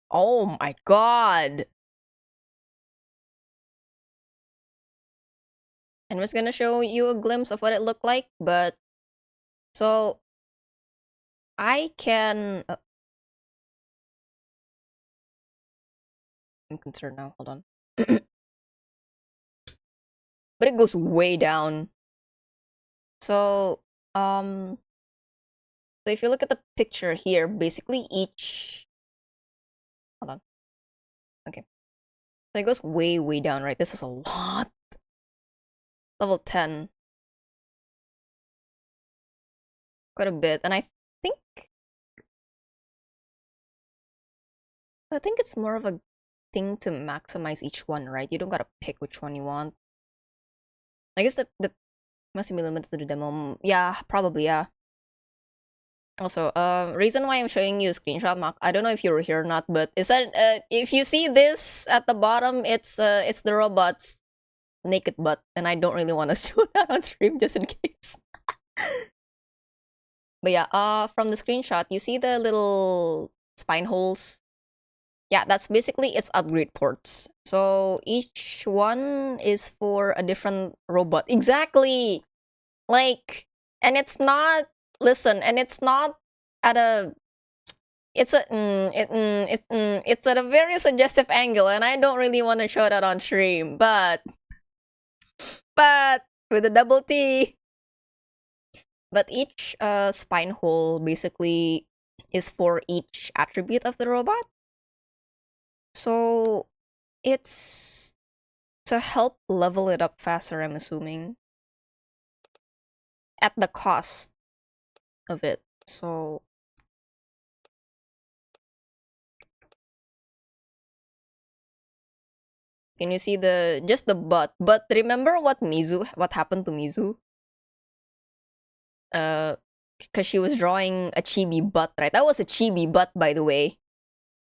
Oh my god. And I'm just gonna show you a glimpse of what it looked like, but so I can I'm concerned now, hold on. But it goes way down. So so if you look at the picture here, basically each hold on. Okay. So it goes way down, right? This is a lot. Level 10. Quite a bit. And think I think it's more of a thing to maximize each one, right? You don't gotta pick which one you want. I guess the must be limited to the demo. Yeah, probably, yeah. Also, reason why I'm showing you a screenshot, Mark, I don't know if you were here or not, but is that if you see this at the bottom, it's the robot's naked butt, and I don't really want to show that on stream just in case. But yeah, from the screenshot, you see the little spine holes. Yeah, that's basically its upgrade ports. So each one is for a different robot. Exactly. Like, and it's not. Listen, and it's not at a. It's a it's at a very suggestive angle, and I don't really want to show that on stream, but with a double T. But each spine hole basically is for each attribute of the robot. So it's to help level it up faster, I'm assuming. At the cost of it. So can you see just the butt? But remember what happened to Mizu? Because she was drawing a chibi butt, right? That was a chibi butt, by the way.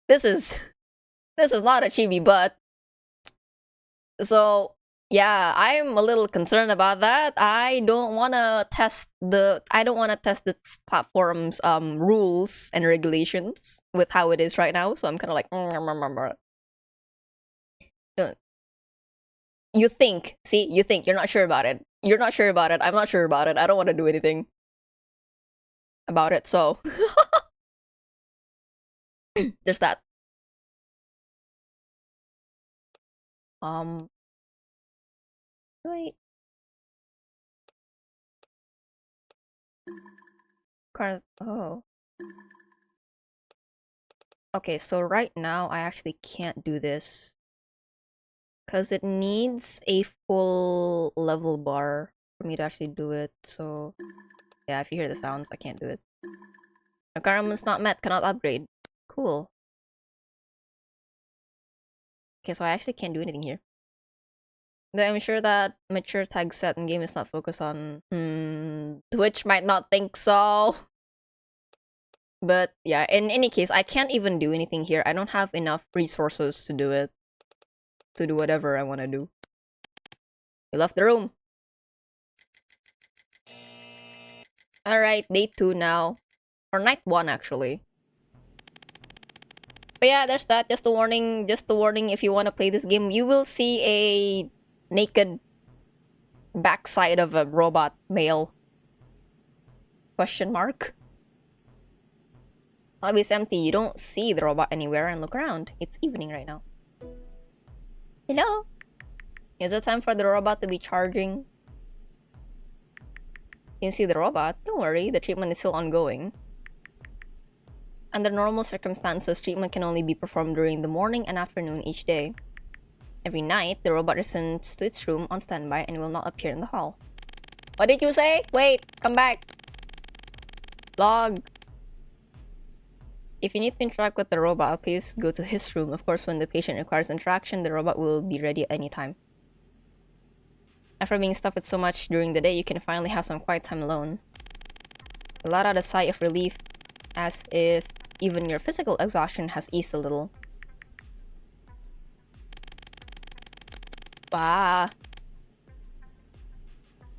This is not a chibi butt. So yeah, I'm a little concerned about that. I don't want to test this platform's rules and regulations with how it is right now. So I'm kind of like, you think, see, you think you're not sure about it. You're not sure about it. I'm not sure about it. I don't want to do anything about it. So there's that. Wait. Cars. Oh. Okay, so right now I actually can't do this because it needs a full level bar for me to actually do it. So yeah, if you hear the sounds, I can't do it. Requirements not met, cannot upgrade. Cool. Okay, so I actually can't do anything here. Though I'm sure that mature tag set in game is not focused on. Twitch might not think so. But yeah, in any case, I can't even do anything here. I don't have enough resources to do it. To do whatever I want to do. You left the room. Alright, day 2 now. Or night 1 actually. But yeah, there's that. Just a warning if you want to play this game, you will see a naked backside of a robot male. Question mark. Lobby is empty. You don't see the robot anywhere and look around. It's evening right now. Hello? Is it time for the robot to be charging? You can see the robot. Don't worry, the treatment is still ongoing. Under normal circumstances, treatment can only be performed during the morning and afternoon each day. Every night, the robot returns to its room on standby and will not appear in the hall. What did you say? Wait, come back. Log. If you need to interact with the robot, please go to his room. Of course, when the patient requires interaction, the robot will be ready at any time. After being stuck with so much during the day, you can finally have some quiet time alone. You let out a sigh of relief, as if even your physical exhaustion has eased a little. Bah.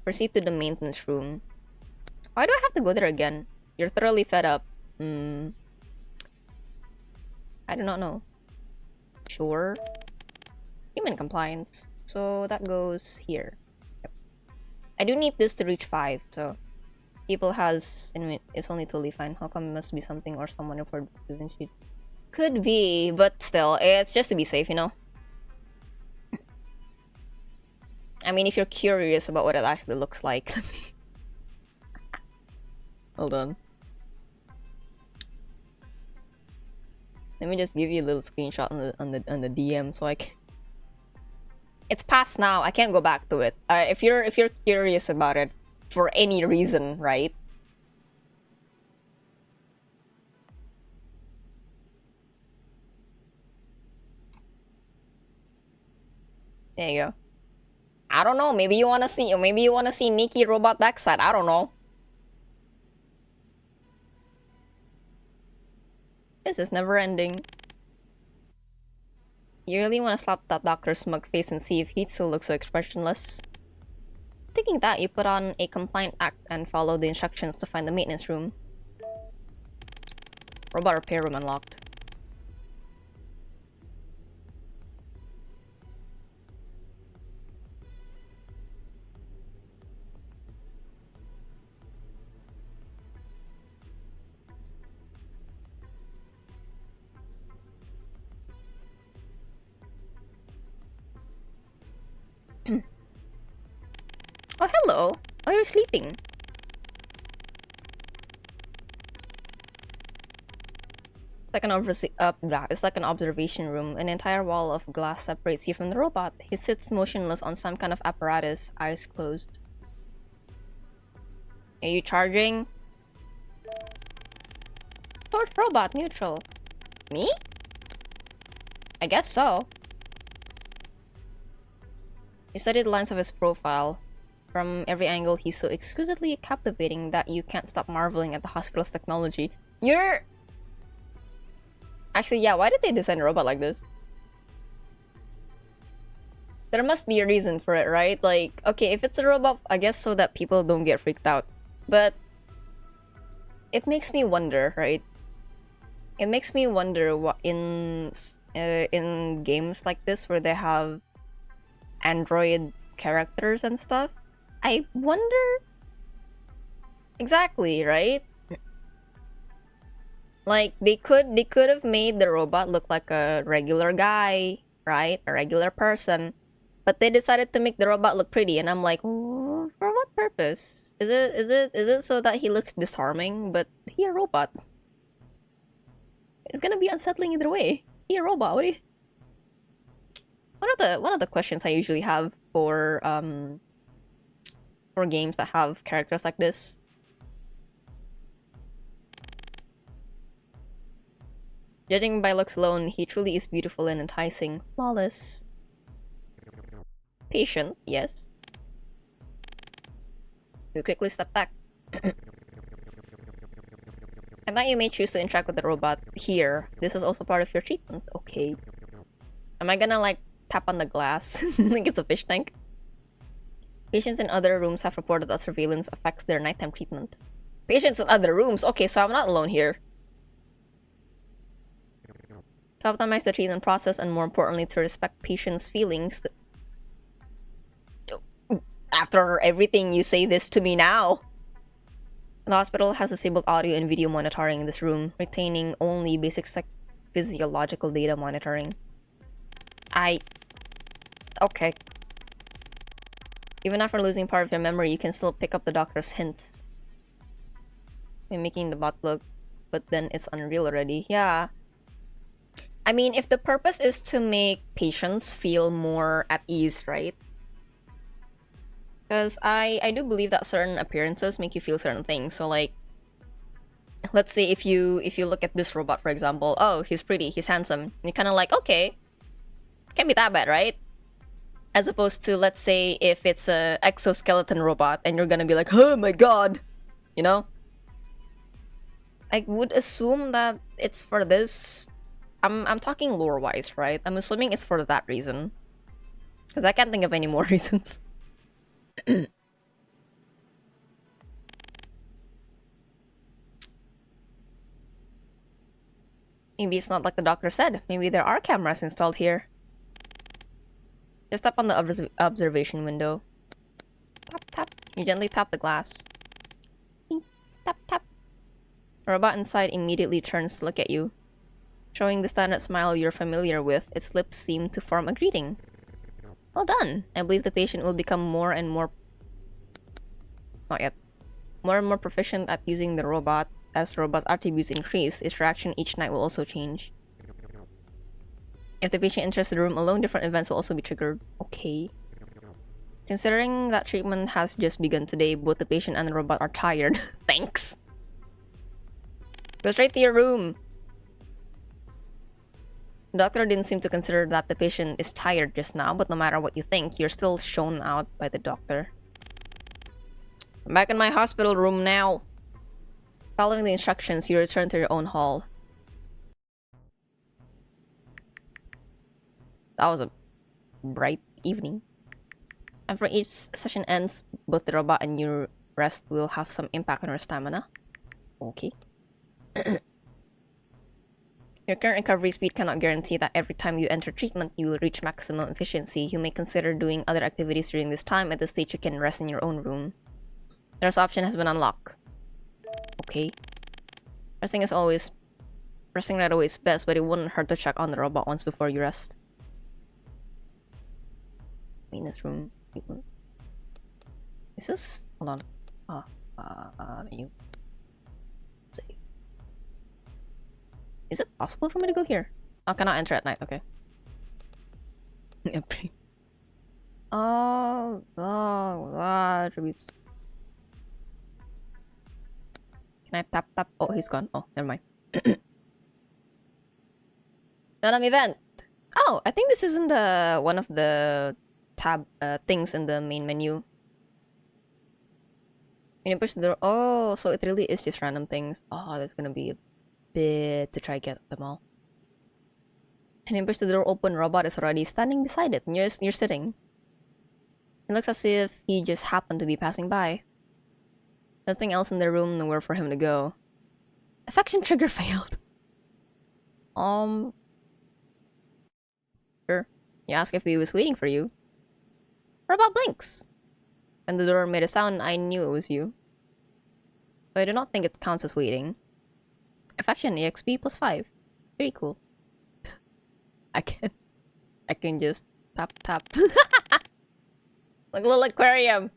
Proceed to the maintenance room. Why do I have to go there again? You're thoroughly fed up. I do not know. Sure. Human compliance. So that goes here. Yep. I do need this to reach 5, so people has it's only totally fine. How come it must be something or someone reported? Could be, but still, it's just to be safe, you know. I mean, if you're curious about what it actually looks like, hold on. Let me just give you a little screenshot on the DM so I can. It's past now. I can't go back to it. If you're curious about it for any reason, right? There you go. I don't know. Maybe you wanna see. Or maybe you wanna see Nikki robot backside. I don't know. This is never ending. You really want to slap that doctor's smug face and see if he'd still look so expressionless? Thinking that, you put on a compliant act and follow the instructions to find the maintenance room. Robot repair room unlocked. Oh, hello. Oh, you're sleeping. It's like an observation room. An entire wall of glass separates you from the robot. He sits motionless on some kind of apparatus, eyes closed. Are you charging? Torch robot neutral. Me? I guess so. You study the lines of his profile. From every angle, he's so exquisitely captivating that you can't stop marveling at the hospital's technology. You're... Actually, yeah, why did they design a robot like this? There must be a reason for it, right? Like, okay, if it's a robot, I guess so that people don't get freaked out. But... it makes me wonder, right? It makes me wonder what in games like this where they have Android characters and stuff, I wonder exactly, right? Like they could have made the robot look like a regular guy, right? A regular person, but they decided to make the robot look pretty, and I'm like, oh, for what purpose? Is it so that he looks disarming? But he a robot. It's gonna be unsettling either way. He a robot. What do you? One of the questions I usually have for games that have characters like this. Judging by looks alone, he truly is beautiful and enticing. Flawless. Patient, yes. You quickly step back. And that you may choose to interact with the robot here. This is also part of your treatment. Okay. Am I gonna like tap on the glass like it's a fish tank? Patients in other rooms have reported that surveillance affects their nighttime treatment. Patients in other rooms? Okay, so I'm not alone here. To optimize the treatment process and more importantly to respect patients' feelings. After everything you say this to me now. The hospital has disabled audio and video monitoring in this room, retaining only basic physiological data monitoring. Okay. Even after losing part of your memory, you can still pick up the doctor's hints. Making the bot look, but then it's unreal already. Yeah. I mean, if the purpose is to make patients feel more at ease, right? Because I do believe that certain appearances make you feel certain things. So like, let's say if you look at this robot, for example, oh, he's pretty, he's handsome. You're kind of like, okay, can't be that bad, right? As opposed to, let's say, if it's a exoskeleton robot and you're gonna be like, oh my god, you know? I would assume that it's for this. I'm talking lore-wise, right? I'm assuming it's for that reason. Because I can't think of any more reasons. Maybe it's not like the doctor said. Maybe there are cameras installed here. Just tap on the observation window. Tap, tap. You gently tap the glass. Tap, tap. The robot inside immediately turns to look at you. Showing the standard smile you're familiar with, its lips seem to form a greeting. Well done. I believe the patient will become more and more... Not yet. More and more proficient at using the robot. As the robot's attributes increase, its reaction each night will also change. If the patient enters the room alone, different events will also be triggered. Okay. Considering that treatment has just begun today, both the patient and the robot are tired. Thanks. Go straight to your room. The doctor didn't seem to consider that the patient is tired just now, but no matter what you think, you're still shown out by the doctor. I'm back in my hospital room now. Following the instructions, you return to your own hall. That was a bright evening. After each session ends, both the robot and your rest will have some impact on your stamina. Okay. Your current recovery speed cannot guarantee that every time you enter treatment, you will reach maximum efficiency. You may consider doing other activities during this time. At this stage, you can rest in your own room. The rest option has been unlocked. Okay. Resting right away is best, but it wouldn't hurt to check on the robot once before you rest. Maintenance room. Is this... Hold on. Menu. Save. Is it possible for me to go here? I cannot enter at night, okay. Attributes. Can I tap? Oh, he's gone. Oh, never mind. Dynamic event. Oh, I think this is in the one of the tab things in the main menu. When you push the door, oh, so it really is just random things. Oh, that's gonna be a bit to try get them all. And you push the door open, robot is already standing beside it, and you're sitting. It looks as if he just happened to be passing by. Nothing else in the room, nowhere for him to go. Affection trigger failed. Sure. You ask if he was waiting for you. Robot blinks. When the door made a sound, I knew it was you. But I do not think it counts as waiting. Affection EXP +5. Very cool. I can just tap. Like a little aquarium.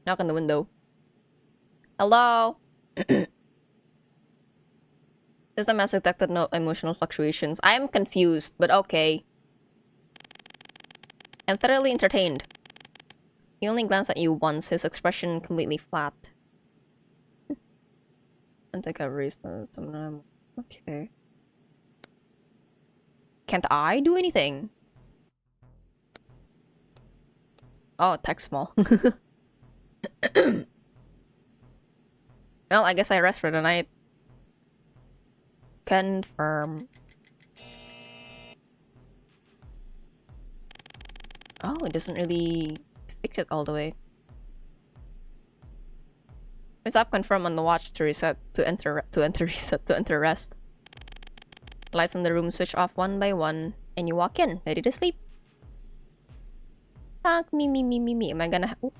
Knock on the window. Hello? System has detected no emotional fluctuations. I am confused, but okay. I'm thoroughly entertained. He only glanced at you once, his expression completely flat. I think I raised those. Okay. Can't I do anything? Oh, text small. Well, I guess I rest for the night. Confirm. Oh, it doesn't really fix it all the way. Tap confirm on the watch to reset, to enter rest. Lights in the room switch off one by one, and you walk in, ready to sleep. Fuck me. Am I gonna? Ooh.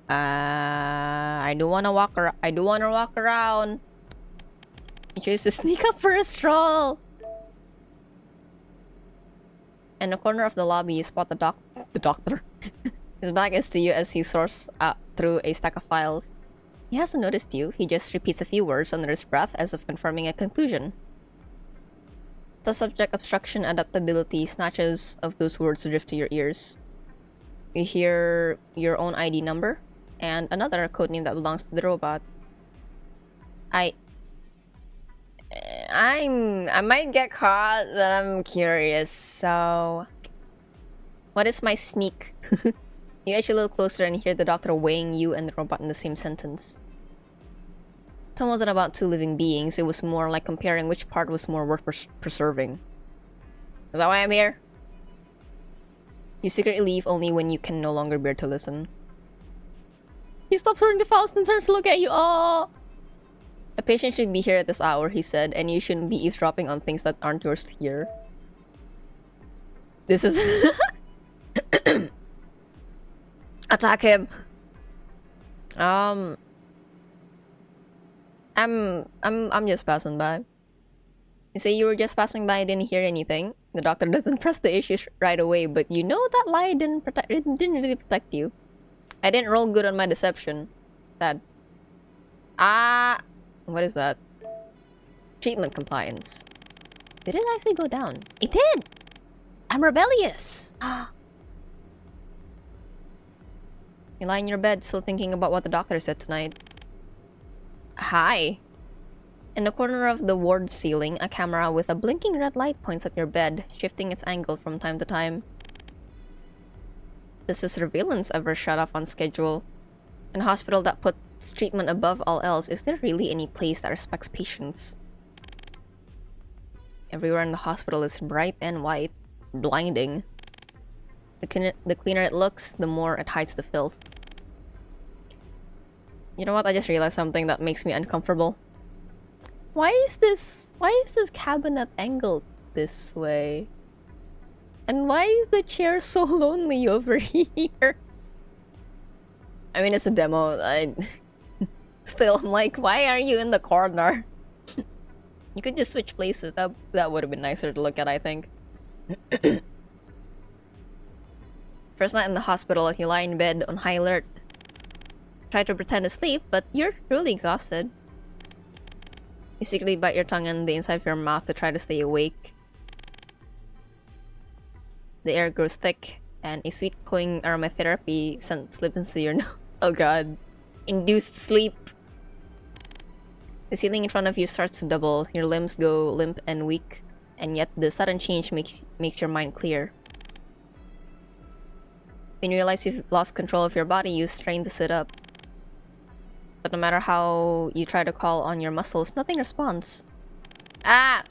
I do wanna walk around. You choose to sneak up for a stroll. In the corner of the lobby, you spot the doctor. His back is to you as he soars through a stack of files. He hasn't noticed you. He just repeats a few words under his breath as if confirming a conclusion. The subject obstruction adaptability, snatches of those words drift to your ears. You hear your own ID number and another codename that belongs to the robot. I might get caught, but I'm curious, so... What is my sneak? You edge a little closer and hear the doctor weighing you and the robot in the same sentence. It wasn't about two living beings, it was more like comparing which part was more worth preserving. Is that why I'm here? You secretly leave only when you can no longer bear to listen. He stops reading the files and turns to look at you. Oh! A patient should be here at this hour, he said, and you shouldn't be eavesdropping on things that aren't yours to hear. This is... Attack him! I'm just passing by. You say you were just passing by, didn't hear anything. The doctor doesn't press the issue right away, but you know that lie didn't really protect you. I didn't roll good on my deception. That... What is that? Treatment compliance. Did it actually go down? It did! I'm rebellious! You lie in your bed, still thinking about what the doctor said tonight. Hi. In the corner of the ward ceiling, a camera with a blinking red light points at your bed, shifting its angle from time to time. Does the surveillance ever shut off on schedule? In a hospital that puts treatment above all else, is there really any place that respects patients? Everywhere in the hospital is bright and white, blinding. The cleaner it looks, the more it hides the filth. You know what? I just realized something that makes me uncomfortable. Why is this cabinet angled this way? And why is the chair so lonely over here? I mean, it's a demo. Still, I'm like, why are you in the corner? You could just switch places. That would have been nicer to look at, I think. First night in the hospital, you lie in bed on high alert. Try to pretend to sleep, but you're truly exhausted. You secretly bite your tongue on the inside of your mouth to try to stay awake. The air grows thick, and a sweet cloying aromatherapy scent slips into your nose. Oh god. Induced sleep. The ceiling in front of you starts to double. Your limbs go limp and weak, and yet the sudden change makes your mind clear. When you realize you've lost control of your body, you strain to sit up. But no matter how you try to call on your muscles, nothing responds. Ah!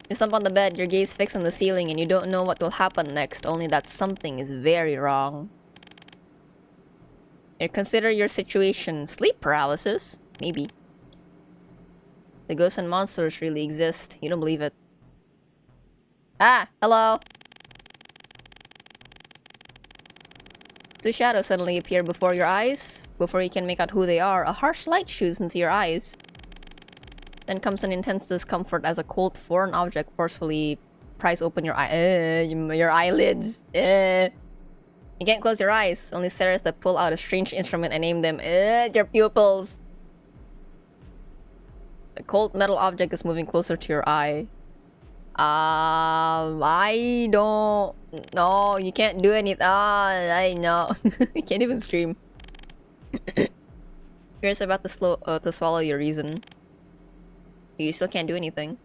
You slump on the bed, your gaze fixed on the ceiling, and you don't know what will happen next, only that something is very wrong. You consider your situation sleep paralysis? Maybe. The ghosts and monsters really exist. You don't believe it. Ah! Hello! Two shadows suddenly appear before your eyes. Before you can make out who they are, a harsh light shoots into your eyes. Then comes an intense discomfort as a cold foreign object forcefully pries open your your eyelids. You can't close your eyes, only stares that pull out a strange instrument and aim them at your pupils. A cold metal object is moving closer to your eye. I don't... No, you can't do anything. I know. You can't even scream. You're just about to swallow your reason. You still can't do anything.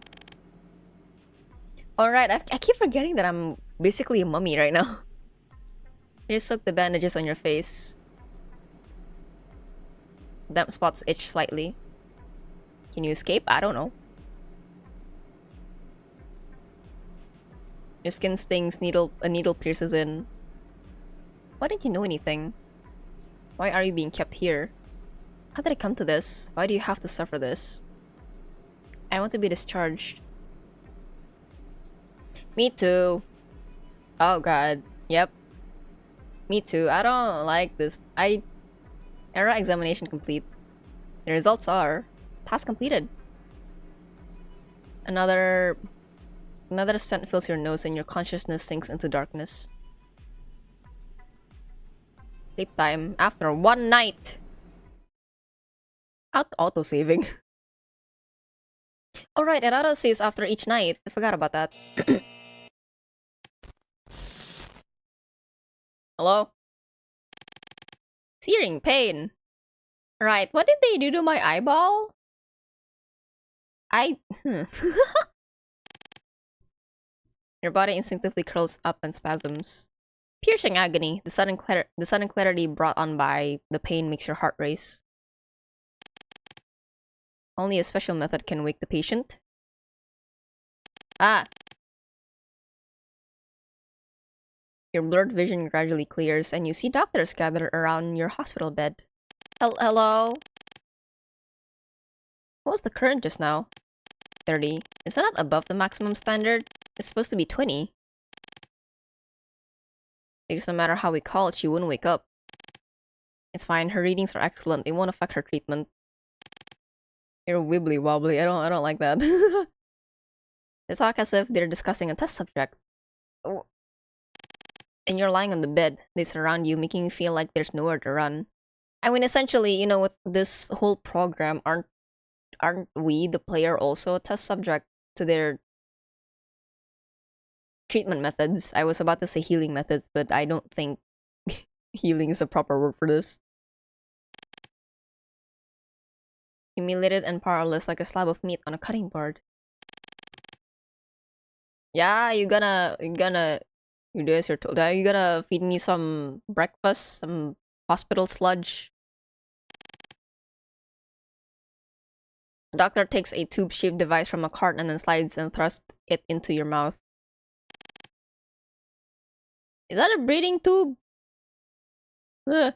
Alright, I keep forgetting that I'm basically a mummy right now. You just soak the bandages on your face. Damp spots itch slightly. Can you escape? I don't know. Your skin stings, a needle pierces in. Why didn't you know anything? Why are you being kept here? How did I come to this? Why do you have to suffer this? I want to be discharged. Me too. Oh god. Yep. Me too. I don't like this. Error examination complete. The results are task completed. Another scent fills your nose and your consciousness sinks into darkness. Sleep time after one night. Auto saving. Oh right, it auto saves after each night. I forgot about that. Hello? Searing pain. Right, what did they do to my eyeball? Your body instinctively curls up and spasms. Piercing agony. The sudden clarity brought on by the pain makes your heart race. Only a special method can wake the patient. Ah! Your blurred vision gradually clears and you see doctors gathered around your hospital bed. Hello? What was the current just now? 30. Is that not above the maximum standard? It's supposed to be 20. Because no matter how we call it, she wouldn't wake up. It's fine, her readings are excellent. It won't affect her treatment. You're wibbly wobbly. I don't like that. They talk as if they're discussing a test subject. Oh. And you're lying on the bed. They surround you, making you feel like there's nowhere to run. I mean, essentially, you know, with this whole program, aren't we, the player, also a test subject to their treatment methods? I was about to say healing methods, but I don't think healing is the proper word for this. Humiliated and powerless like a slab of meat on a cutting board. Yeah, you do as you're told. You gonna feed me some breakfast, some hospital sludge. The doctor takes a tube-shaped device from a cart and then slides and thrusts it into your mouth. Is that a breathing tube? Ugh.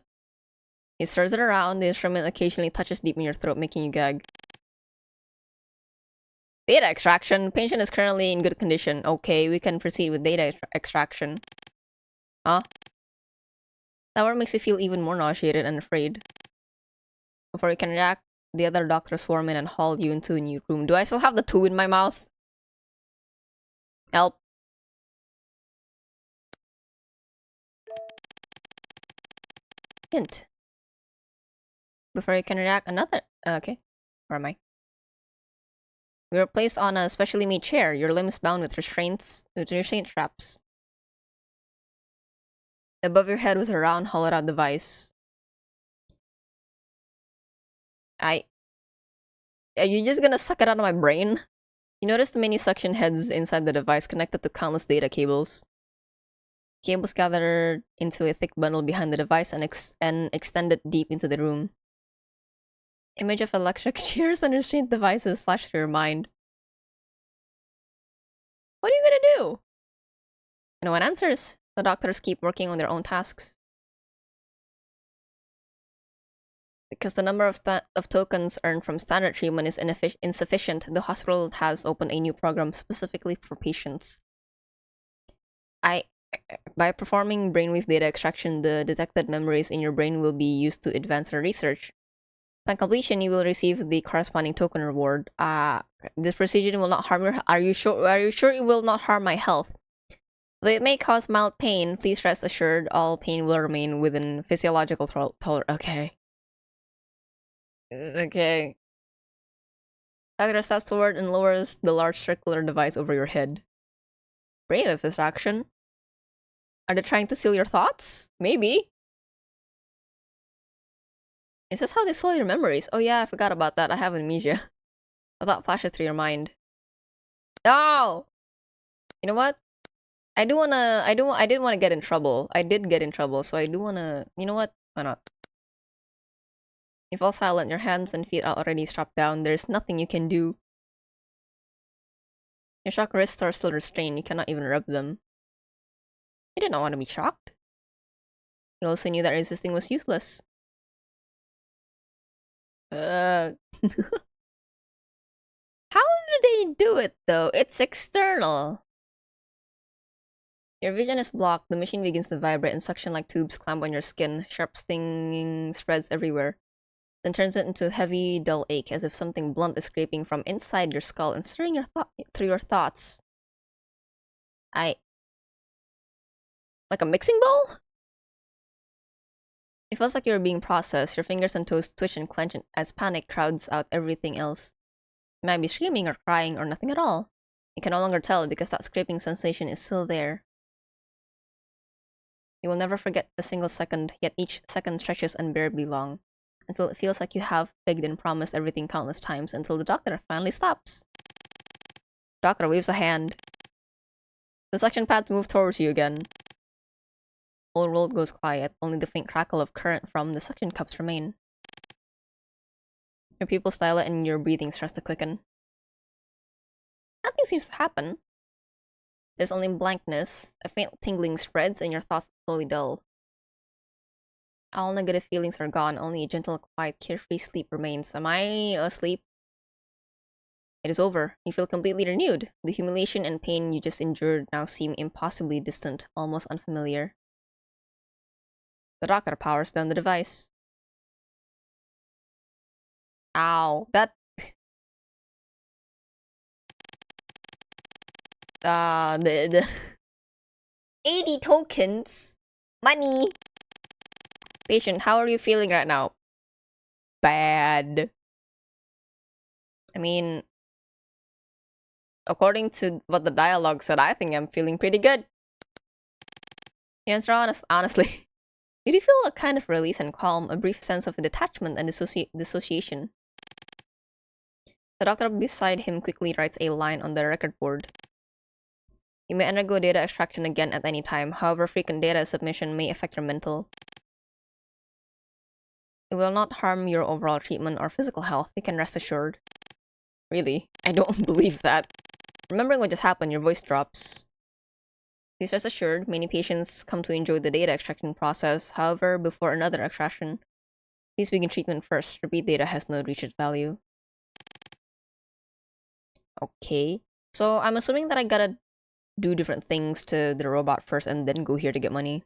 He stirs it around. The instrument occasionally touches deep in your throat, making you gag. Data extraction. Patient is currently in good condition. Okay, we can proceed with data extraction. Huh? That word makes you feel even more nauseated and afraid. Before you can react, the other doctors swarm in and haul you into a new room. Do I still have the tube in my mouth? Help. Hint. Before you can react, another... okay. Where am I? You are placed on a specially made chair. Your limbs bound with restraint straps. Above your head was a round, hollowed-out device. Are you just gonna suck it out of my brain? You notice the many suction heads inside the device connected to countless data cables. Cables gathered into a thick bundle behind the device and extended deep into the room. Image of electric chairs and restraint devices flash through your mind. What are you gonna do? No one answers. The doctors keep working on their own tasks. Because the number of tokens earned from standard treatment is insufficient, the hospital has opened a new program specifically for patients. By performing brainwave data extraction, the detected memories in your brain will be used to advance our research. Upon completion, you will receive the corresponding token reward. This procedure will not harm your... Are you sure it will not harm my health? Though it may cause mild pain, please rest assured all pain will remain within physiological tolerance. Okay. Okay. Doctor steps forward and lowers the large circular device over your head. Brave distraction. Are they trying to steal your thoughts? Maybe. Is this how they stole your memories? Oh yeah, I forgot about that. I have amnesia. A thought flashes through your mind. No! You know what? I didn't want to get in trouble. I did get in trouble, so I do want to... You know what? Why not? You fall silent, your hands and feet are already strapped down. There's nothing you can do. Your shocked wrists are still restrained, you cannot even rub them. You did not want to be shocked. You also knew that resisting was useless. How do they do it, though? It's external. Your vision is blocked, the machine begins to vibrate and suction-like tubes clamp on your skin. Sharp stinging spreads everywhere. Then turns it into a heavy, dull ache, as if something blunt is scraping from inside your skull and stirring through your thoughts. Like a mixing bowl? It feels like you're being processed. Your fingers and toes twitch and clench as panic crowds out everything else. You might be screaming or crying or nothing at all. You can no longer tell because that scraping sensation is still there. You will never forget a single second, yet each second stretches unbearably long, until it feels like you have begged and promised everything countless times until the doctor finally stops. The doctor waves a hand. The suction pads move towards you again. The whole world goes quiet, only the faint crackle of current from the suction cups remain. Your pupils dilate and your breathing starts to quicken. Nothing seems to happen. There's only blankness, a faint tingling spreads, and your thoughts slowly dull. All negative feelings are gone, only a gentle, quiet, carefree sleep remains. Am I asleep? It is over. You feel completely renewed. The humiliation and pain you just endured now seem impossibly distant, almost unfamiliar. The doctor powers down the device. Ow, that... the 80 tokens? Money! Patient, how are you feeling right now? Bad. I mean, according to what the dialogue said, I think I'm feeling pretty good. The answer, honestly. You do feel a kind of release and calm, a brief sense of detachment and dissociation. The doctor beside him quickly writes a line on the record board. You may undergo data extraction again at any time, however frequent data submission may affect your mental. It will not harm your overall treatment or physical health, you can rest assured. Really? I don't believe that. Remembering what just happened, your voice drops. Please rest assured, many patients come to enjoy the data extraction process, however, before another extraction, please begin treatment first. Repeat data has no research value. Okay. So I'm assuming that I gotta do different things to the robot first and then go here to get money.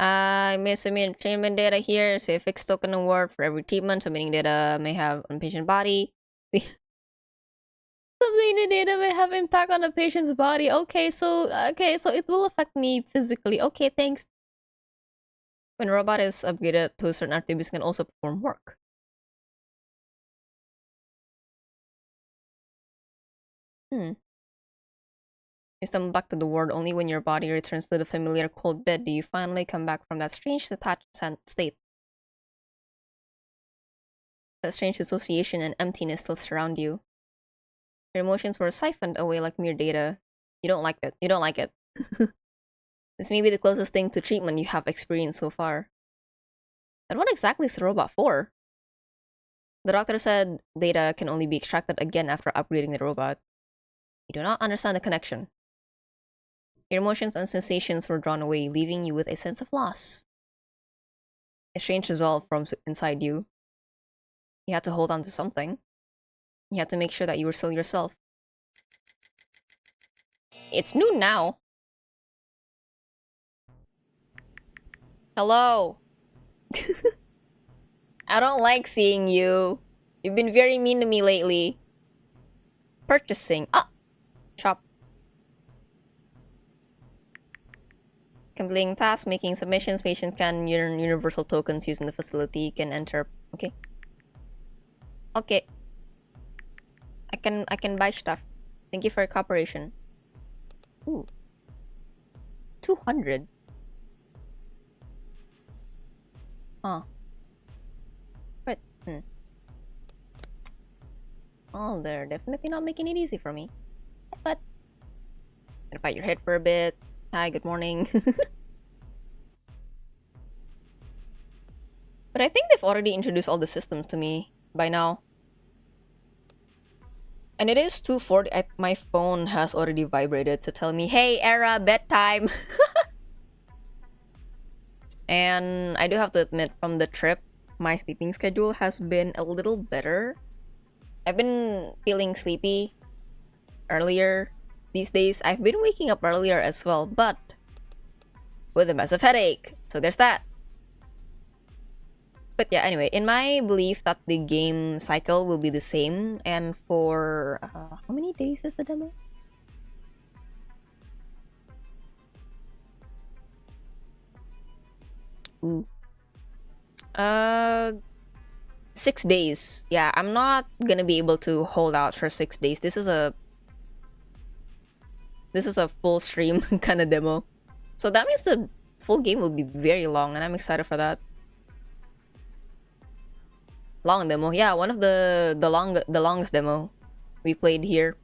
I may submit treatment data here. Say a fixed token award for every treatment. Submitting data may have on patient body. Submitting the data may have impact on the patient's body. Okay, so it will affect me physically. Okay, thanks. When a robot is upgraded to certain attributes, it can also perform work. You stumble back to the ward. Only when your body returns to the familiar cold bed do you finally come back from that strange detached state. That strange dissociation and emptiness still surround you. Your emotions were siphoned away like mere data. You don't like it. You don't like it. This may be the closest thing to treatment you have experienced so far. But what exactly is the robot for? The doctor said data can only be extracted again after upgrading the robot. You do not understand the connection. Your emotions and sensations were drawn away, leaving you with a sense of loss. A strange resolve from inside you. You had to hold on to something. You had to make sure that you were still yourself. It's noon now. Hello. I don't like seeing you. You've been very mean to me lately. Purchasing. Ah! Shop. Completing tasks, making submissions. Patients can earn universal tokens using the facility. You can enter. Okay. Okay. I can buy stuff. Thank you for your cooperation. Ooh. 200. Huh. But, oh, they're definitely not making it easy for me. But, gonna fight your head for a bit. Hi, good morning. But I think they've already introduced all the systems to me by now. And it is 2:40. My phone has already vibrated to tell me, hey, Era, bedtime. And I do have to admit, from the trip, my sleeping schedule has been a little better. I've been feeling sleepy earlier these days. I've been waking up earlier as well, but with a massive headache. So there's that. But yeah, anyway, in my belief that the game cycle will be the same, and for how many days is the demo? Ooh. 6 days. Yeah, I'm not gonna be able to hold out for 6 days. This is a full stream kind of demo. So that means the full game will be very long, and I'm excited for that. Long demo. Yeah, one of the longest demo we played here.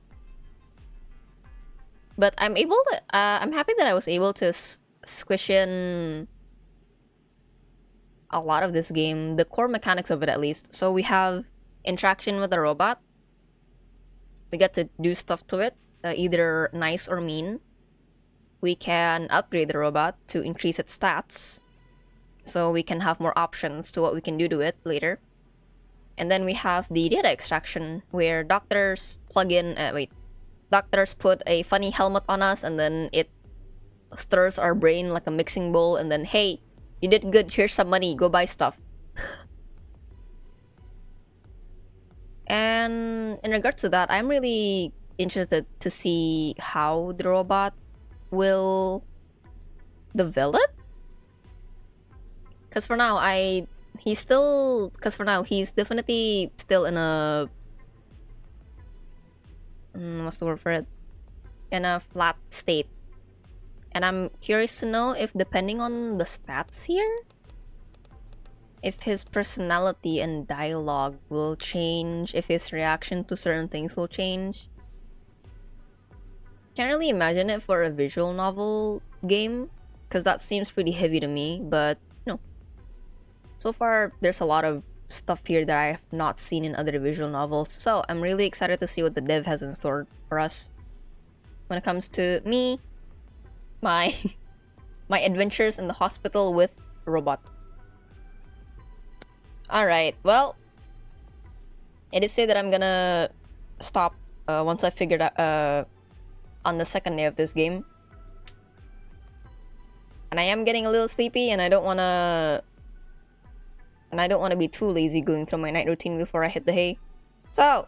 But I'm happy that I was able to squish in a lot of this game, the core mechanics of it at least. So we have interaction with the robot. We get to do stuff to it, either nice or mean. We can upgrade the robot to increase its stats, so we can have more options to what we can do to it later. And then we have the data extraction, where doctors doctors put a funny helmet on us, and then it stirs our brain like a mixing bowl, and then, hey, you did good, here's some money, go buy stuff. And in regards to that, I'm really interested to see how the robot will develop. Because for now, he's definitely still in a what's the word for it? In a flat state. And I'm curious to know if, depending on the stats here, if his personality and dialogue will change, if his reaction to certain things will change. Can't really imagine it for a visual novel game, because that seems pretty heavy to me, but no. So far, there's a lot of stuff here that I have not seen in other visual novels, so I'm really excited to see what the dev has in store for us. When it comes to me, my adventures in the hospital with a robot. Alright, well, it is said that I'm gonna stop once I figured out on the second day of this game. And I am getting a little sleepy, and I don't wanna be too lazy going through my night routine before I hit the hay. So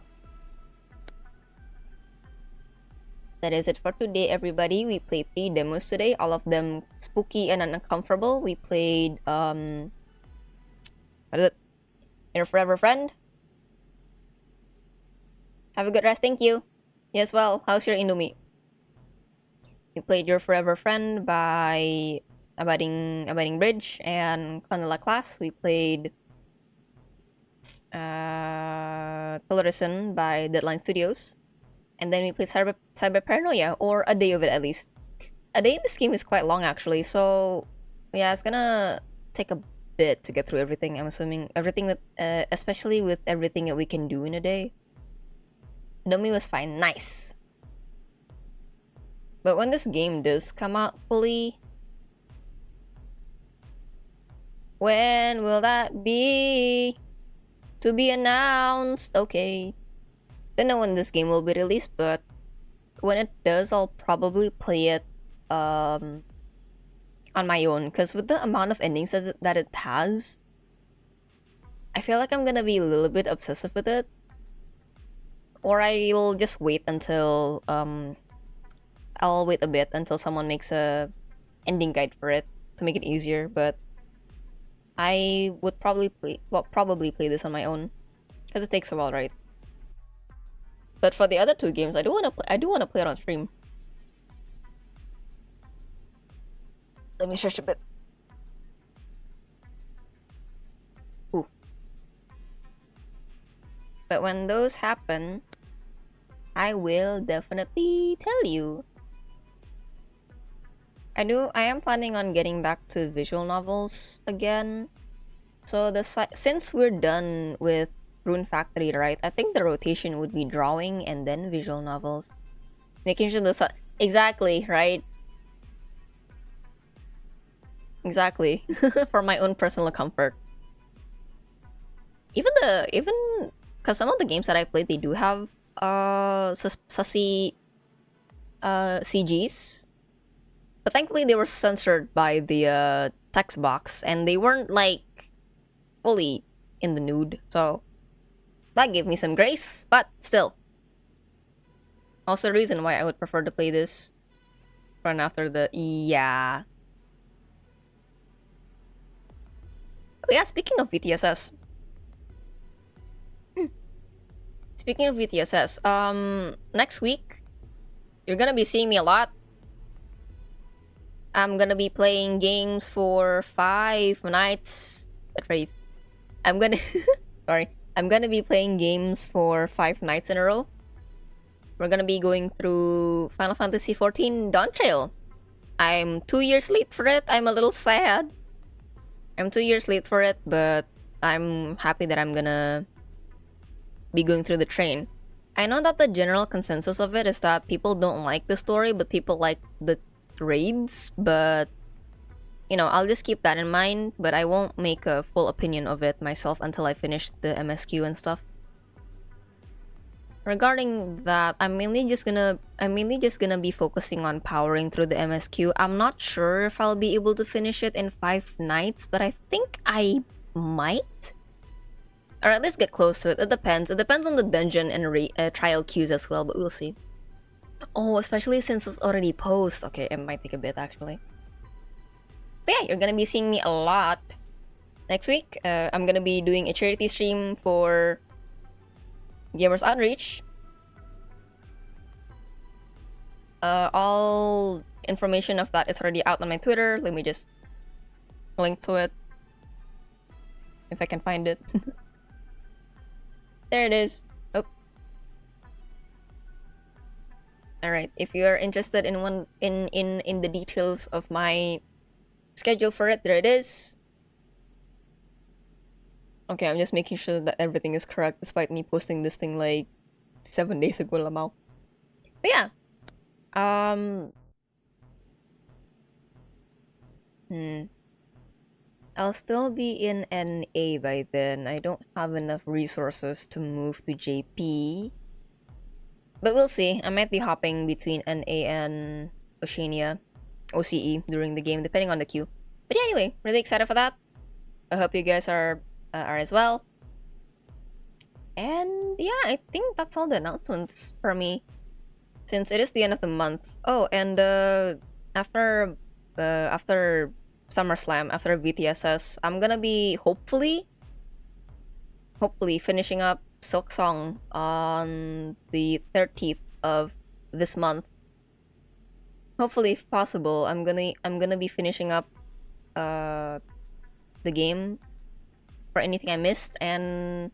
that is it for today, everybody. We played 3 demos today, all of them spooky and uncomfortable. We played what is it? Your Forever Friend. Have a good rest, thank you. Yes, well, how's your Indomie? We played Your Forever Friend by Abiding Bridge and Candela Class. We played TELLURICENE by Deadline Studios. And then we played Cyber Paranoia, or a day of it at least. A day in this game is quite long actually, so yeah, it's gonna take a bit to get through everything. I'm assuming everything with, especially with everything that we can do in a day. Domi was fine, nice. But when this game does come out fully, when will that be? To be announced, okay. Don't know when this game will be released, but when it does, I'll probably play it on my own, because with the amount of endings that it has, I feel like I'm gonna be a little bit obsessive with it. Or I'll just wait until I'll wait a bit until someone makes a ending guide for it to make it easier, but I would probably play this on my own, because it takes a while, right? But for the other 2 games, I do want to play it on stream. Let me search a bit. Ooh. But when those happen, I will definitely tell you. I am planning on getting back to visual novels again. So since we're done with Rune Factory, right? I think the rotation would be drawing and then visual novels. Making sure exactly, right? Exactly. For my own personal comfort. Even because some of the games that I played, they do have sussy CGs, but thankfully they were censored by the text box, and they weren't like fully in the nude, so that gave me some grace. But still, also a reason why I would prefer to play this run after the Oh yeah, speaking of VTSS, next week you're gonna be seeing me a lot. I'm gonna be playing games for 5 nights. Right. I'm gonna sorry. I'm gonna be playing games for 5 nights in a row. We're gonna be going through Final Fantasy XIV Dawn Trail. I'm 2 years late for it. I'm a little sad. I'm 2 years late for it, but I'm happy that I'm gonna be going through the train. I know that the general consensus of it is that people don't like the story, but people like the raids, but you know, I'll just keep that in mind, but I won't make a full opinion of it myself until I finish the MSQ and stuff. Regarding that, I'm mainly just gonna be focusing on powering through the MSQ. I'm not sure if I'll be able to finish it in 5 nights, but I think I might. Alright, let's get close to it. It depends. It depends on the dungeon and trial queues as well, but we'll see. Oh, especially since it's already post. Okay, it might take a bit actually. But yeah, you're gonna be seeing me a lot next week. I'm gonna be doing a charity stream for Gamers Outreach. All information of that is already out on my Twitter. Let me just link to it if I can find it. There it is. Oh. Alright, if you are interested in the details of my schedule for it, there it is. Okay, I'm just making sure that everything is correct despite me posting this thing like 7 days ago lamau. But yeah. I'll still be in NA by then. I don't have enough resources to move to JP. But we'll see. I might be hopping between NA and Oceania, OCE, during the game, depending on the queue. But yeah, anyway, really excited for that. I hope you guys are as well. And yeah, I think that's all the announcements for me, since it is the end of the month. Oh, and after SummerSlam, after VTSS, I'm gonna be hopefully finishing up Silk Song on the 30th of this month. Hopefully, if possible, I'm gonna be finishing up the game for anything I missed, and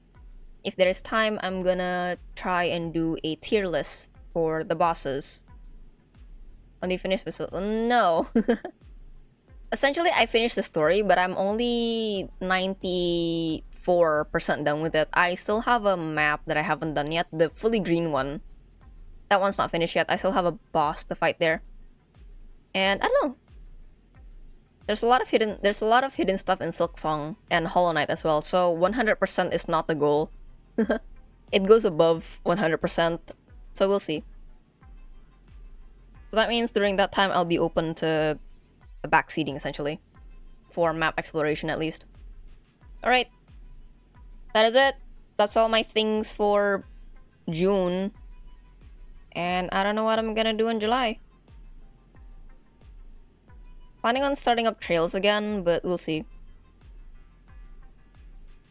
if there is time, I'm gonna try and do a tier list for the bosses. When you finish this, no. Essentially, I finished the story, but I'm only 94% done with it. I still have a map that I haven't done yet, the fully green one. That one's not finished yet. I still have a boss to fight there. And I don't know. There's a lot of hidden stuff in Silk Song and Hollow Knight as well. So 100% is not the goal. It goes above 100%. So we'll see. So that means during that time I'll be open to backseating essentially, for map exploration at least. Alright, that is it. That's all my things for June, and I don't know what I'm gonna do in July. Planning on starting up trails again, but we'll see.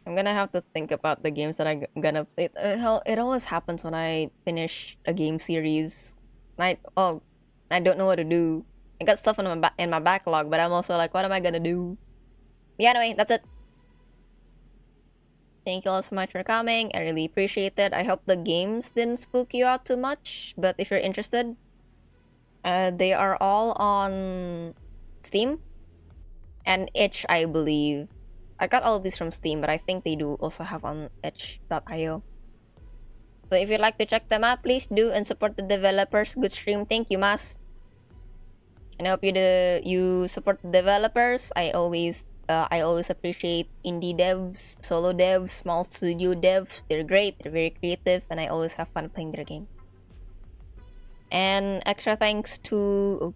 I'm gonna have to think about the games that I'm gonna play. It always happens when I finish a game series. I don't know what to do. I got stuff in my backlog, but I'm also like, what am I gonna do? Yeah, anyway, that's it. Thank you all so much for coming. I really appreciate it. I hope the games didn't spook you out too much, but if you're interested, they are all on Steam and itch, I believe. I got all of these from Steam, but I think they do also have on itch.io. So if you'd like to check them out, please do and support the developers. Good stream. Thank you, Mas. And I hope you support the developers. I always appreciate indie devs, solo devs, small studio devs. They're great. They're very creative, and I always have fun playing their game. And extra thanks to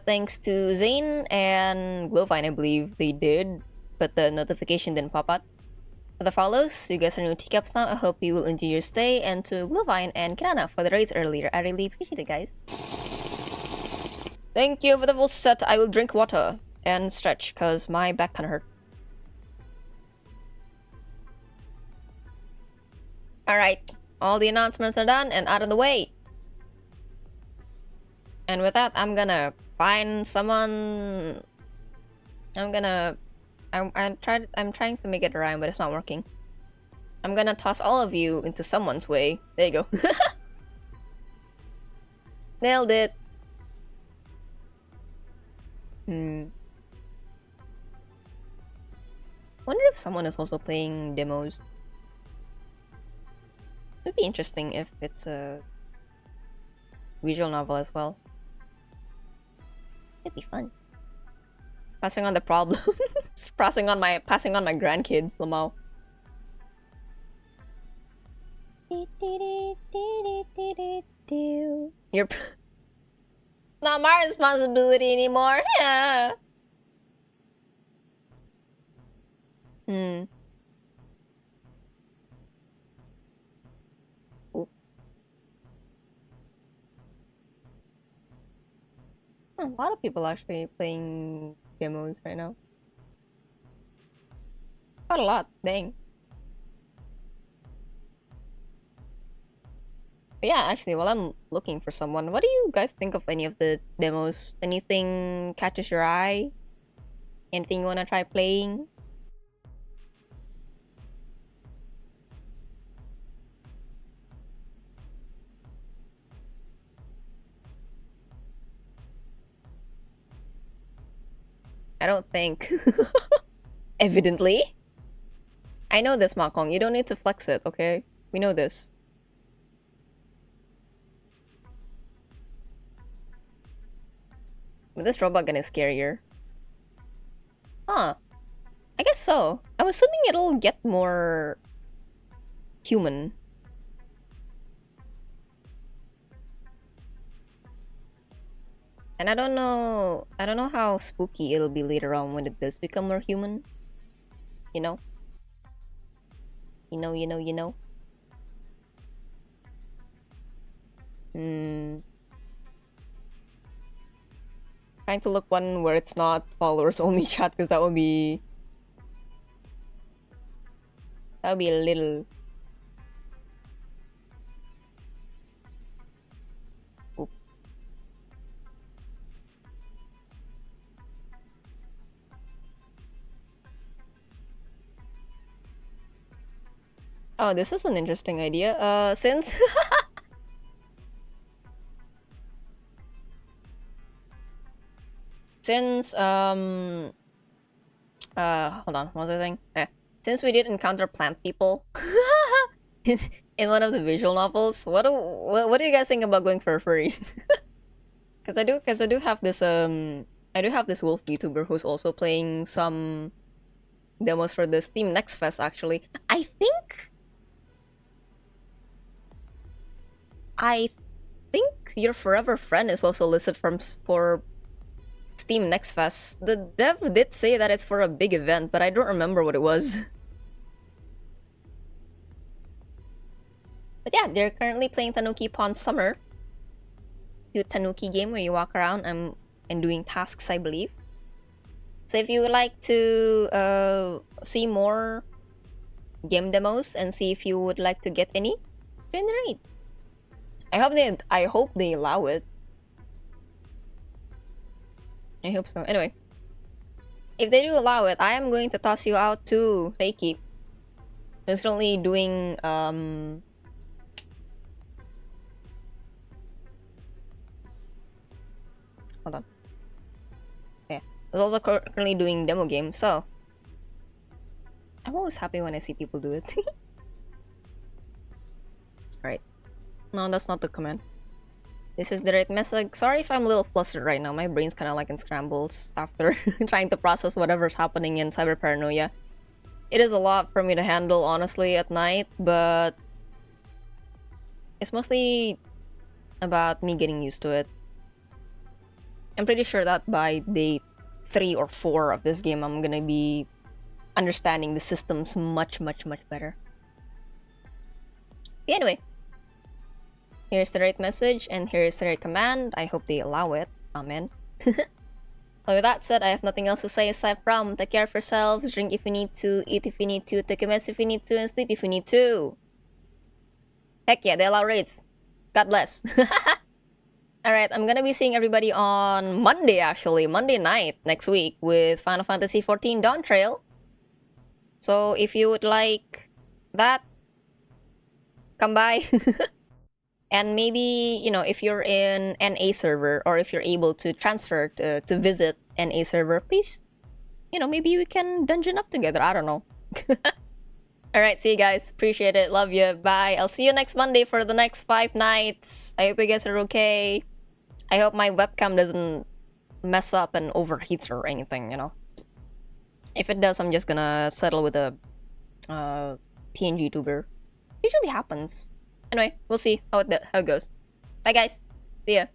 thanks to Zane and Glowvine, I believe they did, but the notification didn't pop up. For the follows, you guys are new teacups now. I hope you will enjoy your stay, and to Glowvine and Kirana for the raids earlier. I really appreciate it, guys. Thank you for the full set. I will drink water and stretch because my back kinda hurt. Alright, all the announcements are done and out of the way. And with that, I'm gonna find someone. I'm trying to make it rhyme, but it's not working. I'm gonna toss all of you into someone's way. There you go. Nailed it. Wonder if someone is also playing demos. It'd be interesting if it's a visual novel as well. It'd be fun. Passing on the problems. passing on my grandkids, Lamau. You're not my responsibility anymore. Yeah. A lot of people actually playing demos right now. Quite a lot, dang. But yeah, actually, while I'm looking for someone, what do you guys think of any of the demos? Anything catches your eye? Anything you wanna try playing? I don't think. Evidently. I know this, Makong. You don't need to flex it, okay? We know this. But this robot gun is scarier. Huh. I guess so. I'm assuming it'll get more human. And I don't know how spooky it'll be later on when it does become more human. You know? You know. Trying to look one where it's not followers only chat, because that would be a little. Oop. Oh, this is an interesting idea. Since hold on, what was the thing? Since we did encounter plant people in one of the visual novels, what do you guys think about going for a furry? Because I do have this wolf YouTuber who's also playing some demos for the Steam Next Fest. Actually, I think your forever friend is also listed for Steam Next Fest. The dev did say that it's for a big event, but I don't remember what it was. But yeah, they're currently playing Tanuki Pond Summer. Cute Tanuki game where you walk around and doing tasks, I believe. So if you would like to see more game demos and see if you would like to get any, join the raid. I hope they allow it. I hope so. Anyway, if they do allow it, I am going to toss you out to Reiki. Who's currently doing hold on. Yeah, who's also currently doing demo game. So I'm always happy when I see people do it. Right. No, that's not the command. This is the right message. Sorry if I'm a little flustered right now. My brain's kind of like in scrambles after trying to process whatever's happening in Cyber Paranoia. It is a lot for me to handle, honestly, at night, but it's mostly about me getting used to it. I'm pretty sure that by day 3 or 4 of this game, I'm gonna be understanding the systems much, much, much better. Anyway, here's the right message, and here's the right command. I hope they allow it. Amen. With that said, I have nothing else to say aside from take care of yourselves, drink if you need to, eat if you need to, take a mess if you need to, and sleep if you need to. Heck yeah, they allow raids. God bless. Alright, I'm gonna be seeing everybody on Monday, actually. Monday night next week with Final Fantasy XIV Dawn Trail. So if you would like that, come by. And maybe, you know, if you're in NA server or if you're able to transfer to visit NA server, please, you know, maybe we can dungeon up together. I don't know. Alright, see you guys. Appreciate it. Love you. Bye. I'll see you next Monday for the next 5 nights. I hope you guys are okay. I hope my webcam doesn't mess up and overheats or anything, you know. If it does, I'm just gonna settle with a PNG tuber. Usually happens. Anyway, we'll see how it goes. Bye guys. See ya.